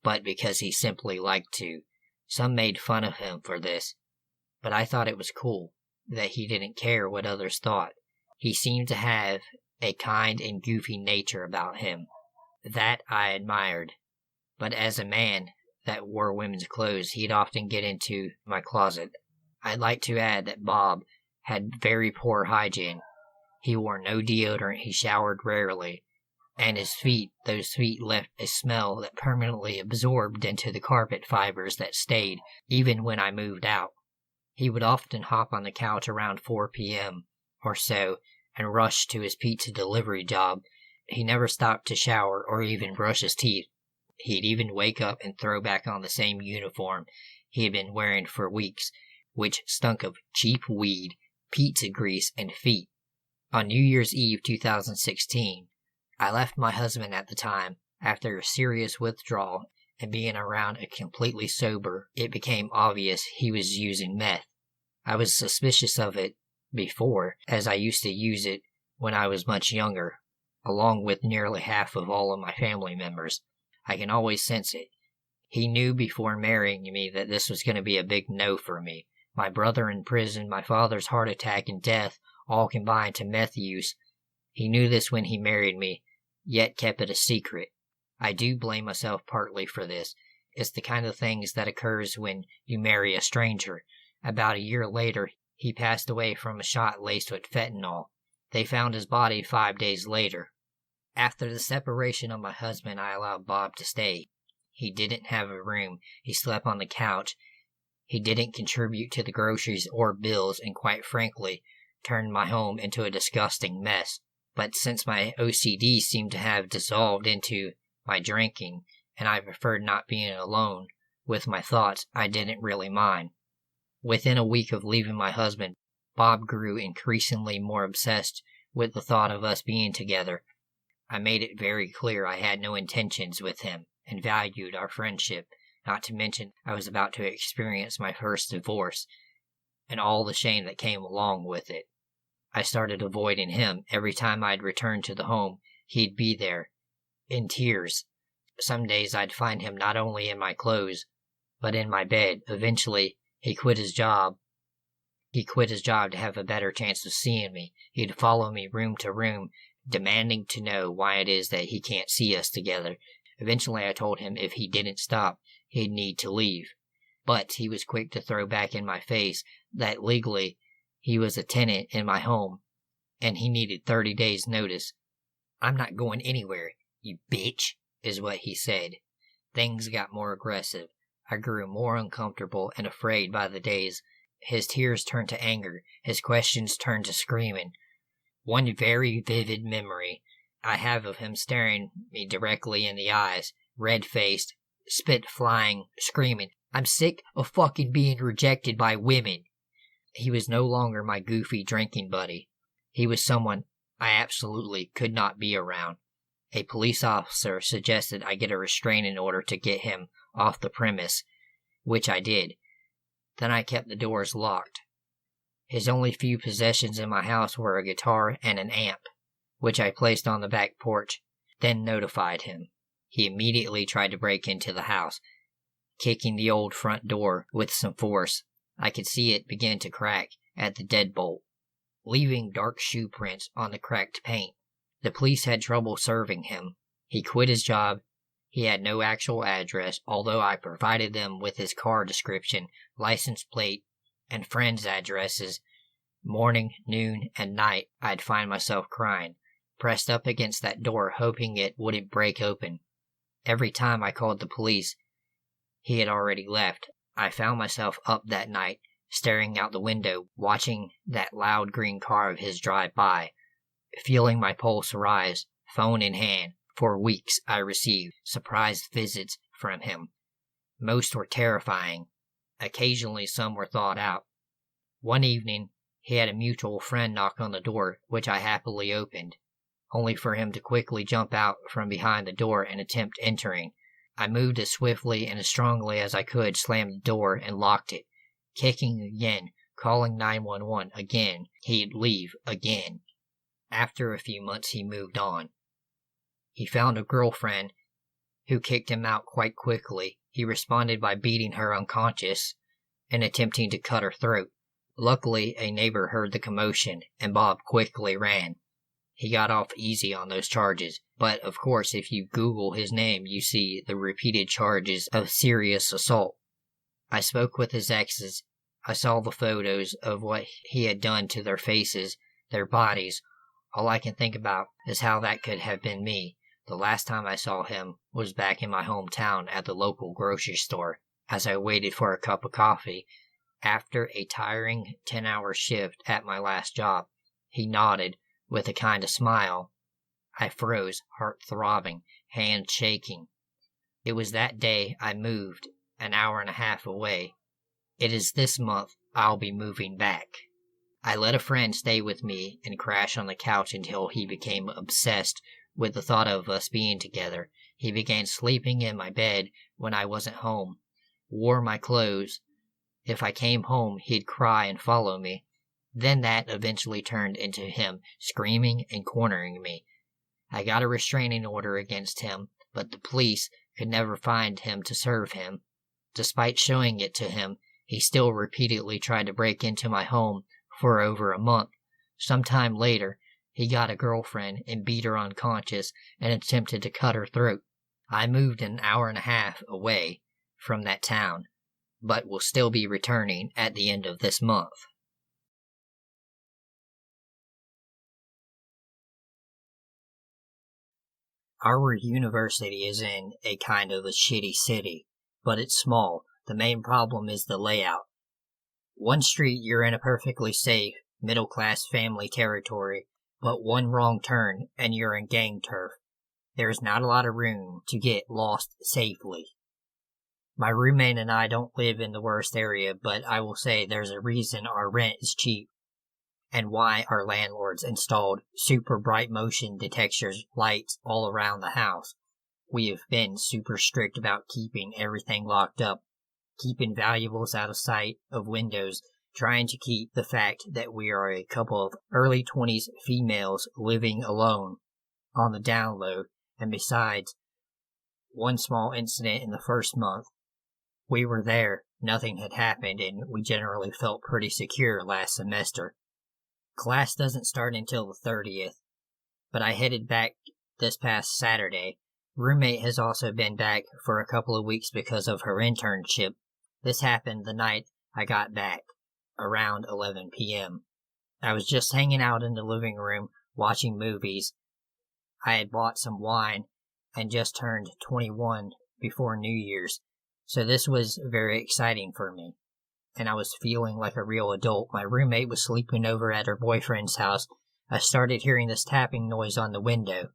but because he simply liked to. Some made fun of him for this, but I thought it was cool that he didn't care what others thought. He seemed to have a kind and goofy nature about him that I admired, but as a man that wore women's clothes, he'd often get into my closet. I'd like to add that Bob had very poor hygiene. He wore no deodorant, he showered rarely, and those feet left a smell that permanently absorbed into the carpet fibers that stayed even when I moved out. He would often hop on the couch around 4 p.m. or so and rush to his pizza delivery job. He never stopped to shower or even brush his teeth. He'd even wake up and throw back on the same uniform he had been wearing for weeks, which stunk of cheap weed, pizza grease, and feet. On New Year's Eve 2016, I left my husband at the time. After a serious withdrawal and being around a completely sober, it became obvious he was using meth. I was suspicious of it before, as I used to use it when I was much younger, along with nearly half of all of my family members. I can always sense it. He knew before marrying me that this was going to be a big no for me. My brother in prison, my father's heart attack and death, all combined to meth use. He knew this when he married me, yet kept it a secret. I do blame myself partly for this. It's the kind of things that occurs when you marry a stranger. About a year later, he passed away from a shot laced with fentanyl. They found his body 5 days later. After the separation of my husband, I allowed Bob to stay. He didn't have a room. He slept on the couch. He didn't contribute to the groceries or bills, and quite frankly, turned my home into a disgusting mess. But since my OCD seemed to have dissolved into my drinking, and I preferred not being alone with my thoughts, I didn't really mind. Within a week of leaving my husband, Bob grew increasingly more obsessed with the thought of us being together. I made it very clear I had no intentions with him and valued our friendship, not to mention I was about to experience my first divorce and all the shame that came along with it. I started avoiding him. Every time I'd return to the home, he'd be there, in tears. Some days I'd find him not only in my clothes, but in my bed. Eventually, he quit his job. To have a better chance of seeing me. He'd follow me room to room, demanding to know why it is that he can't see us together. Eventually I told him if he didn't stop, he'd need to leave. But he was quick to throw back in my face that legally he was a tenant in my home, and he needed 30 days' notice. "I'm not going anywhere, you bitch," is what he said. Things got more aggressive. I grew more uncomfortable and afraid by the days. His tears turned to anger. His questions turned to screaming. One very vivid memory I have of him staring me directly in the eyes, red-faced, spit flying, screaming, "I'm sick of fucking being rejected by women." He was no longer my goofy drinking buddy. He was someone I absolutely could not be around. A police officer suggested I get a restraining order to get him off the premise, which I did. Then I kept the doors locked. His only few possessions in my house were a guitar and an amp, which I placed on the back porch, then notified him. He immediately tried to break into the house, kicking the old front door with some force. I could see it begin to crack at the deadbolt, leaving dark shoe prints on the cracked paint. The police had trouble serving him. He quit his job. He had no actual address, although I provided them with his car description, license plate, and friends' addresses. Morning, noon, and night I'd find myself crying, pressed up against that door hoping it wouldn't break open. Every time I called the police, he had already left. I found myself up that night, staring out the window, watching that loud green car of his drive by. feeling my pulse rise, phone in hand. For weeks I received surprise visits from him. Most were terrifying. Occasionally some were thought out. One evening, he had a mutual friend knock on the door, which I happily opened, only for him to quickly jump out from behind the door and attempt entering. I moved as swiftly and as strongly as I could, slammed the door, and locked it. Kicking again, calling 911 again, he'd leave again. After a few months, he moved on. He found a girlfriend who kicked him out quite quickly. He responded by beating her unconscious and attempting to cut her throat. Luckily, a neighbor heard the commotion, and Bob quickly ran. He got off easy on those charges, but of course if you Google his name you see the repeated charges of serious assault. I spoke with his exes. I saw the photos of what he had done to their faces, their bodies. All I can think about is how that could have been me. The last time I saw him was back in my hometown at the local grocery store, as I waited for a cup of coffee. After a tiring 10-hour shift at my last job, he nodded with a kind of smile. I froze, heart throbbing, hand shaking. It was that day I moved, an hour and a half away. It is this month I'll be moving back. I let a friend stay with me and crash on the couch until he became obsessed with the thought of us being together. He began sleeping in my bed when I wasn't home, wore my clothes. If I came home, he'd cry and follow me. Then that eventually turned into him screaming and cornering me. I got a restraining order against him, but the police could never find him to serve him. Despite showing it to him, he still repeatedly tried to break into my home for over a month. Sometime later, he got a girlfriend and beat her unconscious and attempted to cut her throat. I moved an hour and a half away from that town, but will still be returning at the end of this month. Our university is in a kind of a shitty city, but it's small. The main problem is the layout. One street you're in a perfectly safe, middle-class family territory, but one wrong turn and you're in gang turf. There's not a lot of room to get lost safely. My roommate and I don't live in the worst area, but I will say there's a reason our rent is cheap, and why our landlords installed super bright motion detectors lights all around the house. We have been super strict about keeping everything locked up, keeping valuables out of sight of windows, trying to keep the fact that we are a couple of early 20s females living alone on the down low, and besides one small incident in the first month. We were there, nothing had happened, and we generally felt pretty secure last semester. Class doesn't start until the 30th, but I headed back this past Saturday. Roommate has also been back for a couple of weeks because of her internship. This happened the night I got back, around 11 p.m. I was just hanging out in the living room, watching movies. I had bought some wine and just turned 21 before New Year's, so this was very exciting for me, and I was feeling like a real adult. My roommate was sleeping over at her boyfriend's house. I started hearing this tapping noise on the window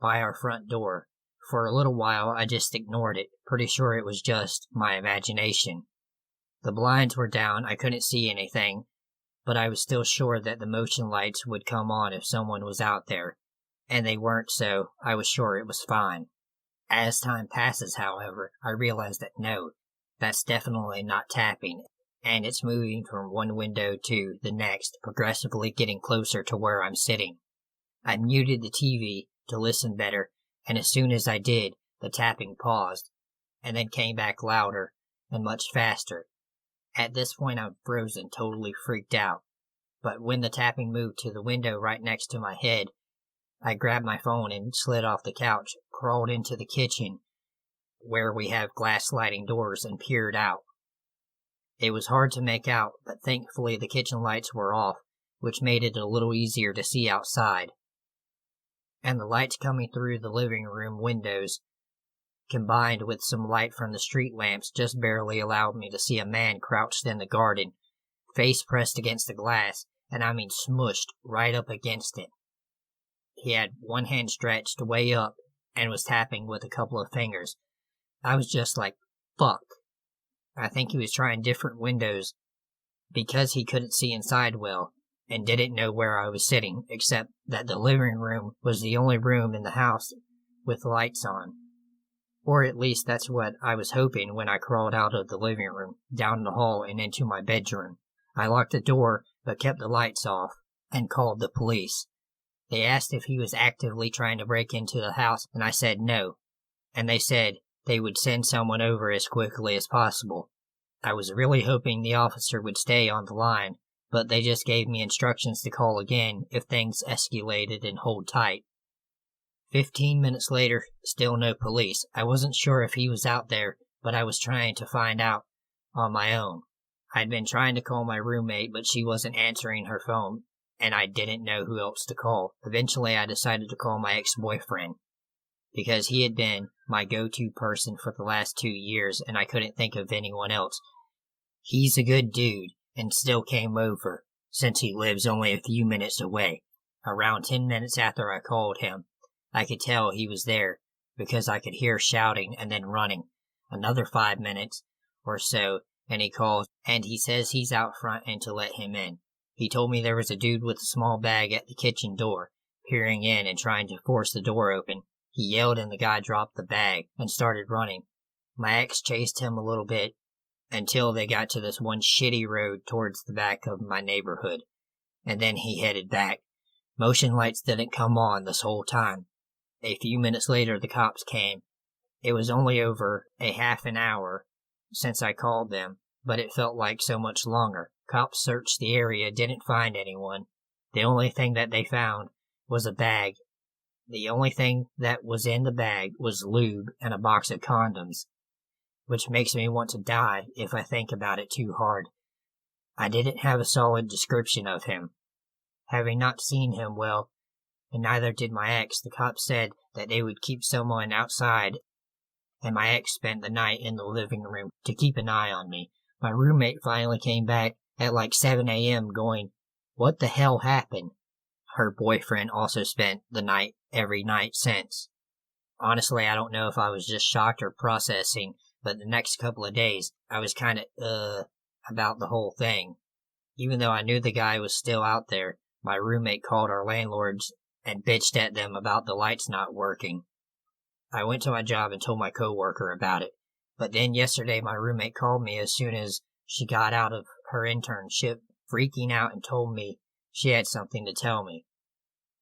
by our front door. For a little while, I just ignored it, pretty sure it was just my imagination. The blinds were down, I couldn't see anything, but I was still sure that the motion lights would come on if someone was out there, and they weren't, so I was sure it was fine. As time passes, however, I realize that no, that's definitely not tapping, and it's moving from one window to the next, progressively getting closer to where I'm sitting. I muted the TV to listen better, and as soon as I did, the tapping paused, and then came back louder and much faster. At this point, I'm frozen, totally freaked out. But when the tapping moved to the window right next to my head, I grabbed my phone and slid off the couch, crawled into the kitchen, where we have glass sliding doors, and peered out. It was hard to make out, but thankfully the kitchen lights were off, which made it a little easier to see outside. And the lights coming through the living room windows, combined with some light from the street lamps, just barely allowed me to see a man crouched in the garden, face pressed against the glass, and I mean smushed right up against it. He had one hand stretched way up and was tapping with a couple of fingers. I was just like, fuck. I think he was trying different windows because he couldn't see inside well and didn't know where I was sitting, except that the living room was the only room in the house with lights on. Or at least that's what I was hoping when I crawled out of the living room, down the hall, and into my bedroom. I locked the door, but kept the lights off, and called the police. They asked if he was actively trying to break into the house, and I said no, and they said they would send someone over as quickly as possible. I was really hoping the officer would stay on the line, but they just gave me instructions to call again if things escalated and hold tight. 15 minutes later, still no police. I wasn't sure if he was out there, but I was trying to find out on my own. I'd been trying to call my roommate, but she wasn't answering her phone, and I didn't know who else to call. Eventually, I decided to call my ex-boyfriend, because he had been my go-to person for the last 2 years, and I couldn't think of anyone else. He's a good dude, and still came over, since he lives only a few minutes away. Around 10 minutes after I called him, I could tell he was there, because I could hear shouting and then running. Another 5 minutes or so, and he calls, and he says he's out front and to let him in. He told me there was a dude with a small bag at the kitchen door, peering in and trying to force the door open. He yelled and the guy dropped the bag and started running. My ex chased him a little bit until they got to this one shitty road towards the back of my neighborhood, and then he headed back. Motion lights didn't come on this whole time. A few minutes later the cops came. It was only over a half an hour since I called them, but it felt like so much longer. Cops searched the area, didn't find anyone. The only thing that they found was a bag. The only thing that was in the bag was lube and a box of condoms, which makes me want to die if I think about it too hard. I didn't have a solid description of him, having not seen him well, and neither did my ex. The cops said that they would keep someone outside, and my ex spent the night in the living room to keep an eye on me. My roommate finally came back at like 7 a.m. going, "What the hell happened?" Her boyfriend also spent the night every night since. Honestly, I don't know if I was just shocked or processing, but the next couple of days, I was kind of, about the whole thing. Even though I knew the guy was still out there, my roommate called our landlords and bitched at them about the lights not working. I went to my job and told my coworker about it, but then yesterday my roommate called me as soon as she got out of her internship, freaking out, and told me she had something to tell me.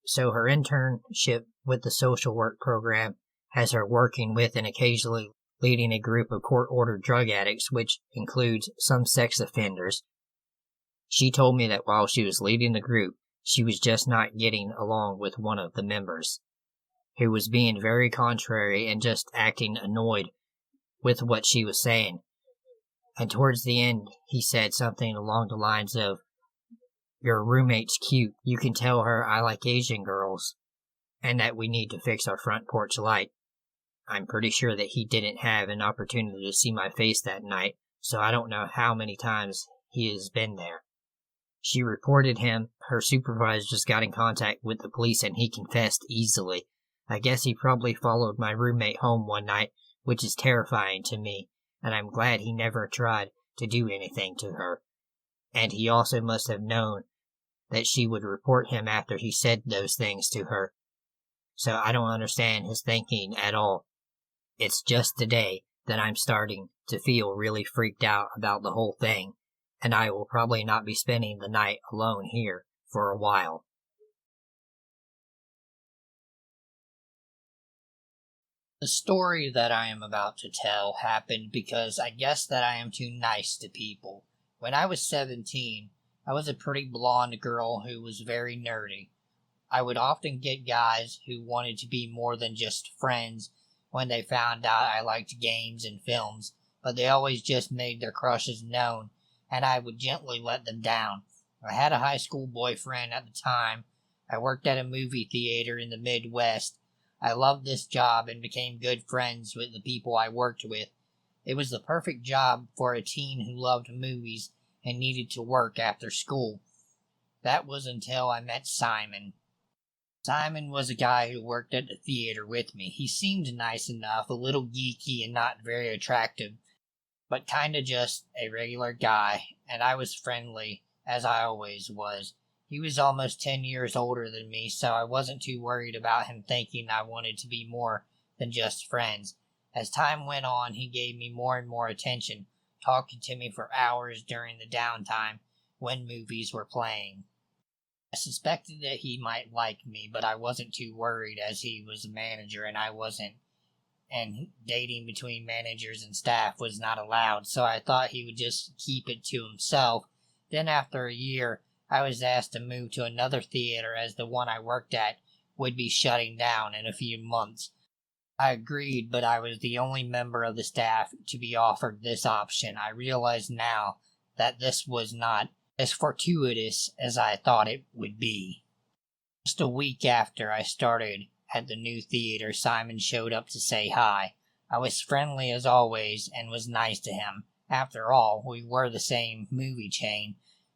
So her internship with the social work program has her working with and occasionally leading a group of court-ordered drug addicts, which includes some sex offenders. She told me that while she was leading the group, she was just not getting along with one of the members, who was being very contrary and just acting annoyed with what she was saying. And towards the end, he said something along the lines of, "Your roommate's cute. You can tell her I like Asian girls, and that we need to fix our front porch light." I'm pretty sure that he didn't have an opportunity to see my face that night, so I don't know how many times he has been there. She reported him. Her supervisor just got in contact with the police and he confessed easily. I guess he probably followed my roommate home one night, which is terrifying to me, and I'm glad he never tried to do anything to her. And he also must have known that she would report him after he said those things to her. So I don't understand his thinking at all. It's just today that I'm starting to feel really freaked out about the whole thing, and I will probably not be spending the night alone here for a while. The story that I am about to tell happened because I guess that I am too nice to people. When I was 17, I was a pretty blonde girl who was very nerdy. I would often get guys who wanted to be more than just friends when they found out I liked games and films, but they always just made their crushes known, and I would gently let them down. I had a high school boyfriend at the time. I worked at a movie theater in the Midwest. I loved this job and became good friends with the people I worked with. It was the perfect job for a teen who loved movies and needed to work after school. That was until I met Simon. Simon was a guy who worked at the theater with me. He seemed nice enough, a little geeky and not very attractive, but kinda just a regular guy, and I was friendly, as I always was. He was almost 10 years older than me, so I wasn't too worried about him thinking I wanted to be more than just friends. As time went on, he gave me more and more attention, talking to me for hours during the downtime when movies were playing. I suspected that he might like me, but I wasn't too worried as he was a manager and I wasn't, and dating between managers and staff was not allowed, so I thought he would just keep it to himself. Then after a year, I was asked to move to another theater as the one I worked at would be shutting down in a few months. I agreed, but I was the only member of the staff to be offered this option. I realize now that this was not as fortuitous as I thought it would be. Just a week after I started at the new theater, Simon showed up to say hi. I was friendly as always and was nice to him. After all, we were the same movie chain,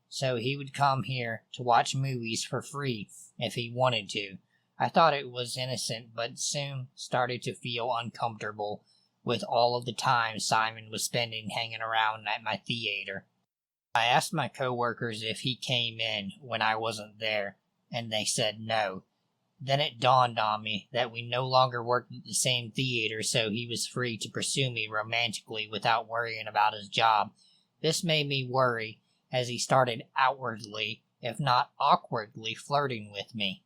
so he would come here to watch movies for free if he wanted to. I thought it was innocent, but soon started to feel uncomfortable with all of the time Simon was spending hanging around at my theater. I asked my coworkers if he came in when I wasn't there, and they said no. Then it dawned on me that we no longer worked at the same theater, so he was free to pursue me romantically without worrying about his job. This made me worry as he started outwardly, if not awkwardly, flirting with me.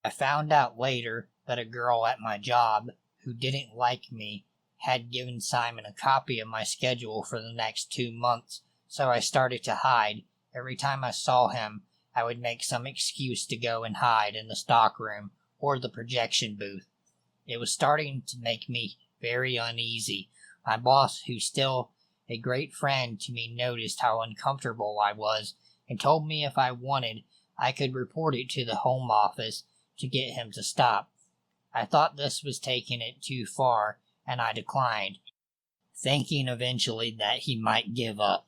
I found out later that a girl at my job who didn't like me had given Simon a copy of my schedule for the next 2 months, so I started to hide. Every time I saw him, I would make some excuse to go and hide in the stockroom or the projection booth. It was starting to make me very uneasy. My boss, who's still a great friend to me, noticed how uncomfortable I was and told me if I wanted, I could report it to the home office to get him to stop. I thought this was taking it too far, and I declined, thinking eventually that he might give up.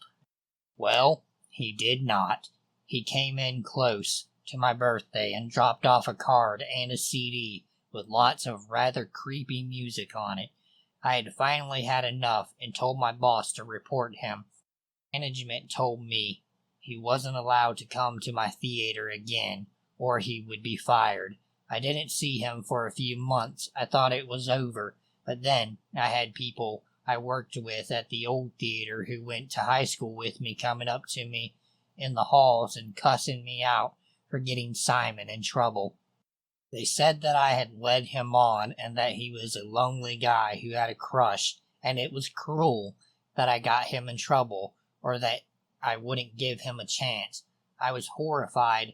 Well, he did not. He came in close to my birthday and dropped off a card and a CD with lots of rather creepy music on it. I had finally had enough and told my boss to report him. Management told me he wasn't allowed to come to my theater again, or he would be fired. I didn't see him for a few months. I thought it was over, but then I had people I worked with at the old theater who went to high school with me coming up to me in the halls and cussing me out for getting Simon in trouble. They said that I had led him on and that he was a lonely guy who had a crush, and it was cruel that I got him in trouble or that I wouldn't give him a chance. I was horrified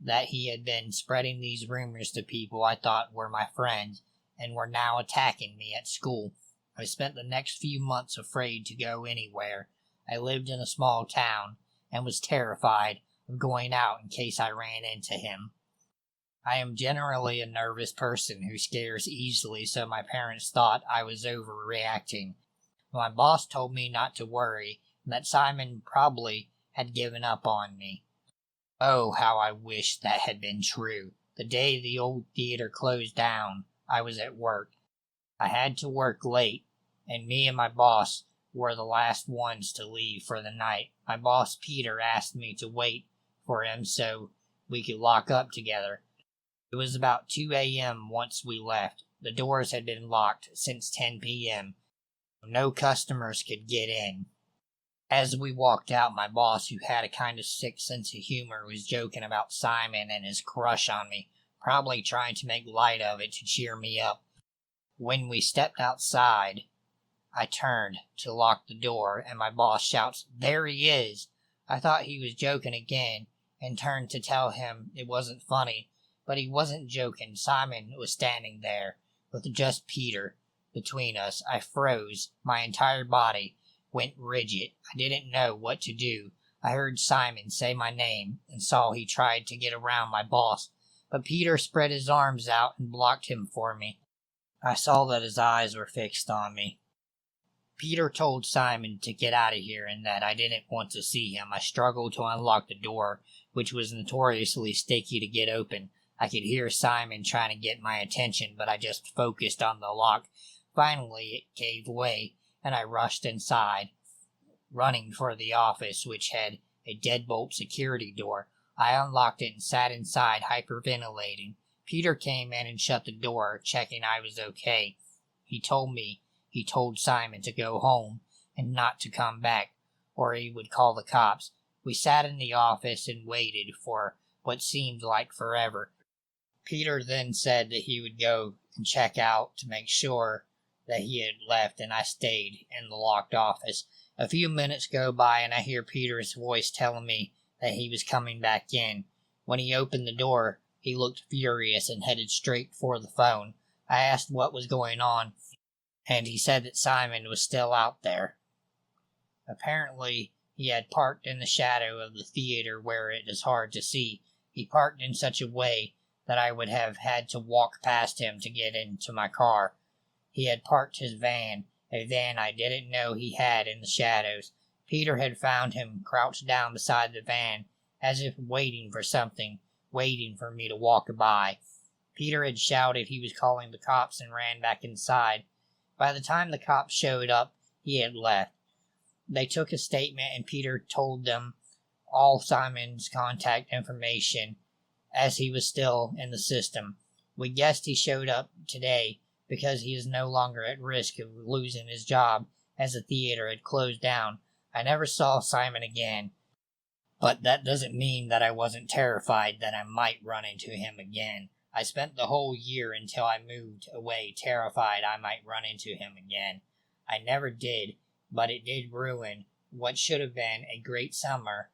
that he had been spreading these rumors to people I thought were my friends and were now attacking me at school. I spent the next few months afraid to go anywhere. I lived in a small town and was terrified of going out in case I ran into him. I am generally a nervous person who scares easily, so my parents thought I was overreacting. My boss told me not to worry and that Simon probably had given up on me. Oh, how I wish that had been true. The day the old theater closed down, I was at work. I had to work late, and me and my boss were the last ones to leave for the night. My boss, Peter, asked me to wait for him so we could lock up together. It was about 2 a.m. once we left. The doors had been locked since 10 p.m. No customers could get in. As we walked out, my boss, who had a kind of sick sense of humor, was joking about Simon and his crush on me, probably trying to make light of it to cheer me up. When we stepped outside, I turned to lock the door, and my boss shouts, "There he is!" I thought he was joking again, and turned to tell him it wasn't funny, but he wasn't joking. Simon was standing there, with just Peter between us. I froze. My entire body went rigid. I didn't know what to do. I heard Simon say my name, and saw he tried to get around my boss, but Peter spread his arms out and blocked him for me. I saw that his eyes were fixed on me. Peter told Simon to get out of here and that I didn't want to see him. I struggled to unlock the door, which was notoriously sticky to get open. I could hear Simon trying to get my attention, but I just focused on the lock. Finally, it gave way, and I rushed inside, running for the office, which had a deadbolt security door. I unlocked it and sat inside, hyperventilating. Peter came in and shut the door, checking I was okay. He told Simon to go home and not to come back, or he would call the cops. We sat in the office and waited for what seemed like forever. Peter then said that he would go and check out to make sure that he had left, and I stayed in the locked office. A few minutes go by, and I hear Peter's voice telling me that he was coming back in. When he opened the door, he looked furious and headed straight for the phone. I asked what was going on, and he said that Simon was still out there. Apparently, he had parked in the shadow of the theater where it is hard to see. He parked in such a way that I would have had to walk past him to get into my car. He had parked his van, a van I didn't know he had in the shadows. Peter had found him crouched down beside the van, as if waiting for something, waiting for me to walk by. Peter had shouted he was calling the cops and ran back inside. By the time the cops showed up, he had left. They took a statement, and Peter told them all Simon's contact information, as he was still in the system. We guessed he showed up today because he is no longer at risk of losing his job, as the theater had closed down. I never saw Simon again, but that doesn't mean that I wasn't terrified that I might run into him again. I spent the whole year until I moved away terrified I might run into him again. I never did, but it did ruin what should have been a great summer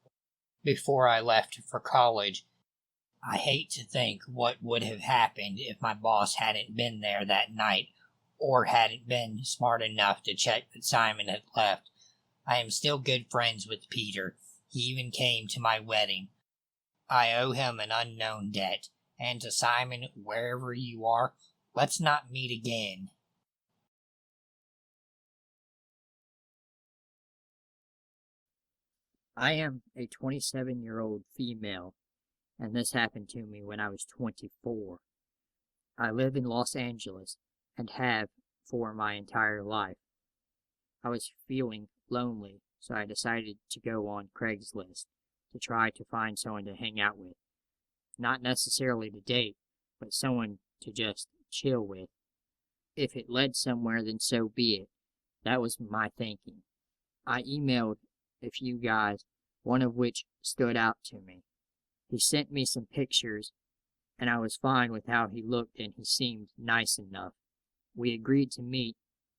before I left for college. I hate to think what would have happened if my boss hadn't been there that night, or hadn't been smart enough to check that Simon had left. I am still good friends with Peter. He even came to my wedding. I owe him an unknown debt. And to Simon, wherever you are, let's not meet again. I am a 27-year-old female, and this happened to me when I was 24. I live in Los Angeles and have for my entire life. I was feeling lonely, so I decided to go on Craigslist to try to find someone to hang out with. Not necessarily to date, but someone to just chill with. If it led somewhere, then so be it. That was my thinking. I emailed a few guys, one of which stood out to me. He sent me some pictures, and I was fine with how he looked, and he seemed nice enough. We agreed to meet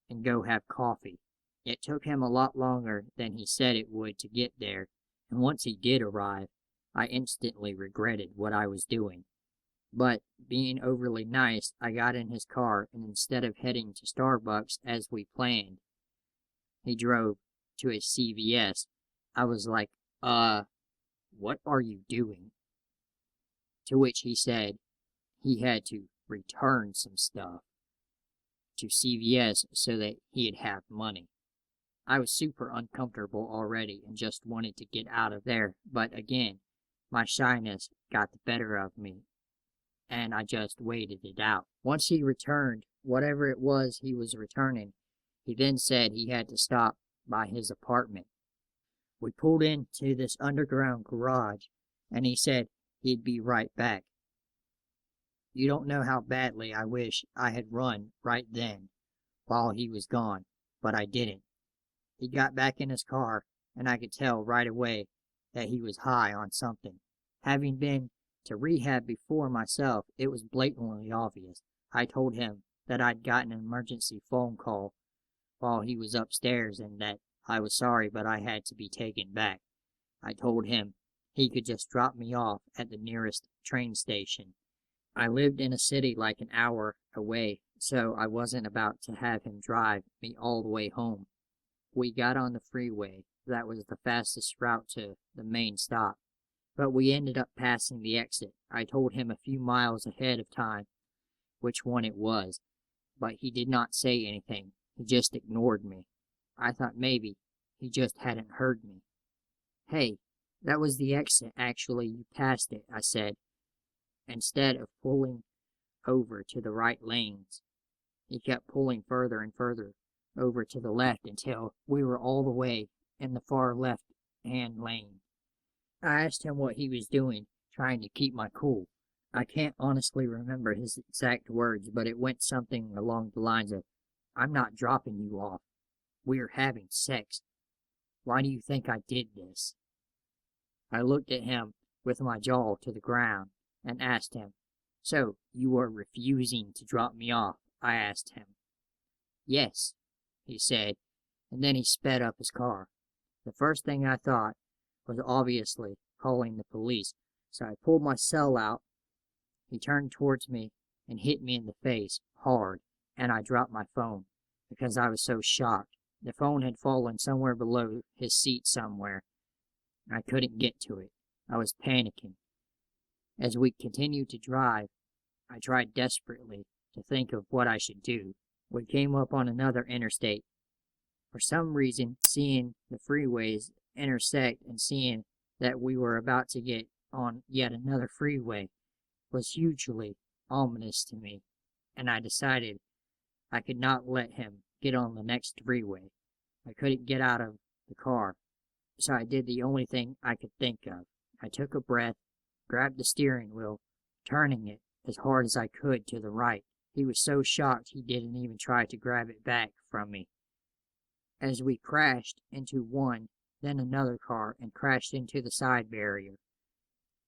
and go have coffee. It took him a lot longer than he said it would to get there, and once he did arrive, I instantly regretted what I was doing. But, being overly nice, I got in his car, and instead of heading to Starbucks as we planned, he drove to a CVS. I was like, what are you doing? To which he said he had to return some stuff to CVS so that he'd have money. I was super uncomfortable already and just wanted to get out of there, but again, my shyness got the better of me, and I just waited it out. Once he returned whatever it was he was returning, he then said he had to stop by his apartment. We pulled into this underground garage, and he said he'd be right back. You don't know how badly I wish I had run right then, while he was gone, but I didn't. He got back in his car, and I could tell right away that he was high on something. Having been to rehab before myself, it was blatantly obvious. I told him that I'd gotten an emergency phone call while he was upstairs and that I was sorry, but I had to be taken back. I told him he could just drop me off at the nearest train station. I lived in a city like an hour away, so I wasn't about to have him drive me all the way home. We got on the freeway. That was the fastest route to the main stop, but we ended up passing the exit. I told him a few miles ahead of time which one it was, but he did not say anything. He just ignored me. I thought maybe he just hadn't heard me. Hey, that was the exit, actually. You passed it, I said. Instead of pulling over to the right lanes, he kept pulling further and further over to the left until we were all the way in the far left-hand lane. I asked him what he was doing, trying to keep my cool. I can't honestly remember his exact words, but it went something along the lines of, "I'm not dropping you off. We're having sex. Why do you think I did this?" I looked at him with my jaw to the ground and asked him, "So, you are refusing to drop me off?" I asked him. "Yes," he said, and then he sped up his car. The first thing I thought was obviously calling the police, so I pulled my cell out. He turned towards me and hit me in the face hard, and I dropped my phone because I was so shocked. The phone had fallen somewhere below his seat somewhere. I couldn't get to it. I was panicking. As we continued to drive, I tried desperately to think of what I should do. We came up on another interstate. For some reason, seeing the freeways intersect and seeing that we were about to get on yet another freeway was hugely ominous to me, and I decided I could not let him get on the next freeway. I couldn't get out of the car, so I did the only thing I could think of. I took a breath, grabbed the steering wheel, turning it as hard as I could to the right. He was so shocked he didn't even try to grab it back from me. As we crashed into one, then another car, and crashed into the side barrier,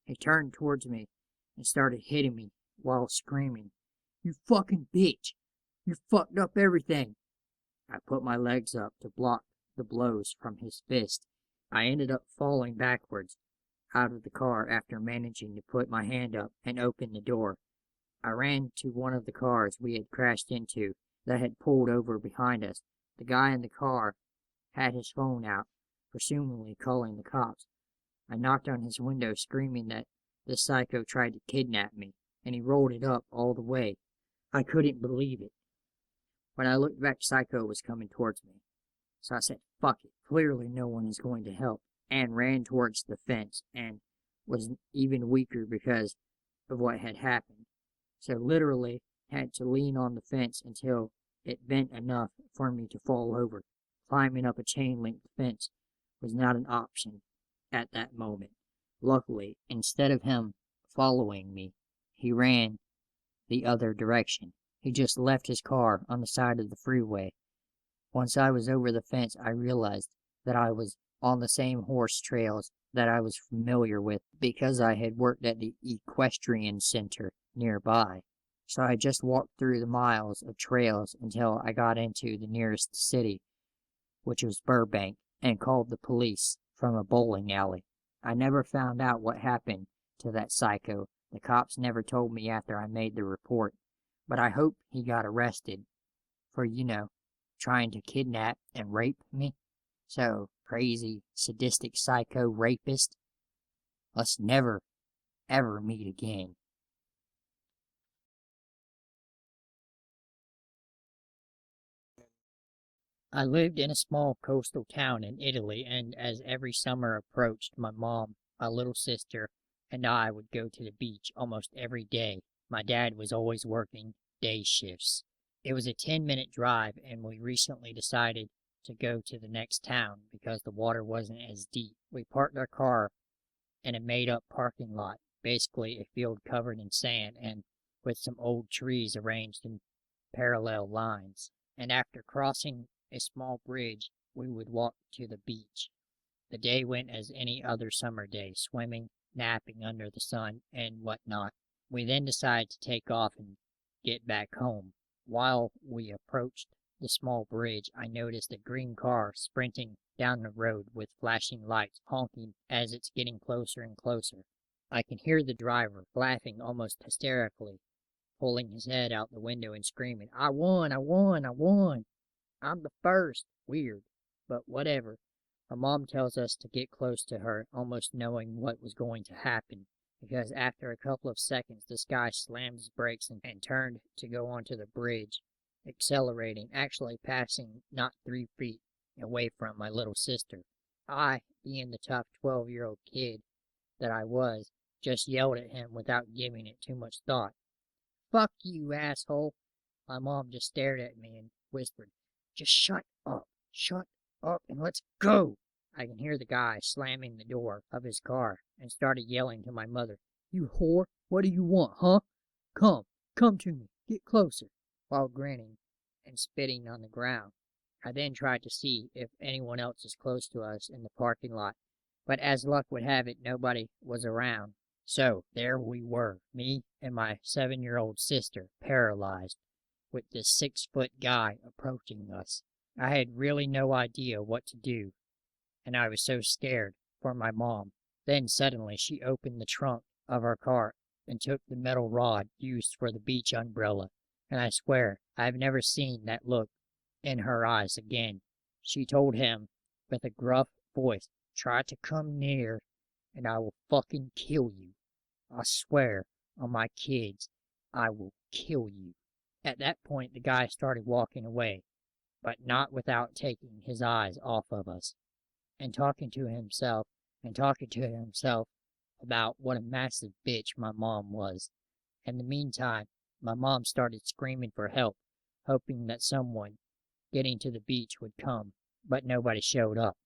he turned towards me and started hitting me while screaming, "You fucking bitch! You fucked up everything!" I put my legs up to block the blows from his fist. I ended up falling backwards out of the car after managing to put my hand up and open the door. I ran to one of the cars we had crashed into that had pulled over behind us. The guy in the car had his phone out, presumably calling the cops. I knocked on his window screaming that this psycho tried to kidnap me, and he rolled it up all the way. I couldn't believe it. When I looked back, Psycho was coming towards me. So I said, "Fuck it, clearly no one is going to help," and ran towards the fence, and was even weaker because of what had happened. So literally had to lean on the fence until it bent enough for me to fall over. Climbing up a chain-link fence was not an option at that moment. Luckily, instead of him following me, he ran the other direction. He just left his car on the side of the freeway. Once I was over the fence, I realized that I was on the same horse trails that I was familiar with because I had worked at the equestrian center nearby. So I just walked through the miles of trails until I got into the nearest city, which was Burbank, and called the police from a bowling alley. I never found out what happened to that psycho. The cops never told me after I made the report, but I hope he got arrested for, trying to kidnap and rape me. So, crazy, sadistic psycho rapist, let's never, ever meet again. I lived in a small coastal town in Italy, and as every summer approached, my mom, my little sister, and I would go to the beach almost every day. My dad was always working day shifts. It was a 10-minute drive, and we recently decided to go to the next town because the water wasn't as deep. We parked our car in a made-up parking lot, basically a field covered in sand and with some old trees arranged in parallel lines. And after crossing a small bridge, we would walk to the beach. The day went as any other summer day, swimming, napping under the sun, and whatnot. We then decided to take off and get back home. While we approached the small bridge, I noticed a green car sprinting down the road with flashing lights, honking as it's getting closer and closer. I can hear the driver laughing almost hysterically, pulling his head out the window and screaming, "I won, I won, I won! I'm the first!" Weird, but whatever. My mom tells us to get close to her, almost knowing what was going to happen, because after a couple of seconds this guy slammed his brakes and turned to go onto the bridge, accelerating, actually passing not 3 feet away from my little sister. I, being the tough 12-year-old kid that I was, just yelled at him without giving it too much thought. "Fuck you, asshole!" My mom just stared at me and whispered, "Just shut up, and let's go!" I can hear the guy slamming the door of his car and started yelling to my mother, "You whore, what do you want, huh? Come to me, get closer," while grinning and spitting on the ground. I then tried to see if anyone else was close to us in the parking lot, but as luck would have it, nobody was around. So there we were, me and my 7-year-old sister, paralyzed, with this 6-foot guy approaching us. I had really no idea what to do, and I was so scared for my mom. Then suddenly she opened the trunk of our car and took the metal rod used for the beach umbrella, and I swear I've never seen that look in her eyes again. She told him with a gruff voice, "Try to come near, and I will fucking kill you. I swear on my kids, I will kill you." At that point, the guy started walking away, but not without taking his eyes off of us and talking to himself about what a massive bitch my mom was. In the meantime, my mom started screaming for help, hoping that someone getting to the beach would come, but nobody showed up.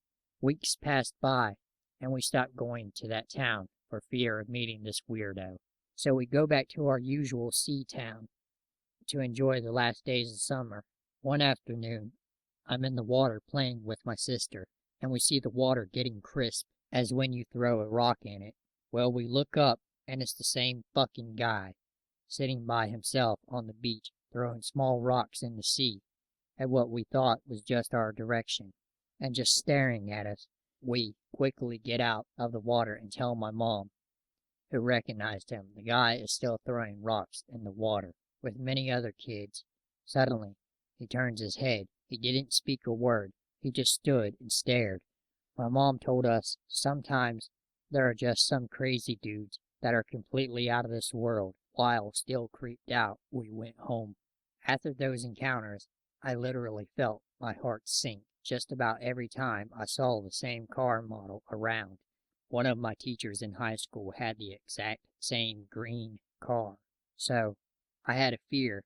Weeks passed by, and we stopped going to that town for fear of meeting this weirdo. So we go back to our usual sea town to enjoy the last days of summer. One afternoon, I'm in the water playing with my sister, and we see the water getting crisp as when you throw a rock in it. Well, we look up, and it's the same fucking guy, sitting by himself on the beach, throwing small rocks in the sea at what we thought was just our direction, and just staring at us. We quickly get out of the water and tell my mom, who recognized him. The guy is still throwing rocks in the water with many other kids. Suddenly, he turns his head. He didn't speak a word. He just stood and stared. My mom told us sometimes there are just some crazy dudes that are completely out of this world. While still creeped out, we went home. After those encounters, I literally felt my heart sink just about every time I saw the same car model around. One of my teachers in high school had the exact same green car, so I had a fear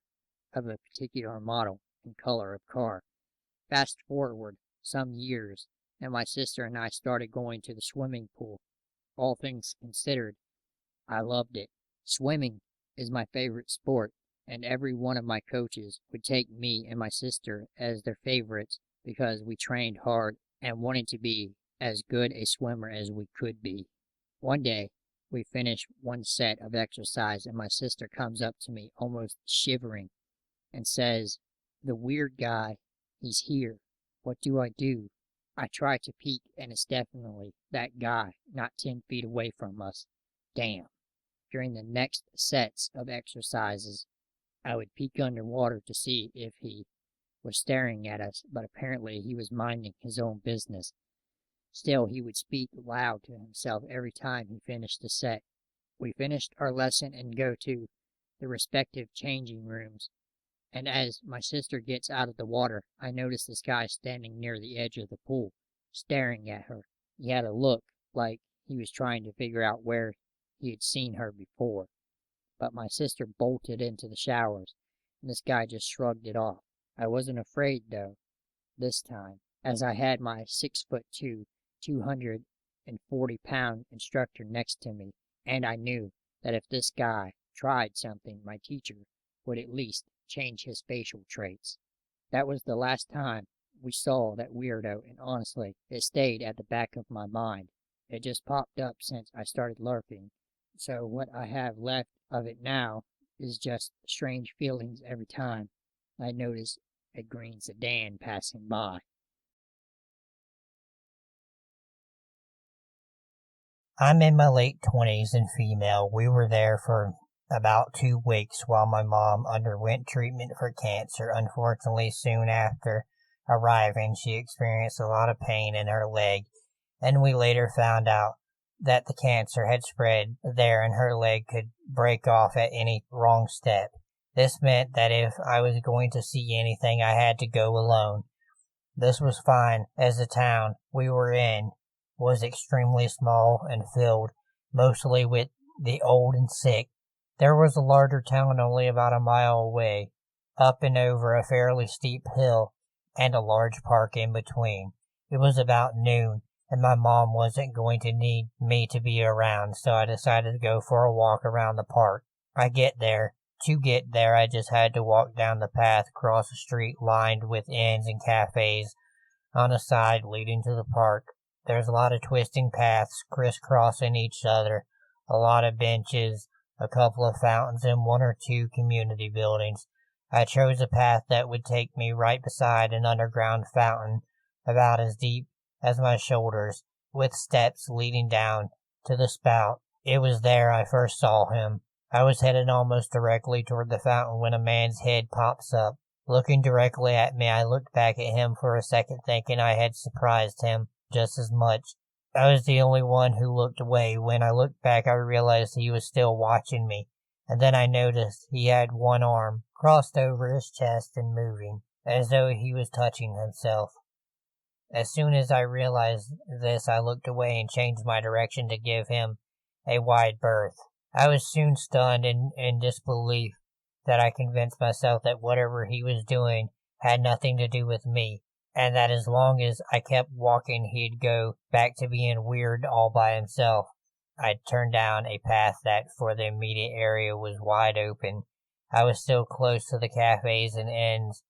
of a particular model and color of car. Fast forward some years, and my sister and I started going to the swimming pool. All things considered, I loved it. Swimming is my favorite sport, and every one of my coaches would take me and my sister as their favorites because we trained hard and wanted to be as good a swimmer as we could be. One day, we finished one set of exercise, and my sister comes up to me almost shivering and says, "The weird guy, he's here. What do I do?" I try to peek, and it's definitely that guy, not 10 feet away from us. Damn. During the next sets of exercises, I would peek underwater to see if he was staring at us, but apparently he was minding his own business. Still, he would speak loud to himself every time he finished the set. We finished our lesson and go to the respective changing rooms, and as my sister gets out of the water, I notice this guy standing near the edge of the pool, staring at her. He had a look like he was trying to figure out where he had seen her before. But my sister bolted into the showers, and this guy just shrugged it off. I wasn't afraid, though, this time, as I had my 6'2", 240-pound instructor next to me, and I knew that if this guy tried something, my teacher would at least change his facial traits. That was the last time we saw that weirdo, and honestly, it stayed at the back of my mind. It just popped up since I started LARPing, so what I have left of it now is just strange feelings every time I notice a green sedan passing by. I'm in my late 20s and female. We were there for about 2 weeks while my mom underwent treatment for cancer. Unfortunately, soon after arriving, she experienced a lot of pain in her leg, and we later found out that the cancer had spread there and her leg could break off at any wrong step. This meant that if I was going to see anything, I had to go alone. This was fine, as the town we were in was extremely small and filled mostly with the old and sick. There was a larger town only about a mile away, up and over a fairly steep hill, and a large park in between. It was about noon, and my mom wasn't going to need me to be around, so I decided to go for a walk around the park. To get there, I just had to walk down the path across a street lined with inns and cafes on a side leading to the park. There's a lot of twisting paths crisscrossing each other, a lot of benches, a couple of fountains, and one or two community buildings. I chose a path that would take me right beside an underground fountain about as deep as my shoulders, with steps leading down to the spout. It was there I first saw him. I was headed almost directly toward the fountain when a man's head pops up. Looking directly at me, I looked back at him for a second, thinking I had surprised him just as much. I was the only one who looked away. When I looked back, I realized he was still watching me, and then I noticed he had one arm crossed over his chest and moving, as though he was touching himself. As soon as I realized this, I looked away and changed my direction to give him a wide berth. I was soon stunned in disbelief that I convinced myself that whatever he was doing had nothing to do with me, and that as long as I kept walking, he'd go back to being weird all by himself. I'd turned down a path that for the immediate area was wide open. I was still close to the cafes and inns,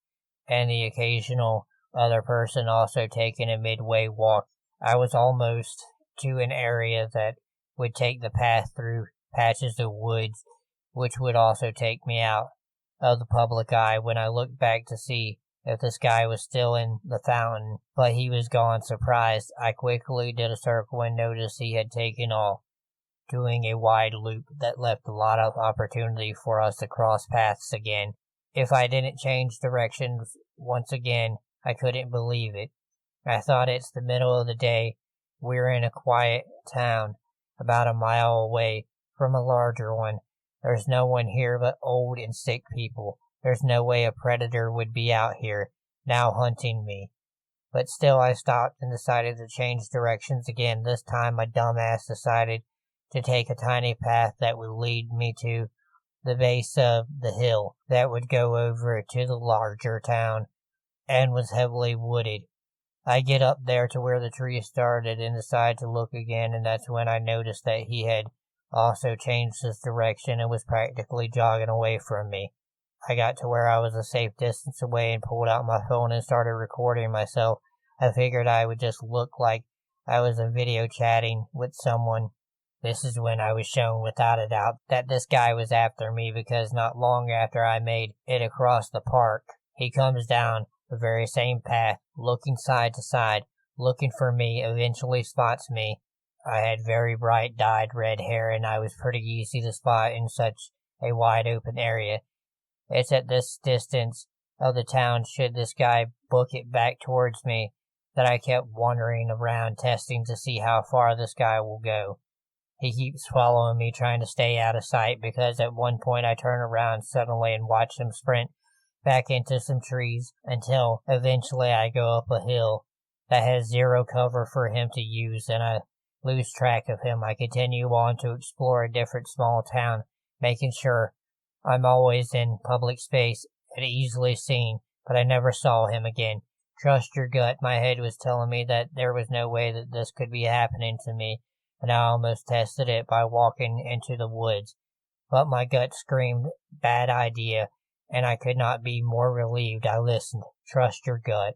and the occasional other person also taking a midway walk. I was almost to an area that would take the path through patches of woods, which would also take me out of the public eye when I looked back to see if this guy was still in the fountain, but he was gone. Surprised, I quickly did a circle and noticed he had taken off, doing a wide loop that left a lot of opportunity for us to cross paths again. If I didn't change directions once again, I couldn't believe it. I thought it's the middle of the day. We're in a quiet town, about a mile away from a larger one. There's no one here but old and sick people. There's no way a predator would be out here, now hunting me. But still I stopped and decided to change directions again. This time my dumbass decided to take a tiny path that would lead me to the base of the hill that would go over to the larger town and was heavily wooded. I get up there to where the tree started and decide to look again, and that's when I noticed that he had also changed his direction and was practically jogging away from me. I got to where I was a safe distance away and pulled out my phone and started recording myself. I figured I would just look like I was a video chatting with someone. This is when I was shown without a doubt that this guy was after me, because not long after I made it across the park, he comes down the very same path, looking side to side, looking for me, eventually spots me. I had very bright dyed red hair, and I was pretty easy to spot in such a wide open area. It's at this distance of the town, should this guy book it back towards me, that I kept wandering around, testing to see how far this guy will go. He keeps following me, trying to stay out of sight, because at one point I turn around suddenly and watch him sprint back into some trees until eventually I go up a hill that has zero cover for him to use, and I lose track of him. I continue on to explore a different small town, making sure I'm always in public space and easily seen, but I never saw him again. Trust your gut. My head was telling me that there was no way that this could be happening to me, and I almost tested it by walking into the woods. But my gut screamed, bad idea, and I could not be more relieved I listened. Trust your gut.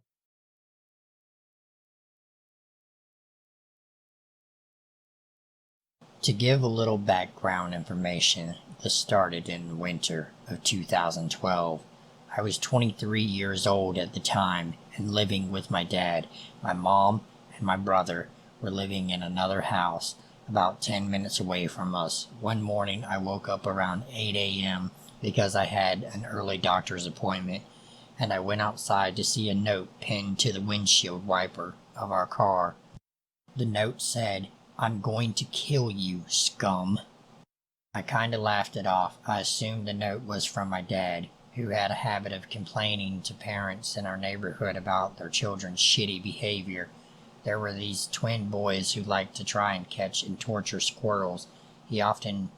To give a little background information, this started in winter of 2012. I was 23 years old at the time and living with my dad. My mom and my brother were living in another house about 10 minutes away from us. One morning I woke up around 8 a.m. because I had an early doctor's appointment, and I went outside to see a note pinned to the windshield wiper of our car. The note said, "I'm going to kill you, scum." I kinda laughed it off. I assumed the note was from my dad, who had a habit of complaining to parents in our neighborhood about their children's shitty behavior. There were these twin boys who liked to try and catch and torture squirrels. He often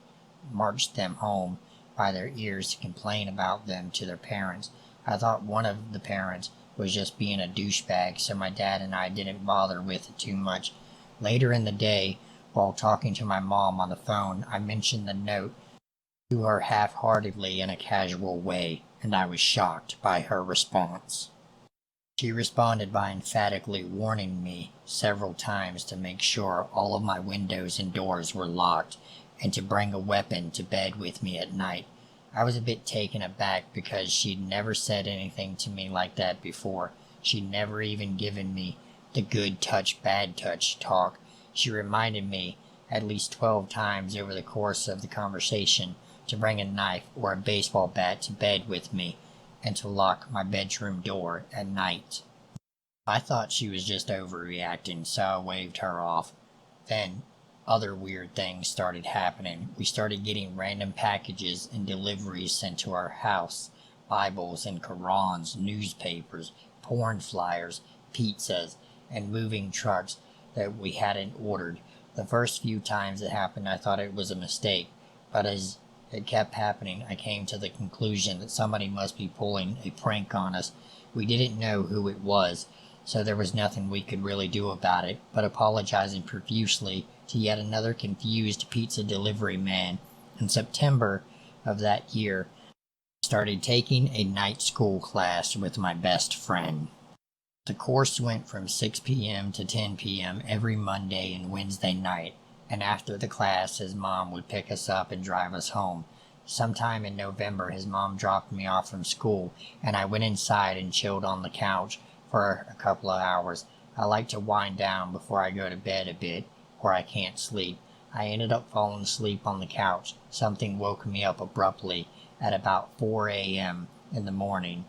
marched them home by their ears to complain about them to their parents. I thought one of the parents was just being a douchebag, so my dad and I didn't bother with it too much. Later in the day, while talking to my mom on the phone, I mentioned the note to her half-heartedly in a casual way, and I was shocked by her response. She responded by emphatically warning me several times to make sure all of my windows and doors were locked, and to bring a weapon to bed with me at night. I was a bit taken aback because she'd never said anything to me like that before. She'd never even given me the good touch, bad touch talk. She reminded me at least 12 times over the course of the conversation to bring a knife or a baseball bat to bed with me and to lock my bedroom door at night. I thought she was just overreacting, so I waved her off. Then other weird things started happening. We started getting random packages and deliveries sent to our house. Bibles and Qurans, newspapers, porn flyers, pizzas, and moving trucks that we hadn't ordered. The first few times it happened, I thought it was a mistake, but as it kept happening, I came to the conclusion that somebody must be pulling a prank on us. We didn't know who it was, so there was nothing we could really do about it, but apologizing profusely to yet another confused pizza delivery man. In September of that year, I started taking a night school class with my best friend. The course went from 6 p.m. to 10 p.m. every Monday and Wednesday night, and after the class, his mom would pick us up and drive us home. Sometime in November, his mom dropped me off from school, and I went inside and chilled on the couch for a couple of hours. I like to wind down before I go to bed a bit, or I can't sleep. I ended up falling asleep on the couch. Something woke me up abruptly at about 4 a.m. in the morning.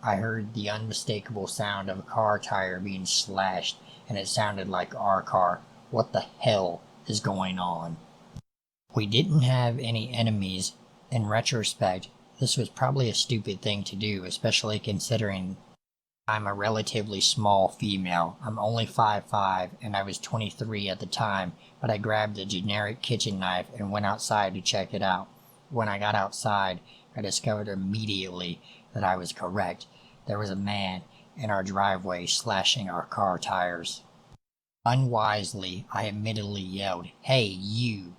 I heard the unmistakable sound of a car tire being slashed, and it sounded like our car. What the hell is going on? We didn't have any enemies. In retrospect, this was probably a stupid thing to do, especially considering I'm a relatively small female. I'm only 5'5", and I was 23 at the time, but I grabbed a generic kitchen knife and went outside to check it out. When I got outside, I discovered immediately that I was correct. There was a man in our driveway slashing our car tires. Unwisely, I admittedly yelled, "Hey, you!"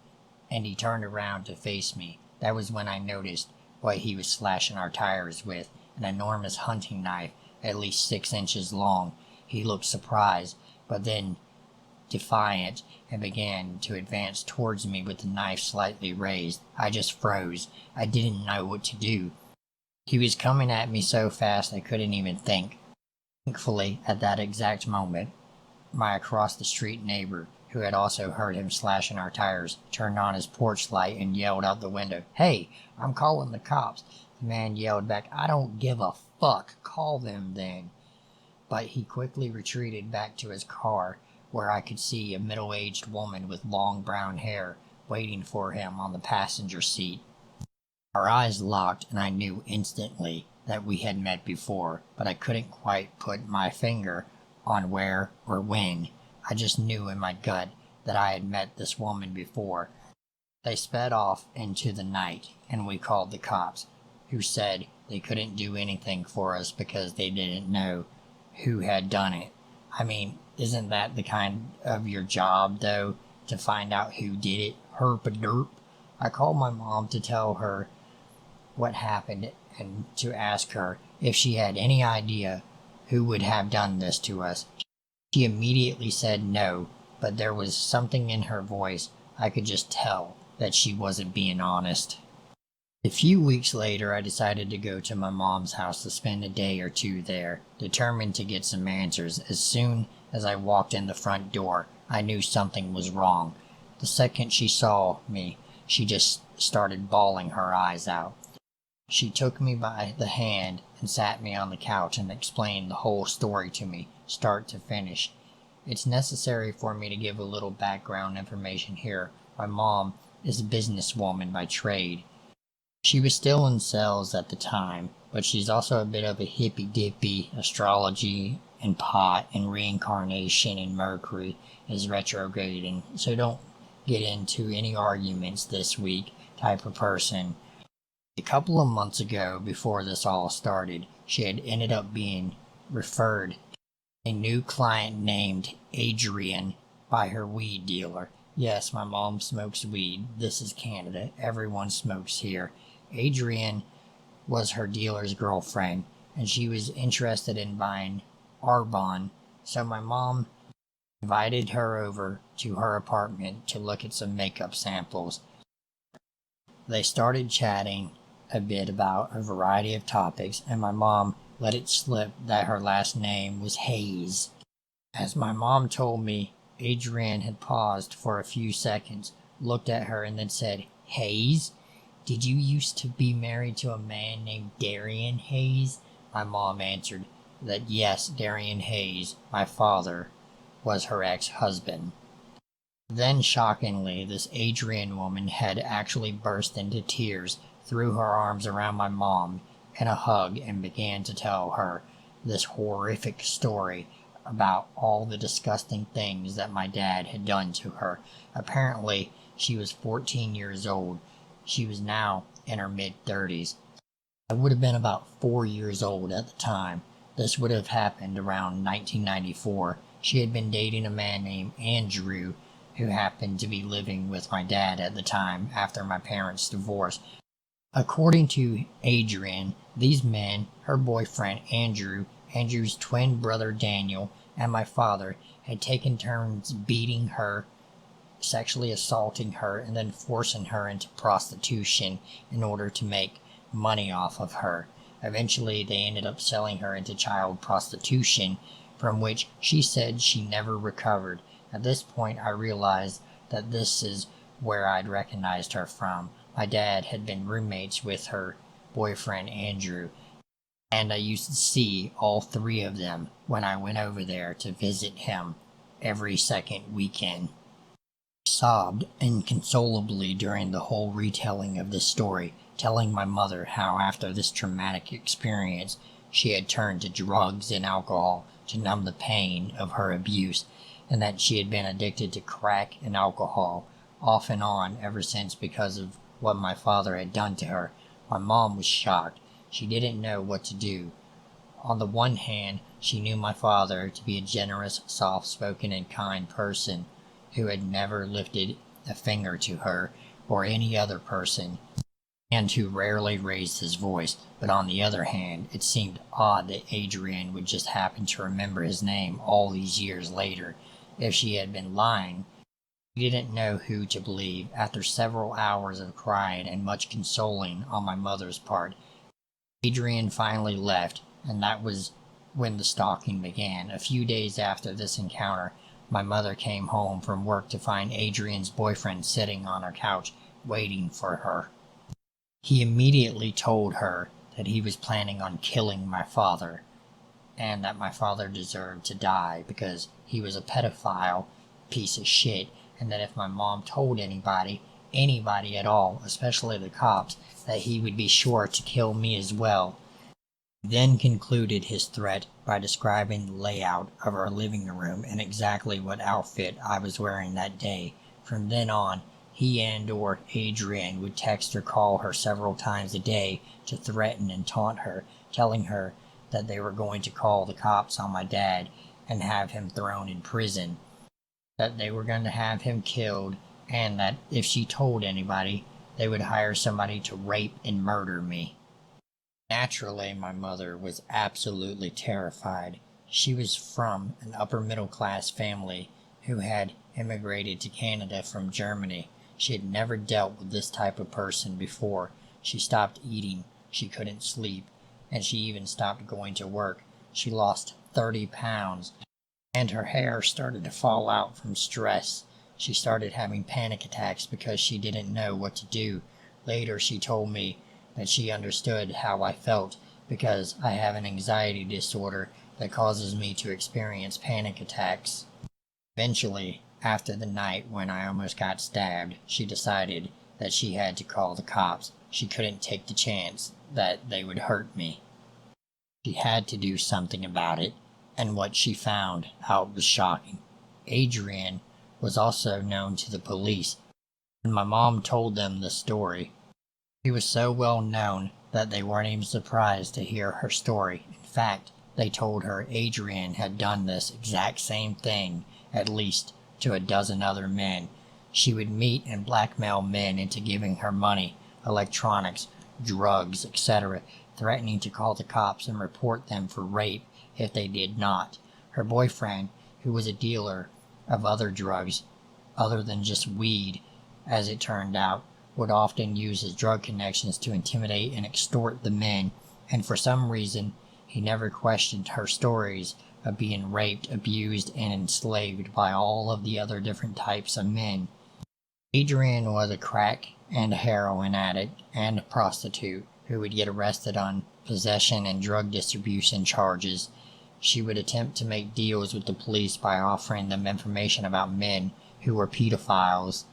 and he turned around to face me. That was when I noticed what he was slashing our tires with, an enormous hunting knife, at least 6 inches long. He looked surprised, but then defiant, and began to advance towards me with the knife slightly raised. I just froze. I didn't know what to do. He was coming at me so fast I couldn't even think. Thankfully, at that exact moment, my across-the-street neighbor, who had also heard him slashing our tires, turned on his porch light and yelled out the window, "Hey, I'm calling the cops." The man yelled back, "I don't give a fuck. Call them then." But he quickly retreated back to his car, where I could see a middle-aged woman with long brown hair waiting for him on the passenger seat. Our eyes locked, and I knew instantly that we had met before, but I couldn't quite put my finger on where or when. I just knew in my gut that I had met this woman before. They sped off into the night, and we called the cops, who said they couldn't do anything for us because they didn't know who had done it. I mean, isn't that the kind of your job, though, to find out who did it? Herp-a-derp. I called my mom to tell her what happened and to ask her if she had any idea who would have done this to us. She immediately said no, but there was something in her voice. I could just tell that she wasn't being honest. A few weeks later, I decided to go to my mom's house to spend a day or two there, determined to get some answers. As soon as I walked in the front door, I knew something was wrong. The second she saw me, she just started bawling her eyes out. She took me by the hand and sat me on the couch and explained the whole story to me, start to finish. It's necessary for me to give a little background information here. My mom is a businesswoman by trade. She was still in sales at the time, but she's also a bit of a hippy-dippy. Astrology and pot and reincarnation and Mercury is retrograding, so don't get into any arguments this week. type of person. A couple of months ago, before this all started, she had ended up being referred a new client named Adrian by her weed dealer. Yes, my mom smokes weed. This is Canada. Everyone smokes here. Adrian was her dealer's girlfriend, and she was interested in buying Arbonne. So my mom invited her over to her apartment to look at some makeup samples. They started chatting a bit about a variety of topics, and my mom let it slip that her last name was Hayes. As my mom told me, Adrian had paused for a few seconds, looked at her, and then said, "Hayes? Did you used to be married to a man named Darian Hayes?" My mom answered that yes, Darian Hayes, my father, was her ex-husband. Then, shockingly, this Adrian woman had actually burst into tears, threw her arms around my mom in a hug, and began to tell her this horrific story about all the disgusting things that my dad had done to her. Apparently, she was 14 years old. She was now in her mid-30s. I would have been about 4 years old at the time. This would have happened around 1994. She had been dating a man named Andrew, who happened to be living with my dad at the time after my parents' divorce. According to Adrian, these men, her boyfriend Andrew, Andrew's twin brother Daniel, and my father, had taken turns beating her, sexually assaulting her, and then forcing her into prostitution in order to make money off of her. Eventually, they ended up selling her into child prostitution, from which she said she never recovered. At this point, I realized that this is where I'd recognized her from. My dad had been roommates with her boyfriend Andrew, and I used to see all three of them when I went over there to visit him every second weekend. I sobbed inconsolably during the whole retelling of this story, telling my mother how after this traumatic experience she had turned to drugs and alcohol to numb the pain of her abuse, and that she had been addicted to crack and alcohol off and on ever since because of what my father had done to her. My mom was shocked. She didn't know what to do. On the one hand, she knew my father to be a generous, soft-spoken, and kind person who had never lifted a finger to her or any other person, and who rarely raised his voice. But on the other hand, it seemed odd that Adrian would just happen to remember his name all these years later. If she had been lying, she didn't know who to believe. After several hours of crying and much consoling on my mother's part, Adrian finally left, and that was when the stalking began. A few days after this encounter, my mother came home from work to find Adrian's boyfriend sitting on her couch, waiting for her. He immediately told her that he was planning on killing my father, and that my father deserved to die because he was a pedophile piece of shit, and that if my mom told anybody at all, especially the cops, that he would be sure to kill me as well. He then concluded his threat by describing the layout of our living room and exactly what outfit I was wearing that day. From then on, he and/or Adrian would text or call her several times a day to threaten and taunt her, telling her that they were going to call the cops on my dad and have him thrown in prison, that they were going to have him killed, and that if she told anybody, they would hire somebody to rape and murder me. Naturally, my mother was absolutely terrified. She was from an upper-middle-class family who had immigrated to Canada from Germany. She had never dealt with this type of person before. She stopped eating, she couldn't sleep, and she even stopped going to work. She lost 30 pounds, and her hair started to fall out from stress. She started having panic attacks because she didn't know what to do. Later, she told me that she understood how I felt because I have an anxiety disorder that causes me to experience panic attacks. Eventually, after the night when I almost got stabbed, she decided that she had to call the cops. She couldn't take the chance that they would hurt me. She had to do something about it, and what she found out was shocking. Adrian was also known to the police and my mom told them the story. She was so well known that they weren't even surprised to hear her story. In fact, they told her Adrian had done this exact same thing at least to a dozen other men. She would meet and blackmail men into giving her money, electronics, drugs, etc., threatening to call the cops and report them for rape if they did not. Her boyfriend, who was a dealer of other drugs other than just weed, as it turned out, would often use his drug connections to intimidate and extort the men, and for some reason he never questioned her stories of being raped, abused, and enslaved by all of the other different types of men. Adrian was a crack and heroin addict and a prostitute who would get arrested on possession and drug distribution charges. She would attempt to make deals with the police by offering them information about men who were pedophiles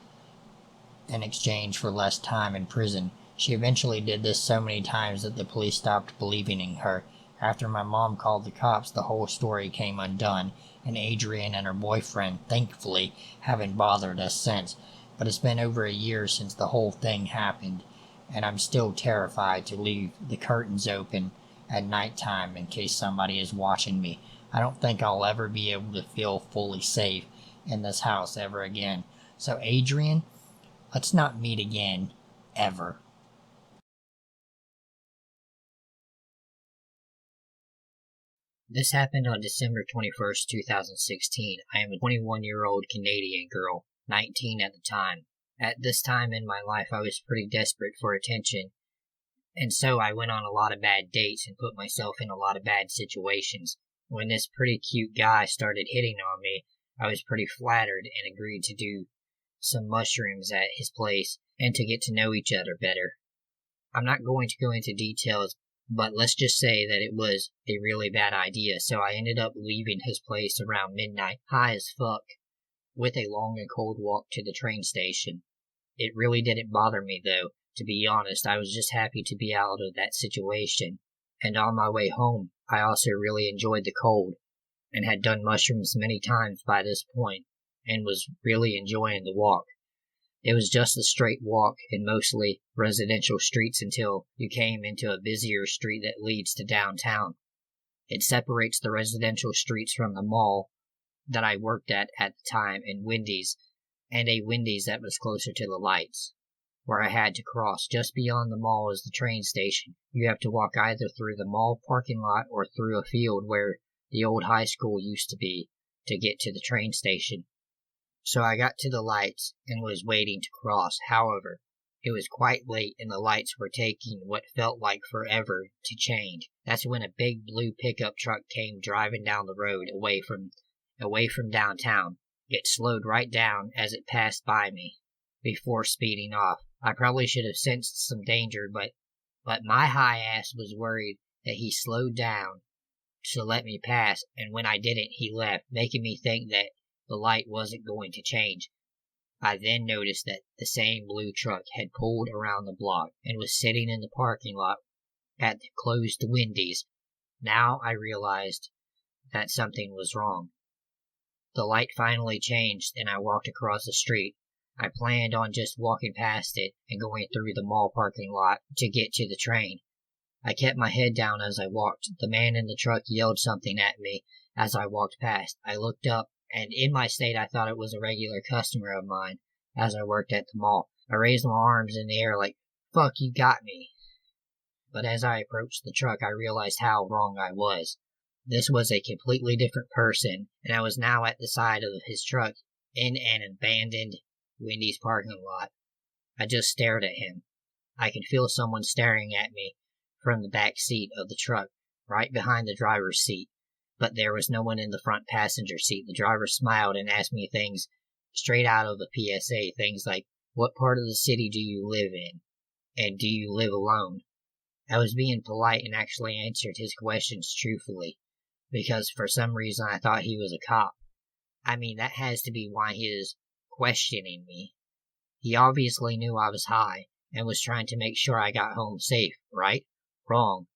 in exchange for less time in prison. She eventually did this so many times that the police stopped believing in her. After my mom called the cops, the whole story came undone, and Adrian and her boyfriend, thankfully, haven't bothered us since. But it's been over a year since the whole thing happened, and I'm still terrified to leave the curtains open at nighttime in case somebody is watching me. I don't think I'll ever be able to feel fully safe in this house ever again. So Adrian, let's not meet again, ever. This happened on December 21st, 2016. I am a 21-year-old Canadian girl, 19 at the time. At this time in my life, I was pretty desperate for attention, and so I went on a lot of bad dates and put myself in a lot of bad situations. When this pretty cute guy started hitting on me, I was pretty flattered and agreed to do some mushrooms at his place and to get to know each other better. I'm not going to go into details, but let's just say that it was a really bad idea, so I ended up leaving his place around midnight, high as fuck, with a long and cold walk to the train station. It really didn't bother me, though. To be honest, I was just happy to be out of that situation. And on my way home, I also really enjoyed the cold, and had done mushrooms many times by this point, and was really enjoying the walk. It was just a straight walk in mostly residential streets until you came into a busier street that leads to downtown. It separates the residential streets from the mall that I worked at the time, and a Wendy's that was closer to the lights, where I had to cross. Just beyond the mall is the train station. You have to walk either through the mall parking lot or through a field where the old high school used to be to get to the train station. So I got to the lights and was waiting to cross. However, it was quite late and the lights were taking what felt like forever to change. That's when a big blue pickup truck came driving down the road away from downtown. It slowed right down as it passed by me before speeding off. I probably should have sensed some danger, but my high ass was worried that he slowed down to let me pass, and when I didn't, he left, making me think that the light wasn't going to change. I then noticed that the same blue truck had pulled around the block and was sitting in the parking lot at the closed Wendy's. Now I realized that something was wrong. The light finally changed and I walked across the street. I planned on just walking past it and going through the mall parking lot to get to the train. I kept my head down as I walked. The man in the truck yelled something at me as I walked past. I looked up, and in my state I thought it was a regular customer of mine as I worked at the mall. I raised my arms in the air like, "Fuck, you got me." But as I approached the truck, I realized how wrong I was. This was a completely different person, and I was now at the side of his truck in an abandoned Wendy's parking lot. I just stared at him. I could feel someone staring at me from the back seat of the truck, right behind the driver's seat, but there was no one in the front passenger seat. The driver smiled and asked me things straight out of the PSA, things like, "What part of the city do you live in? And do you live alone?" I was being polite and actually answered his questions truthfully, because for some reason I thought he was a cop. I mean, that has to be why he is questioning me. He obviously knew I was high, and was trying to make sure I got home safe, right? Wrong.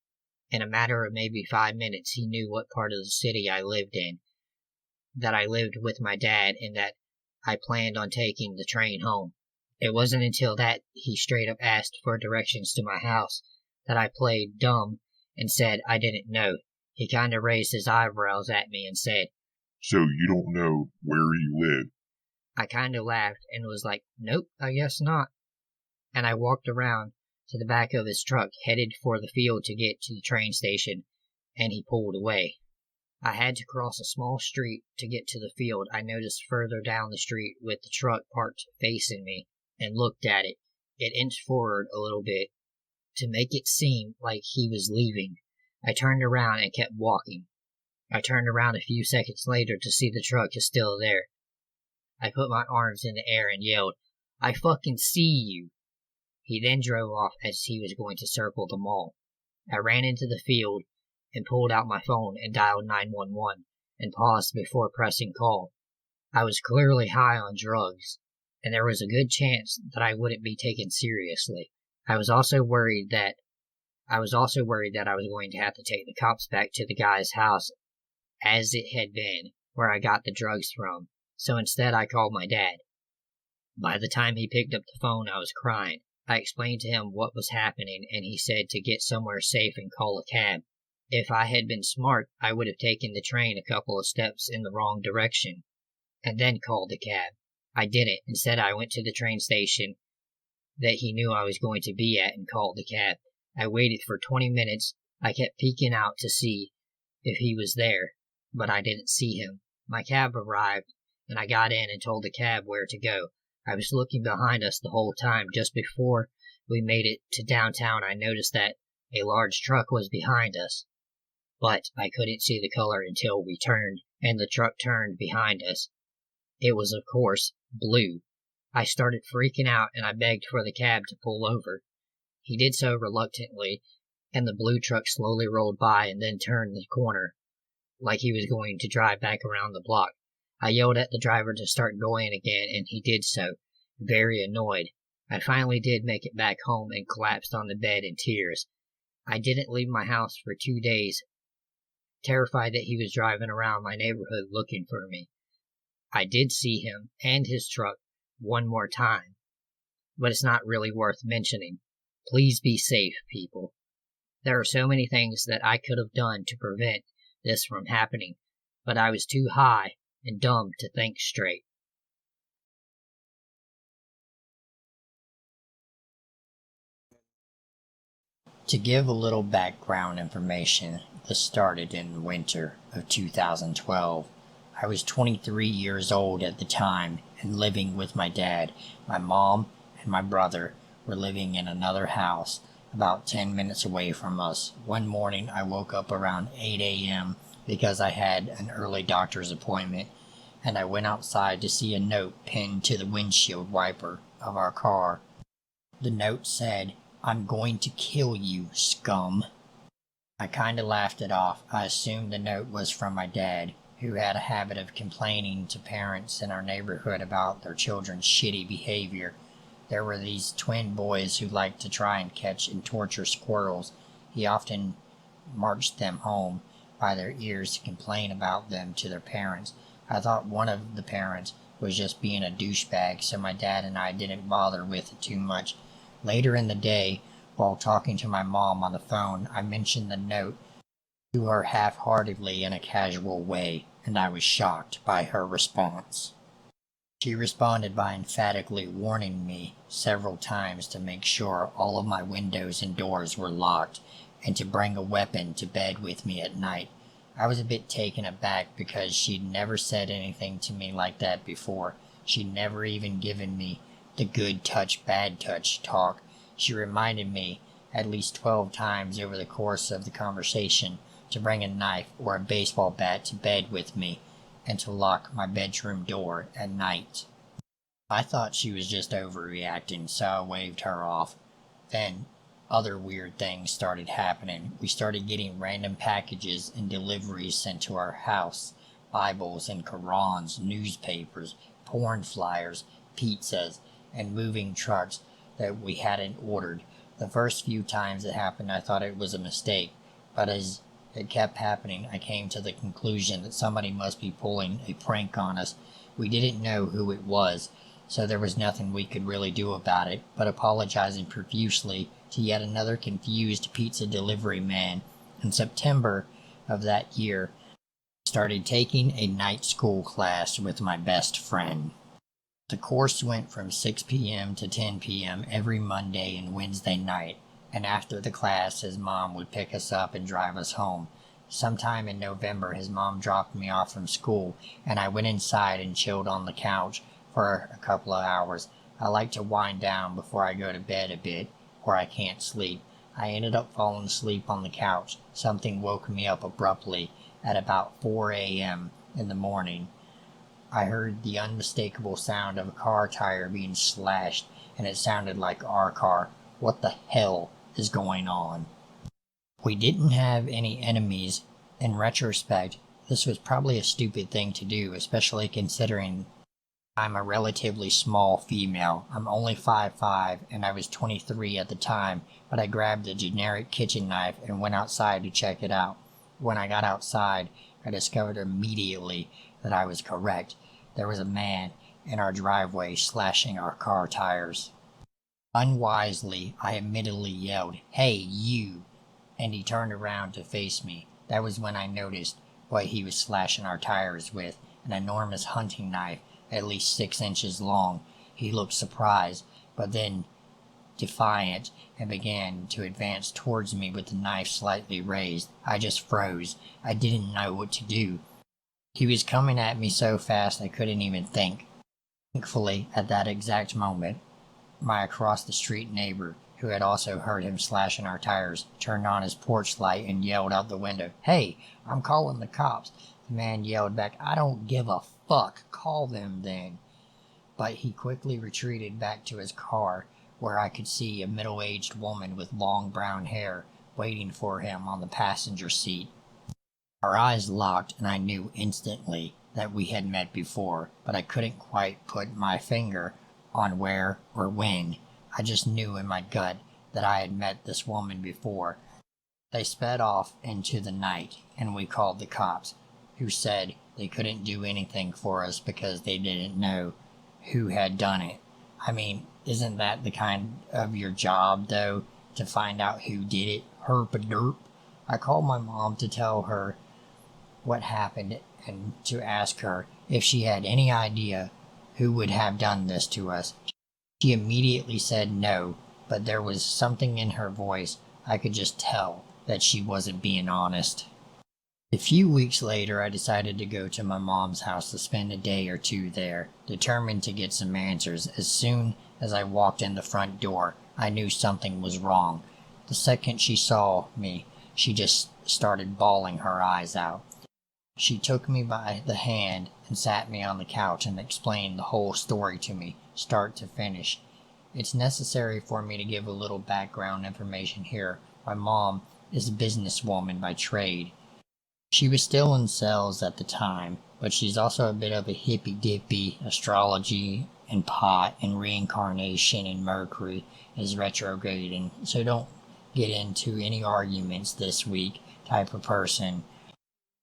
In a matter of maybe 5 minutes, he knew what part of the city I lived in, that I lived with my dad, and that I planned on taking the train home. It wasn't until that he straight up asked for directions to my house that I played dumb and said I didn't know. He kinda raised his eyebrows at me and said, So you don't know where you live? I kinda laughed and was like, nope, I guess not. And I walked around to the back of his truck, headed for the field to get to the train station, and he pulled away. I had to cross a small street to get to the field. I noticed further down the street with the truck parked facing me and looked at it. It inched forward a little bit to make it seem like he was leaving. I turned around and kept walking. I turned around a few seconds later to see the truck is still there. I put my arms in the air and yelled, I fucking see you. He then drove off as he was going to circle the mall. I ran into the field and pulled out my phone and dialed 911 and paused before pressing call. I was clearly high on drugs, and there was a good chance that I wouldn't be taken seriously. I was also worried that I was going to have to take the cops back to the guy's house as it had been where I got the drugs from. So instead I called my dad. By the time he picked up the phone, I was crying. I explained to him what was happening, and he said to get somewhere safe and call a cab. If I had been smart, I would have taken the train a couple of steps in the wrong direction, and then called the cab. I didn't. Instead, I went to the train station that he knew I was going to be at and called the cab. I waited for 20 minutes. I kept peeking out to see if he was there, but I didn't see him. My cab arrived, and I got in and told the cab where to go. I was looking behind us the whole time. Just before we made it to downtown, I noticed that a large truck was behind us, but I couldn't see the color until we turned, and the truck turned behind us. It was, of course, blue. I started freaking out, and I begged for the cab to pull over. He did so reluctantly, and the blue truck slowly rolled by and then turned the corner, like he was going to drive back around the block. I yelled at the driver to start going again, and he did so, very annoyed. I finally did make it back home and collapsed on the bed in tears. I didn't leave my house for 2 days, terrified that he was driving around my neighborhood looking for me. I did see him and his truck one more time, but it's not really worth mentioning. Please be safe, people. There are so many things that I could have done to prevent this from happening, but I was too high and dumb to think straight. To give a little background information, this started in winter of 2012. I was 23 years old at the time and living with my dad. My mom and my brother were living in another house about 10 minutes away from us. One morning I woke up around 8 a.m. because I had an early doctor's appointment, and I went outside to see a note pinned to the windshield wiper of our car. The note said, I'm going to kill you, scum. I kinda laughed it off. I assumed the note was from my dad, who had a habit of complaining to parents in our neighborhood about their children's shitty behavior. There were these twin boys who liked to try and catch and torture squirrels. He often marched them home by their ears to complain about them to their parents. I thought one of the parents was just being a douchebag, so my dad and I didn't bother with it too much. Later in the day, while talking to my mom on the phone, I mentioned the note to her half-heartedly in a casual way, and I was shocked by her response. She responded by emphatically warning me several times to make sure all of my windows and doors were locked, and to bring a weapon to bed with me at night. I was a bit taken aback because she'd never said anything to me like that before. She'd never even given me the good touch, bad touch talk. She reminded me at least 12 times over the course of the conversation to bring a knife or a baseball bat to bed with me and to lock my bedroom door at night. I thought she was just overreacting, so I waved her off. Then other weird things started happening. We started getting random packages and deliveries sent to our house. Bibles and Qurans, newspapers, porn flyers, pizzas, and moving trucks that we hadn't ordered. The first few times it happened, I thought it was a mistake, but as it kept happening, I came to the conclusion that somebody must be pulling a prank on us. We didn't know who it was, so there was nothing we could really do about it but apologizing profusely to yet another confused pizza delivery man. In September of that year, I started taking a night school class with my best friend. The course went from 6 p.m. to 10 p.m. every Monday and Wednesday night, and after the class, his mom would pick us up and drive us home. Sometime in November, his mom dropped me off from school, and I went inside and chilled on the couch for a couple of hours. I like to wind down before I go to bed a bit, or I can't sleep. I ended up falling asleep on the couch. Something woke me up abruptly at about 4 a.m. in the morning. I heard the unmistakable sound of a car tire being slashed, and it sounded like our car. What the hell is going on? We didn't have any enemies. In retrospect, this was probably a stupid thing to do, especially considering I'm a relatively small female. I'm only 5'5", and I was 23 at the time, but I grabbed a generic kitchen knife and went outside to check it out. When I got outside, I discovered immediately that I was correct. There was a man in our driveway slashing our car tires. Unwisely, I immediately yelled, "Hey, you!" and he turned around to face me. That was when I noticed what he was slashing our tires with, an enormous hunting knife, at least 6 inches long. He looked surprised, but then defiant, and began to advance towards me with the knife slightly raised. I just froze. I didn't know what to do. He was coming at me so fast I couldn't even think. Thankfully, at that exact moment, my across-the-street neighbor, who had also heard him slashing our tires, turned on his porch light and yelled out the window, "Hey, I'm calling the cops." The man yelled back, "I don't give a fuck. Call them then." But he quickly retreated back to his car, where I could see a middle-aged woman with long brown hair waiting for him on the passenger seat. Our eyes locked, and I knew instantly that we had met before, but I couldn't quite put my finger on where or when. I just knew in my gut that I had met this woman before. They sped off into the night, and we called the cops, who said they couldn't do anything for us because they didn't know who had done it. I mean, isn't that the kind of your job, though, to find out who did it? Herp-a-derp. I called my mom to tell her what happened and to ask her if she had any idea who would have done this to us. She immediately said no, but there was something in her voice. I could just tell that she wasn't being honest. A few weeks later, I decided to go to my mom's house to spend a day or two there, determined to get some answers. As soon as I walked in the front door, I knew something was wrong. The second she saw me, she just started bawling her eyes out. She took me by the hand and sat me on the couch and explained the whole story to me, start to finish. It's necessary for me to give a little background information here. My mom is a businesswoman by trade. She was still in sales at the time, but she's also a bit of a hippy-dippy. Astrology and pot and reincarnation and Mercury is retrograding, so don't get into any arguments this week type of person.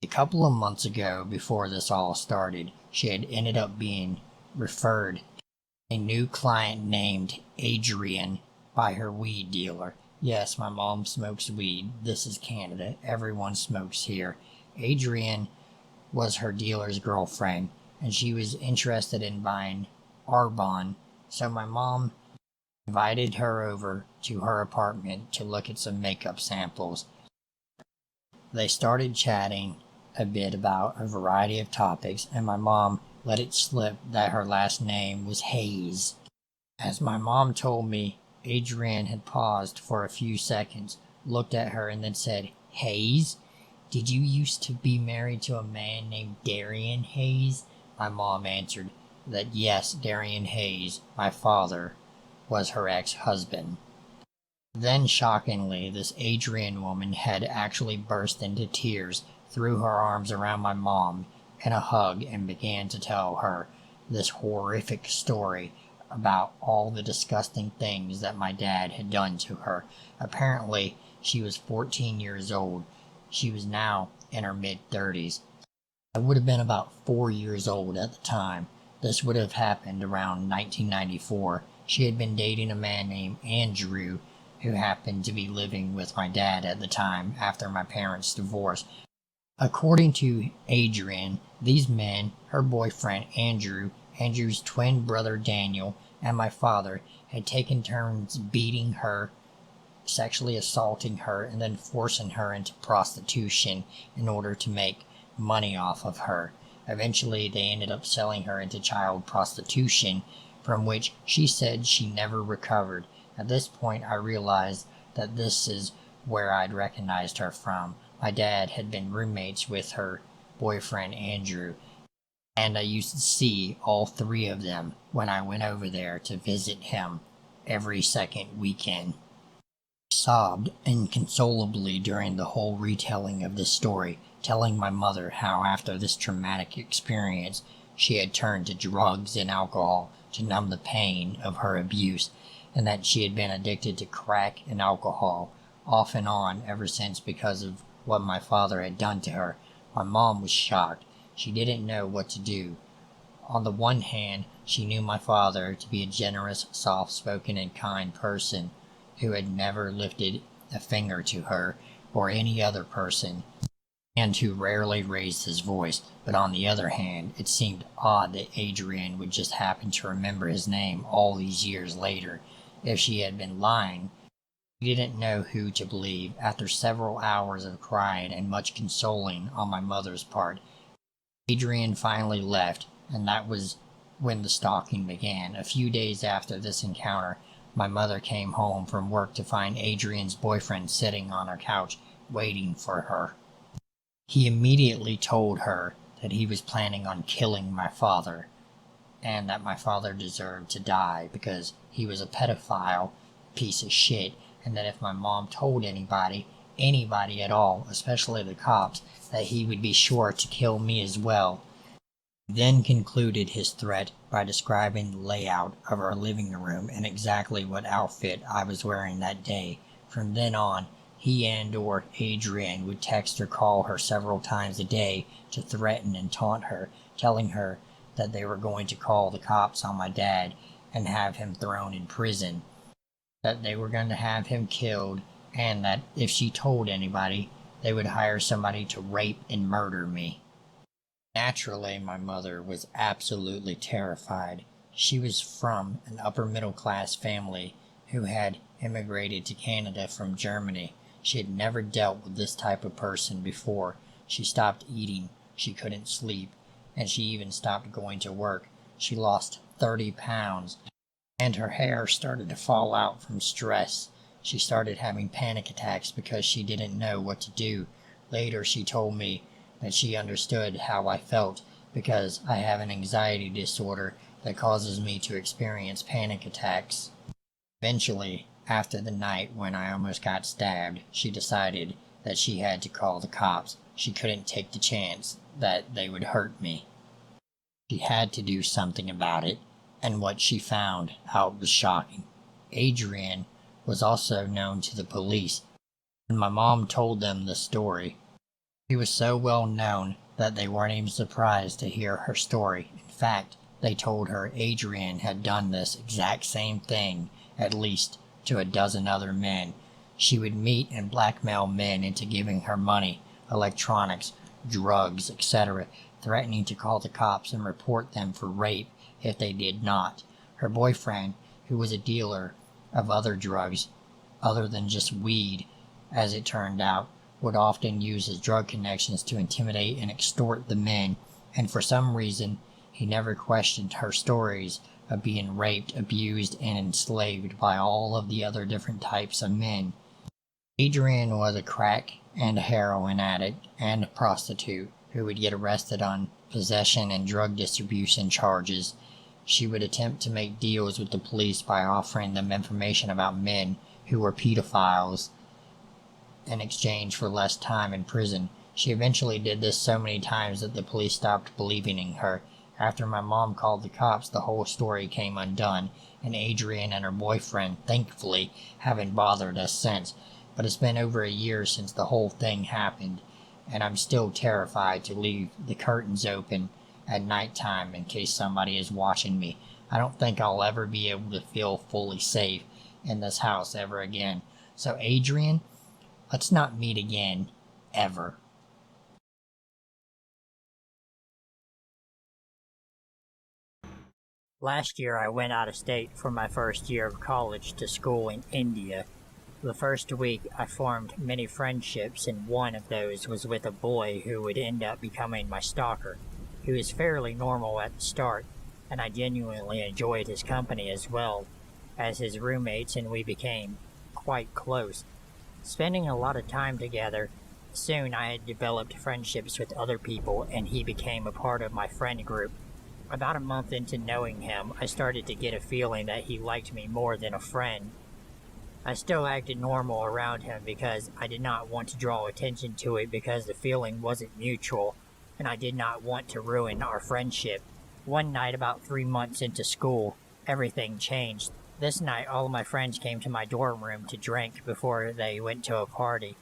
A couple of months ago, before this all started, she had ended up being referred a new client named Adrian by her weed dealer. Yes, my mom smokes weed. This is Canada. Everyone smokes here. Adrian was her dealer's girlfriend, and she was interested in buying Arbonne, so my mom invited her over to her apartment to look at some makeup samples. They started chatting a bit about a variety of topics, and my mom let it slip that her last name was Hayes. As my mom told me, Adrian had paused for a few seconds, looked at her, and then said, "Hayes? Did you used to be married to a man named Darian Hayes?" My mom answered that yes, Darian Hayes, my father, was her ex-husband. Then, shockingly, this Adrian woman had actually burst into tears, threw her arms around my mom in a hug, and began to tell her this horrific story about all the disgusting things that my dad had done to her. Apparently, she was 14 years old. She was now in her mid-30s. I would have been about 4 years old at the time. This would have happened around 1994. She had been dating a man named Andrew, who happened to be living with my dad at the time after my parents' divorce. According to Adrian, these men, her boyfriend Andrew, Andrew's twin brother Daniel, and my father, had taken turns beating her, sexually assaulting her, and then forcing her into prostitution in order to make money off of her. Eventually, they ended up selling her into child prostitution, from which she said she never recovered. At this point, I realized that this is where I'd recognized her from. My dad had been roommates with her boyfriend Andrew, and I used to see all three of them when I went over there to visit him every second weekend. I sobbed inconsolably during the whole retelling of this story, telling my mother how after this traumatic experience she had turned to drugs and alcohol to numb the pain of her abuse, and that she had been addicted to crack and alcohol off and on ever since because of what my father had done to her. My mom was shocked. She didn't know what to do. On the one hand, she knew my father to be a generous, soft-spoken, and kind person who had never lifted a finger to her or any other person, and who rarely raised his voice. But on the other hand, it seemed odd that Adrian would just happen to remember his name all these years later. If she had been lying, he didn't know who to believe. After several hours of crying and much consoling on my mother's part, Adrian finally left, and that was when the stalking began. A few days after this encounter, my mother came home from work to find Adrian's boyfriend sitting on her couch, waiting for her. He immediately told her that he was planning on killing my father, and that my father deserved to die because he was a pedophile piece of shit, and that if my mom told anybody at all, especially the cops, that he would be sure to kill me as well. He then concluded his threat by describing the layout of our living room and exactly what outfit I was wearing that day. From then on, he and/or Adrian would text or call her several times a day to threaten and taunt her, telling her that they were going to call the cops on my dad and have him thrown in prison, that they were going to have him killed, and that if she told anybody, they would hire somebody to rape and murder me. Naturally, my mother was absolutely terrified. She was from an upper-middle-class family who had immigrated to Canada from Germany. She had never dealt with this type of person before. She stopped eating, she couldn't sleep, and she even stopped going to work. She lost 30 pounds, and her hair started to fall out from stress. She started having panic attacks because she didn't know what to do. Later, she told me that she understood how I felt because I have an anxiety disorder that causes me to experience panic attacks. Eventually, after the night when I almost got stabbed, she decided that she had to call the cops. She couldn't take the chance that they would hurt me. She had to do something about it, and what she found out was shocking. Adrian was also known to the police, and my mom told them the story. He was so well known that they weren't even surprised to hear her story. In fact, they told her Adrian had done this exact same thing at least to a dozen other men. She would meet and blackmail men into giving her money, electronics, drugs, etc., threatening to call the cops and report them for rape if they did not. Her boyfriend, who was a dealer of other drugs other than just weed, as it turned out, would often use his drug connections to intimidate and extort the men, and for some reason, he never questioned her stories of being raped, abused, and enslaved by all of the other different types of men. Adrian was a crack and a heroin addict and a prostitute who would get arrested on possession and drug distribution charges. She would attempt to make deals with the police by offering them information about men who were pedophiles in exchange for less time in prison. She eventually did this so many times that the police stopped believing in her. After my mom called the cops, the whole story came undone, and Adrian and her boyfriend, thankfully, haven't bothered us since. But it's been over a year since the whole thing happened, and I'm still terrified to leave the curtains open at nighttime in case somebody is watching me. I don't think I'll ever be able to feel fully safe in this house ever again. So Adrian, let's not meet again, ever. Last year I went out of state for my first year of college to school in India. The first week I formed many friendships, and one of those was with a boy who would end up becoming my stalker. He was fairly normal at the start, and I genuinely enjoyed his company as well as his roommates, and we became quite close. Spending a lot of time together, soon I had developed friendships with other people, and he became a part of my friend group. About a month into knowing him, I started to get a feeling that he liked me more than a friend. I still acted normal around him because I did not want to draw attention to it because the feeling wasn't mutual, and I did not want to ruin our friendship. One night, about 3 months into school, everything changed. This night, all of my friends came to my dorm room to drink before they went to a party.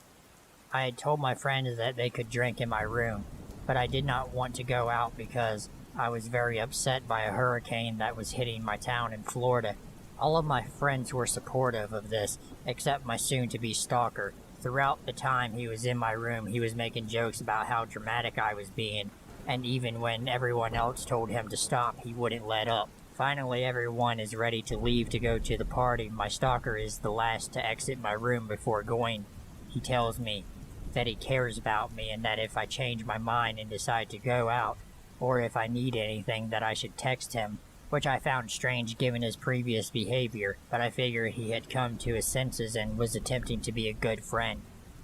I had told my friends that they could drink in my room, but I did not want to go out because I was very upset by a hurricane that was hitting my town in Florida. All of my friends were supportive of this, except my soon-to-be stalker. Throughout the time he was in my room, he was making jokes about how dramatic I was being, and even when everyone else told him to stop, he wouldn't let up. Finally, everyone is ready to leave to go to the party. My stalker is the last to exit my room before going. He tells me that he cares about me and that if I change my mind and decide to go out, or if I need anything, that I should text him, which I found strange given his previous behavior, but I figured he had come to his senses and was attempting to be a good friend.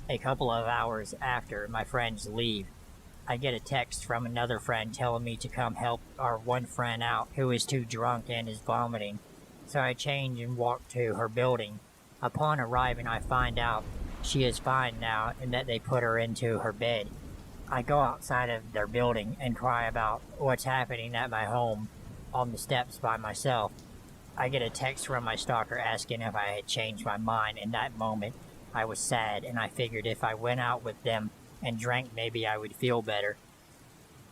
A couple of hours after my friends leave, I get a text from another friend telling me to come help our one friend out who is too drunk and is vomiting. So I change and walk to her building. Upon arriving, I find out she is fine now and that they put her into her bed. I go outside of their building and cry about what's happening at my home on the steps by myself. I get a text from my stalker asking if I had changed my mind. In that moment, I was sad, and I figured if I went out with them and drank, maybe I would feel better.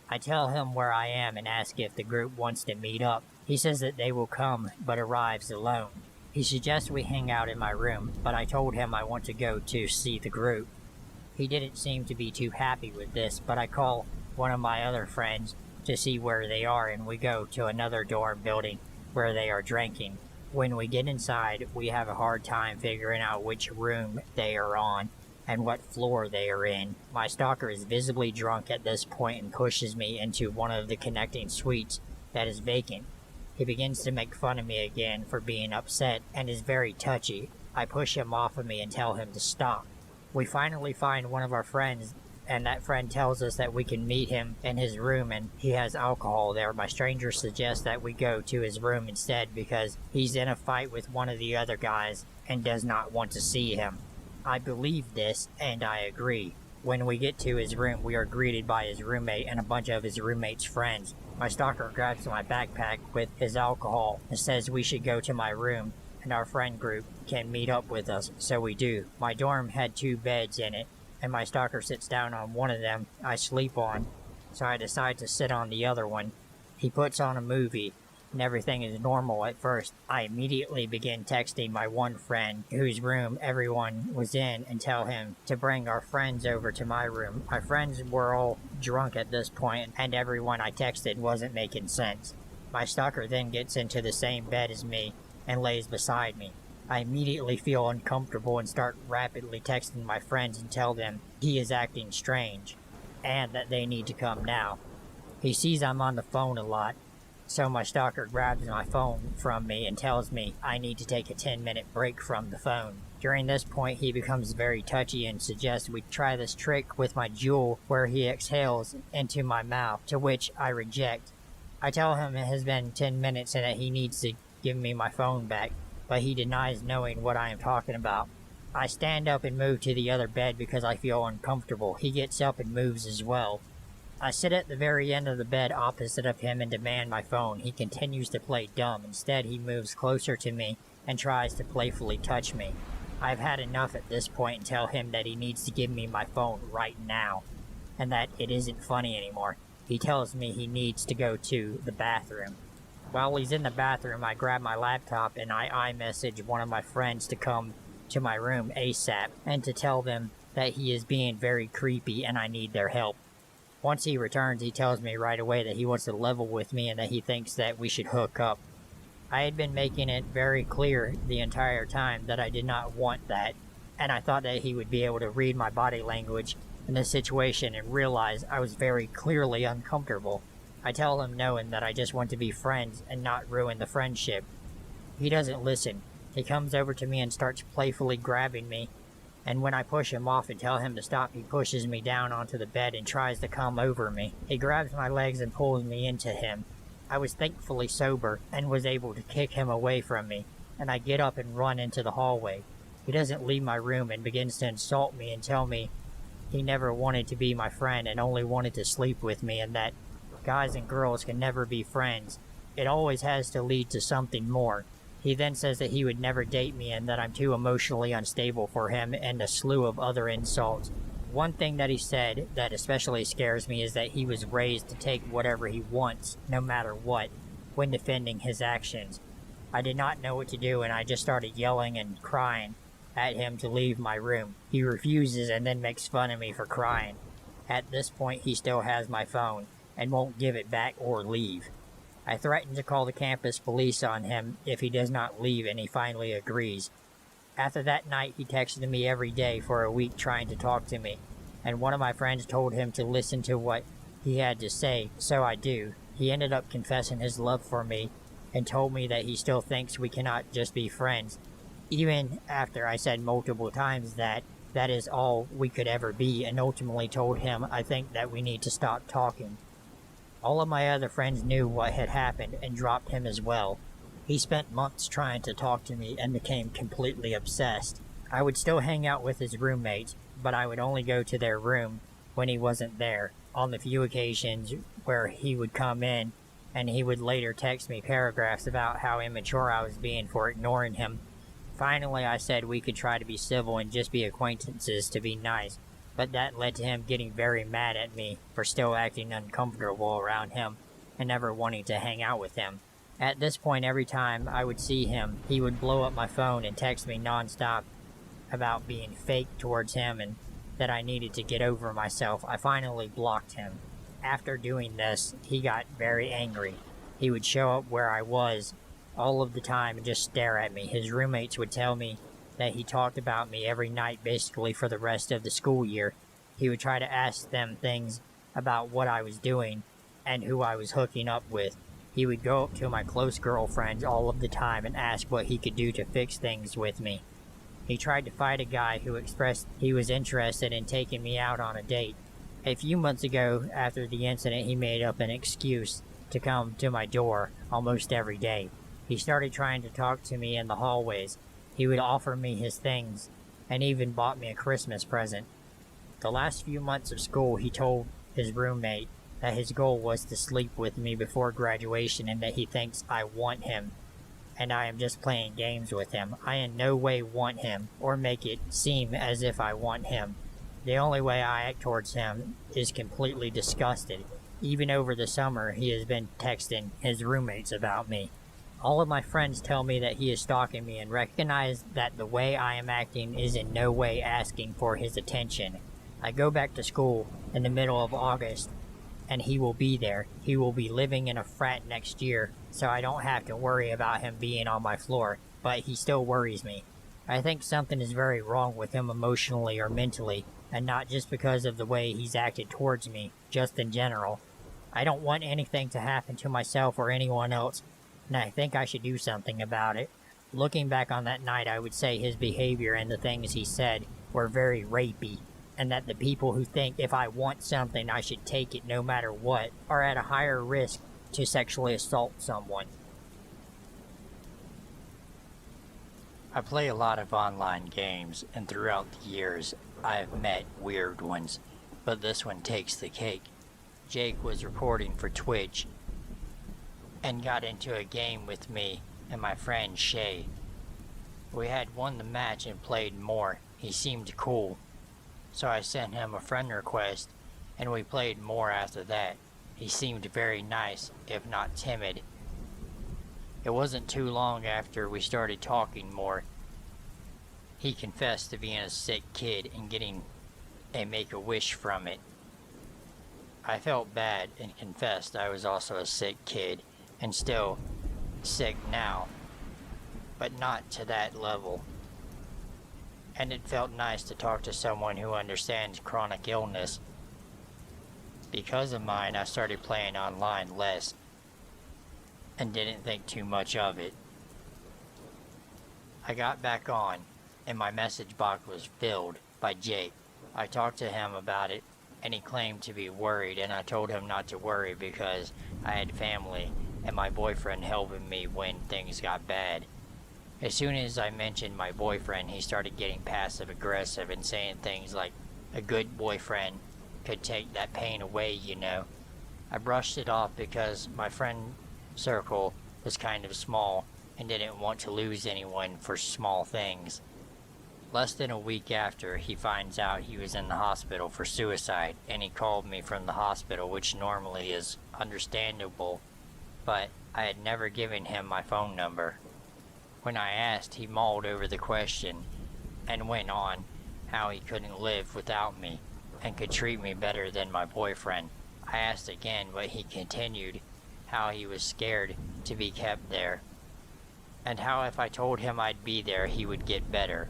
I tell him where I am and ask if the group wants to meet up. He says that they will come, but arrives alone. He suggests we hang out in my room, but I told him I want to go to see the group. He didn't seem to be too happy with this, but I call one of my other friends to see where they are, and we go to another dorm building where they are drinking. When we get inside, we have a hard time figuring out which room they are on and what floor they are in. My stalker is visibly drunk at this point and pushes me into one of the connecting suites that is vacant. He begins to make fun of me again for being upset and is very touchy. I push him off of me and tell him to stop. We finally find one of our friends, and that friend tells us that we can meet him in his room and he has alcohol there. My stranger suggests that we go to his room instead because he's in a fight with one of the other guys and does not want to see him. I believe this and I agree. When we get to his room, we are greeted by his roommate and a bunch of his roommate's friends. My stalker grabs my backpack with his alcohol and says we should go to my room and our friend group can meet up with us, so we do. My dorm had 2 beds in it, and my stalker sits down on one of them I sleep on, so I decide to sit on the other one. He puts on a movie, and everything is normal at first. I immediately begin texting my one friend, whose room everyone was in, and tell him to bring our friends over to my room. My friends were all drunk at this point, and everyone I texted wasn't making sense. My stalker then gets into the same bed as me, and lays beside me. I immediately feel uncomfortable and start rapidly texting my friends and tell them he is acting strange, and that they need to come now. He sees I'm on the phone a lot, so my stalker grabs my phone from me and tells me I need to take a 10-minute break from the phone. During this point, he becomes very touchy and suggests we try this trick with my jewel where he exhales into my mouth, to which I reject. I tell him it has been 10 minutes and that he needs to give me my phone back, but he denies knowing what I am talking about. I stand up and move to the other bed because I feel uncomfortable. He gets up and moves as well. I sit at the very end of the bed opposite of him and demand my phone. He continues to play dumb. Instead, he moves closer to me and tries to playfully touch me. I've had enough at this point and tell him that he needs to give me my phone right now, and that it isn't funny anymore. He tells me he needs to go to the bathroom. While he's in the bathroom, I grab my laptop and I iMessage one of my friends to come to my room ASAP and to tell them that he is being very creepy and I need their help. Once he returns, he tells me right away that he wants to level with me and that he thinks that we should hook up. I had been making it very clear the entire time that I did not want that, and I thought that he would be able to read my body language in this situation and realize I was very clearly uncomfortable. I tell him no and that I just want to be friends and not ruin the friendship. He doesn't listen. He comes over to me and starts playfully grabbing me, and when I push him off and tell him to stop, he pushes me down onto the bed and tries to come over me. He grabs my legs and pulls me into him. I was thankfully sober and was able to kick him away from me, and I get up and run into the hallway. He doesn't leave my room and begins to insult me and tell me he never wanted to be my friend and only wanted to sleep with me, and that guys and girls can never be friends. It always has to lead to something more. He then says that he would never date me and that I'm too emotionally unstable for him, and a slew of other insults. One thing that he said that especially scares me is that he was raised to take whatever he wants, no matter what, when defending his actions. I did not know what to do and I just started yelling and crying at him to leave my room. He refuses and then makes fun of me for crying. At this point, he still has my phone and won't give it back or leave. I threaten to call the campus police on him if he does not leave, and he finally agrees. After that night, he texted me every day for a week trying to talk to me, and one of my friends told him to listen to what he had to say, so I do. He ended up confessing his love for me and told me that he still thinks we cannot just be friends, even after I said multiple times that that is all we could ever be, and ultimately told him I think that we need to stop talking. All of my other friends knew what had happened and dropped him as well. He spent months trying to talk to me and became completely obsessed. I would still hang out with his roommates, but I would only go to their room when he wasn't there. On the few occasions where he would come in, and he would later text me paragraphs about how immature I was being for ignoring him. Finally, I said we could try to be civil and just be acquaintances to be nice, but that led to him getting very mad at me for still acting uncomfortable around him and never wanting to hang out with him. At this point, every time I would see him, he would blow up my phone and text me nonstop about being fake towards him and that I needed to get over myself. I finally blocked him. After doing this, he got very angry. He would show up where I was all of the time and just stare at me. His roommates would tell me that he talked about me every night basically for the rest of the school year. He would try to ask them things about what I was doing and who I was hooking up with. He would go up to my close girlfriends all of the time and ask what he could do to fix things with me. He tried to fight a guy who expressed he was interested in taking me out on a date. A few months ago, after the incident, he made up an excuse to come to my door almost every day. He started trying to talk to me in the hallways. He would offer me his things and even bought me a Christmas present. The last few months of school, he told his roommate that his goal was to sleep with me before graduation and that he thinks I want him, and I am just playing games with him. I in no way want him, or make it seem as if I want him. The only way I act towards him is completely disgusted. Even over the summer, he has been texting his roommates about me. All of my friends tell me that he is stalking me and recognize that the way I am acting is in no way asking for his attention. I go back to school in the middle of August, and he will be there. He will be living in a frat next year, so I don't have to worry about him being on my floor, but he still worries me. I think something is very wrong with him emotionally or mentally, and not just because of the way he's acted towards me, just in general. I don't want anything to happen to myself or anyone else, and I think I should do something about it. Looking back on that night, I would say his behavior and the things he said were very rapey, and that the people who think if I want something I should take it no matter what are at a higher risk to sexually assault someone. I play a lot of online games, and throughout the years I have met weird ones, but this one takes the cake. Jake was reporting for Twitch and got into a game with me and my friend Shay. We had won the match and played more. He seemed cool, so I sent him a friend request and we played more after that. He seemed very nice, if not timid. It wasn't too long after we started talking more. He confessed to being a sick kid and getting a Make-A-Wish from it. I felt bad and confessed I was also a sick kid, and still sick now, but not to that level. And it felt nice to talk to someone who understands chronic illness. Because of mine, I started playing online less, and didn't think too much of it. I got back on, and my message box was filled by Jake. I talked to him about it, and he claimed to be worried, and I told him not to worry because I had family and my boyfriend helping me when things got bad. As soon as I mentioned my boyfriend, he started getting passive aggressive and saying things like, "A good boyfriend could take that pain away, you know." I brushed it off because my friend circle was kind of small and didn't want to lose anyone for small things. Less than a week after, he finds out he was in the hospital for suicide, and he called me from the hospital, which normally is understandable, but I had never given him my phone number. When I asked, he mulled over the question and went on how he couldn't live without me and could treat me better than my boyfriend. I asked again, but he continued how he was scared to be kept there, and how if I told him I'd be there, he would get better.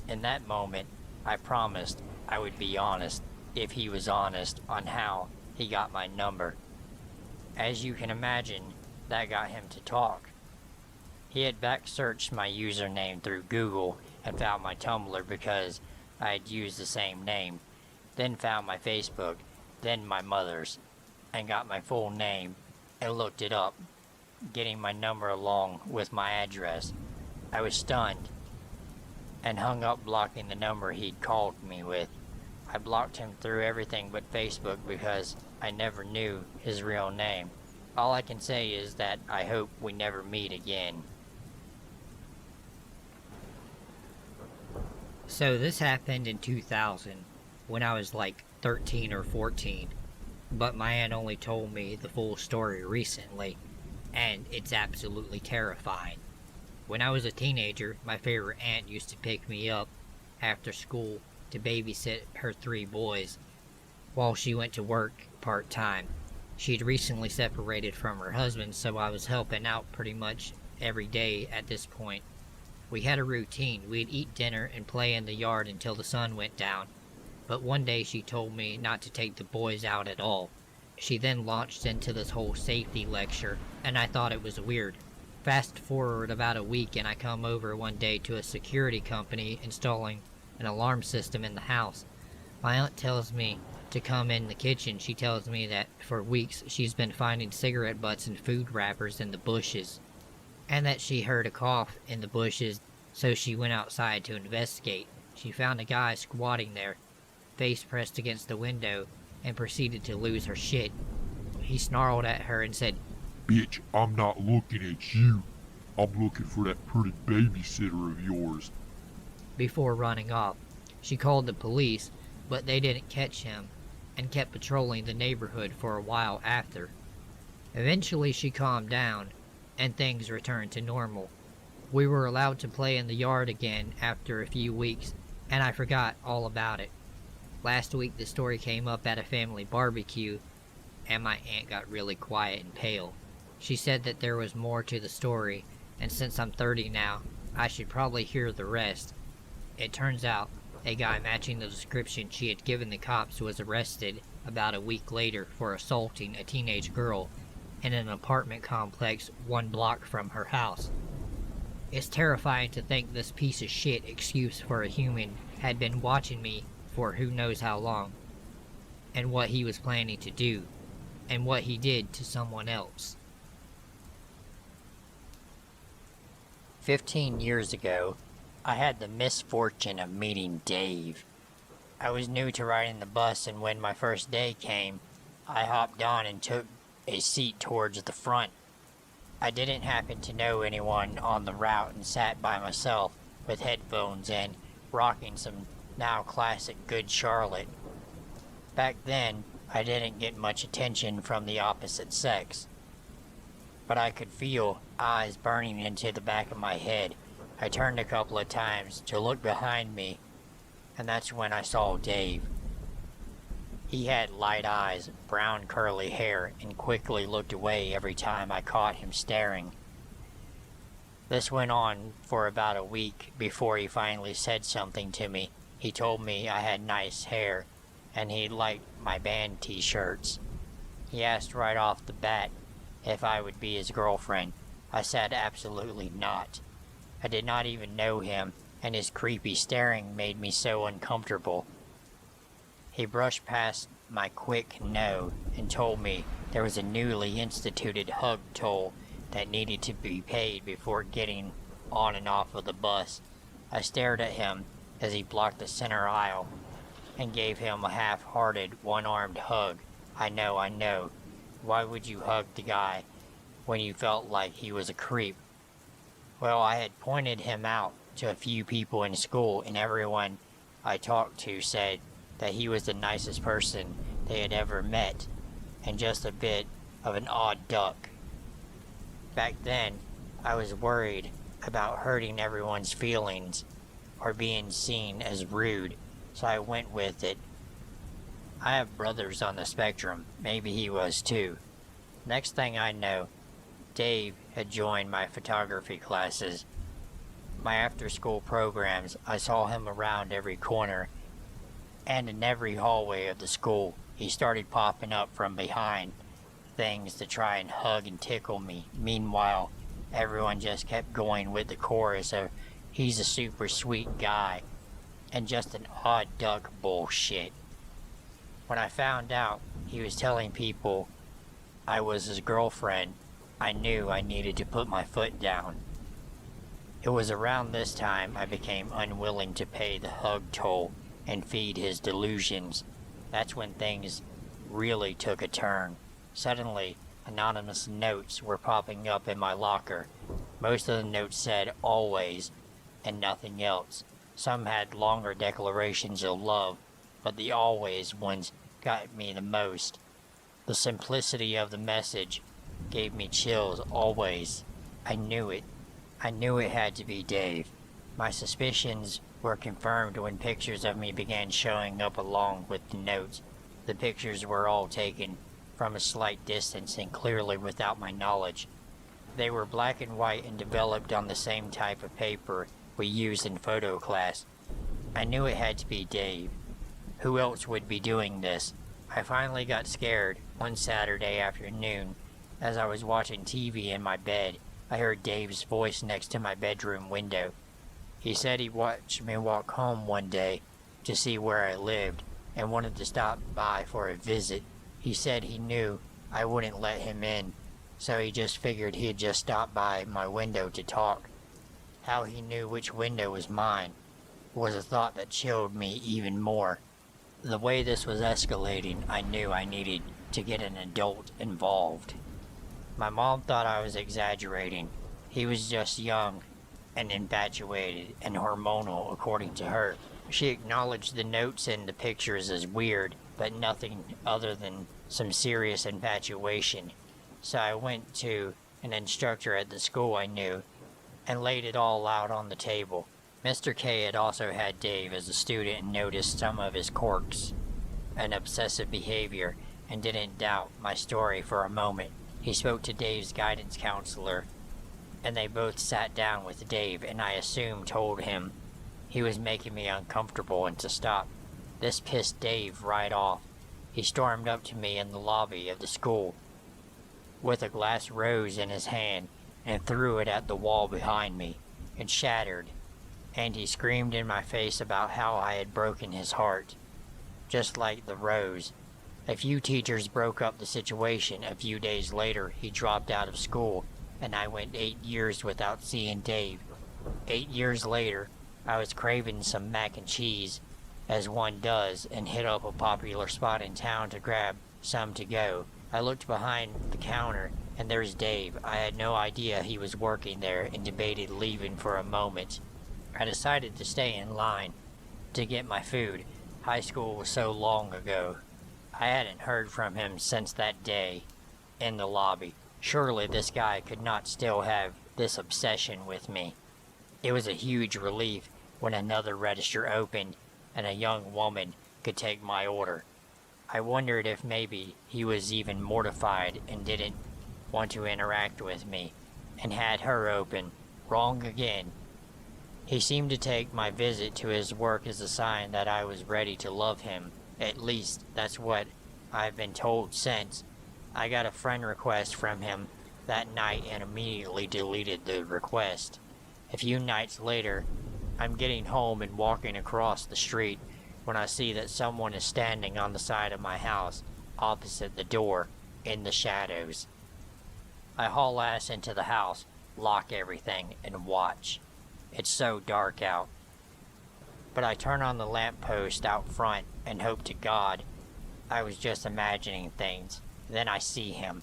In that moment, I promised I would be honest if he was honest on how he got my number. As you can imagine, that got him to talk. He had back searched my username through Google and found my Tumblr because I had used the same name, then found my Facebook, then my mother's, and got my full name and looked it up, getting my number along with my address. I was stunned and hung up, blocking the number he'd called me with. I blocked him through everything but Facebook because I never knew his real name. All I can say is that I hope we never meet again. So this happened in 2000, when I was like 13 or 14, but my aunt only told me the full story recently, and it's absolutely terrifying. When I was a teenager, my favorite aunt used to pick me up after school to babysit her 3 boys while she went to work part-time. She'd recently separated from her husband, so I was helping out pretty much every day at this point. We had a routine. We'd eat dinner and play in the yard until the sun went down. But one day she told me not to take the boys out at all. She then launched into this whole safety lecture, and I thought it was weird. Fast forward about a week, and I come over one day to a security company installing an alarm system in the house. My aunt tells me to come in the kitchen. She tells me that for weeks she's been finding cigarette butts and food wrappers in the bushes, and that she heard a cough in the bushes, so she went outside to investigate. She found a guy squatting there, face pressed against the window, and proceeded to lose her shit. He snarled at her and said, "Bitch, I'm not looking at you. I'm looking for that pretty babysitter of yours," before running off. She called the police, but they didn't catch him, and kept patrolling the neighborhood for a while after. Eventually she calmed down, and things returned to normal. We were allowed to play in the yard again after a few weeks, and I forgot all about it. Last week the story came up at a family barbecue, and my aunt got really quiet and pale. She said that there was more to the story, and since I'm 30 now, I should probably hear the rest. It turns out, a guy matching the description she had given the cops was arrested about a week later for assaulting a teenage girl in an apartment complex 1 block from her house. It's terrifying to think this piece of shit excuse for a human had been watching me for who knows how long, and what he was planning to do, and what he did to someone else. 15 years ago, I had the misfortune of meeting Dave. I was new to riding the bus, and when my first day came, I hopped on and took a seat towards the front. I didn't happen to know anyone on the route and sat by myself with headphones in, rocking some now classic Good Charlotte. Back then, I didn't get much attention from the opposite sex, but I could feel eyes burning into the back of my head. I turned a couple of times to look behind me, and that's when I saw Dave. He had light eyes, brown curly hair, and quickly looked away every time I caught him staring. This went on for about a week before he finally said something to me. He told me I had nice hair, and he liked my band t-shirts. He asked right off the bat if I would be his girlfriend. I said absolutely not. I did not even know him, and his creepy staring made me so uncomfortable. He brushed past my quick no and told me there was a newly instituted hug toll that needed to be paid before getting on and off of the bus. I stared at him as he blocked the center aisle and gave him a half-hearted, one-armed hug. I know. Why would you hug the guy when you felt like he was a creep? Well, I had pointed him out to a few people in school, and everyone I talked to said that he was the nicest person they had ever met, and just a bit of an odd duck. Back then, I was worried about hurting everyone's feelings or being seen as rude, so I went with it. I have brothers on the spectrum, maybe he was too. Next thing I know, Dave had joined my photography classes. My after-school programs, I saw him around every corner, and in every hallway of the school. He started popping up from behind things to try and hug and tickle me. Meanwhile, everyone just kept going with the chorus of "he's a super sweet guy" and just an odd duck bullshit. When I found out he was telling people I was his girlfriend, I knew I needed to put my foot down. It was around this time I became unwilling to pay the hug toll and feed his delusions. That's when things really took a turn. Suddenly, anonymous notes were popping up in my locker. Most of the notes said "always" and nothing else. Some had longer declarations of love, but the "always" ones got me the most. The simplicity of the message gave me chills. Always. I knew it. I knew it had to be Dave. My suspicions were confirmed when pictures of me began showing up along with the notes. The pictures were all taken from a slight distance and clearly without my knowledge. They were black and white and developed on the same type of paper we used in photo class. I knew it had to be Dave. Who else would be doing this? I finally got scared one Saturday afternoon as I was watching TV in my bed. I heard Dave's voice next to my bedroom window. He said he watched me walk home one day to see where I lived and wanted to stop by for a visit. He said he knew I wouldn't let him in, so he just figured he'd just stop by my window to talk. How he knew which window was mine was a thought that chilled me even more. The way this was escalating, I knew I needed to get an adult involved. My mom thought I was exaggerating. He was just young and infatuated and hormonal, according to her. She acknowledged the notes and the pictures as weird, but nothing other than some serious infatuation. So I went to an instructor at the school I knew and laid it all out on the table. Mr. K had also had Dave as a student and noticed some of his quirks and obsessive behavior and didn't doubt my story for a moment. He spoke to Dave's guidance counselor, and they both sat down with Dave, and I assumed told him he was making me uncomfortable and to stop. This pissed Dave right off. He stormed up to me in the lobby of the school with a glass rose in his hand and threw it at the wall behind me. It shattered, and he screamed in my face about how I had broken his heart, just like the rose. A few teachers broke up the situation. A few days later, he dropped out of school, and I went 8 years without seeing Dave. 8 years later, I was craving some mac and cheese, as one does, and hit up a popular spot in town to grab some to go. I looked behind the counter, and there's Dave. I had no idea he was working there and debated leaving for a moment. I decided to stay in line to get my food. High school was so long ago. I hadn't heard from him since that day in the lobby. Surely this guy could not still have this obsession with me. It was a huge relief when another register opened and a young woman could take my order. I wondered if maybe he was even mortified and didn't want to interact with me, and had her open. Wrong again. He seemed to take my visit to his work as a sign that I was ready to love him. At least, that's what I've been told since. I got a friend request from him that night and immediately deleted the request. A few nights later, I'm getting home and walking across the street when I see that someone is standing on the side of my house, opposite the door, in the shadows. I haul ass into the house, lock everything, and watch. It's so dark out. But I turn on the lamppost out front and hope to God I was just imagining things. Then I see him.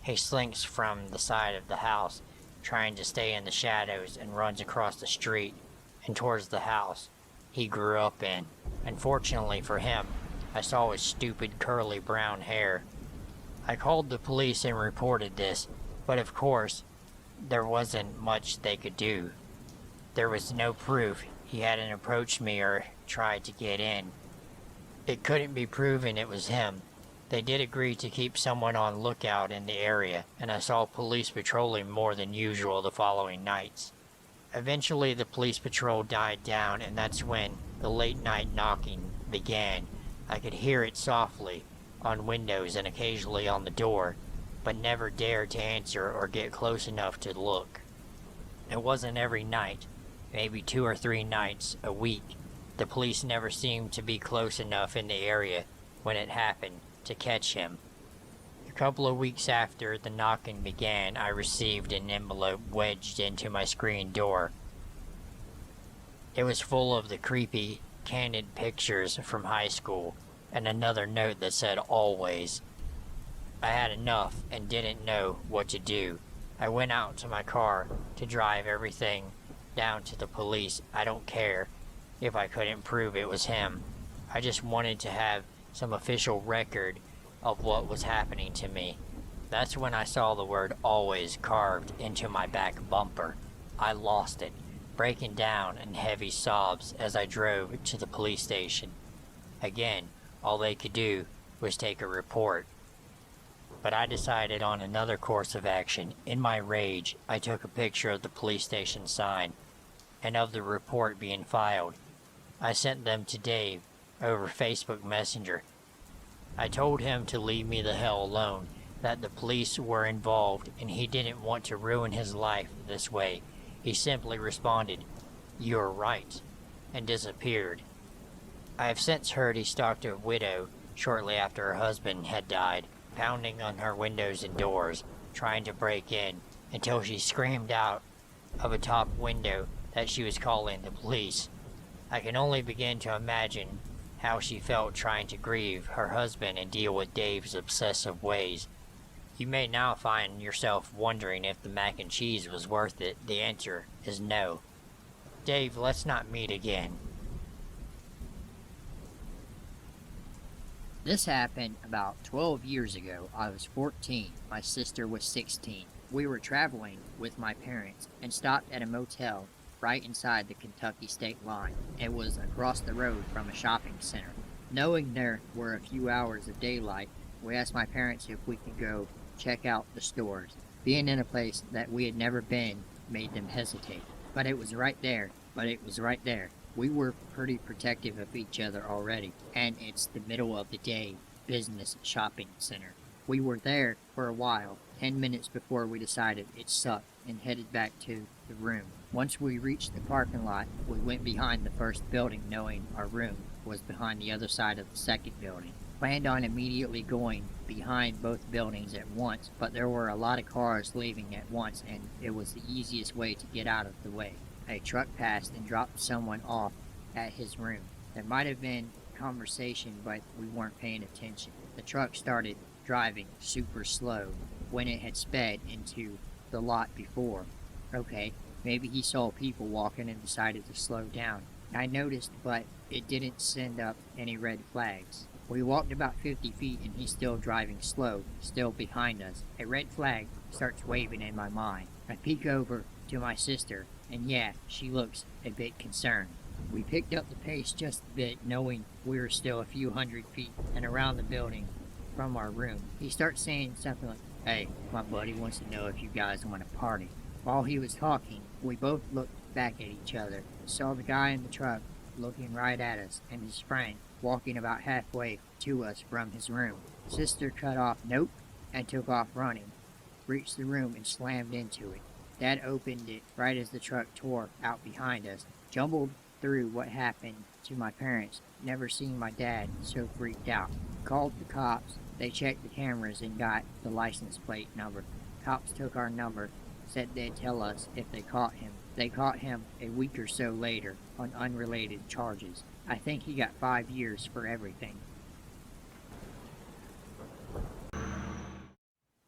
He slinks from the side of the house, trying to stay in the shadows, and runs across the street and towards the house he grew up in. Unfortunately for him, I saw his stupid curly brown hair. I called the police and reported this, but of course, there wasn't much they could do. There was no proof he hadn't approached me or tried to get in. It couldn't be proven it was him. They did agree to keep someone on lookout in the area, and I saw police patrolling more than usual the following nights. Eventually the police patrol died down, and that's when the late night knocking began. I could hear it softly on windows and occasionally on the door, but never dared to answer or get close enough to look. It wasn't every night, maybe 2 or 3 nights a week. The police never seemed to be close enough in the area when it happened to catch him. A couple of weeks after the knocking began, I received an envelope wedged into my screen door. It was full of the creepy, candid pictures from high school, and another note that said always. I had enough and didn't know what to do. I went out to my car to drive everything down to the police. I don't care if I couldn't prove it was him. I just wanted to have some official record of what was happening to me. That's when I saw the word always carved into my back bumper. I lost it, breaking down in heavy sobs as I drove to the police station. Again, all they could do was take a report. But I decided on another course of action. In my rage, I took a picture of the police station sign and of the report being filed. I sent them to Dave over Facebook Messenger. I told him to leave me the hell alone, that the police were involved and he didn't want to ruin his life this way. He simply responded, "You're right," and disappeared. I have since heard he stalked a widow shortly after her husband had died, pounding on her windows and doors, trying to break in, until she screamed out of a top window that she was calling the police. I can only begin to imagine how she felt trying to grieve her husband and deal with Dave's obsessive ways. You may now find yourself wondering if the mac and cheese was worth it. The answer is no. Dave, let's not meet again. This happened about 12 years ago. I was 14. My sister was 16. We were traveling with my parents and stopped at a motel right inside the Kentucky state line. It was across the road from a shopping center. Knowing there were a few hours of daylight, we asked my parents if we could go check out the stores. Being in a place that we had never been made them hesitate. But it was right there. We were pretty protective of each other already, and it's the middle of the day business shopping center. We were there for a while, 10 minutes before we decided it sucked and headed back to the room. Once we reached the parking lot, we went behind the first building, knowing our room was behind the other side of the second building. Planned on immediately going behind both buildings at once, but there were a lot of cars leaving at once, and it was the easiest way to get out of the way. A truck passed and dropped someone off at his room. There might have been conversation, but we weren't paying attention. The truck started driving super slow when it had sped into the lot before. Okay, maybe he saw people walking and decided to slow down. I noticed, but it didn't send up any red flags. We walked about 50 feet and he's still driving slow, still behind us. A red flag starts waving in my mind. I peek over to my sister, and yeah, she looks a bit concerned. We picked up the pace just a bit, knowing we were still a few hundred feet and around the building from our room. He starts saying something like, "Hey, my buddy wants to know if you guys want to party." While he was talking, we both looked back at each other, saw the guy in the truck looking right at us, and his friend walking about halfway to us from his room. Sister cut off "nope" and took off running, reached the room and slammed into it. Dad opened it right as the truck tore out behind us, jumbled through what happened to my parents, never seen my dad so freaked out. Called the cops, they checked the cameras and got the license plate number. Cops took our number, said they'd tell us if they caught him. They caught him a week or so later on unrelated charges. I think he got 5 years for everything.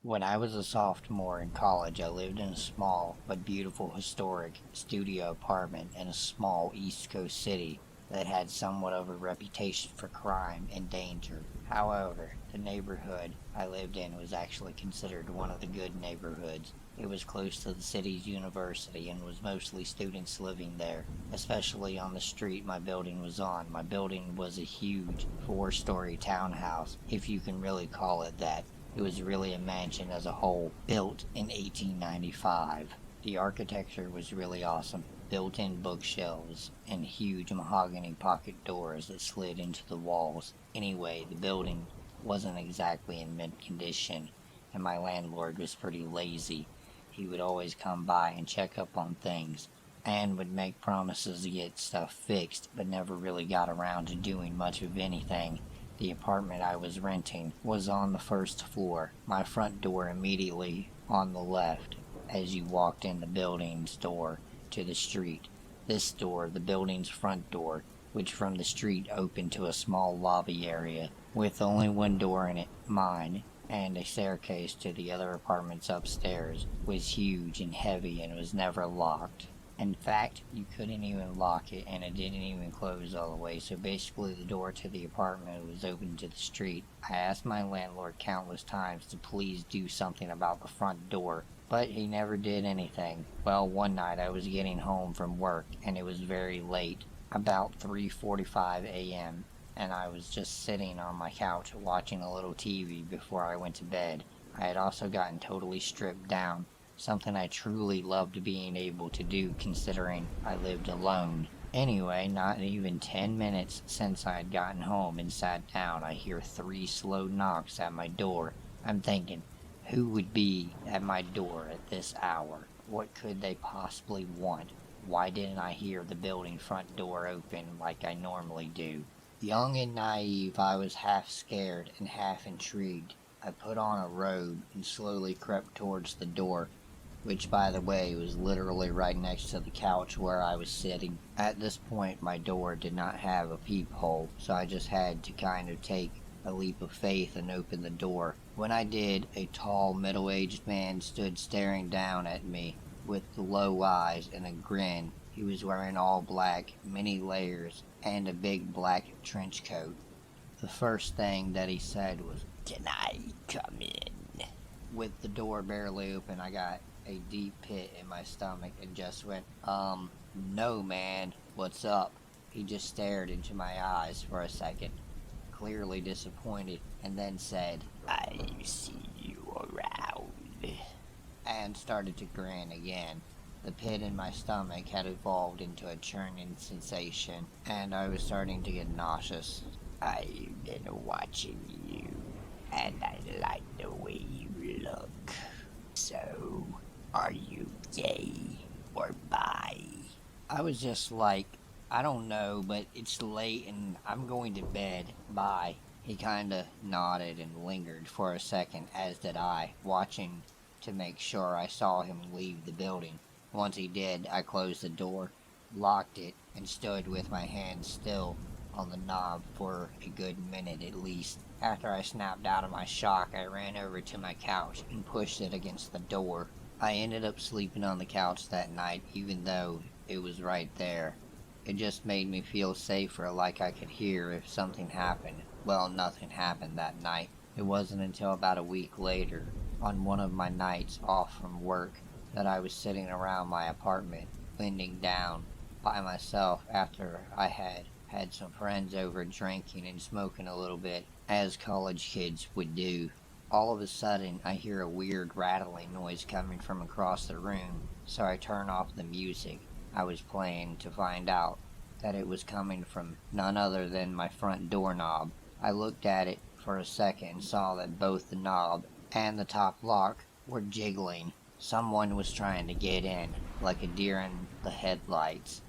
When I was a sophomore in college, I lived in a small but beautiful historic studio apartment in a small East Coast city that had somewhat of a reputation for crime and danger. However, the neighborhood I lived in was actually considered one of the good neighborhoods. It was close to the city's university and was mostly students living there, especially on the street my building was on. My building was a huge 4-story townhouse, if you can really call it that. It was really a mansion as a whole, built in 1895. The architecture was really awesome. Built-in bookshelves and huge mahogany pocket doors that slid into the walls. Anyway, the building wasn't exactly in mint condition, and my landlord was pretty lazy. He would always come by and check up on things, and would make promises to get stuff fixed, but never really got around to doing much of anything. The apartment I was renting was on the first floor, my front door immediately on the left as you walked in the building's door to the street. This door, the building's front door, which from the street opened to a small lobby area with only one door in it, mine, and a staircase to the other apartments upstairs, was huge and heavy and was never locked. In fact, you couldn't even lock it, and it didn't even close all the way, so basically the door to the apartment was open to the street. I asked my landlord countless times to please do something about the front door, but he never did anything. Well, one night I was getting home from work, and it was very late, about 3:45 a.m., and I was just sitting on my couch watching a little TV before I went to bed. I had also gotten totally stripped down, something I truly loved being able to do considering I lived alone. Anyway, not even 10 minutes since I had gotten home and sat down, I hear 3 slow knocks at my door. I'm thinking, who would be at my door at this hour? What could they possibly want? Why didn't I hear the building front door open like I normally do? Young and naive, I was half scared and half intrigued. I put on a robe and slowly crept towards the door, which, by the way, was literally right next to the couch where I was sitting. At this point, my door did not have a peephole, so I just had to kind of take a leap of faith and open the door. When I did, a tall, middle-aged man stood staring down at me with low eyes and a grin. He was wearing all black, many layers, and a big black trench coat. The first thing that he said was, "Can I come in?" With the door barely open, I got a deep pit in my stomach and just went, no man, what's up? He just stared into my eyes for a second, clearly disappointed, and then said, "I see you around," and started to grin again. The pit in my stomach had evolved into a churning sensation, and I was starting to get nauseous. "I've been watching you, and I like the way you look. So, are you gay or bi?" I was just like, "I don't know, but it's late and I'm going to bed. Bye." He kinda nodded and lingered for a second, as did I, watching to make sure I saw him leave the building. Once he did, I closed the door, locked it, and stood with my hand still on the knob for a good minute at least. After I snapped out of my shock, I ran over to my couch and pushed it against the door. I ended up sleeping on the couch that night, even though it was right there. It just made me feel safer, like I could hear if something happened. Well, nothing happened that night. It wasn't until about a week later, on one of my nights off from work, that I was sitting around my apartment, bending down, by myself after I had some friends over drinking and smoking a little bit, as college kids would do. All of a sudden, I hear a weird rattling noise coming from across the room, so I turn off the music I was playing to find out that it was coming from none other than my front doorknob. I looked at it for a second and saw that both the knob and the top lock were jiggling. Someone was trying to get in, like a deer in the headlights.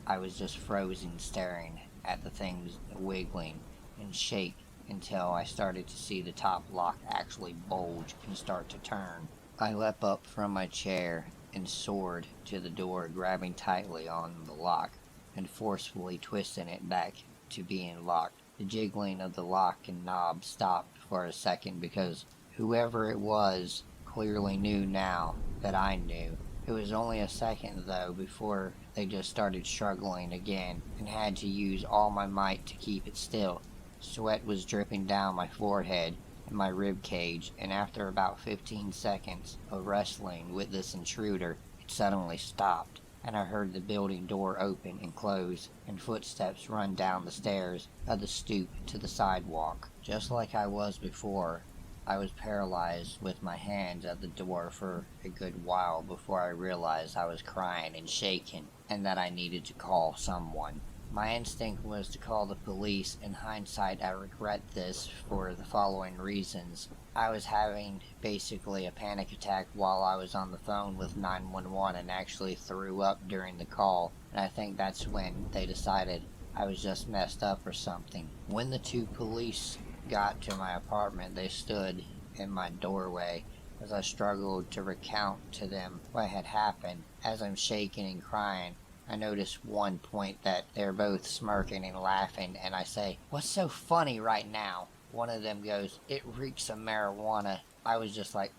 I was just frozen staring at the things wiggling and shake until I started to see the top lock actually bulge and start to turn. I leapt up from my chair and soared to the door, grabbing tightly on the lock and forcefully twisting it back to being locked. The jiggling of the lock and knob stopped for a second because whoever it was clearly knew now that I knew. It was only a second, though, before they just started struggling again and had to use all my might to keep it still. Sweat was dripping down my forehead and my rib cage, and after about 15 seconds of wrestling with this intruder, it suddenly stopped, and I heard the building door open and close, and footsteps run down the stairs of the stoop to the sidewalk. Just like I was before, I was paralyzed with my hands at the door for a good while before I realized I was crying and shaking, and that I needed to call someone. My instinct was to call the police. In hindsight, I regret this for the following reasons. I was having basically a panic attack while I was on the phone with 911 and actually threw up during the call, and I think that's when they decided I was just messed up or something. When the two police got to my apartment, they stood in my doorway as I struggled to recount to them what had happened. As I'm shaking and crying, I noticed one point that they're both smirking and laughing, and I say, "What's so funny right now?" One of them goes, "It reeks of marijuana." I was just like,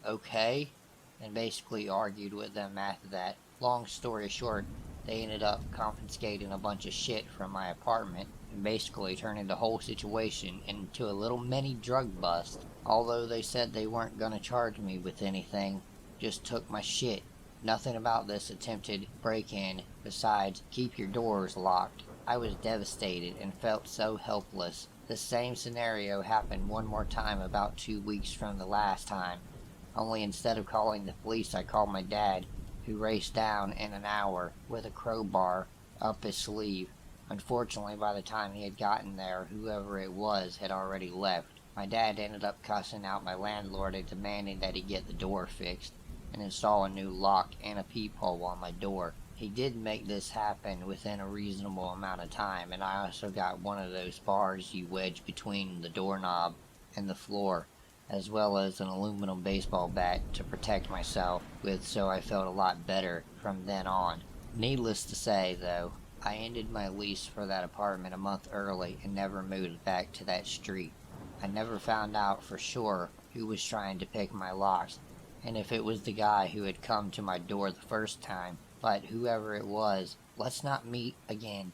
okay, and basically argued with them after that. Long story short, they ended up confiscating a bunch of shit from my apartment and basically turning the whole situation into a little mini drug bust. Although they said they weren't gonna charge me with anything, just took my shit. Nothing about this attempted break-in besides keep your doors locked. I was devastated and felt so helpless. The same scenario happened one more time about 2 weeks from the last time. Only instead of calling the police, I called my dad, who raced down in an hour with a crowbar up his sleeve. Unfortunately, by the time he had gotten there, whoever it was had already left. My dad ended up cussing out my landlord and demanding that he get the door fixed and install a new lock and a peephole on my door. He did make this happen within a reasonable amount of time, and I also got one of those bars you wedge between the doorknob and the floor, as well as an aluminum baseball bat to protect myself with, so I felt a lot better from then on. Needless to say, though, I ended my lease for that apartment a month early and never moved back to that street. I never found out for sure who was trying to pick my locks, and if it was the guy who had come to my door the first time, but whoever it was, let's not meet again.